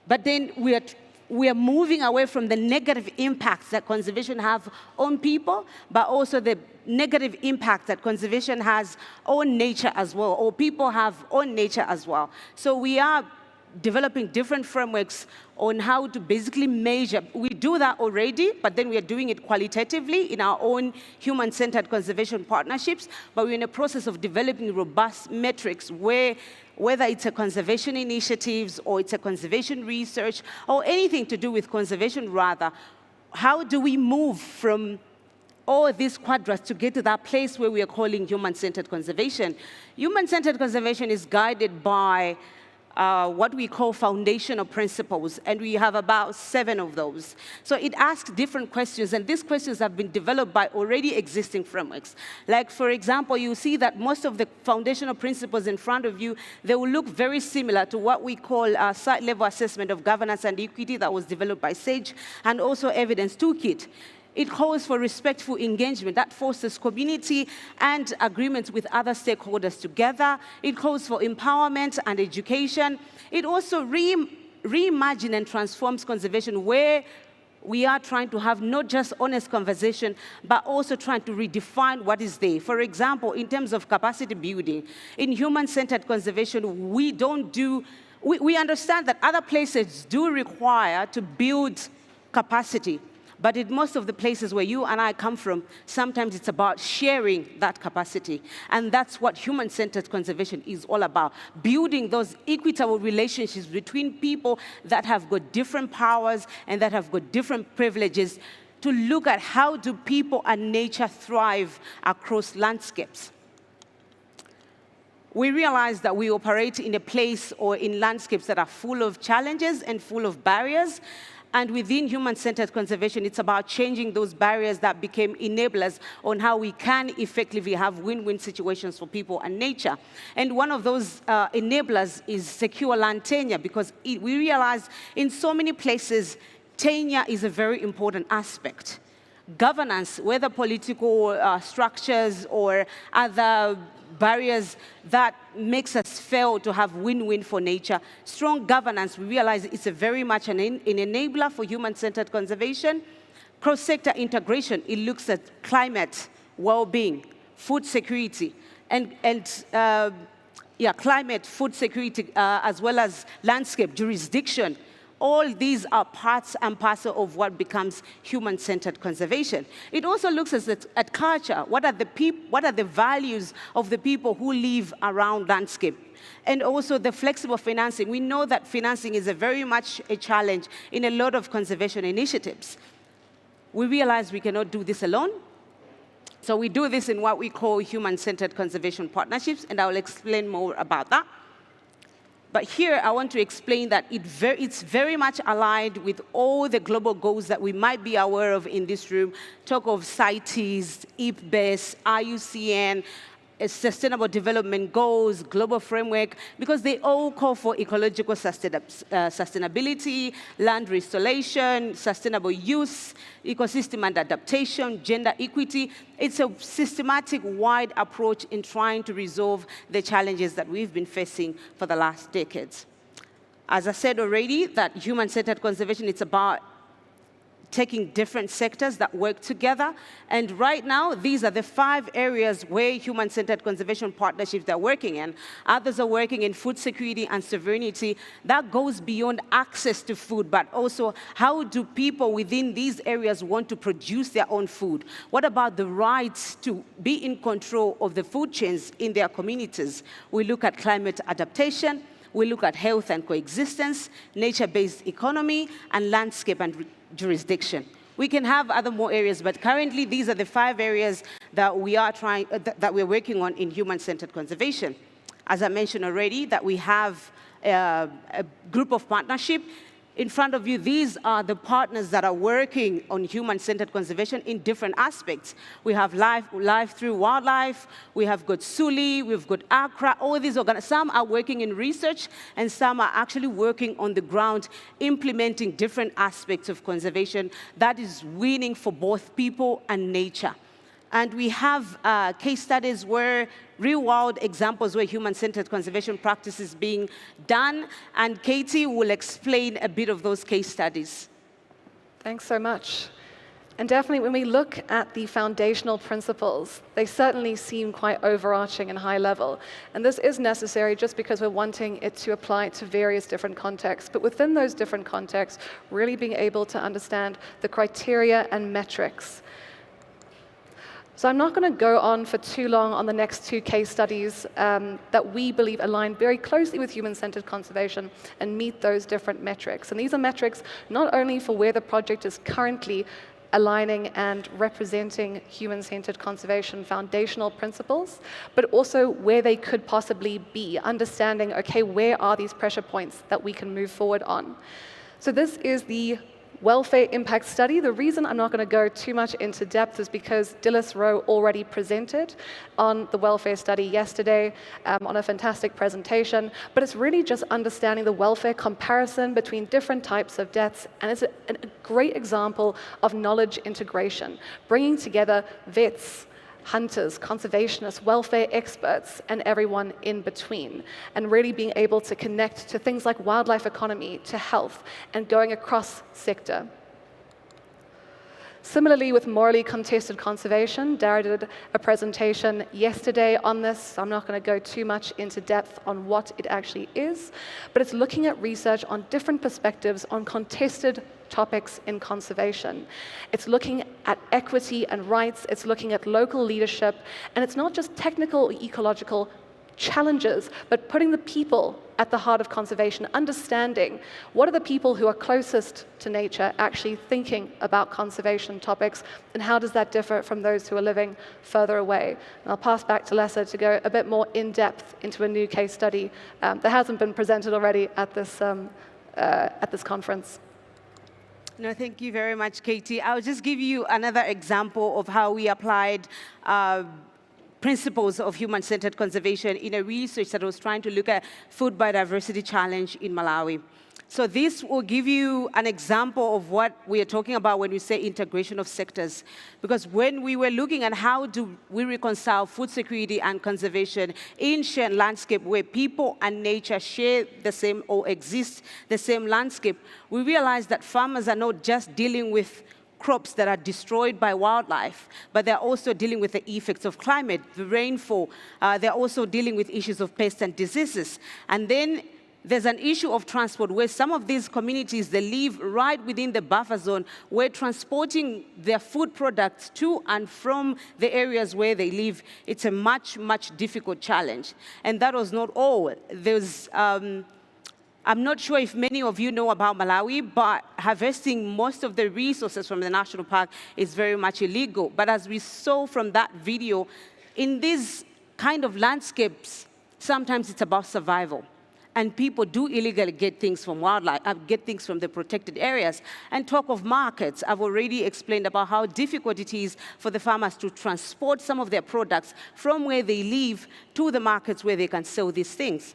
but then we are moving away from the negative impacts that conservation have on people, but also the negative impact that conservation has on nature as well, or people have on nature as well. So we are developing different frameworks on how to basically measure. We do that already, but then we are doing it qualitatively in our own human-centered conservation partnerships, but we're in a process of developing robust metrics where whether it's a conservation initiatives or it's a conservation research or anything to do with conservation rather, how do we move from all these quadrants to get to that place where we are calling human-centered conservation. Human-centered conservation is guided by what we call foundational principles, and we have about 7 of those. So it asks different questions, and these questions have been developed by already existing frameworks. Like, for example, you see that most of the foundational principles in front of you, they will look very similar to what we call site-level assessment of governance and equity that was developed by SAGE, and also evidence toolkit. It calls for respectful engagement that fosters community and agreements with other stakeholders together. It calls for empowerment and education. It also reimagines and transforms conservation, where we are trying to have not just honest conversation, but also trying to redefine what is there. For example, in terms of capacity building, in human-centered conservation, we understand that other places do require to build capacity. But in most of the places where you and I come from, sometimes it's about sharing that capacity. And that's what human-centered conservation is all about, building those equitable relationships between people that have got different powers and that have got different privileges, to look at how do people and nature thrive across landscapes. We realize that we operate in a place or in landscapes that are full of challenges and full of barriers. And within human-centered conservation, it's about changing those barriers that became enablers on how we can effectively have win-win situations for people and nature. And one of those enablers is secure land tenure, because we realize in so many places, tenure is a very important aspect. Governance, whether political structures or other barriers that makes us fail to have win-win for nature. Strong governance, we realize it's a very much an enabler for human-centered conservation. Cross-sector integration, it looks at climate, well-being, food security, and climate, food security, as well as landscape, jurisdiction. All these are parts and parcel of what becomes human-centered conservation. It also looks at culture. What are the values of the people who live around landscape? And also the flexible financing. We know that financing is very much a challenge in a lot of conservation initiatives. We realize we cannot do this alone. So we do this in what we call human-centered conservation partnerships, and I will explain more about that. But here, I want to explain that it's very much aligned with all the global goals that we might be aware of in this room. Talk of CITES, IPBES, IUCN, Sustainable Development Goals, Global Framework, because they all call for ecological sustainability, land restoration, sustainable use, ecosystem and adaptation, gender equity. It's a systematic, wide approach in trying to resolve the challenges that we've been facing for the last decades. As I said already, that human-centered conservation, it's about taking different sectors that work together. And right now, these are the 5 areas where human-centered conservation partnerships are working in. Others are working in food security and sovereignty. That goes beyond access to food, but also how do people within these areas want to produce their own food? What about the rights to be in control of the food chains in their communities? We look at climate adaptation. We look at health and coexistence, nature-based economy, and landscape and jurisdiction. We can have other more areas, but currently these are the 5 areas that we are we're working on in human-centered conservation. As I mentioned already, that we have a group of partnership. In front of you, these are the partners that are working on human-centered conservation in different aspects. We have Life Through Wildlife, we have got Suli, we've got Accra, all these some are working in research, and some are actually working on the ground, implementing different aspects of conservation that is winning for both people and nature. And we have case studies where real-world examples where human-centered conservation practice is being done, and Katie will explain a bit of those case studies. Thanks so much. And definitely when we look at the foundational principles, they certainly seem quite overarching and high level. And this is necessary just because we're wanting it to apply to various different contexts. But within those different contexts, really being able to understand the criteria and metrics. So I'm not going to go on for too long on the next 2 case studies that we believe align very closely with human-centered conservation and meet those different metrics. And these are metrics not only for where the project is currently aligning and representing human-centered conservation foundational principles, but also where they could possibly be, understanding, okay, where are these pressure points that we can move forward on? So this is the welfare impact study. The reason I'm not going to go too much into depth is because Dilys Rowe already presented on the welfare study yesterday on a fantastic presentation, but it's really just understanding the welfare comparison between different types of deaths, and it's a great example of knowledge integration, bringing together vets, hunters, conservationists, welfare experts, and everyone in between, and really being able to connect to things like wildlife economy, to health, and going across sector. Similarly, with morally contested conservation, Dara did a presentation yesterday on this. I'm not going to go too much into depth on what it actually is, but it's looking at research on different perspectives on contested topics in conservation. It's looking at equity and rights, it's looking at local leadership, and it's not just technical or ecological challenges, but putting the people at the heart of conservation, understanding what are the people who are closest to nature actually thinking about conservation topics, and how does that differ from those who are living further away. And I'll pass back to Lessa to go a bit more in depth into a new case study that hasn't been presented already at this conference. No, thank you very much, Katie. I'll just give you another example of how we applied principles of human-centered conservation in a research that was trying to look at food biodiversity challenge in Malawi. So this will give you an example of what we are talking about when we say integration of sectors. Because when we were looking at how do we reconcile food security and conservation in shared landscape where people and nature share the same or exist the same landscape, we realized that farmers are not just dealing with crops that are destroyed by wildlife, but they're also dealing with the effects of climate, the rainfall. They're also dealing with issues of pests and diseases. And then there's an issue of transport where some of these communities, they live right within the buffer zone where transporting their food products to and from the areas where they live, it's a much, much difficult challenge. And that was not all. There's I'm not sure if many of you know about Malawi, but harvesting most of the resources from the national park is very much illegal. But as we saw from that video, in these kind of landscapes, sometimes it's about survival. And people do illegally get things from wildlife, get things from the protected areas. And talk of markets, I've already explained about how difficult it is for the farmers to transport some of their products from where they live to the markets where they can sell these things.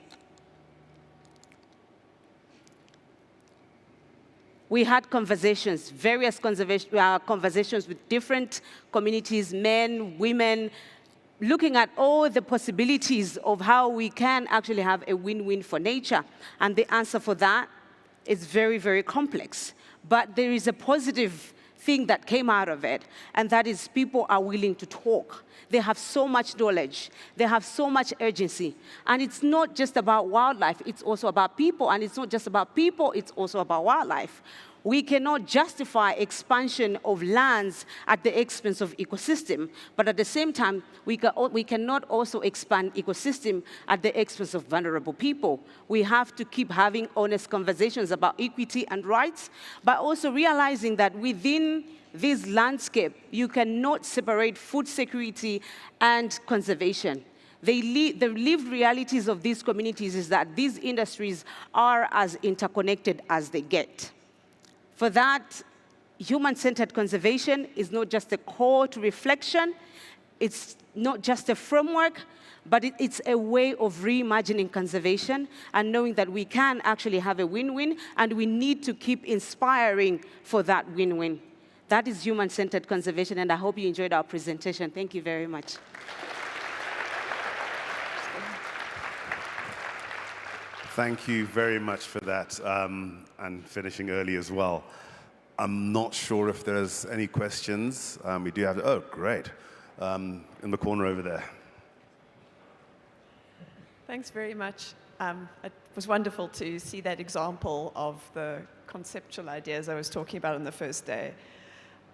We had conversations, various conversations with different communities, men, women, looking at all the possibilities of how we can actually have a win-win for nature. And the answer for that is very, very complex. But there is a positive thing that came out of it, and that is people are willing to talk. They have so much knowledge. They have so much urgency. And it's not just about wildlife, it's also about people. And it's not just about people, it's also about wildlife. We cannot justify expansion of lands at the expense of ecosystem, but at the same time, we cannot also expand ecosystem at the expense of vulnerable people. We have to keep having honest conversations about equity and rights, but also realizing that within this landscape, you cannot separate food security and conservation. The lived realities of these communities is that these industries are as interconnected as they get. For that, human-centered conservation is not just a call to reflection, it's not just a framework, but it's a way of reimagining conservation and knowing that we can actually have a win-win, and we need to keep inspiring for that win-win. That is human-centered conservation, and I hope you enjoyed our presentation. Thank you very much. Thank you very much for that, and finishing early as well. I'm not sure if there's any questions. We do have, oh, great. In the corner over there. Thanks very much. It was wonderful to see that example of the conceptual ideas I was talking about on the first day.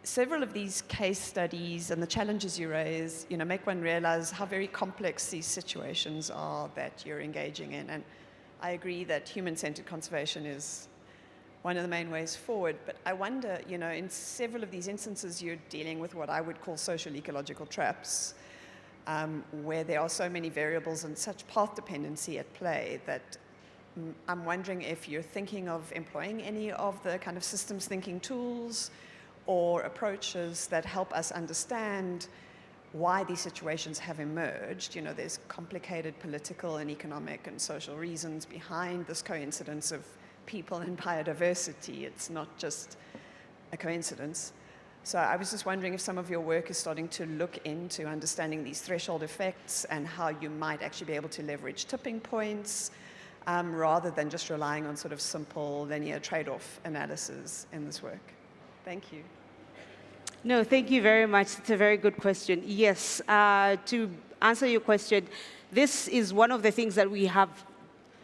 Several of these case studies and the challenges you raise, make one realize how very complex these situations are that you're engaging in. And I agree that human-centered conservation is one of the main ways forward. But I wonder, you know, in several of these instances, you're dealing with what I would call social ecological traps, where there are so many variables and such path dependency at play that I'm wondering if you're thinking of employing any of the kind of systems thinking tools or approaches that help us understand why these situations have emerged. You know, there's complicated political and economic and social reasons behind this coincidence of people and biodiversity. It's not just a coincidence. So I was just wondering if some of your work is starting to look into understanding these threshold effects and how you might actually be able to leverage tipping points rather than just relying on sort of simple linear trade-off analysis in this work. Thank you. No, thank you very much. It's a very good question. Yes, to answer your question, this is one of the things that we have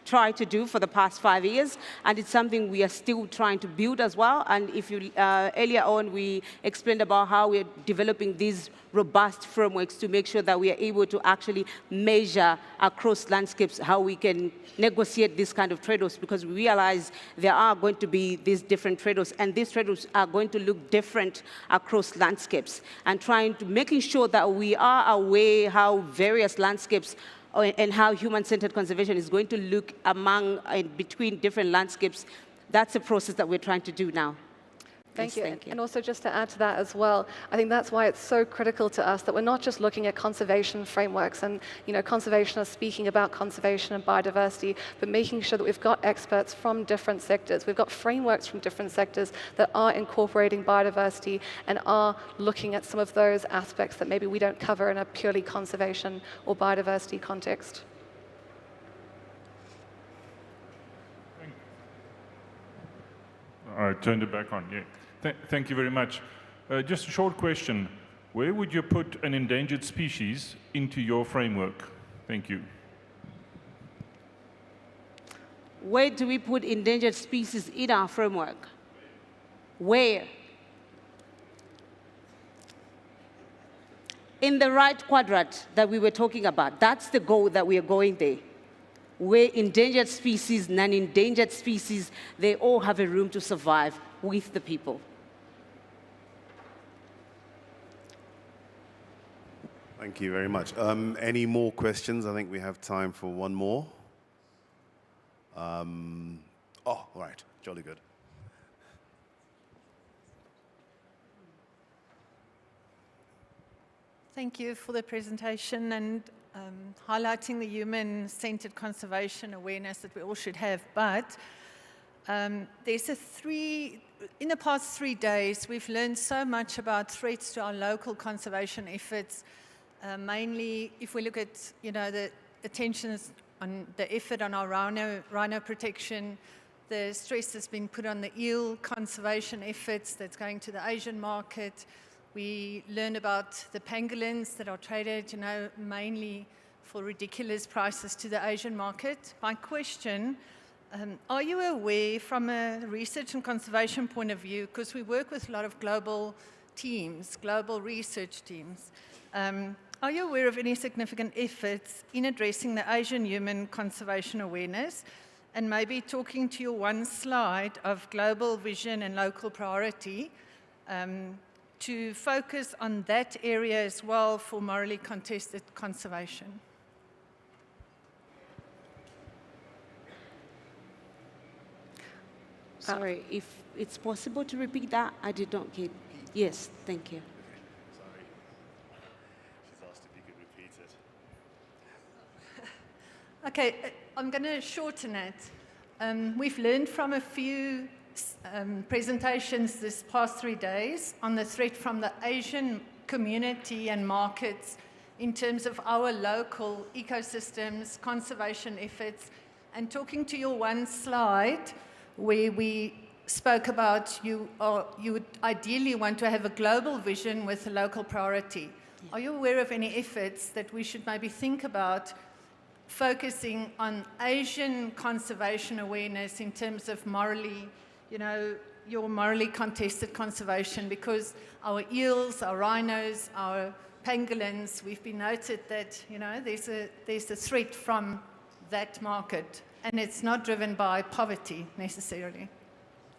tried to do for the past 5 years, and it's something we are still trying to build as well. And if you earlier on, we explained about how we're developing these robust frameworks to make sure that we are able to actually measure across landscapes how we can negotiate this kind of trade-offs, because we realize there are going to be these different trade-offs, and these trade-offs are going to look different across landscapes, and trying to making sure that we are aware how various landscapes and how human-centered conservation is going to look among and between different landscapes. That's a process that we're trying to do now. Thank Yes, you. thank you. And also just to add to that as well, I think that's why it's so critical to us that we're not just looking at conservation frameworks and, you know, conservationists speaking about conservation and biodiversity, but making sure that we've got experts from different sectors. We've got frameworks from different sectors that are incorporating biodiversity and are looking at some of those aspects that maybe we don't cover in a purely conservation or biodiversity context. I turned it back on, yeah. Thank you very much. Just a short question. Where would you put an endangered species into your framework? Thank you. Where do we put endangered species in our framework? Where? In the right quadrant that we were talking about. That's the goal that we are going there. Where endangered species, non-endangered species, they all have a room to survive with the people. Thank you very much. Any more questions? I think we have time for one more. Oh, right, jolly good. Thank you for the presentation and highlighting the human-centered conservation awareness that we all should have. But there's in the past 3 days, we've learned so much about threats to our local conservation efforts. Mainly, if we look at, you know, the attentions on the effort on our rhino protection, the stress that's been put on the eel conservation efforts that's going to the Asian market. We learned about the pangolins that are traded, you know, mainly for ridiculous prices to the Asian market. My question, are you aware from a research and conservation point of view, because we work with a lot of global teams, global research teams, are you aware of any significant efforts in addressing the Asian human conservation awareness? And maybe talking to your one slide of global vision and local priority, to focus on that area as well for morally contested conservation. Sorry, if it's possible to repeat that, I did not get. Yes, thank you. Sorry. She's asked if you could repeat it. Okay, I'm going to shorten it. We've learned from a few presentations this past 3 days on the threat from the Asian community and markets in terms of our local ecosystems, conservation efforts, and talking to your one slide where we spoke about you would ideally want to have a global vision with a local priority. Are you aware of any efforts that we should maybe think about focusing on Asian conservation awareness in terms of morally, you know, your morally contested conservation, because our eels, our rhinos, our pangolins, we've been noted that, you know, there's a threat from that market, and it's not driven by poverty necessarily.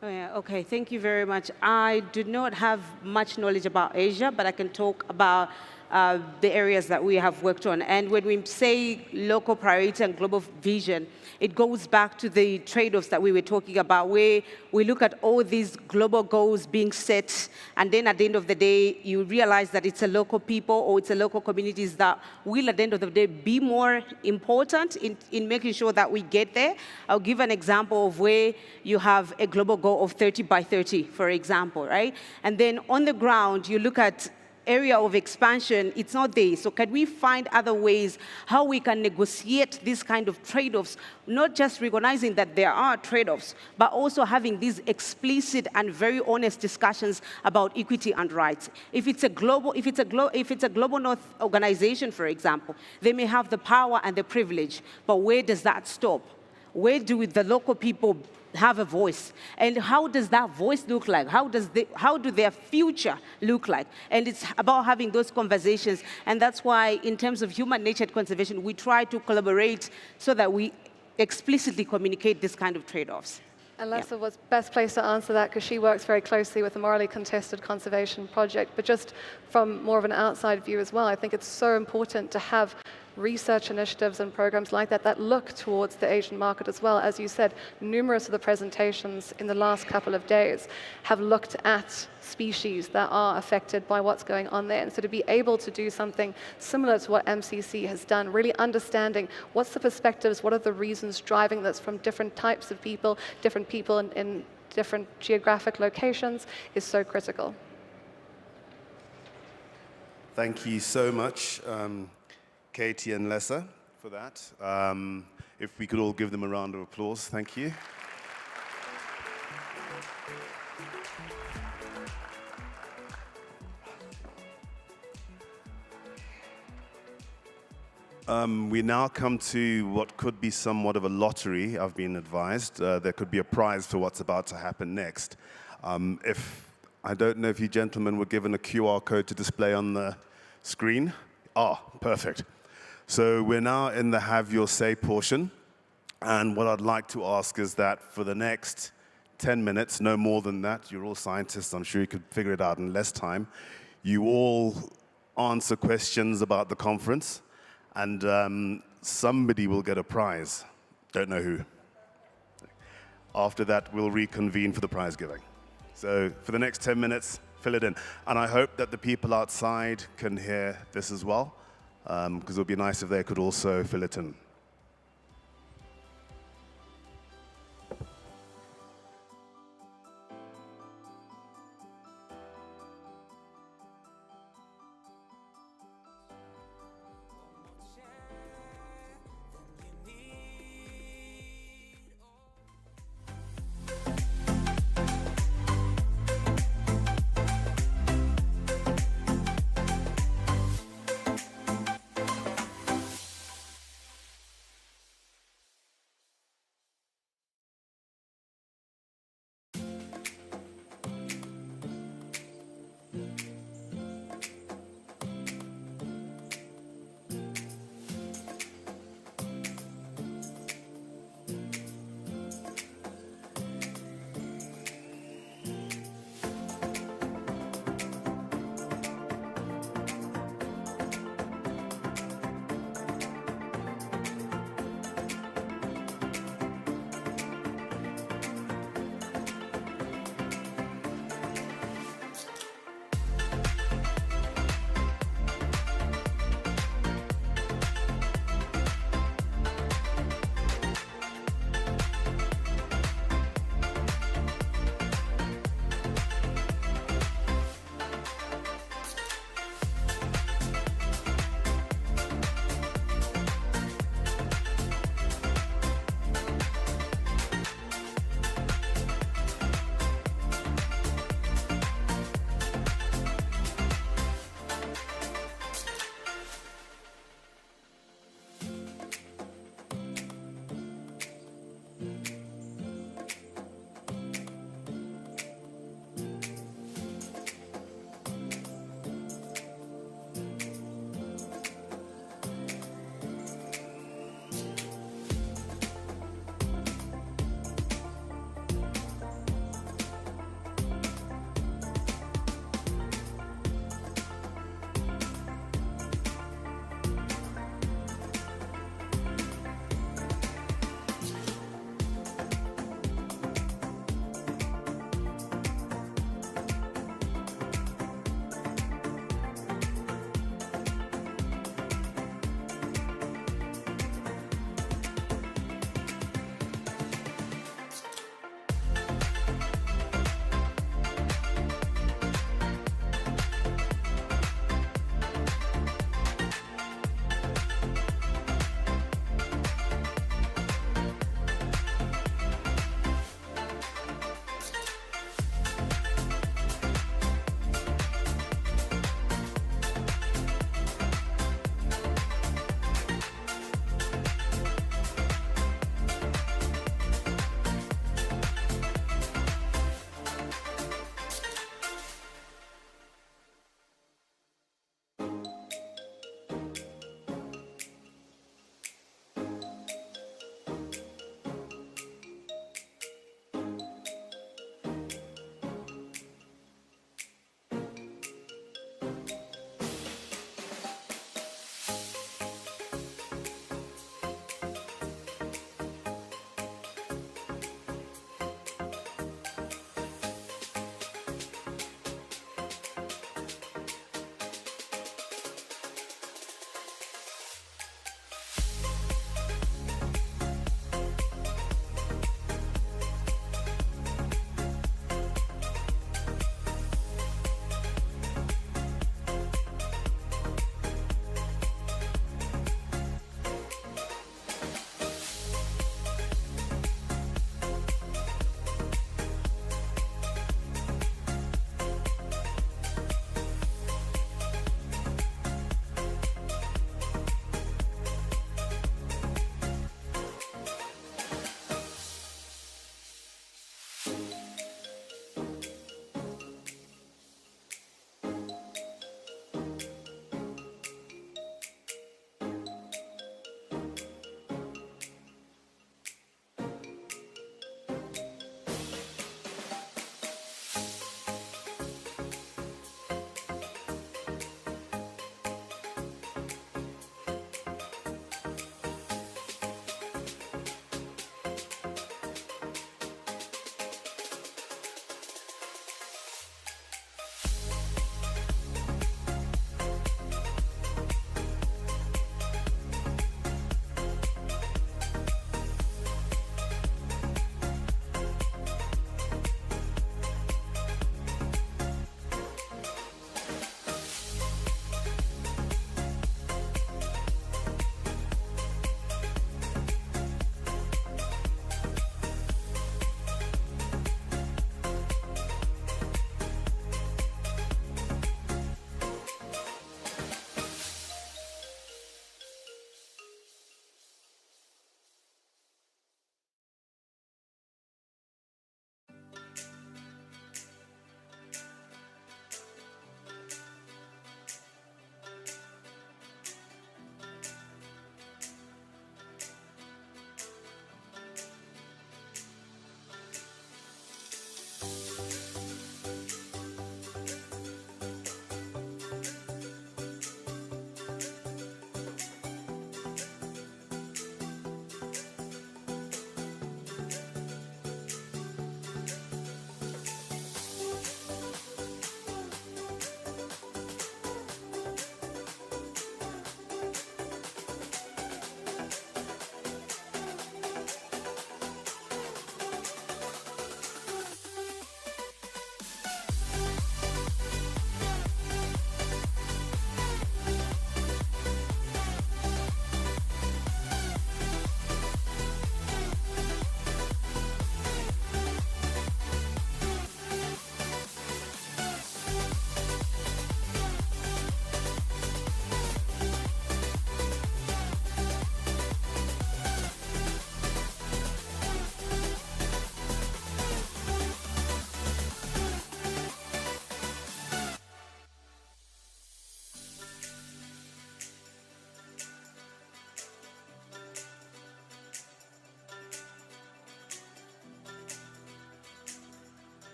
Oh, yeah, okay, thank you very much. I do not have much knowledge about Asia, but I can talk about the areas that we have worked on. And when we say local priority and global vision, it goes back to the trade-offs that we were talking about, where we look at all these global goals being set, and then at the end of the day, you realize that it's a local people or it's a local communities that will, at the end of the day, be more important in making sure that we get there. I'll give an example of where you have a global goal of 30 by 30, for example, right? And then on the ground, you look at area of expansion, it's not there. So can we find other ways how we can negotiate this kind of trade-offs, not just recognizing that there are trade-offs, but also having these explicit and very honest discussions about equity and rights. If it's a global North organization, for example, they may have the power and the privilege, but where does that stop? Where do the local people have a voice? And how does that voice look like? How do their future look like? And it's about having those conversations. And that's why, in terms of human-natured conservation, we try to collaborate so that we explicitly communicate this kind of trade-offs. And Lessa was best placed to answer that because she works very closely with the morally contested conservation project. But just from more of an outside view as well, I think it's so important to have research initiatives and programs like that that look towards the Asian market as well. As you said, numerous of the presentations in the last couple of days have looked at species that are affected by what's going on there. And so to be able to do something similar to what MCC has done, really understanding what's the perspectives, what are the reasons driving this from different types of people, different people in different geographic locations, is so critical. Thank you so much, Katie and Lessa, for that. If we could all give them a round of applause, thank you. We now come to what could be somewhat of a lottery, I've been advised. There could be a prize for what's about to happen next. I don't know if you gentlemen were given a QR code to display on the screen. Ah, perfect. So we're now in the Have Your Say portion. And what I'd like to ask is that for the next 10 minutes, no more than that, you're all scientists, I'm sure you could figure it out in less time, you all answer questions about the conference, and somebody will get a prize. Don't know who. After that, we'll reconvene for the prize giving. So for the next 10 minutes, fill it in. And I hope that the people outside can hear this as well, because it would be nice if they could also fill it in.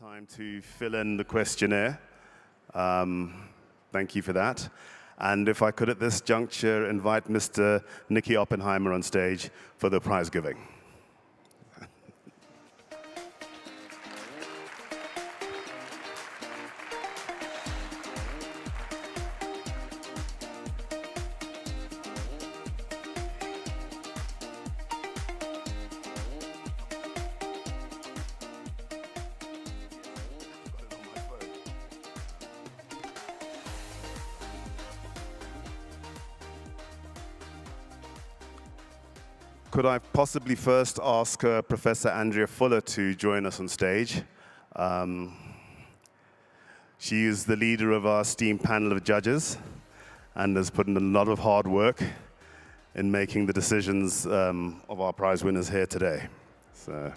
time to fill in the questionnaire. Thank you for that. And if I could at this juncture invite Mr. Nicky Oppenheimer on stage for the prize giving. Could I possibly first ask Professor Andrea Fuller to join us on stage? She is the leader of our esteemed panel of judges and has put in a lot of hard work in making the decisions of our prize winners here today. So.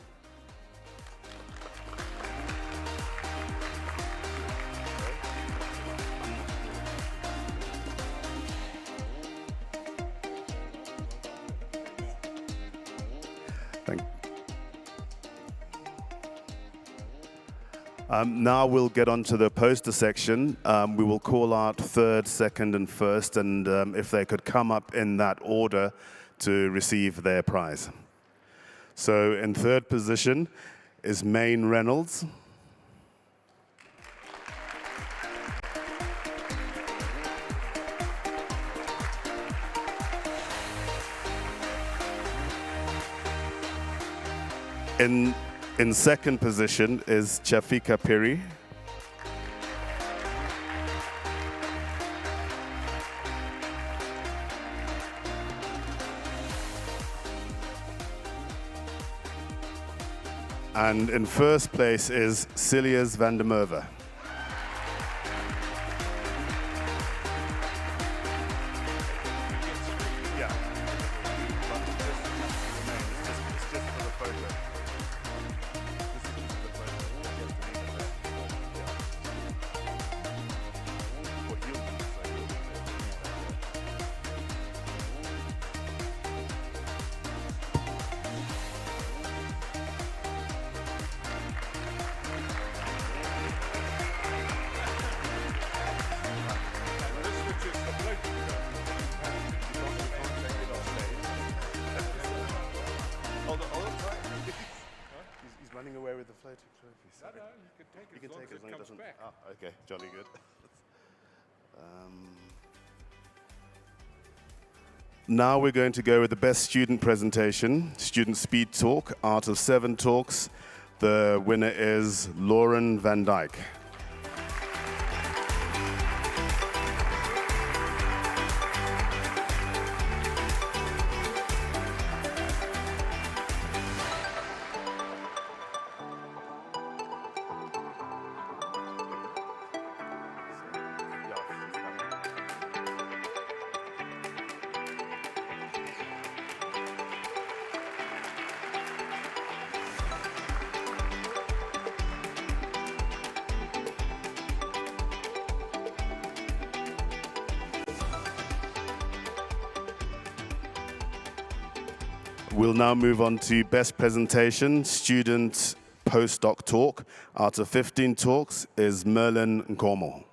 Now we'll get on to the poster section. We will call out third, second, and first, and if they could come up in that order to receive their prize. So in third position is Maine Reynolds. In second position is Chafika Piri. And in first place is Cilius van der Merwe. Running away with the floating trophy. Sorry. No, you can take it as long as it doesn't. Back. Ah, okay, jolly good. Now we're going to go with the best student presentation, student speed talk. Out of 7 talks, the winner is Lauren van Dijk. We'll now move on to best presentation, student postdoc talk. Out of 15 talks is Merlin Nkomo.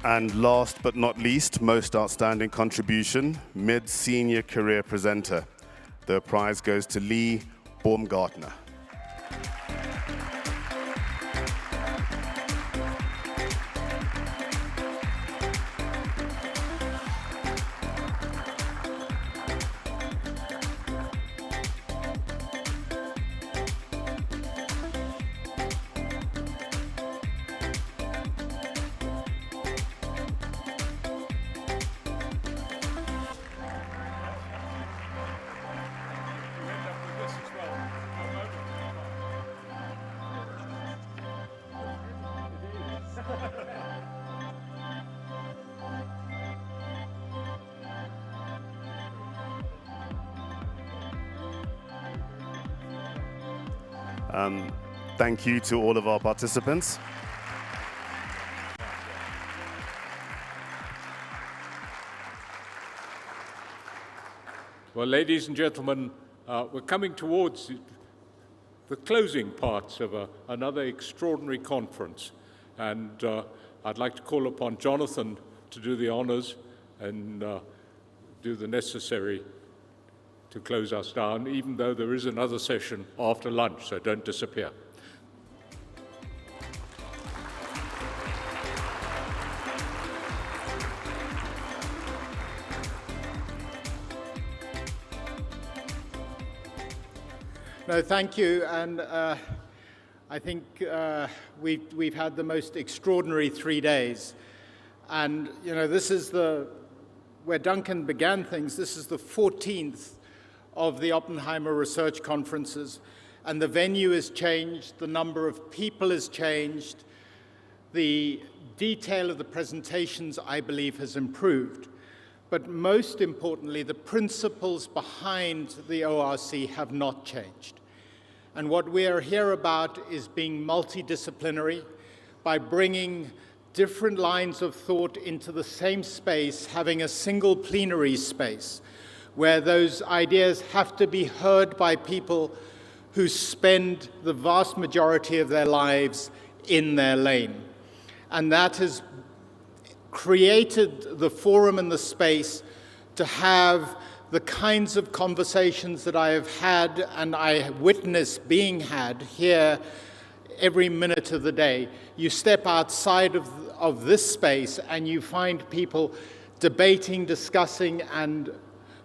And last but not least, most outstanding contribution, mid-senior career presenter. The prize goes to Lee Baumgartner. Thank you to all of our participants. Well, ladies and gentlemen, we're coming towards the closing parts of another extraordinary conference. And I'd like to call upon Jonathan to do the honors and do the necessary to close us down, even though there is another session after lunch, so don't disappear. No, thank you. And I think we've had the most extraordinary 3 days. And, you know, this is where Duncan began things. This is the 14th of the Oppenheimer Research Conferences. And the venue has changed. The number of people has changed. The detail of the presentations, I believe, has improved. But most importantly, the principles behind the ORC have not changed. And what we are here about is being multidisciplinary by bringing different lines of thought into the same space, having a single plenary space where those ideas have to be heard by people who spend the vast majority of their lives in their lane. And that has created the forum and the space to have the kinds of conversations that I have had and I witness being had here every minute of the day. You step outside of this space and you find people debating, discussing, and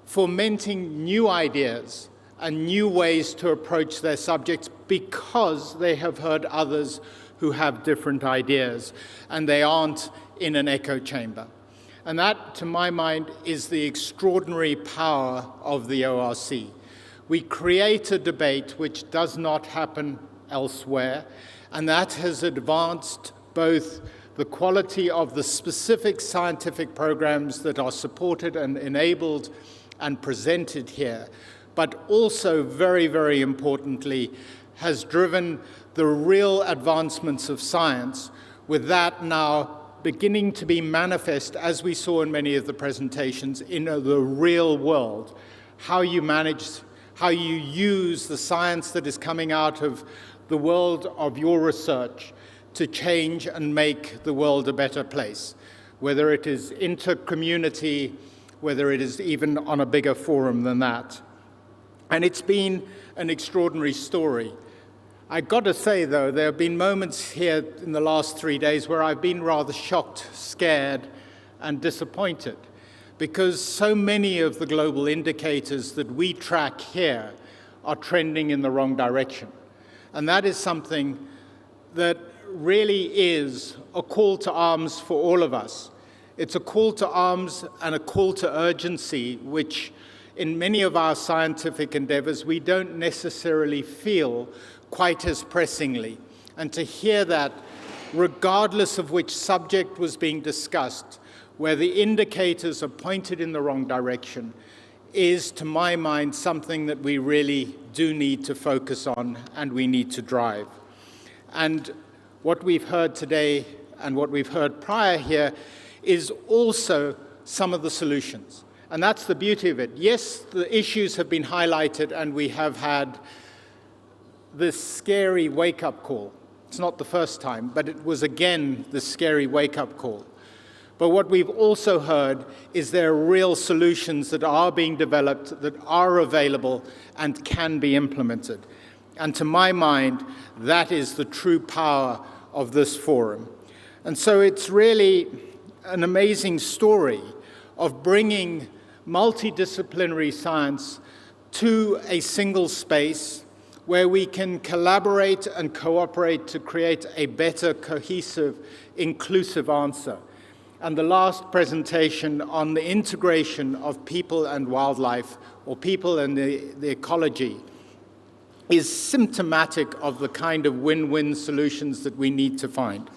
fomenting new ideas and new ways to approach their subjects because they have heard others who have different ideas and they aren't in an echo chamber. And that, to my mind, is the extraordinary power of the ORC. We create a debate which does not happen elsewhere, and that has advanced both the quality of the specific scientific programs that are supported and enabled and presented here, but also, very, very importantly, has driven the real advancements of science, with that now beginning to be manifest, as we saw in many of the presentations, in the real world. How you manage, how you use the science that is coming out of the world of your research to change and make the world a better place, whether it is inter-community, whether it is even on a bigger forum than that. And it's been an extraordinary story. I've got to say, though, there have been moments here in the last 3 days where I've been rather shocked, scared, and disappointed, because so many of the global indicators that we track here are trending in the wrong direction. And that is something that really is a call to arms for all of us. It's a call to arms and a call to urgency, which in many of our scientific endeavors we don't necessarily feel quite as pressingly. And to hear that, regardless of which subject was being discussed, where the indicators are pointed in the wrong direction, is, to my mind, something that we really do need to focus on and we need to drive. And what we've heard today and what we've heard prior here is also some of the solutions. And that's the beauty of it. Yes, the issues have been highlighted and we have had this scary wake-up call. It's not the first time, but it was again the scary wake-up call. But what we've also heard is there are real solutions that are being developed, that are available and can be implemented. And to my mind, that is the true power of this forum. And so it's really an amazing story of bringing multidisciplinary science to a single space where we can collaborate and cooperate to create a better, cohesive, inclusive answer. And the last presentation on the integration of people and wildlife, or people and the ecology, is symptomatic of the kind of win-win solutions that we need to find.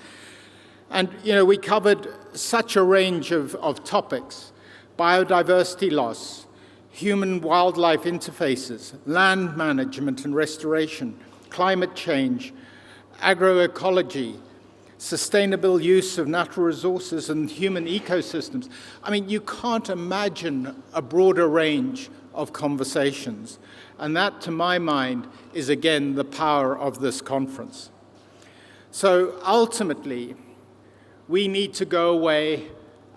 And, you know, we covered such a range of topics: biodiversity loss, human-wildlife interfaces, land management and restoration, climate change, agroecology, sustainable use of natural resources and human ecosystems. I mean, you can't imagine a broader range of conversations. And that, to my mind, is again the power of this conference. So ultimately, we need to go away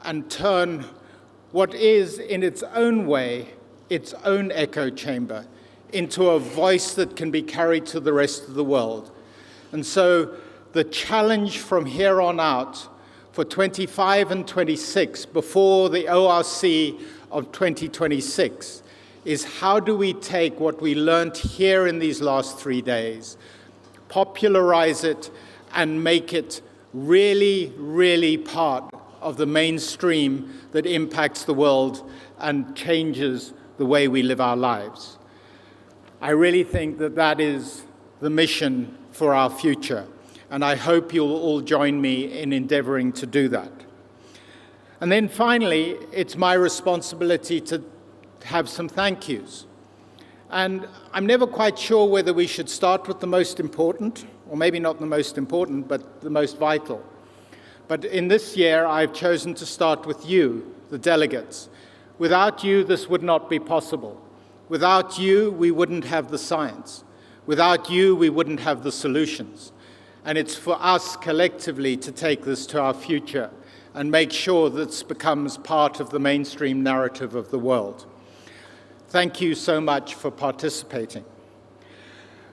and turn what is, in its own way, its own echo chamber into a voice that can be carried to the rest of the world. And so the challenge from here on out for 25 and 26, before the ORC of 2026, is how do we take what we learned here in these last 3 days, popularize it, and make it really, really part of the mainstream that impacts the world and changes the way we live our lives. I really think that that is the mission for our future, and I hope you'll all join me in endeavoring to do that. And then finally, it's my responsibility to have some thank yous. And I'm never quite sure whether we should start with the most important, or maybe not the most important, but the most vital. But in this year, I've chosen to start with you, the delegates. Without you, this would not be possible. Without you, we wouldn't have the science. Without you, we wouldn't have the solutions. And it's for us collectively to take this to our future and make sure that this becomes part of the mainstream narrative of the world. Thank you so much for participating.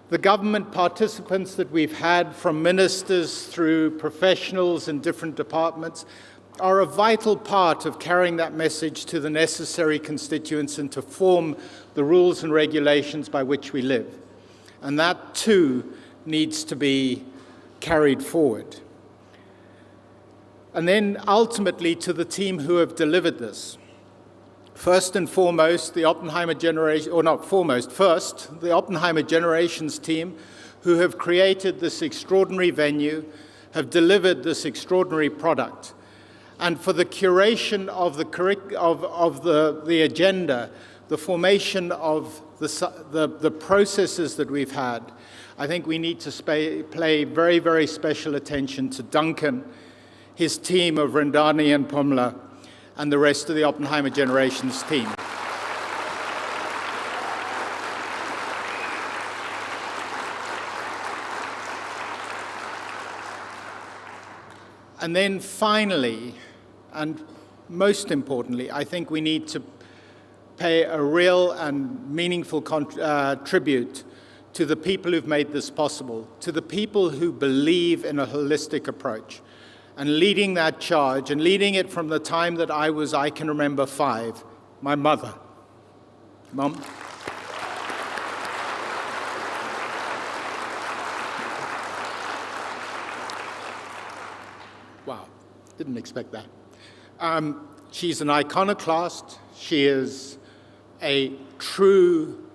The government participants that we've had, from ministers through professionals in different departments, are a vital part of carrying that message to the necessary constituents and to form the rules and regulations by which we live. And that too needs to be carried forward. And then ultimately to the team who have delivered this. First and foremost, the Oppenheimer generation, or not foremost, first, the Oppenheimer generations team who have created this extraordinary venue, have delivered this extraordinary product. And for the curation of the agenda, the formation of the processes that we've had, I think we need to pay very, very special attention to Duncan, his team of Rendani and Pumla, and the rest of the Oppenheimer generations team. And then finally, and most importantly, I think we need to pay a real and meaningful tribute to the people who've made this possible, to the people who believe in a holistic approach, and leading that charge, and leading it from the time that I can remember 5, my mother. Mom? Wow, didn't expect that. She's an iconoclast. She is a true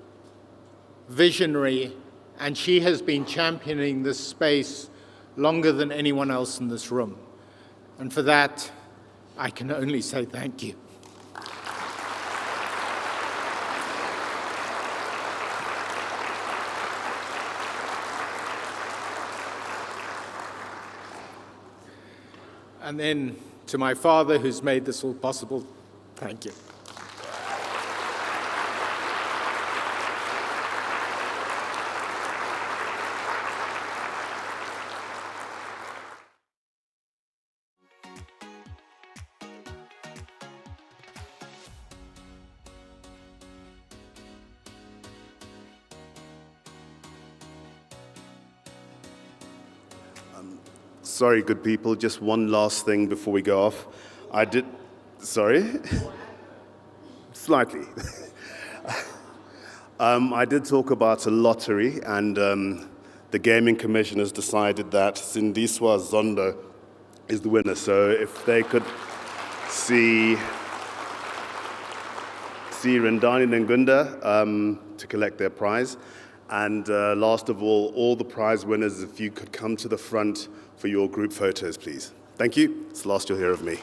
visionary, and she has been championing this space longer than anyone else in this room. And for that, I can only say thank you. And then to my father, who's made this all possible, thank you. Sorry, good people, just one last thing before we go off. Sorry? Slightly. I did talk about a lottery, and the Gaming Commission has decided that Sindiswa Zondo is the winner. So if they could see Rendani Ngunda to collect their prize. And last of all the prize winners, if you could come to the front for your group photos, please. Thank you. It's the last you'll hear of me.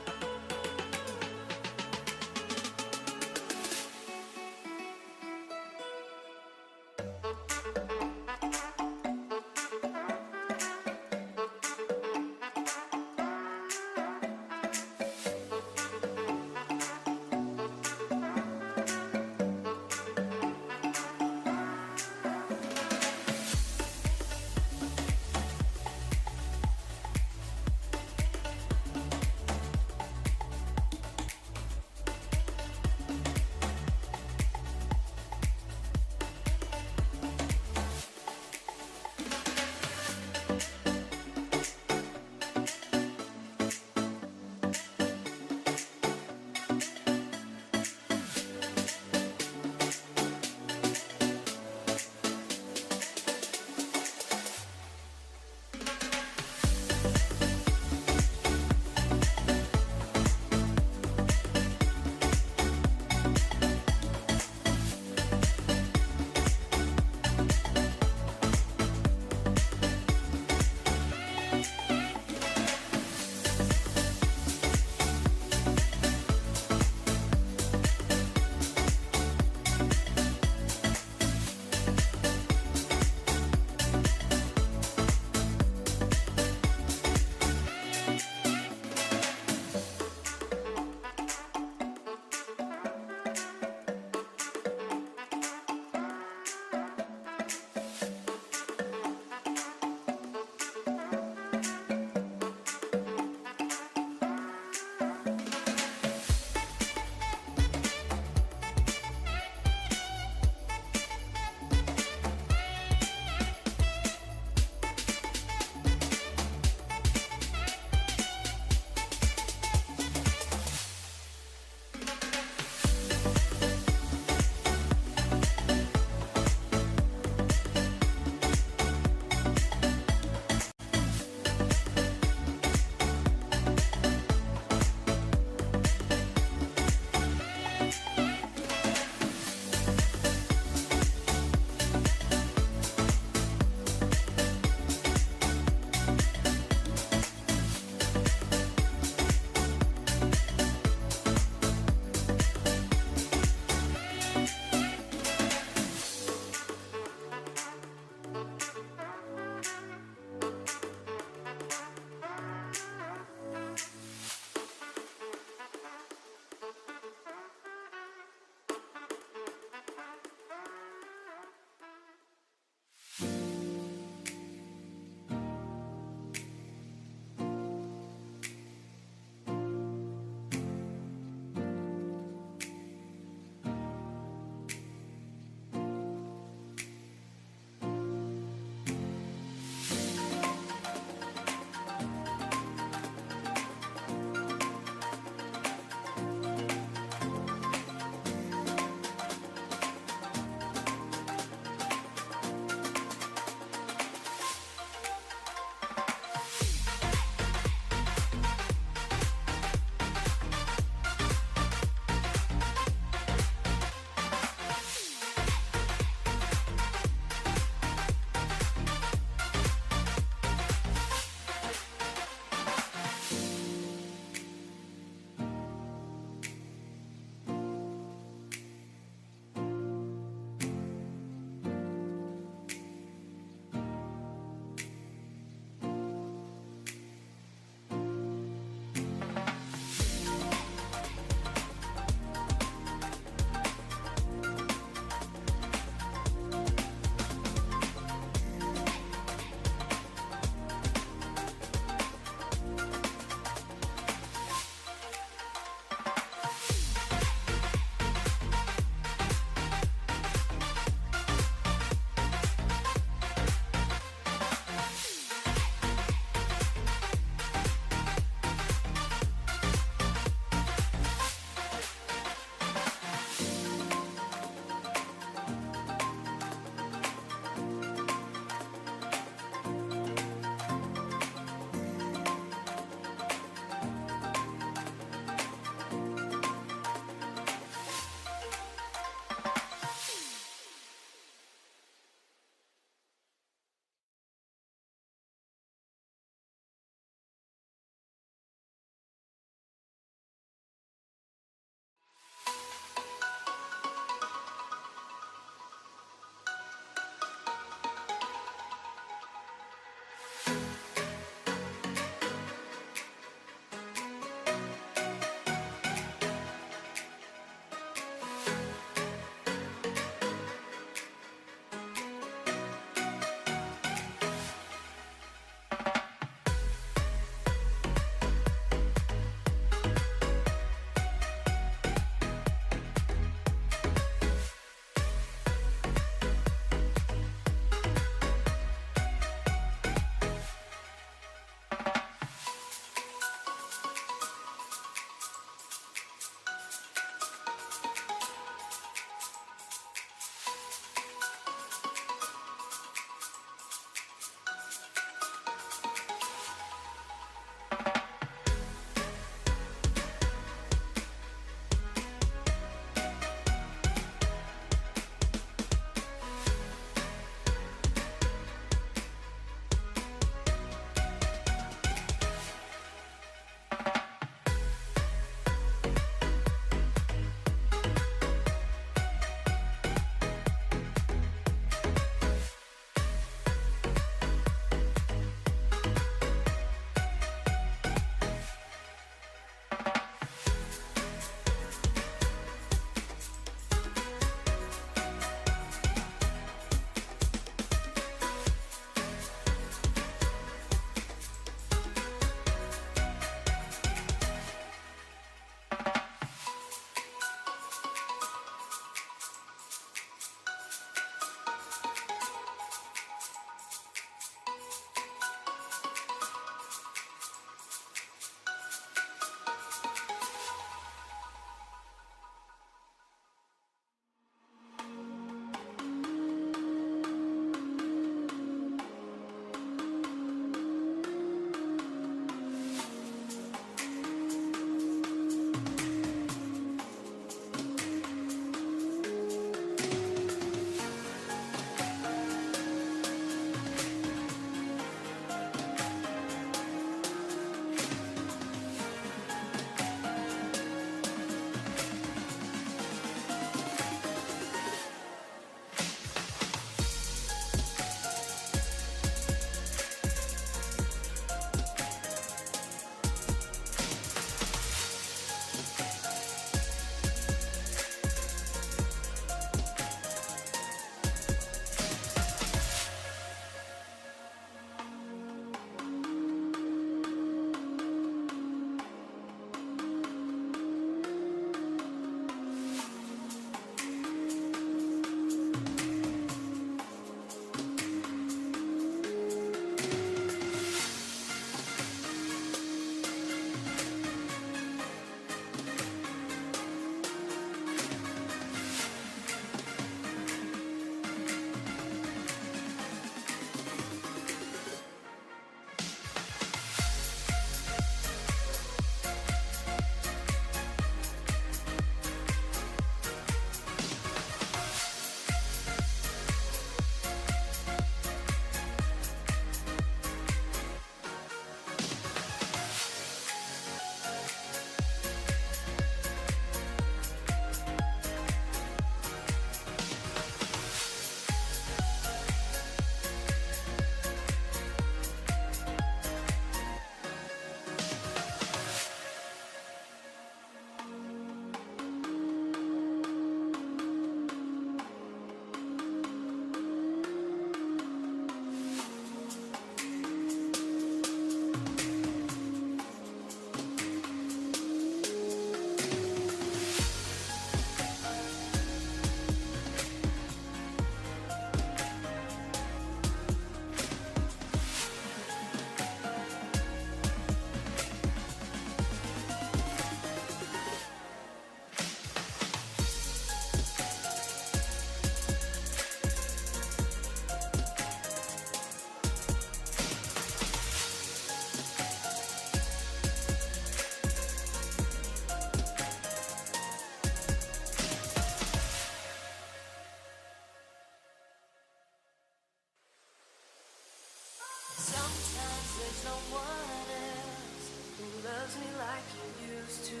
Sometimes there's no one else who loves me like you used to.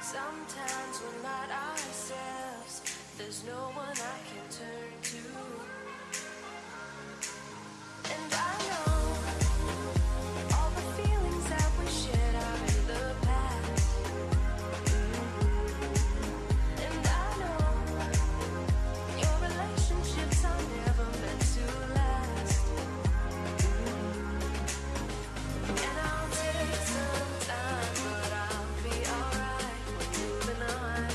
Sometimes we're not ourselves. There's no one I can turn to. And I know all the feelings that we shared are in the past. And I know your relationships are never meant to last. And I'll take some time, but I'll be alright. We're moving on.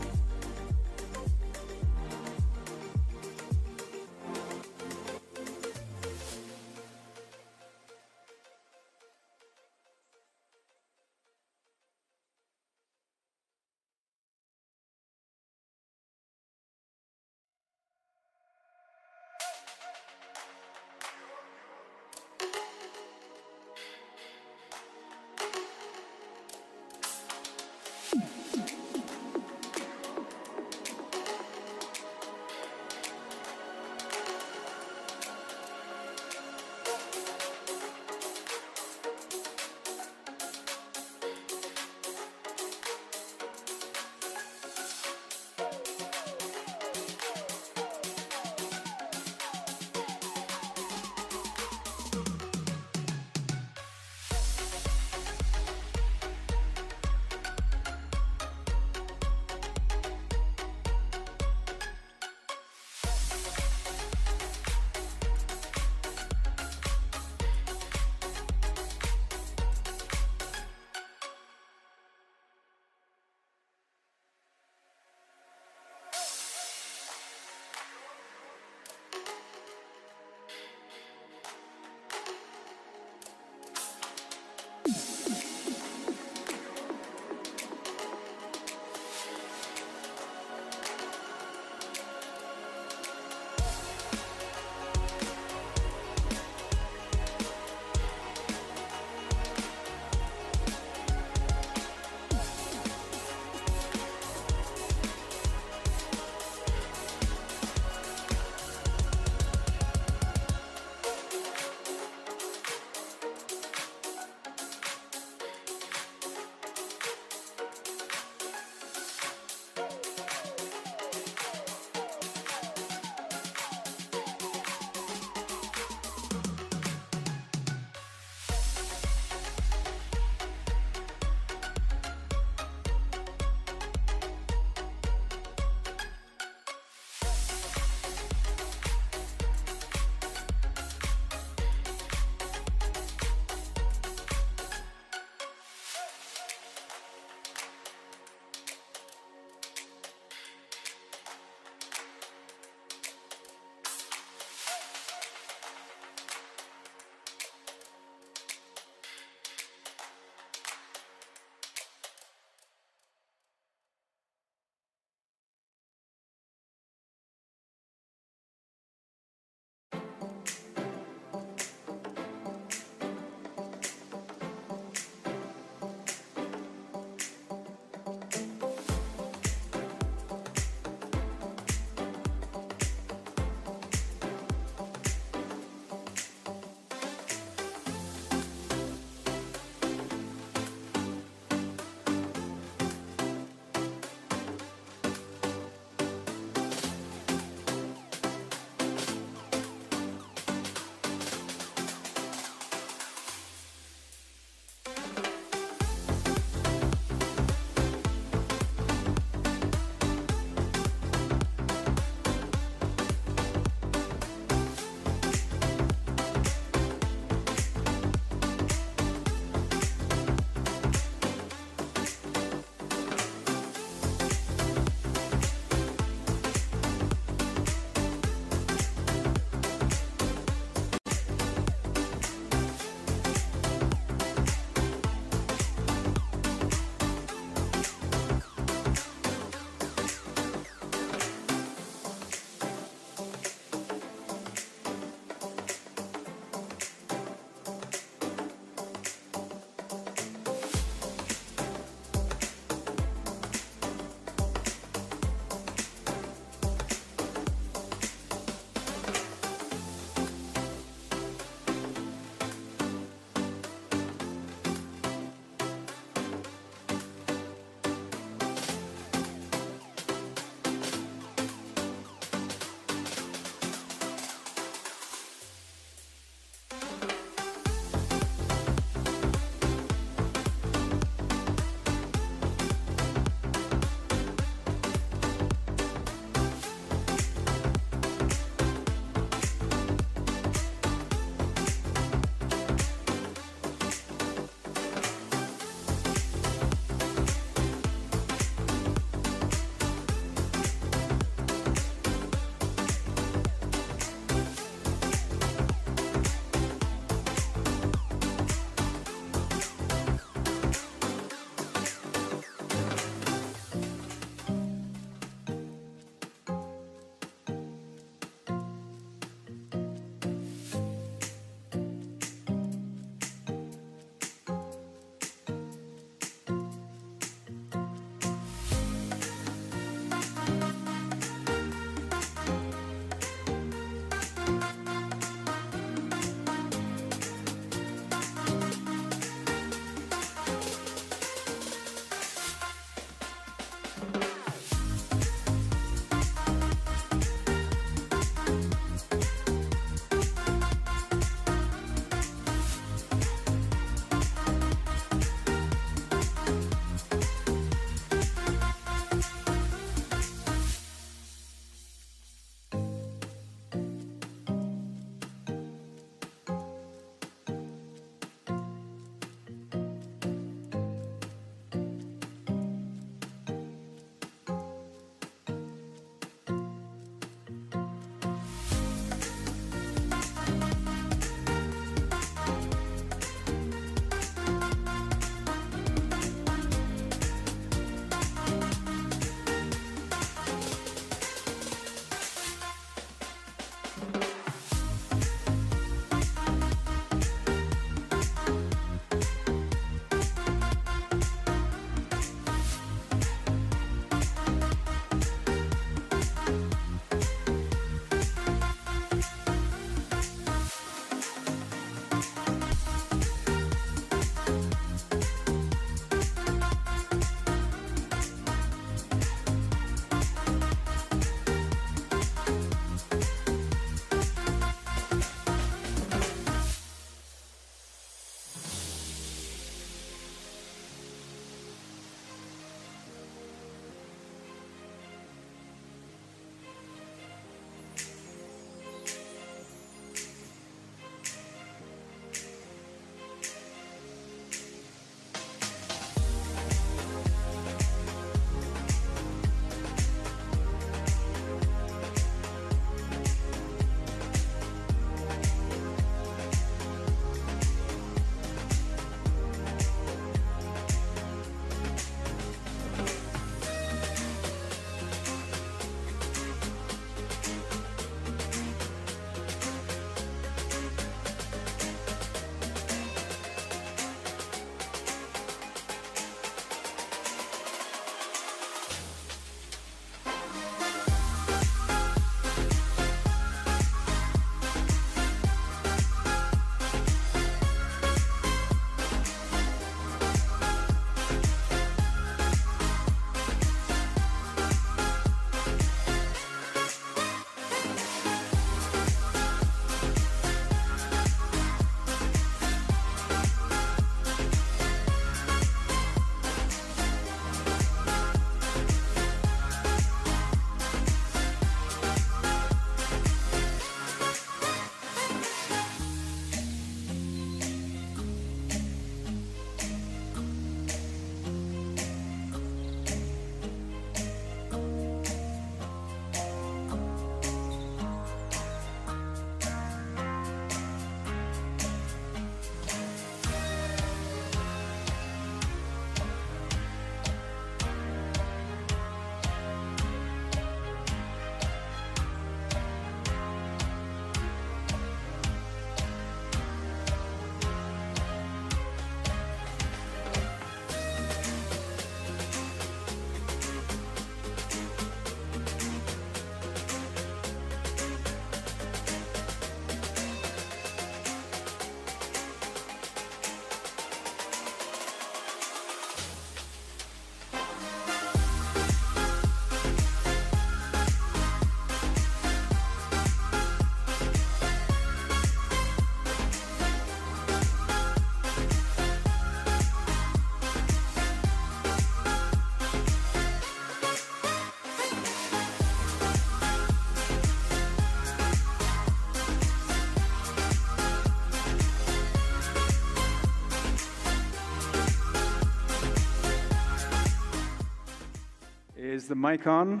Is the mic on?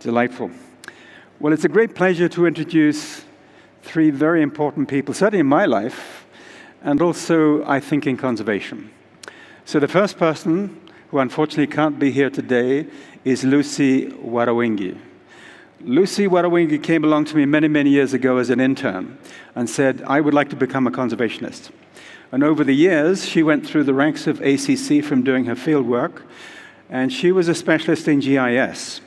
Delightful. Well, it's a great pleasure to introduce three very important people, certainly in my life, and also, I think, in conservation. So the first person, who unfortunately can't be here today, is Lucy Warawingi. Lucy Warawingi came along to me many, many years ago as an intern and said, I would like to become a conservationist. And over the years, she went through the ranks of ACC from doing her field work, and she was a specialist in GIS.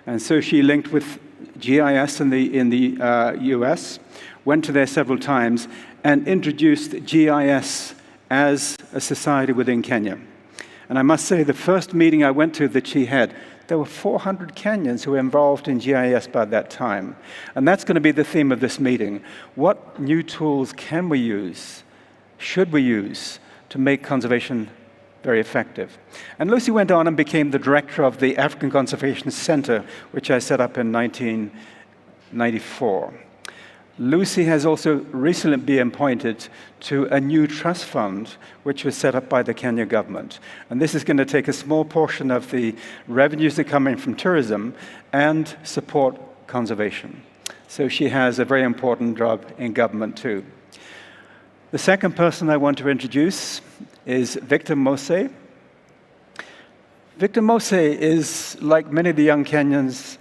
And so she linked with GIS in the US, went to there several times, and introduced GIS as a society within Kenya. And I must say, the first meeting I went to that she had, there were 400 Kenyans who were involved in GIS by that time. And that's going to be the theme of this meeting. What new tools can we use, should we use, to make conservation very effective? And Lucy went on and became the director of the African Conservation Center, which I set up in 1994. Lucy has also recently been appointed to a new trust fund, which was set up by the Kenya government. And this is going to take a small portion of the revenues that come in from tourism and support conservation. So she has a very important job in government too. The second person I want to introduce is Victor Mose. Victor Mose is like many of the young Kenyans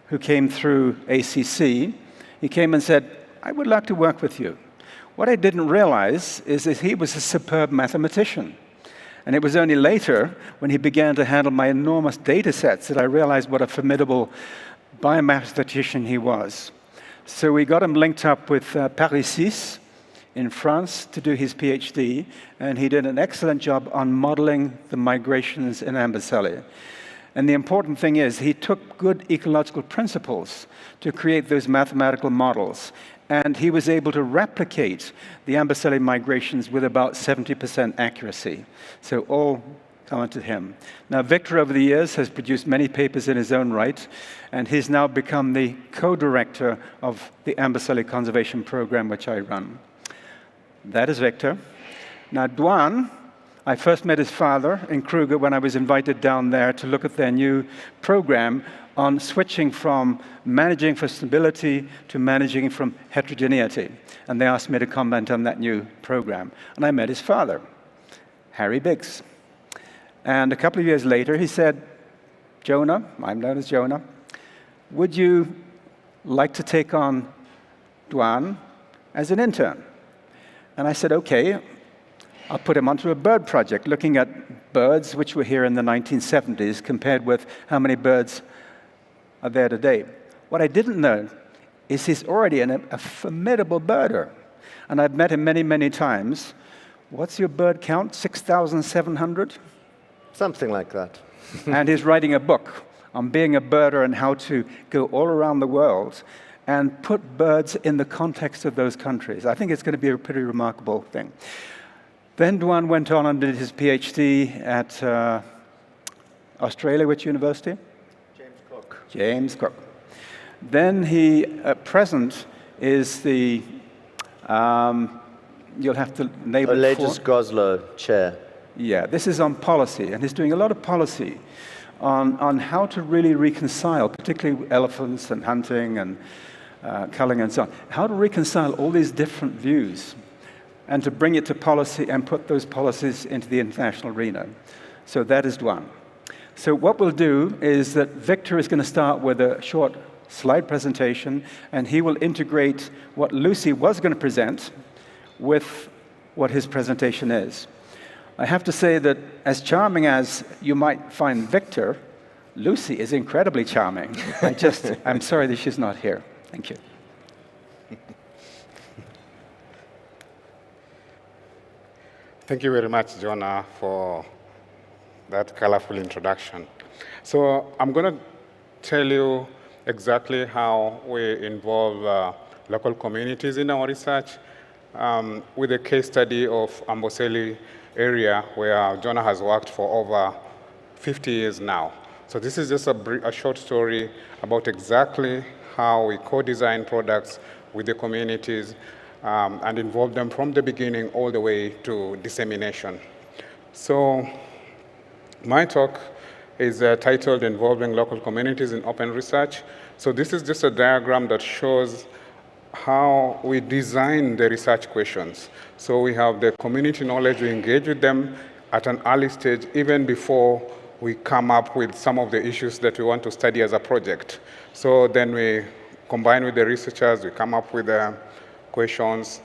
who came through ACC. He came and said, I would like to work with you. What I didn't realize is that he was a superb mathematician. And it was only later, when he began to handle my enormous data sets, that I realized what a formidable biomathematician he was. So we got him linked up with Paris 6 in France to do his PhD, and he did an excellent job on modeling the migrations in Amboseli. And the important thing is, he took good ecological principles to create those mathematical models. And he was able to replicate the Amboseli migrations with about 70% accuracy. So all coming to him. Now, Victor, over the years, has produced many papers in his own right, and he's now become the co-director of the Amboseli Conservation Program, which I run. That is Victor. Now, Dwan, I first met his father in Kruger when I was invited down there to look at their new program on switching from managing for stability to managing from heterogeneity. And they asked me to comment on that new program. And I met his father, Harry Biggs. And a couple of years later, he said, Jonah, I'm known as Jonah, would you like to take on Dwan as an intern? And I said, okay, I'll put him onto a bird project, looking at birds which were here in the 1970s compared with how many birds are there today. What I didn't know is he's already a formidable birder. And I've met him many, many times. What's your bird count? 6,700? Something like that. And he's writing a book on being a birder and how to go all around the world and put birds in the context of those countries. I think it's going to be a pretty remarkable thing. Then Dwan went on and did his PhD at Australia. Which university? James Cook. Then he, at present, is the, you'll have to name it. Latest Goslow Chair. Yeah, this is on policy, and he's doing a lot of policy on how to really reconcile, particularly elephants and hunting and culling and so on, how to reconcile all these different views and to bring it to policy and put those policies into the international arena. So that is one. So what we'll do is that Victor is going to start with a short slide presentation, and he will integrate what Lucy was going to present with what his presentation is. I have to say that as charming as you might find Victor, Lucy is incredibly charming. I'm sorry that she's not here. Thank you. Thank you very much, Jonah, for that colorful introduction. So I'm going to tell you exactly how we involve local communities in our research with a case study of Amboseli area where Jonah has worked for over 50 years now. So this is just a short story about exactly how we co-design products with the communities and involve them from the beginning all the way to dissemination. So my talk is titled Involving Local Communities in Open Research. So this is just a diagram that shows how we design the research questions. So we have the community knowledge, we engage with them at an early stage, even before we come up with some of the issues that we want to study as a project. So then we combine with the researchers, we come up with the questions,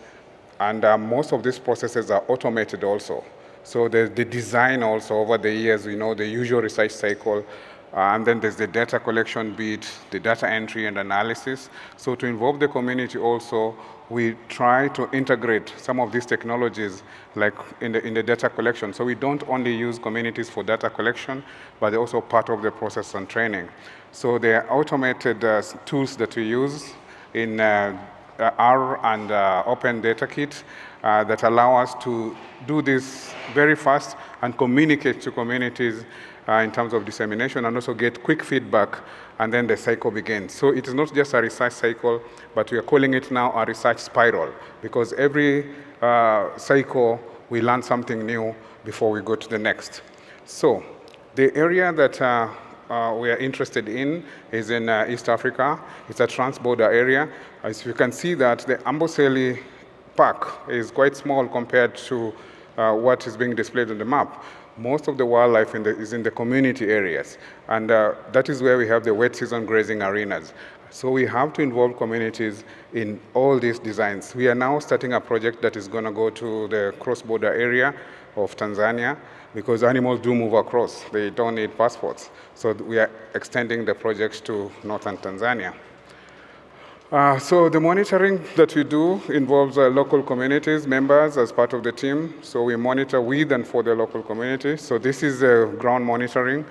and most of these processes are automated also. So there's the design also over the years, we know the usual research cycle, and then there's the data collection bit, the data entry and analysis. So to involve the community also, we try to integrate some of these technologies like in the data collection. So we don't only use communities for data collection, but they're also part of the process and training. So there are automated tools that we use in R and Open Data Kit that allow us to do this very fast and communicate to communities in terms of dissemination and also get quick feedback, and then the cycle begins. So it is not just a research cycle, but we are calling it now a research spiral, because every cycle we learn something new before we go to the next. So the area that we are interested in is in East Africa. It's a trans-border area. As you can see that the Amboseli Park is quite small compared to what is being displayed on the map. Most of the wildlife is in the community areas, and that is where we have the wet season grazing arenas. So we have to involve communities in all these designs. We are now starting a project that is going to go to the cross-border area of Tanzania, because animals do move across. They don't need passports. So we are extending the project to northern Tanzania. So the monitoring that we do involves local communities, members as part of the team. So we monitor with and for the local community. So this is ground monitoring.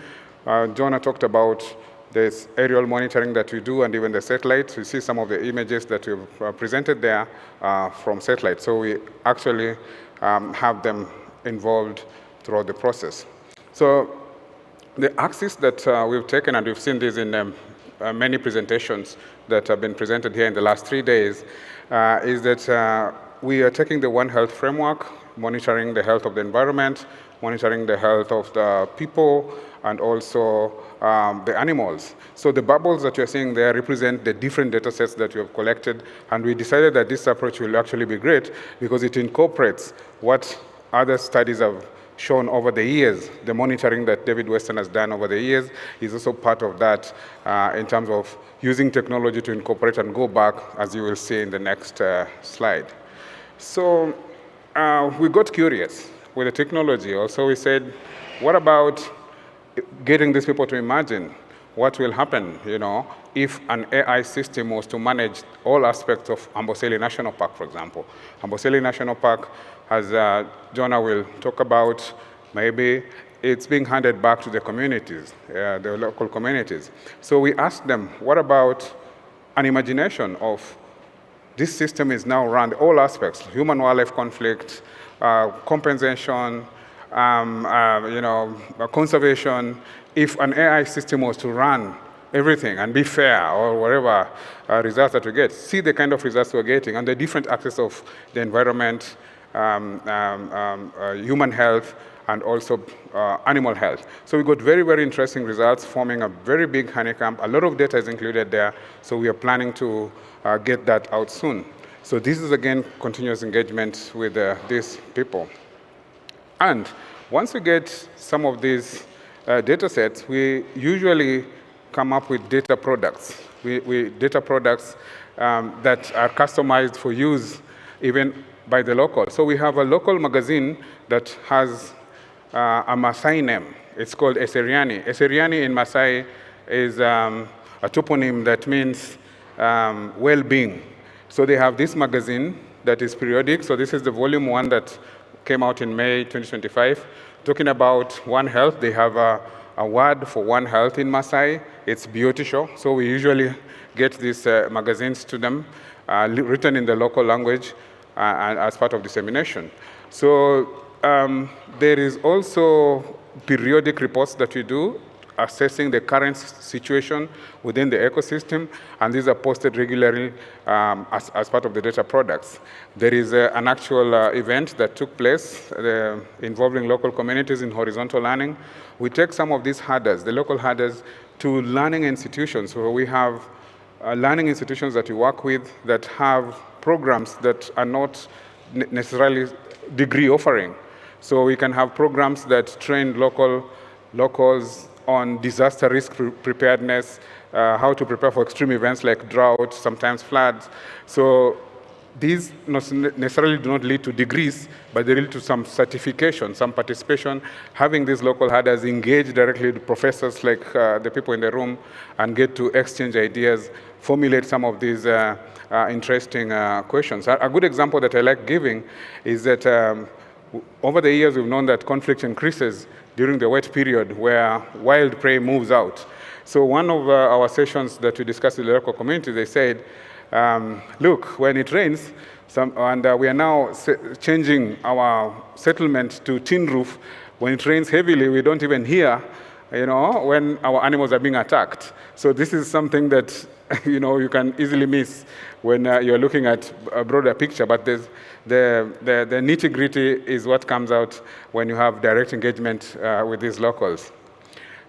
Jonah talked about this aerial monitoring that we do and even the satellites. You see some of the images that we've presented there from satellites. So we actually have them involved throughout the process. So the axis that we've taken, and we've seen this in many presentations that have been presented here in the last 3 days, is that we are taking the One Health framework, monitoring the health of the environment, monitoring the health of the people, and also the animals. So the bubbles that you're seeing there represent the different data sets that we have collected, and we decided that this approach will actually be great because it incorporates what other studies have shown over the years. The monitoring that David Weston has done over the years is also part of that in terms of using technology to incorporate and go back, as you will see in the next slide. So we got curious with the technology. Also, we said, what about getting these people to imagine what will happen, if an AI system was to manage all aspects of Amboseli National Park, for example. Amboseli National Park, as Jonah will talk about, maybe it's being handed back to the communities, the local communities. So we asked them, what about an imagination of this system is now run all aspects, human-wildlife conflict, compensation, conservation. If an AI system was to run everything and be fair, or whatever results that we get, see the kind of results we're getting and the different aspects of the environment, human health, and also animal health. So we got very, very interesting results, forming a very big honeycomb. A lot of data is included there, so we are planning to get that out soon. So this is, again, continuous engagement with these people. And once we get some of these data sets, we usually come up with data products. Data products that are customized for use even by the local. So we have a local magazine that has a Maasai name. It's called Eseriani. Eseriani in Maasai is a toponym that means well-being. So they have this magazine that is periodic. So this is the volume 1 that came out in May 2025, talking about One Health. They have a word for One Health in Maasai. It's Beauty Show. So we usually get these magazines to them, written in the local language, and as part of dissemination. So there is also periodic reports that we do assessing the current situation within the ecosystem, and these are posted regularly as part of the data products. There is an actual event that took place involving local communities in horizontal learning. We take some of these headers, the local headers, to learning institutions. So we have learning institutions that we work with that have programs that are not necessarily degree offering. So we can have programs that train locals on disaster risk preparedness, how to prepare for extreme events like drought, sometimes floods. So these not necessarily do not lead to degrees, but they lead to some certification, some participation. Having these local headers engage directly with professors like the people in the room and get to exchange ideas, formulate some of these interesting questions. A good example that I like giving is that over the years we've known that conflict increases during the wet period where wild prey moves out. So one of our sessions that we discussed with the local community, they said, look, when it rains, we are now changing our settlement to tin roof. When it rains heavily, we don't even hear, when our animals are being attacked. So this is something that, you can easily miss when you're looking at a broader picture. But the nitty-gritty is what comes out when you have direct engagement with these locals.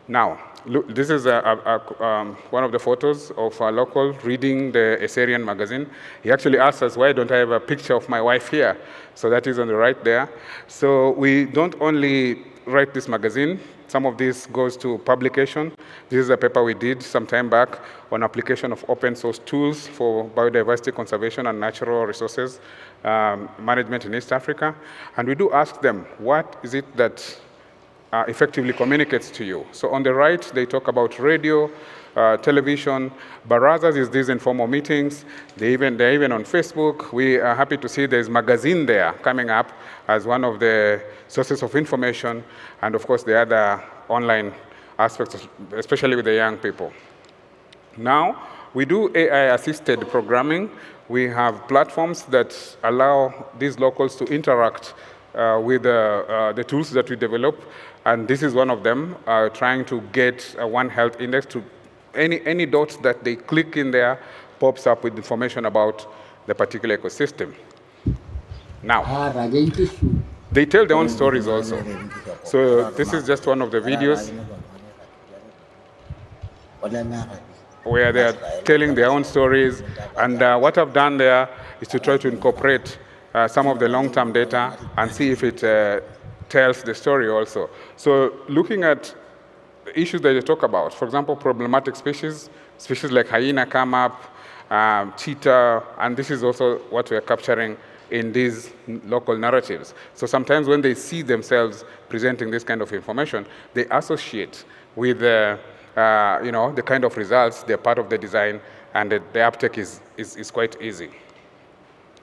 Now, look, this is one of the photos of a local reading the Assyrian magazine. He actually asked us, why don't I have a picture of my wife here? So that is on the right there. So we don't only write this magazine. Some of this goes to publication. This is a paper we did some time back on application of open source tools for biodiversity conservation and natural resources management in East Africa. And we do ask them, what is it that effectively communicates to you? So on the right, they talk about radio, television. Barazas is these informal meetings. They're even on Facebook. We are happy to see there's magazine there coming up as one of the sources of information, and of course the other online aspects, especially with the young people. Now, we do AI-assisted programming. We have platforms that allow these locals to interact with the tools that we develop, and this is one of them, trying to get a One Health Index to any dots that they click in there pops up with information about the particular ecosystem. Now, they tell their own stories also. So this is just one of the videos where they are telling their own stories. And what I've done there is to try to incorporate some of the long-term data and see if it tells the story also. So looking at issues that you talk about, for example, problematic species like hyena come up, cheetah, and this is also what we are capturing in these local narratives. So sometimes when they see themselves presenting this kind of information, they associate with the kind of results, they're part of the design, and the uptake is quite easy.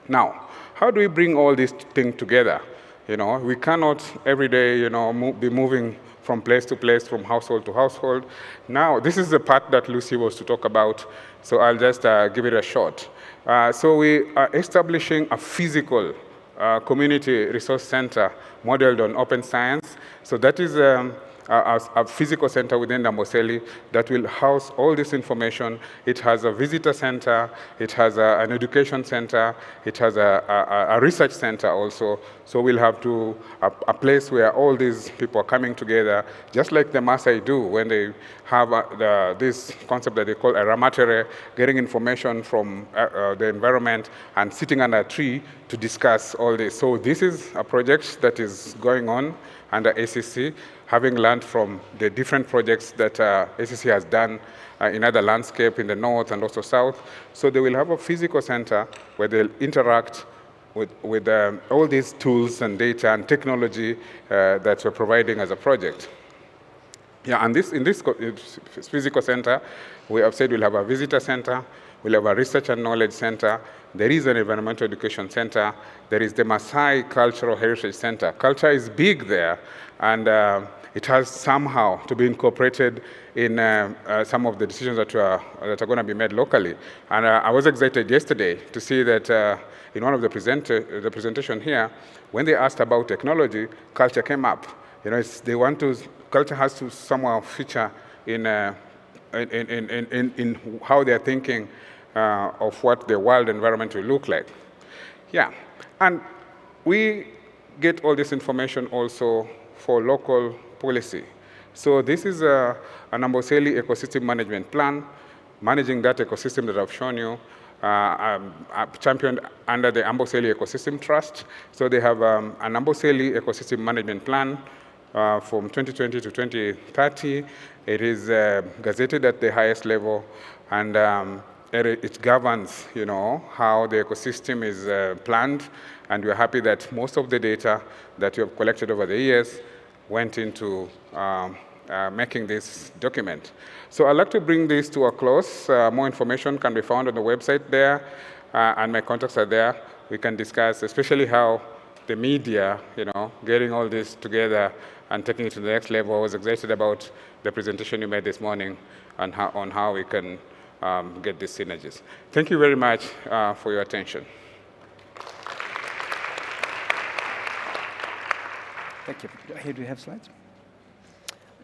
Now, how do we bring all these things together? We cannot every day, be moving from place to place, from household to household. Now, this is the part that Lucy was to talk about, so I'll just give it a shot. So we are establishing a physical community resource center modeled on open science. So that is a physical center within Amboseli that will house all this information. It has a visitor center, it has an education center, it has a research center also. So we'll have a place where all these people are coming together, just like the Maasai do when they have this concept that they call a ramatere, getting information from the environment and sitting under a tree to discuss all this. So this is a project that is going on under ACC, having learned from the different projects that ACC has done in other landscape in the north and also south. So they will have a physical center where they'll interact with all these tools and data and technology that we're providing as a project. Yeah, and in this physical center, we have said we'll have a visitor center, we'll have a research and knowledge center, there is an environmental education center, there is the Maasai Cultural Heritage Center. Culture is big there, and it has somehow to be incorporated in some of the decisions that are going to be made locally. And I was excited yesterday to see that in one of the presentation here, when they asked about technology, culture came up. Culture has to somehow feature in how they're thinking of what the wild environment will look like. Yeah, and we get all this information also for local policy. So this is an Amboseli ecosystem management plan, managing that ecosystem that I've shown you, championed under the Amboseli Ecosystem Trust. So they have an Amboseli ecosystem management plan from 2020 to 2030. It is gazetted at the highest level, and it governs, how the ecosystem is planned. And we're happy that most of the data that you have collected over the years went into making this document. So I'd like to bring this to a close. More information can be found on the website there, and my contacts are there. We can discuss, especially how the media, getting all this together and taking it to the next level. I was excited about the presentation you made this morning and on how we can get these synergies. Thank you very much for your attention. Thank you. Here, do you have slides?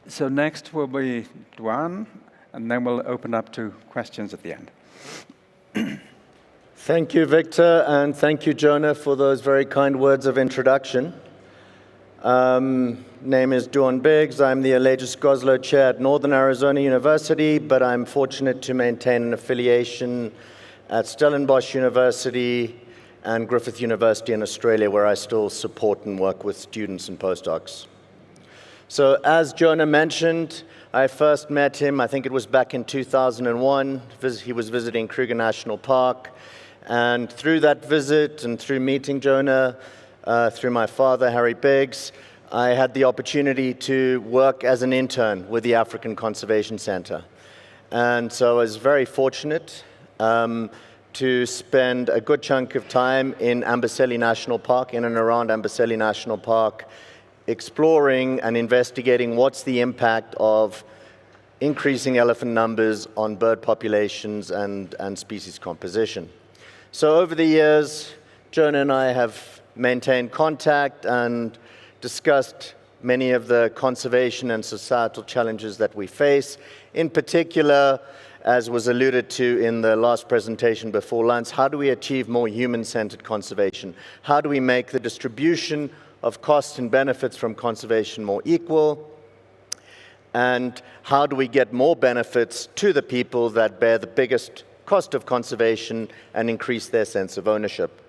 So next will be Duan, and then we'll open up to questions at the end. Thank you, Victor, and thank you, Jonah, for those very kind words of introduction. Name is Duan Biggs. I'm the Allegius Goslow Chair at Northern Arizona University, but I'm fortunate to maintain an affiliation at Stellenbosch University and Griffith University in Australia, where I still support and work with students and postdocs. So as Jonah mentioned, I first met him, I think it was back in 2001. He was visiting Kruger National Park. And through that visit and through meeting Jonah, through my father, Harry Biggs, I had the opportunity to work as an intern with the African Conservation Center. And so I was very fortunate to spend a good chunk of time in Amboseli National Park, in and around Amboseli National Park, exploring and investigating what's the impact of increasing elephant numbers on bird populations and species composition. So over the years, Jonah and I have maintained contact and discussed many of the conservation and societal challenges that we face. In particular, as was alluded to in the last presentation before lunch, how do we achieve more human-centered conservation? How do we make the distribution of costs and benefits from conservation more equal? And how do we get more benefits to the people that bear the biggest cost of conservation and increase their sense of ownership?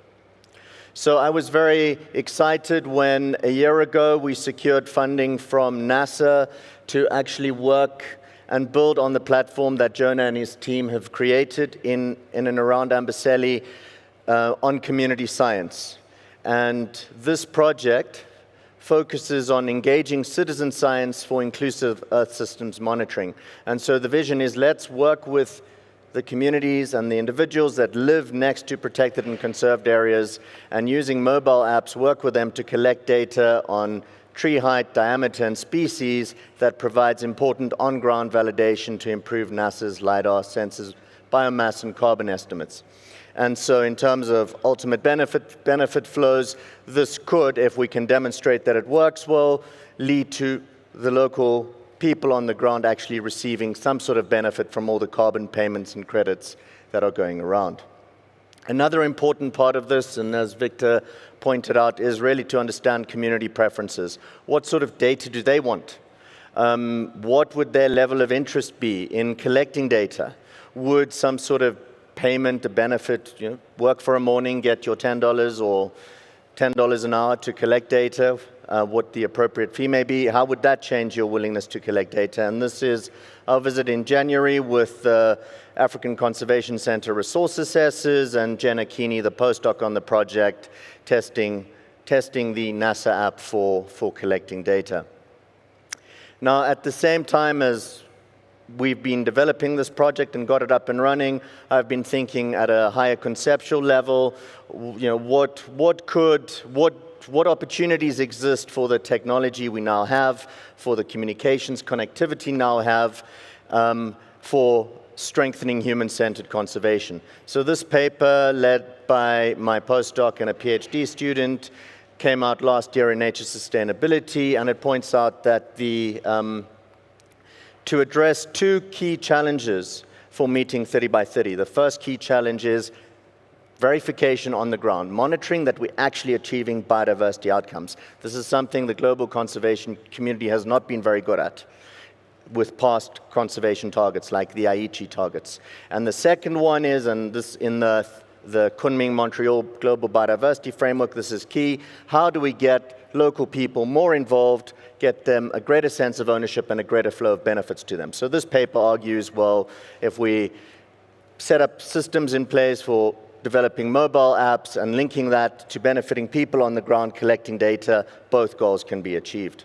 So I was very excited when a year ago we secured funding from NASA to actually work and build on the platform that Jonah and his team have created in and around Amboseli on community science. And this project focuses on engaging citizen science for inclusive Earth systems monitoring. And so the vision is, let's work with the communities and the individuals that live next to protected and conserved areas, and using mobile apps, work with them to collect data on tree height, diameter, and species that provides important on-ground validation to improve NASA's LiDAR sensors, biomass, and carbon estimates. And so in terms of ultimate benefit flows, this could, if we can demonstrate that it works well, lead to the local people on the ground actually receiving some sort of benefit from all the carbon payments and credits that are going around. Another important part of this, and as Victor pointed out, is really to understand community preferences. What sort of data do they want? What would their level of interest be in collecting data? Would some sort of payment, a benefit, work for a morning, get your $10 or $10 an hour to collect data, what the appropriate fee may be? How would that change your willingness to collect data? And this is our visit in January with the African Conservation Center resource assessors and Jenna Keeney, the postdoc on the project, testing the NASA app for collecting data. Now, at the same time as we've been developing this project and got it up and running, I've been thinking at a higher conceptual level, what opportunities exist for the technology we now have, for the communications connectivity now have, for strengthening human-centered conservation. So this paper, led by my postdoc and a PhD student, came out last year in Nature Sustainability, and it points out that the to address two key challenges for meeting 30 by 30. The first key challenge is verification on the ground, monitoring that we're actually achieving biodiversity outcomes. This is something the global conservation community has not been very good at with past conservation targets like the Aichi targets. And the second one is, and this in the Kunming-Montreal Global Biodiversity Framework, this is key, how do we get local people more involved, get them a greater sense of ownership and a greater flow of benefits to them. So this paper argues, well, if we set up systems in place for developing mobile apps and linking that to benefiting people on the ground collecting data, both goals can be achieved.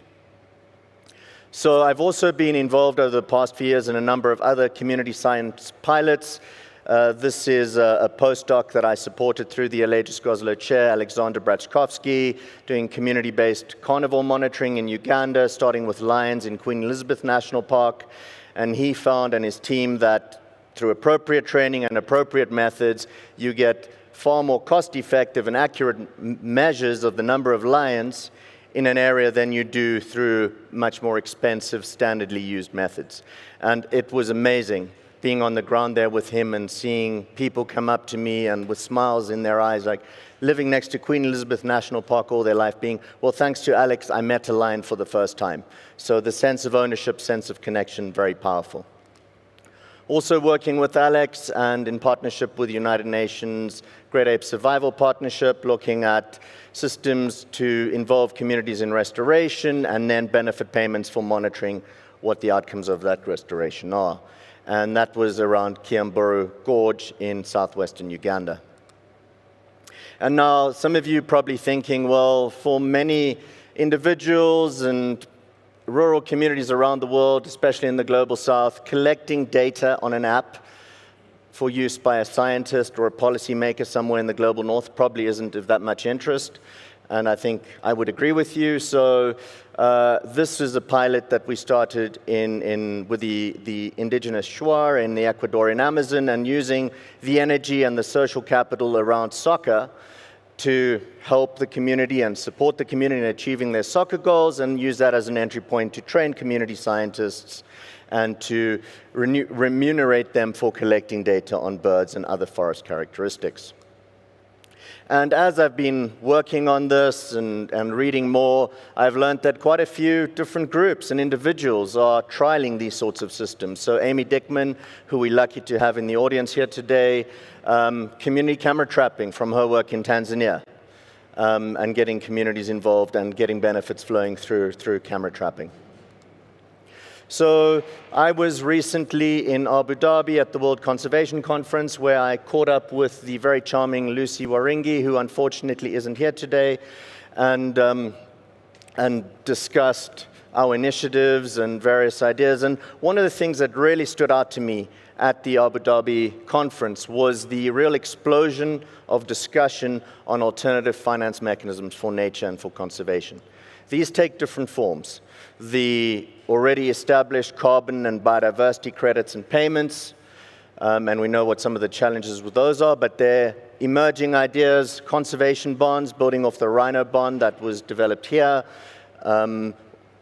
So I've also been involved over the past few years in a number of other community science pilots. This is a postdoc that I supported through the Allegis Goslow Chair, Alexander Brachkovsky, doing community-based carnivore monitoring in Uganda, starting with lions in Queen Elizabeth National Park. And he found, and his team, that through appropriate training and appropriate methods, you get far more cost-effective and accurate measures of the number of lions in an area than you do through much more expensive, standardly used methods. And it was amazing being on the ground there with him and seeing people come up to me and with smiles in their eyes, like living next to Queen Elizabeth National Park all their life being, well, thanks to Alex, I met a lion for the first time. So the sense of ownership, sense of connection, very powerful. Also working with Alex and in partnership with the United Nations Great Ape Survival Partnership, looking at systems to involve communities in restoration and then benefit payments for monitoring what the outcomes of that restoration are. And that was around Kiamburu Gorge in southwestern Uganda. And now some of you probably thinking, well, for many individuals and rural communities around the world, especially in the global south, collecting data on an app for use by a scientist or a policymaker somewhere in the global north probably isn't of that much interest. And I think I would agree with you. So this is a pilot that we started with the indigenous Shuar in the Ecuadorian Amazon, and using the energy and the social capital around soccer to help the community and support the community in achieving their soccer goals, and use that as an entry point to train community scientists and to remunerate them for collecting data on birds and other forest characteristics. And as I've been working on this and reading more, I've learned that quite a few different groups and individuals are trialing these sorts of systems. So Amy Dickman, who we're lucky to have in the audience here today, community camera trapping from her work in Tanzania, and getting communities involved and getting benefits flowing through camera trapping. So I was recently in Abu Dhabi at the World Conservation Conference, where I caught up with the very charming Lucy Waringi, who unfortunately isn't here today, and discussed our initiatives and various ideas. And one of the things that really stood out to me at the Abu Dhabi conference was the real explosion of discussion on alternative finance mechanisms for nature and for conservation. These take different forms. The already established carbon and biodiversity credits and payments, and we know what some of the challenges with those are, but they're emerging ideas, conservation bonds, building off the rhino bond that was developed here.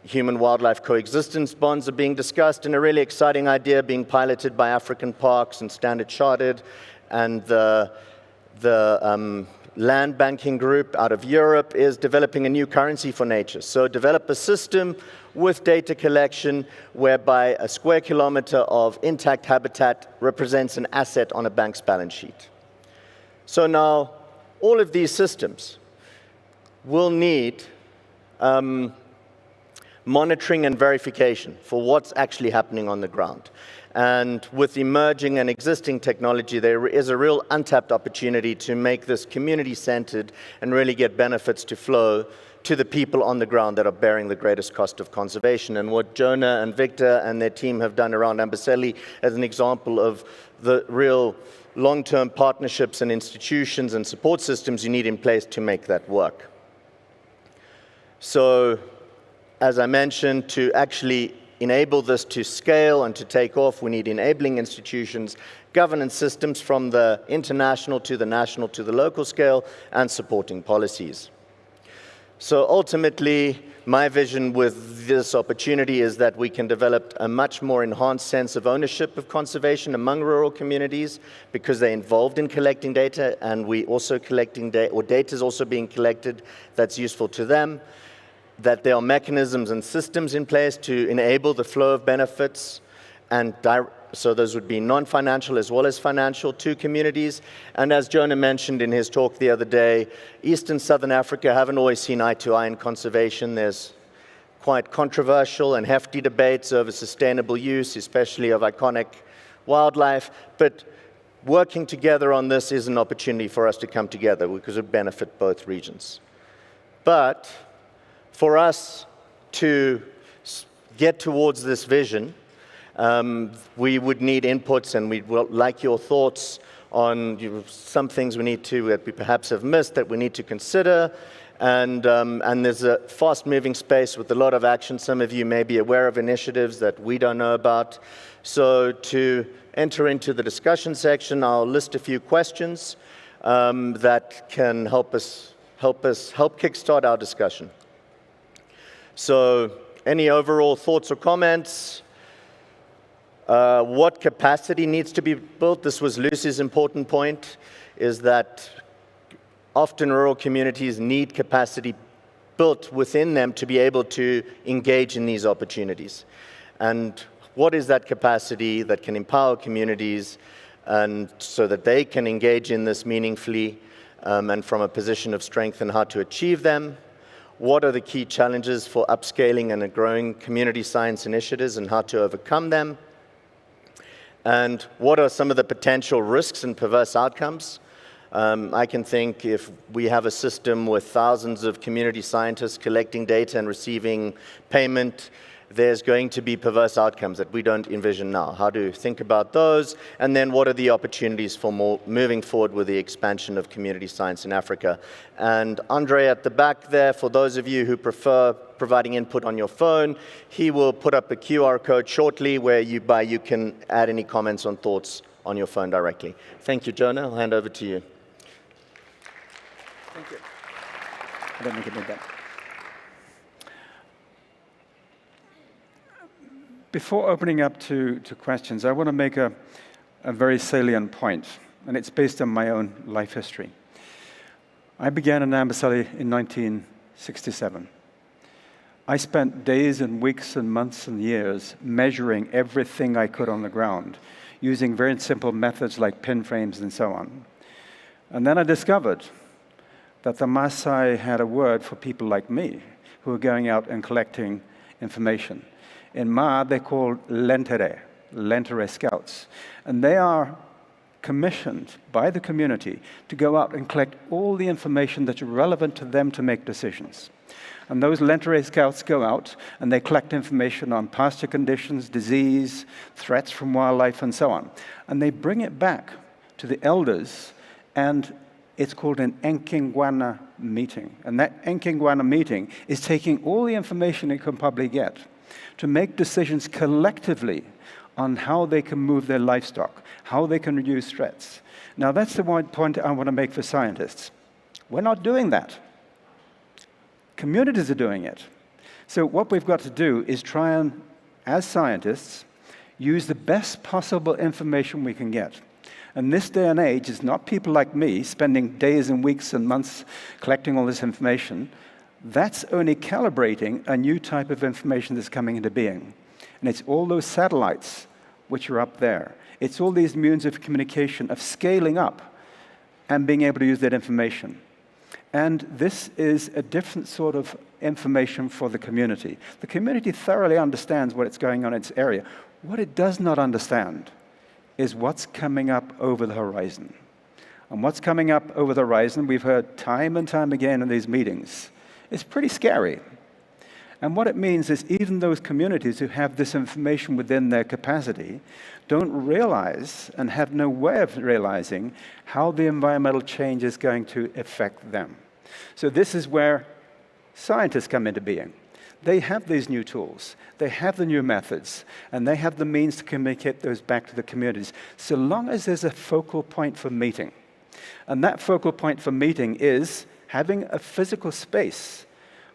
Human-wildlife coexistence bonds are being discussed, and a really exciting idea being piloted by African Parks and Standard Chartered, and the land banking group out of Europe is developing a new currency for nature. So develop a system with data collection whereby a square kilometer of intact habitat represents an asset on a bank's balance sheet. So now all of these systems will need monitoring and verification for what's actually happening on the ground. And with emerging and existing technology, there is a real untapped opportunity to make this community-centered and really get benefits to flow to the people on the ground that are bearing the greatest cost of conservation. And what Jonah and Victor and their team have done around Amboseli as an example of the real long-term partnerships and institutions and support systems you need in place to make that work. So, as I mentioned, to actually enable this to scale and to take off, we need enabling institutions, governance systems from the international to the national to the local scale, and supporting policies. So ultimately, my vision with this opportunity is that we can develop a much more enhanced sense of ownership of conservation among rural communities because they're involved in collecting data, and we also collecting data, or data is also being collected that's useful to them, that there are mechanisms and systems in place to enable the flow of benefits, and so those would be non-financial as well as financial to communities. And as Jonah mentioned in his talk the other day, East and Southern Africa haven't always seen eye to eye in conservation. There's quite controversial and hefty debates over sustainable use, especially of iconic wildlife. But working together on this is an opportunity for us to come together because it would benefit both regions. But for us to get towards this vision, we would need inputs, and we'd like your thoughts on some things that we perhaps have missed that we need to consider. And there's a fast-moving space with a lot of action. Some of you may be aware of initiatives that we don't know about. So to enter into the discussion section, I'll list a few questions that can help kickstart our discussion. So any overall thoughts or comments? What capacity needs to be built? This was Lucy's important point, is that often rural communities need capacity built within them to be able to engage in these opportunities. And what is that capacity that can empower communities and so that they can engage in this meaningfully and from a position of strength, and how to achieve them? What are the key challenges for upscaling and growing community science initiatives and how to overcome them? And what are some of the potential risks and perverse outcomes? I can think if we have a system with thousands of community scientists collecting data and receiving payment, there's going to be perverse outcomes that we don't envision now. How to think about those, and then what are the opportunities for moving forward with the expansion of community science in Africa? And Andre at the back there, for those of you who prefer providing input on your phone, he will put up a QR code shortly where you can add any comments or thoughts on your phone directly. Thank you, Jonah. I'll hand over to you. Thank you. I don't think I did that. Before opening up to questions, I want to make a very salient point, and it's based on my own life history. I began in Amboseli in 1967. I spent days and weeks and months and years measuring everything I could on the ground, using very simple methods like pin frames and so on. And then I discovered that the Maasai had a word for people like me who were going out and collecting information. In Ma, they're called lentere scouts. And they are commissioned by the community to go out and collect all the information that's relevant to them to make decisions. And those lentere scouts go out and they collect information on pasture conditions, disease, threats from wildlife, and so on. And they bring it back to the elders, and it's called an Enkingwana meeting. And that Enkingwana meeting is taking all the information it can probably get to make decisions collectively on how they can move their livestock, how they can reduce threats. Now, that's the one point I want to make for scientists. We're not doing that. Communities are doing it. So what we've got to do is try and, as scientists, use the best possible information we can get. And this day and age is not people like me spending days and weeks and months collecting all this information. That's only calibrating a new type of information that's coming into being. And it's all those satellites which are up there. It's all these means of communication, of scaling up and being able to use that information. And this is a different sort of information for the community. The community thoroughly understands what's going on in its area. What it does not understand is what's coming up over the horizon. And what's coming up over the horizon, we've heard time and time again in these meetings, is pretty scary. And what it means is even those communities who have this information within their capacity don't realize and have no way of realizing how the environmental change is going to affect them. So this is where scientists come into being. They have these new tools, they have the new methods, and they have the means to communicate those back to the communities, so long as there's a focal point for meeting. And that focal point for meeting is having a physical space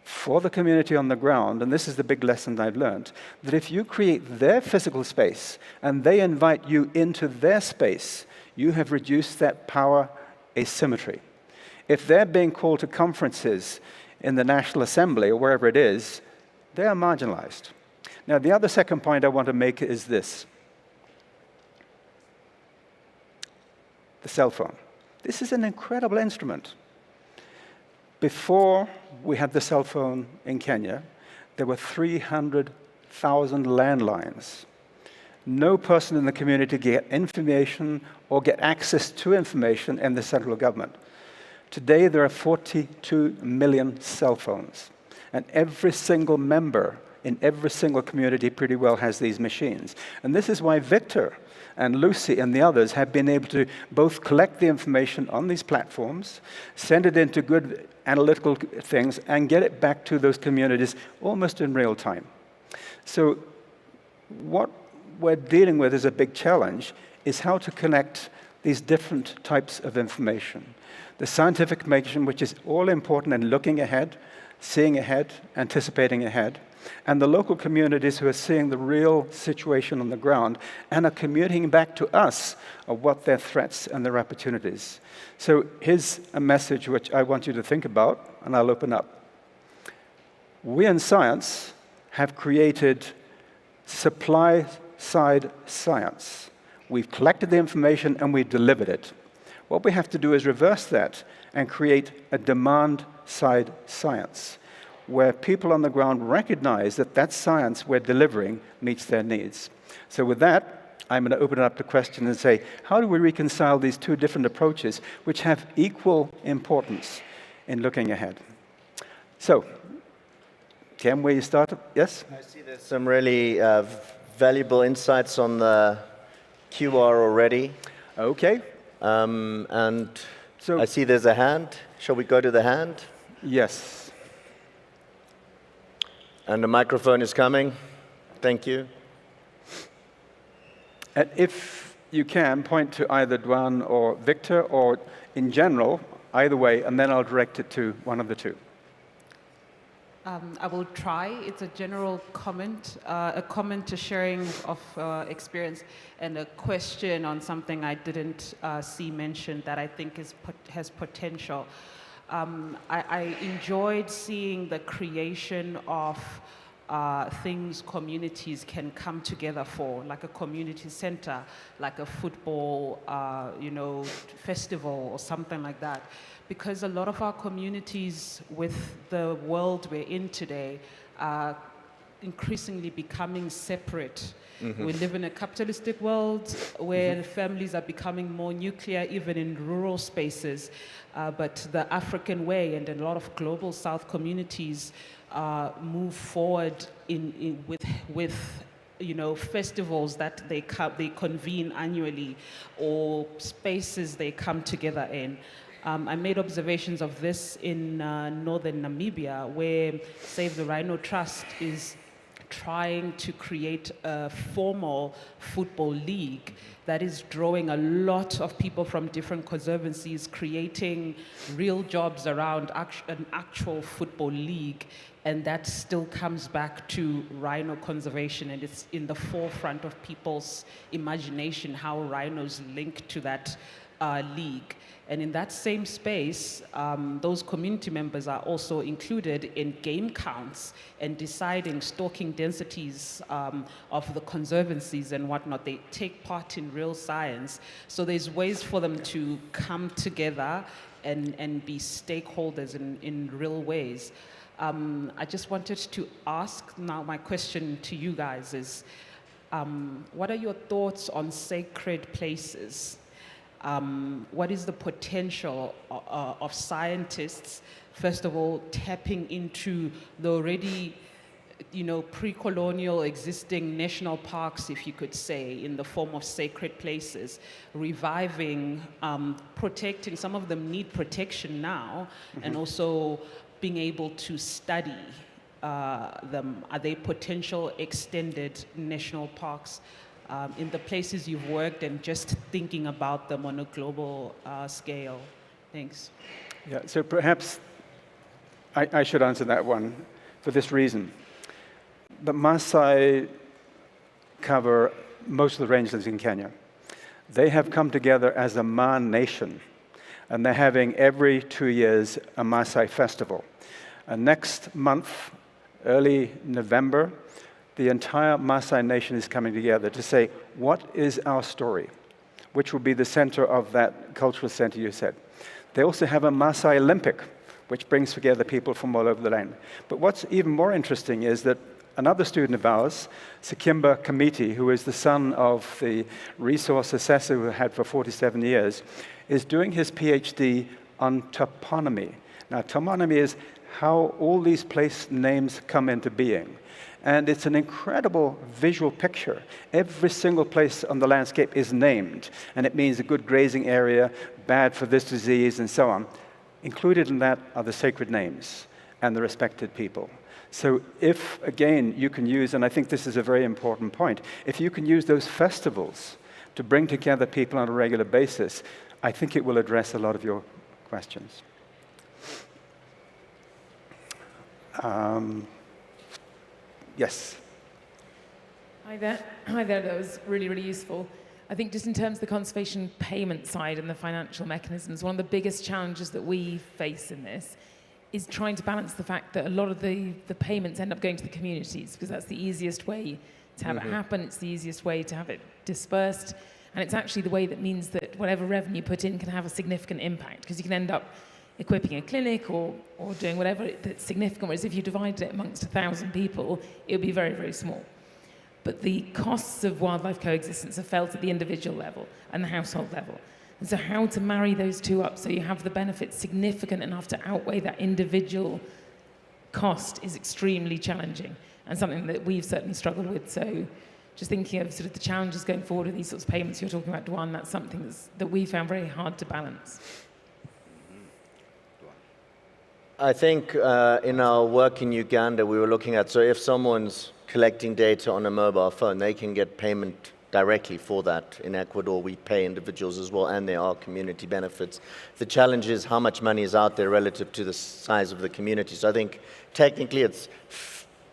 for the community on the ground, and this is the big lesson I've learned, that if you create their physical space and they invite you into their space, you have reduced that power asymmetry. If they're being called to conferences in the National Assembly or wherever it is, they are marginalized. Now, the other second point I want to make is this. The cell phone. This is an incredible instrument. Before we had the cell phone in Kenya, there were 300,000 landlines. No person in the community could get information or get access to information in the central government. Today, there are 42 million cell phones, and every single member in every single community pretty well has these machines. And this is why Victor and Lucy and the others have been able to both collect the information on these platforms, send it into good analytical things, and get it back to those communities almost in real time. So what we're dealing with as a big challenge is how to connect these different types of information. The scientific information, which is all important in looking ahead, seeing ahead, anticipating ahead, and the local communities who are seeing the real situation on the ground and are communicating back to us of what their threats and their opportunities. So here's a message which I want you to think about, and I'll open up. We in science have created supply-side science. We've collected the information and we've delivered it. What we have to do is reverse that and create a demand-side science, where people on the ground recognize that that science we're delivering meets their needs. So with that, I'm going to open it up to questions and say, how do we reconcile these two different approaches which have equal importance in looking ahead? So, Kim, where you started? Yes? I see there's some really valuable insights on the QR already. Okay. And so I see there's a hand. Shall we go to the hand? Yes. And the microphone is coming. Thank you. And if you can, point to either Dwan or Victor, or in general, either way, and then I'll direct it to one of the two. I will try. It's a general comment, a comment to sharing of experience, and a question on something I didn't see mentioned that I think has potential. I enjoyed seeing the creation of things communities can come together for, like a community center, like a football, festival or something like that. Because a lot of our communities with the world we're in today are increasingly becoming separate. We live in a capitalistic world where families are becoming more nuclear, even in rural spaces. But the African way and a lot of global South communities move forward with festivals that they convene annually, or spaces they come together in. I made observations of this in northern Namibia, where Save the Rhino Trust is trying to create a formal football league that is drawing a lot of people from different conservancies, creating real jobs around an actual football league. And that still comes back to rhino conservation, and it's in the forefront of people's imagination how rhinos link to that league. And in that same space, those community members are also included in game counts and deciding stalking densities of the conservancies and whatnot. They take part in real science. So there's ways for them to come together and be stakeholders in real ways. I just wanted to ask, now my question to you guys is, what are your thoughts on sacred places? What is the potential of scientists, first of all, tapping into the already, pre-colonial existing national parks, if you could say, in the form of sacred places, reviving, protecting, some of them need protection now, and also being able to study them. Are they potential extended national parks? In the places you've worked, and just thinking about them on a global scale. Thanks. Yeah, so perhaps I should answer that one for this reason. The Maasai cover most of the rangelands in Kenya. They have come together as a Ma nation, and they're having every 2 years a Maasai festival. And next month, early November, the entire Maasai nation is coming together to say, what is our story? Which will be the center of that cultural center you said. They also have a Maasai Olympic, which brings together people from all over the land. But what's even more interesting is that another student of ours, Sikimba Kamiti, who is the son of the resource assessor who had for 47 years, is doing his PhD on toponymy. Now, toponymy is how all these place names come into being. And it's an incredible visual picture. Every single place on the landscape is named, and it means a good grazing area, bad for this disease, and so on. Included in that are the sacred names and the respected people. So if, again, you can use, and I think this is a very important point, if you can use those festivals to bring together people on a regular basis, I think it will address a lot of your questions. Yes. Hi there. Hi there. That was really, really useful. I think just in terms of the conservation payment side and the financial mechanisms, one of the biggest challenges that we face in this is trying to balance the fact that a lot of the payments end up going to the communities because that's the easiest way to have it happen. It's the easiest way to have it dispersed. And it's actually the way that means that whatever revenue put in can have a significant impact because you can end up equipping a clinic or doing whatever that's significant, whereas if you divided it amongst 1,000 people, it would be very, very small. But the costs of wildlife coexistence are felt at the individual level and the household level. And so how to marry those two up so you have the benefits significant enough to outweigh that individual cost is extremely challenging and something that we've certainly struggled with. So just thinking of sort of the challenges going forward with these sorts of payments you're talking about, Dwan, that's something that we found very hard to balance. I think in our work in Uganda, we were looking at, so if someone's collecting data on a mobile phone, they can get payment directly for that. In Ecuador, we pay individuals as well, and there are community benefits. The challenge is how much money is out there relative to the size of the community. So I think technically it's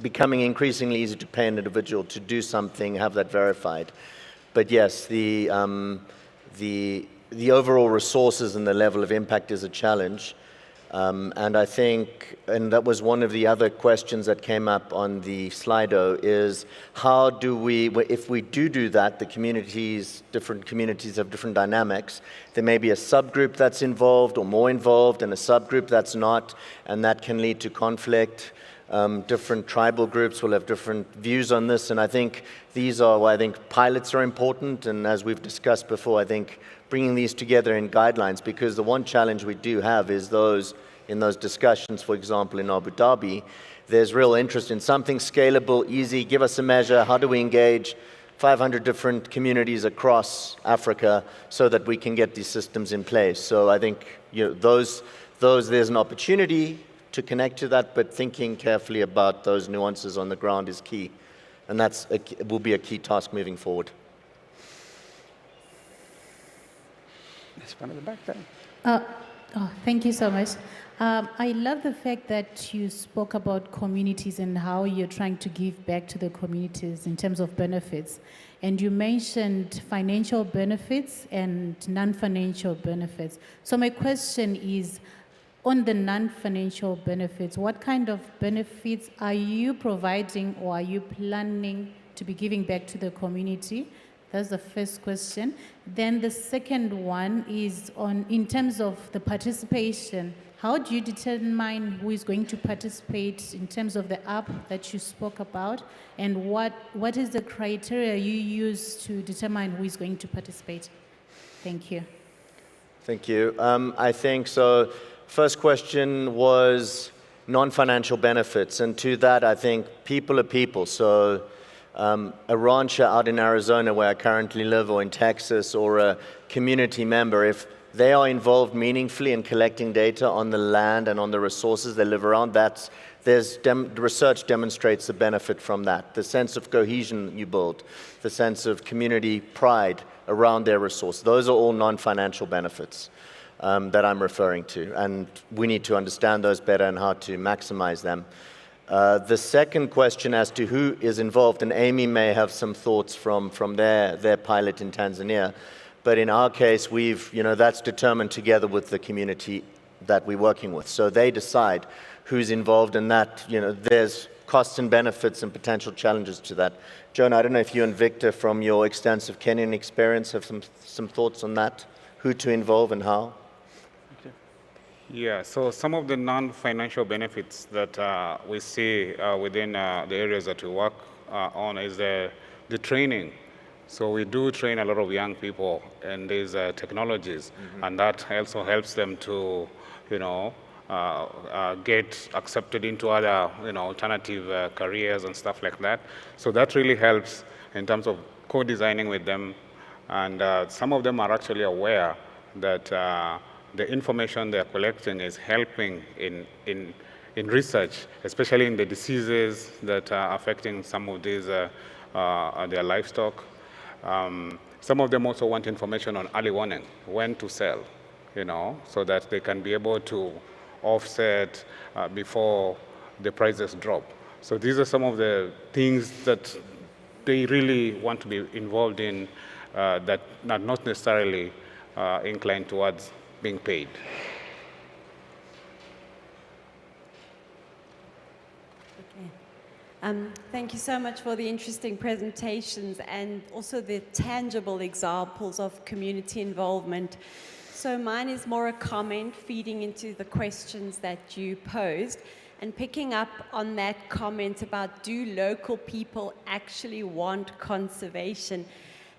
becoming increasingly easy to pay an individual to do something, have that verified. But yes, the overall resources and the level of impact is a challenge. And I think, and that was one of the other questions that came up on the Slido, is how do we, if we do that, the communities, different communities have different dynamics. There may be a subgroup that's involved or more involved and a subgroup that's not, and that can lead to conflict. Different tribal groups will have different views on this, and I think these are why I think pilots are important, and as we've discussed before, I think bringing these together in guidelines, because the one challenge we do have is in those discussions, for example, in Abu Dhabi, there's real interest in something scalable, easy, give us a measure, how do we engage 500 different communities across Africa so that we can get these systems in place. So I think those there's an opportunity to connect to that, but thinking carefully about those nuances on the ground is key. And that will be a key task moving forward. This one at the back there. Thank you so much. I love the fact that you spoke about communities and how you're trying to give back to the communities in terms of benefits. And you mentioned financial benefits and non-financial benefits. So my question is, on the non-financial benefits, what kind of benefits are you providing or are you planning to be giving back to the community? That's the first question. Then the second one is in terms of the participation, how do you determine who is going to participate in terms of the app that you spoke about? And what is the criteria you use to determine who is going to participate? Thank you. Thank you. I think so. First question was non-financial benefits. And to that, I think people are people. So a rancher out in Arizona where I currently live, or in Texas, or a community member, if they are involved meaningfully in collecting data on the land and on the resources they live around, research demonstrates the benefit from that. The sense of cohesion you build, the sense of community pride around their resource, those are all non-financial benefits. that I'm referring to, and we need to understand those better and how to maximize them. The second question as to who is involved, and Amy may have some thoughts from their pilot in Tanzania, but in our case, that's determined together with the community that we're working with. So they decide who's involved in that. There's costs and benefits and potential challenges to that. Jonah, I don't know if you and Victor, from your extensive Kenyan experience, have some thoughts on that, who to involve and how? Yeah, so some of the non-financial benefits that we see within the areas that we work on is the training. So we do train a lot of young people in these technologies, and that also helps them to, get accepted into other, alternative careers and stuff like that. So that really helps in terms of co-designing with them, and some of them are actually aware that the information they're collecting is helping in research, especially in the diseases that are affecting some of these their livestock. Some of them also want information on early warning, when to sell, so that they can be able to offset before the prices drop. So these are some of the things that they really want to be involved in that are not necessarily inclined towards being paid. Thank you so much for the interesting presentations and also the tangible examples of community involvement. So mine is more a comment feeding into the questions that you posed and picking up on that comment about, do local people actually want conservation?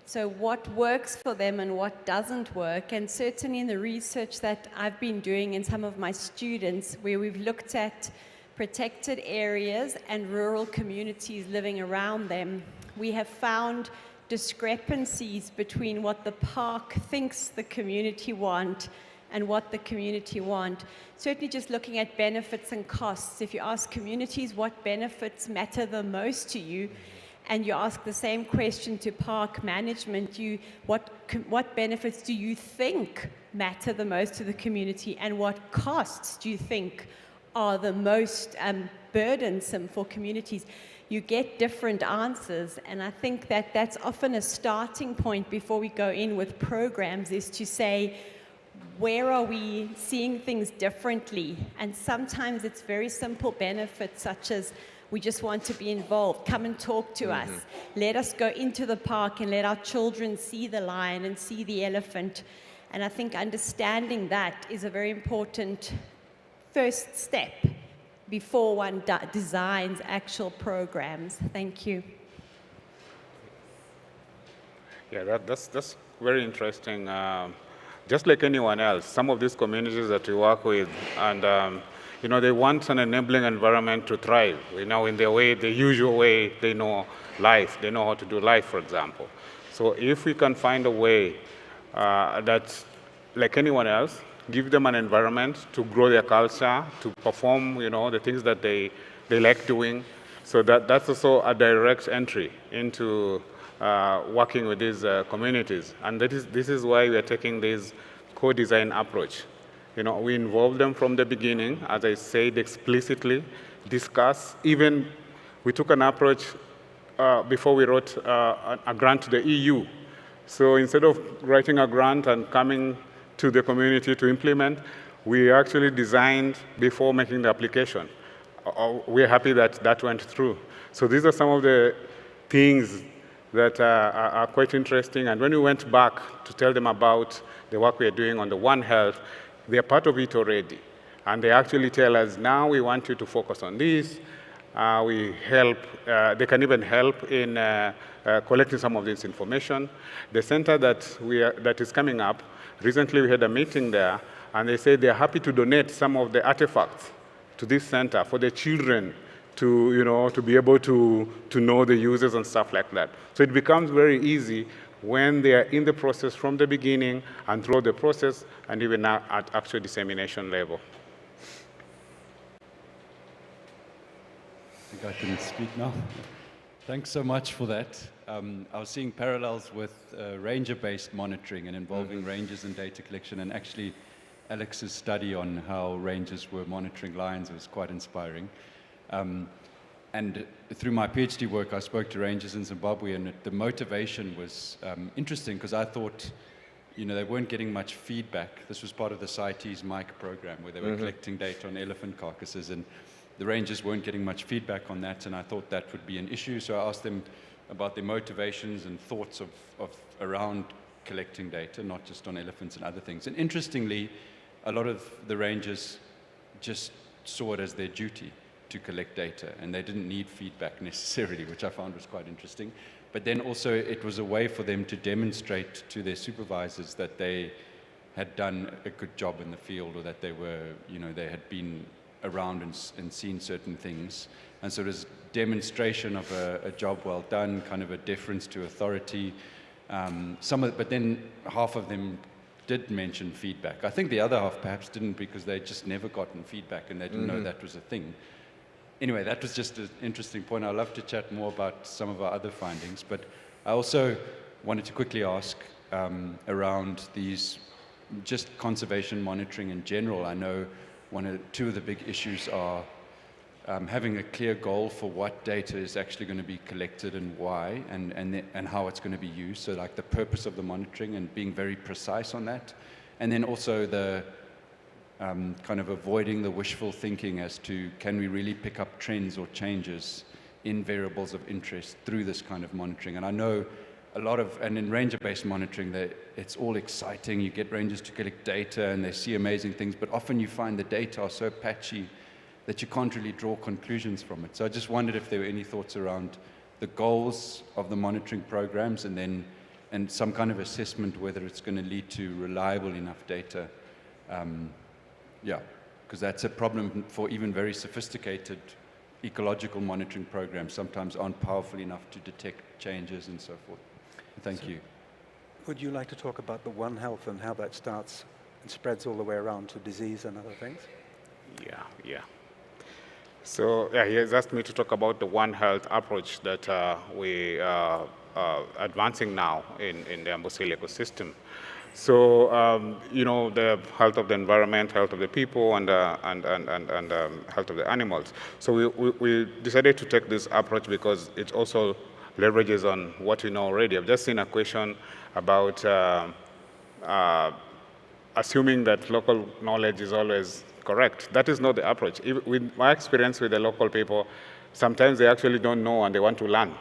So what works for them and what doesn't work? And certainly in the research that I've been doing in some of my students, where we've looked at protected areas and rural communities living around them, we have found discrepancies between what the park thinks the community want and what the community want. Certainly just looking at benefits and costs, if you ask communities what benefits matter the most to you, and you ask the same question to park management, what benefits do you think matter the most to the community, and what costs do you think are the most burdensome for communities? You get different answers, and I think that that's often a starting point before we go in with programs, is to say, where are we seeing things differently? And sometimes it's very simple benefits, such as, we just want to be involved. Come and talk to us. Let us go into the park and let our children see the lion and see the elephant. And I think understanding that is a very important first step before one designs actual programs. Thank you. Yeah, that's very interesting. Just like anyone else, some of these communities that we work with, and they want an enabling environment to thrive, in their way, the usual way they know life. They know how to do life, for example. So if we can find a way that's like anyone else, give them an environment to grow their culture, to perform, the things that they like doing. So that's also a direct entry into working with these communities. And this is why we are taking this co-design approach. We involve them from the beginning, as I said explicitly, discuss. Even we took an approach before we wrote a grant to the EU. So instead of writing a grant and coming to the community to implement, we actually designed before making the application. We're happy that that went through. So these are some of the things that are quite interesting. And when we went back to tell them about the work we are doing on the One Health, they are part of it already. And they actually tell us, now we want you to focus on this. We help, they can even help in collecting some of this information. The center that is coming up, recently we had a meeting there, and they said they're happy to donate some of the artifacts to this center for the children to, to be able to know the users and stuff like that. So it becomes very easy when they are in the process from the beginning and throughout the process, and even now at actual dissemination level. I think I can speak now. Thanks so much for that. I was seeing parallels with ranger-based monitoring and involving rangers in data collection, and actually Alex's study on how rangers were monitoring lions was quite inspiring. And through my PhD work, I spoke to rangers in Zimbabwe, and the motivation was interesting because I thought, they weren't getting much feedback. This was part of the CITES MIC program where they were collecting data on elephant carcasses, and the rangers weren't getting much feedback on that, and I thought that would be an issue. So I asked them about their motivations and thoughts of around collecting data, not just on elephants and other things. And interestingly, a lot of the rangers just saw it as their duty to collect data, and they didn't need feedback necessarily, which I found was quite interesting. But then also it was a way for them to demonstrate to their supervisors that they had done a good job in the field, or that they were, they had been around and seen certain things. And so it was demonstration of a job well done, kind of a deference to authority. But then half of them did mention feedback. I think the other half perhaps didn't, because they'd just never gotten feedback and they didn't know that was a thing. Anyway, that was just an interesting point. I'd love to chat more about some of our other findings, but I also wanted to quickly ask around these just conservation monitoring in general. I know two of the big issues are having a clear goal for what data is actually going to be collected and why, and how it's going to be used. So like the purpose of the monitoring and being very precise on that. And then also the kind of avoiding the wishful thinking as to, can we really pick up trends or changes in variables of interest through this kind of monitoring? And I know and in ranger-based monitoring, it's all exciting. You get rangers to collect data and they see amazing things, but often you find the data are so patchy that you can't really draw conclusions from it. So I just wondered if there were any thoughts around the goals of the monitoring programs, and some kind of assessment whether it's going to lead to reliable enough data. Because that's a problem for even very sophisticated ecological monitoring programs. Sometimes aren't powerful enough to detect changes and so forth. Thank you. Would you like to talk about the One Health and how that starts and spreads all the way around to disease and other things? Yeah. So he has asked me to talk about the One Health approach that we are advancing now in the Amboseli ecosystem. So, the health of the environment, health of the people, and health of the animals. So we decided to take this approach because it also leverages on what we know already. I've just seen a question about assuming that local knowledge is always correct. That is not the approach. With my experience with the local people, sometimes they actually don't know and they want to learn.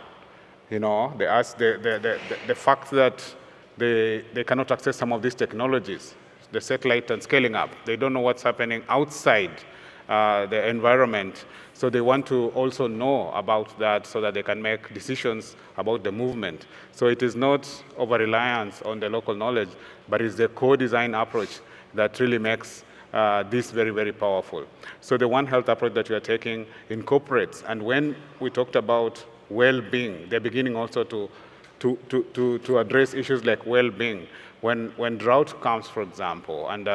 They ask the fact that they cannot access some of these technologies, the satellite and scaling up. They don't know what's happening outside the environment. So they want to also know about that so that they can make decisions about the movement. So it is not over-reliance on the local knowledge, but it's the co-design approach that really makes this very, very powerful. So the One Health approach that we are taking incorporates, and when we talked about well-being, they're beginning also to address issues like well-being. When drought comes, for example, and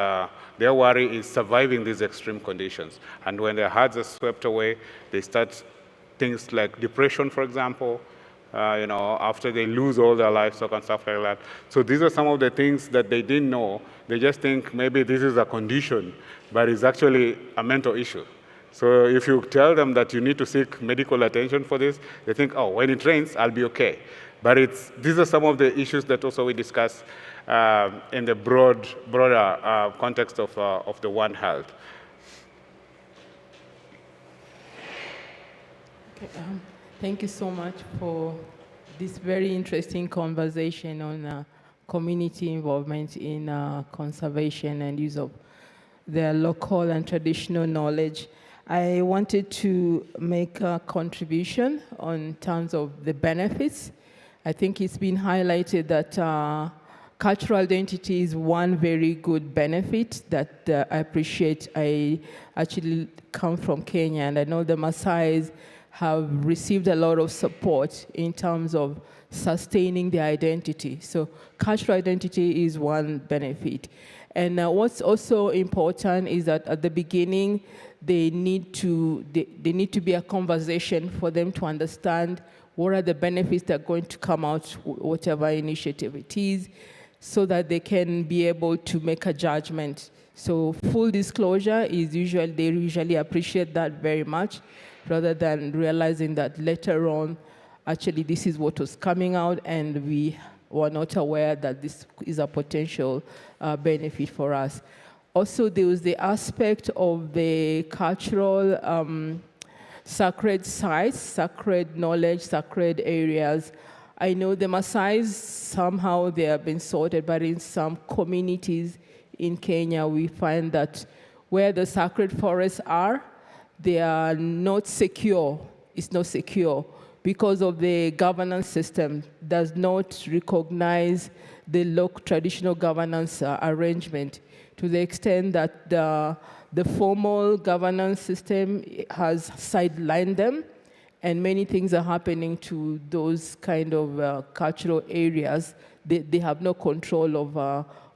their worry is surviving these extreme conditions. And when their herds are swept away, they start things like depression, for example, after they lose all their livestock and stuff like that. So these are some of the things that they didn't know. They just think maybe this is a condition, but it's actually a mental issue. So if you tell them that you need to seek medical attention for this, they think, oh, when it rains, I'll be okay. But these are some of the issues that also we discuss in the broader context of the One Health. Okay, thank you so much for this very interesting conversation on community involvement in conservation and use of their local and traditional knowledge. I wanted to make a contribution on terms of the benefits. I think it's been highlighted that cultural identity is one very good benefit that I appreciate. I actually come from Kenya, and I know the Maasais have received a lot of support in terms of sustaining their identity. So cultural identity is one benefit. And what's also important is that at the beginning, they need to be a conversation for them to understand what are the benefits that are going to come out, whatever initiative it is. so that they can be able to make a judgment. So full disclosure is they usually appreciate that very much, rather than realizing that later on, actually this is what was coming out and we were not aware that this is a potential benefit for us. Also, there was the aspect of the cultural sacred sites, sacred knowledge, sacred areas. I know the Maasais, somehow they have been sorted, but in some communities in Kenya, we find that where the sacred forests are, they are not secure. It's not secure because of the governance system does not recognize the local traditional governance arrangement, to the extent that the formal governance system has sidelined them, and many things are happening to those kind of cultural areas. They have no control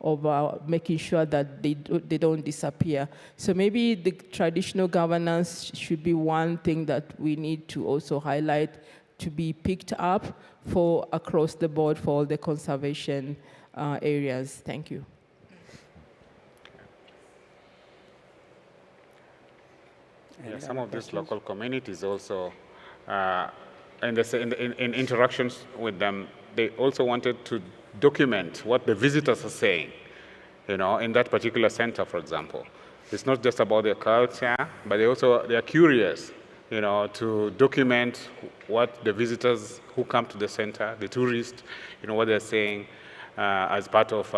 of making sure that they don't disappear. So maybe the traditional governance should be one thing that we need to also highlight, to be picked up for across the board for all the conservation areas. Thank you. Yeah, some of these local communities also, in interactions with them, they also wanted to document what the visitors are saying, in that particular center, for example. It's not just about their culture, but they are curious, to document what the visitors who come to the center, the tourists, what they're saying as part of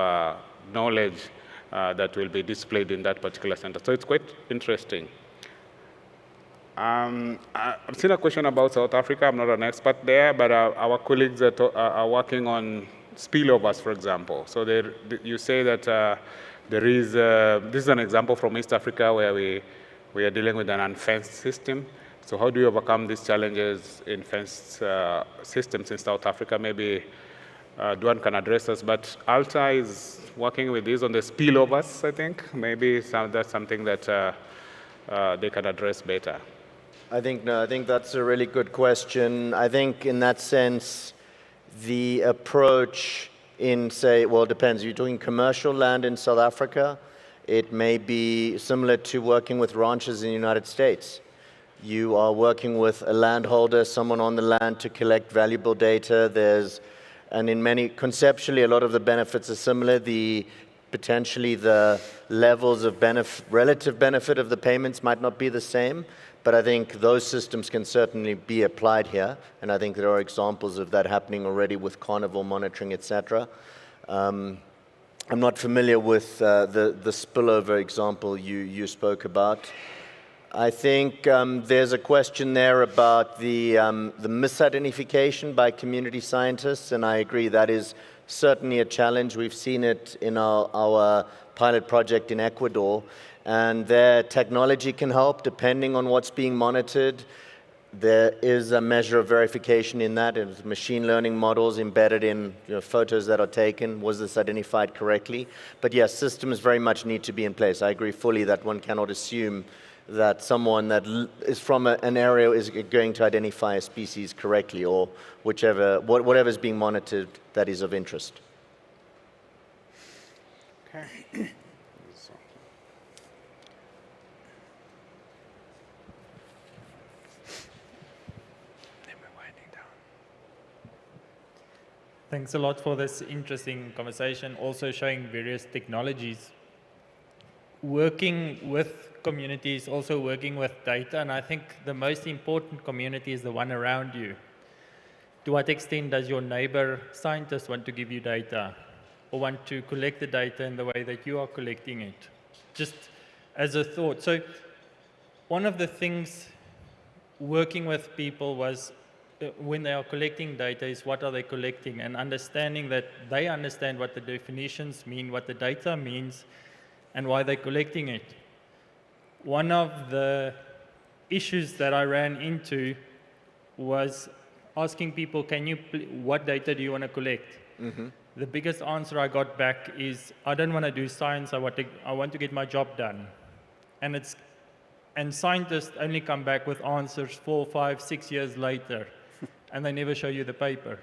knowledge that will be displayed in that particular center. So it's quite interesting. I've seen a question about South Africa. I'm not an expert there, but our colleagues are working on spillovers, for example. So you say that there is, this is an example from East Africa where we are dealing with an unfenced system. So how do you overcome these challenges in fenced systems in South Africa? Maybe Duan can address us, but Alta is working with this on the spillovers, I think. Maybe that's something that they can address better. I think that's a really good question. I think in that sense, the approach in, say, well, it depends. You're doing commercial land in South Africa. It may be similar to working with ranchers in the United States. You are working with a landholder, someone on the land to collect valuable data. Conceptually, a lot of the benefits are similar. Potentially the levels of relative benefit of the payments might not be the same, but I think those systems can certainly be applied here, and I think there are examples of that happening already with carnival monitoring, etc. I'm not familiar with the spillover example you spoke about. I think there's a question there about the misidentification by community scientists, and I agree that is certainly a challenge. We've seen it in our pilot project in Ecuador, and their technology can help depending on what's being monitored. There is a measure of verification in that. It's machine learning models embedded in photos that are taken. Was this identified correctly? But yes, systems very much need to be in place. I agree fully that one cannot assume that someone that is from an area is going to identify a species correctly, or whatever is being monitored that is of interest. Okay. Thanks a lot for this interesting conversation, also showing various technologies. Working with communities, also working with data, and I think the most important community is the one around you. To what extent does your neighbor scientist want to give you data, or want to collect the data in the way that you are collecting it? Just as a thought. So one of the things working with people was when they are collecting data is what are they collecting, and understanding that they understand what the definitions mean, what the data means, and why they're collecting it. One of the issues that I ran into was asking people, what data do you want to collect? Mm-hmm. The biggest answer I got back is, I don't want to do science, I want to get my job done. And scientists only come back with answers 4, 5, 6 years later, and they never show you the paper.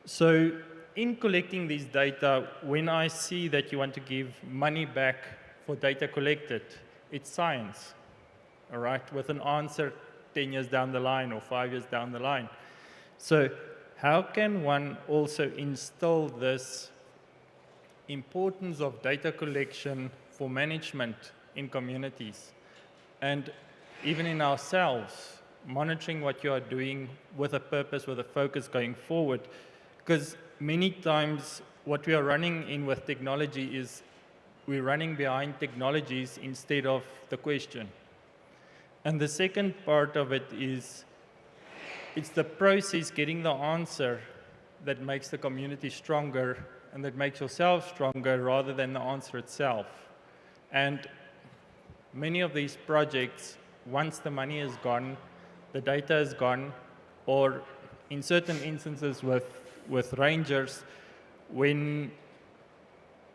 So in collecting these data, when I see that you want to give money back for data collected, it's science, all right, with an answer 10 years down the line or 5 years down the line. So how can one also instill this importance of data collection for management in communities, and even in ourselves, monitoring what you are doing with a purpose, with a focus going forward? Because many times what we are running in with technology is we're running behind technologies instead of the question. And the second part of it is it's the process, getting the answer, that makes the community stronger and that makes yourself stronger rather than the answer itself. And many of these projects, once the money is gone, the data is gone, or in certain instances with rangers, when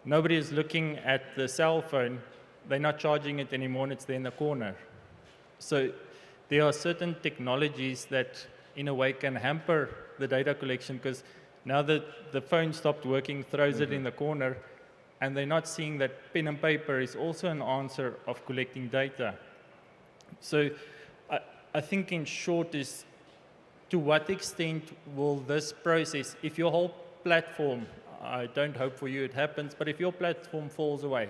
nobody is looking at the cell phone, they're not charging it anymore and it's there in the corner. So there are certain technologies that in a way can hamper the data collection, because now that the phone stopped working, throws it in the corner, and they're not seeing that pen and paper is also an answer of collecting data. So I think in short is, to what extent will this process, if your whole platform, I don't hope for you it happens, but if your platform falls away,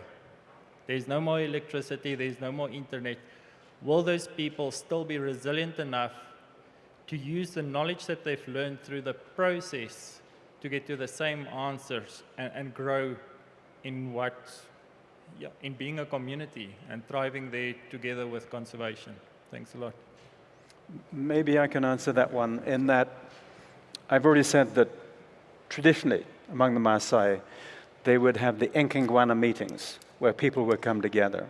there's no more electricity, there's no more internet, will those people still be resilient enough to use the knowledge that they've learned through the process to get to the same answers and grow in in being a community and thriving there together with conservation? Thanks a lot. Maybe I can answer that one in that I've already said that traditionally among the Maasai, they would have the Enkingwana meetings where people would come together.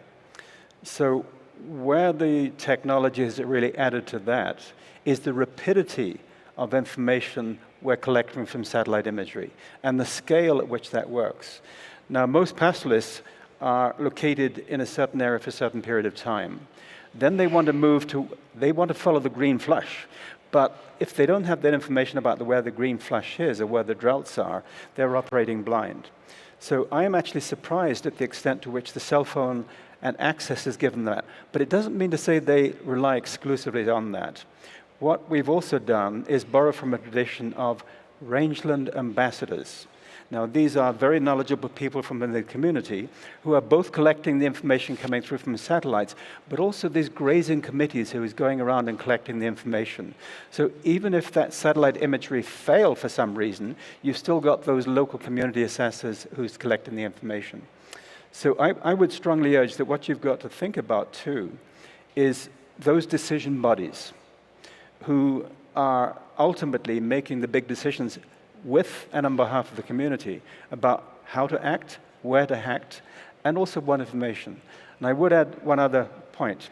So where the technology has really added to that is the rapidity of information we're collecting from satellite imagery and the scale at which that works. Now, most pastoralists are located in a certain area for a certain period of time. Then they want to follow the green flush. But if they don't have that information about where the green flush is or where the droughts are, they're operating blind. So I am actually surprised at the extent to which the cell phone and access is given that. But it doesn't mean to say they rely exclusively on that. What we've also done is borrow from a tradition of rangeland ambassadors. Now, these are very knowledgeable people from the community who are both collecting the information coming through from satellites, but also these grazing committees who is going around and collecting the information. So even if that satellite imagery failed for some reason, you've still got those local community assessors who's collecting the information. So I would strongly urge that what you've got to think about, too, is those decision bodies who are ultimately making the big decisions with and on behalf of the community about how to act, where to act, and also what information. And I would add one other point.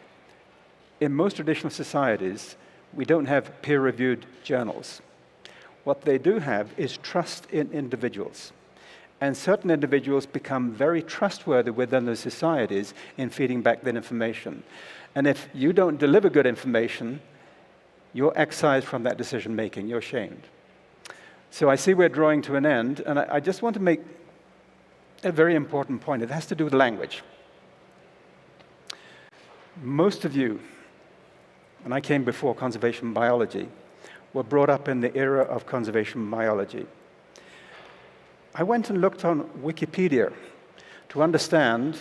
In most traditional societies, we don't have peer-reviewed journals. What they do have is trust in individuals. And certain individuals become very trustworthy within those societies in feeding back that information. And if you don't deliver good information, you're excised from that decision-making, you're shamed. So I see we're drawing to an end, and I just want to make a very important point. It has to do with language. Most of you, and I came before conservation biology, were brought up in the era of conservation biology. I went and looked on Wikipedia to understand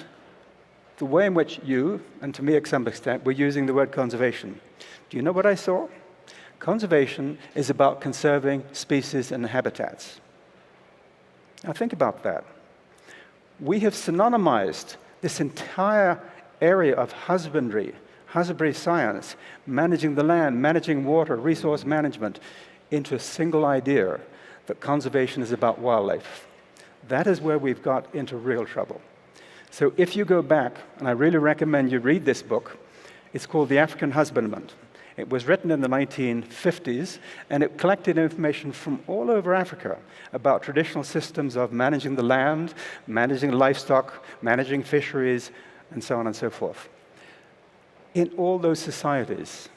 the way in which you, and to me to some extent, were using the word conservation. Do you know what I saw? Conservation is about conserving species and habitats. Now think about that. We have synonymized this entire area of husbandry science, managing the land, managing water, resource management, into a single idea that conservation is about wildlife. That is where we've got into real trouble. So if you go back, and I really recommend you read this book, it's called The African Husbandman. It was written in the 1950s, and it collected information from all over Africa about traditional systems of managing the land, managing livestock, managing fisheries, and so on and so forth. In all those societies,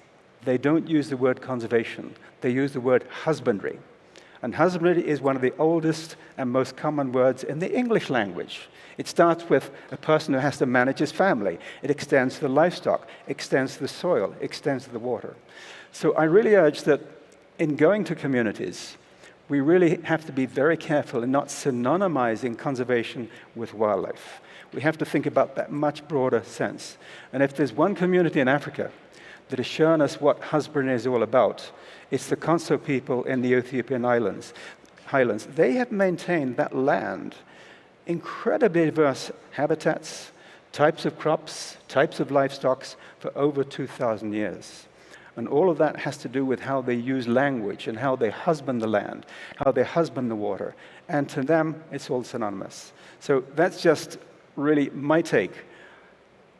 they don't use the word conservation. They use the word husbandry. And husbandry is one of the oldest and most common words in the English language. It starts with a person who has to manage his family. It extends to the livestock, extends to the soil, extends to the water. So I really urge that in going to communities, we really have to be very careful in not synonymizing conservation with wildlife. We have to think about that much broader sense. And if there's one community in Africa that has shown us what husbandry is all about, it's the Konso people in the Ethiopian highlands. They have maintained that land, incredibly diverse habitats, types of crops, types of livestock for over 2,000 years. And all of that has to do with how they use language and how they husband the land, how they husband the water. And to them, it's all synonymous. So that's just really my take.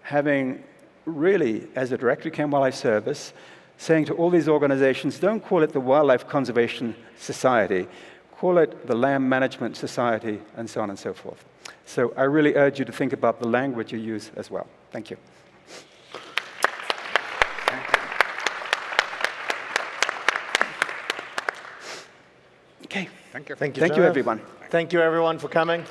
Having really, as a director of Chem Wildlife Service, saying to all these organizations, don't call it the Wildlife Conservation Society, call it the Land Management Society, and so on and so forth. So I really urge you to think about the language you use as well. Thank you. Okay. Thank you. Thank you, everyone. Thank you, everyone, for coming.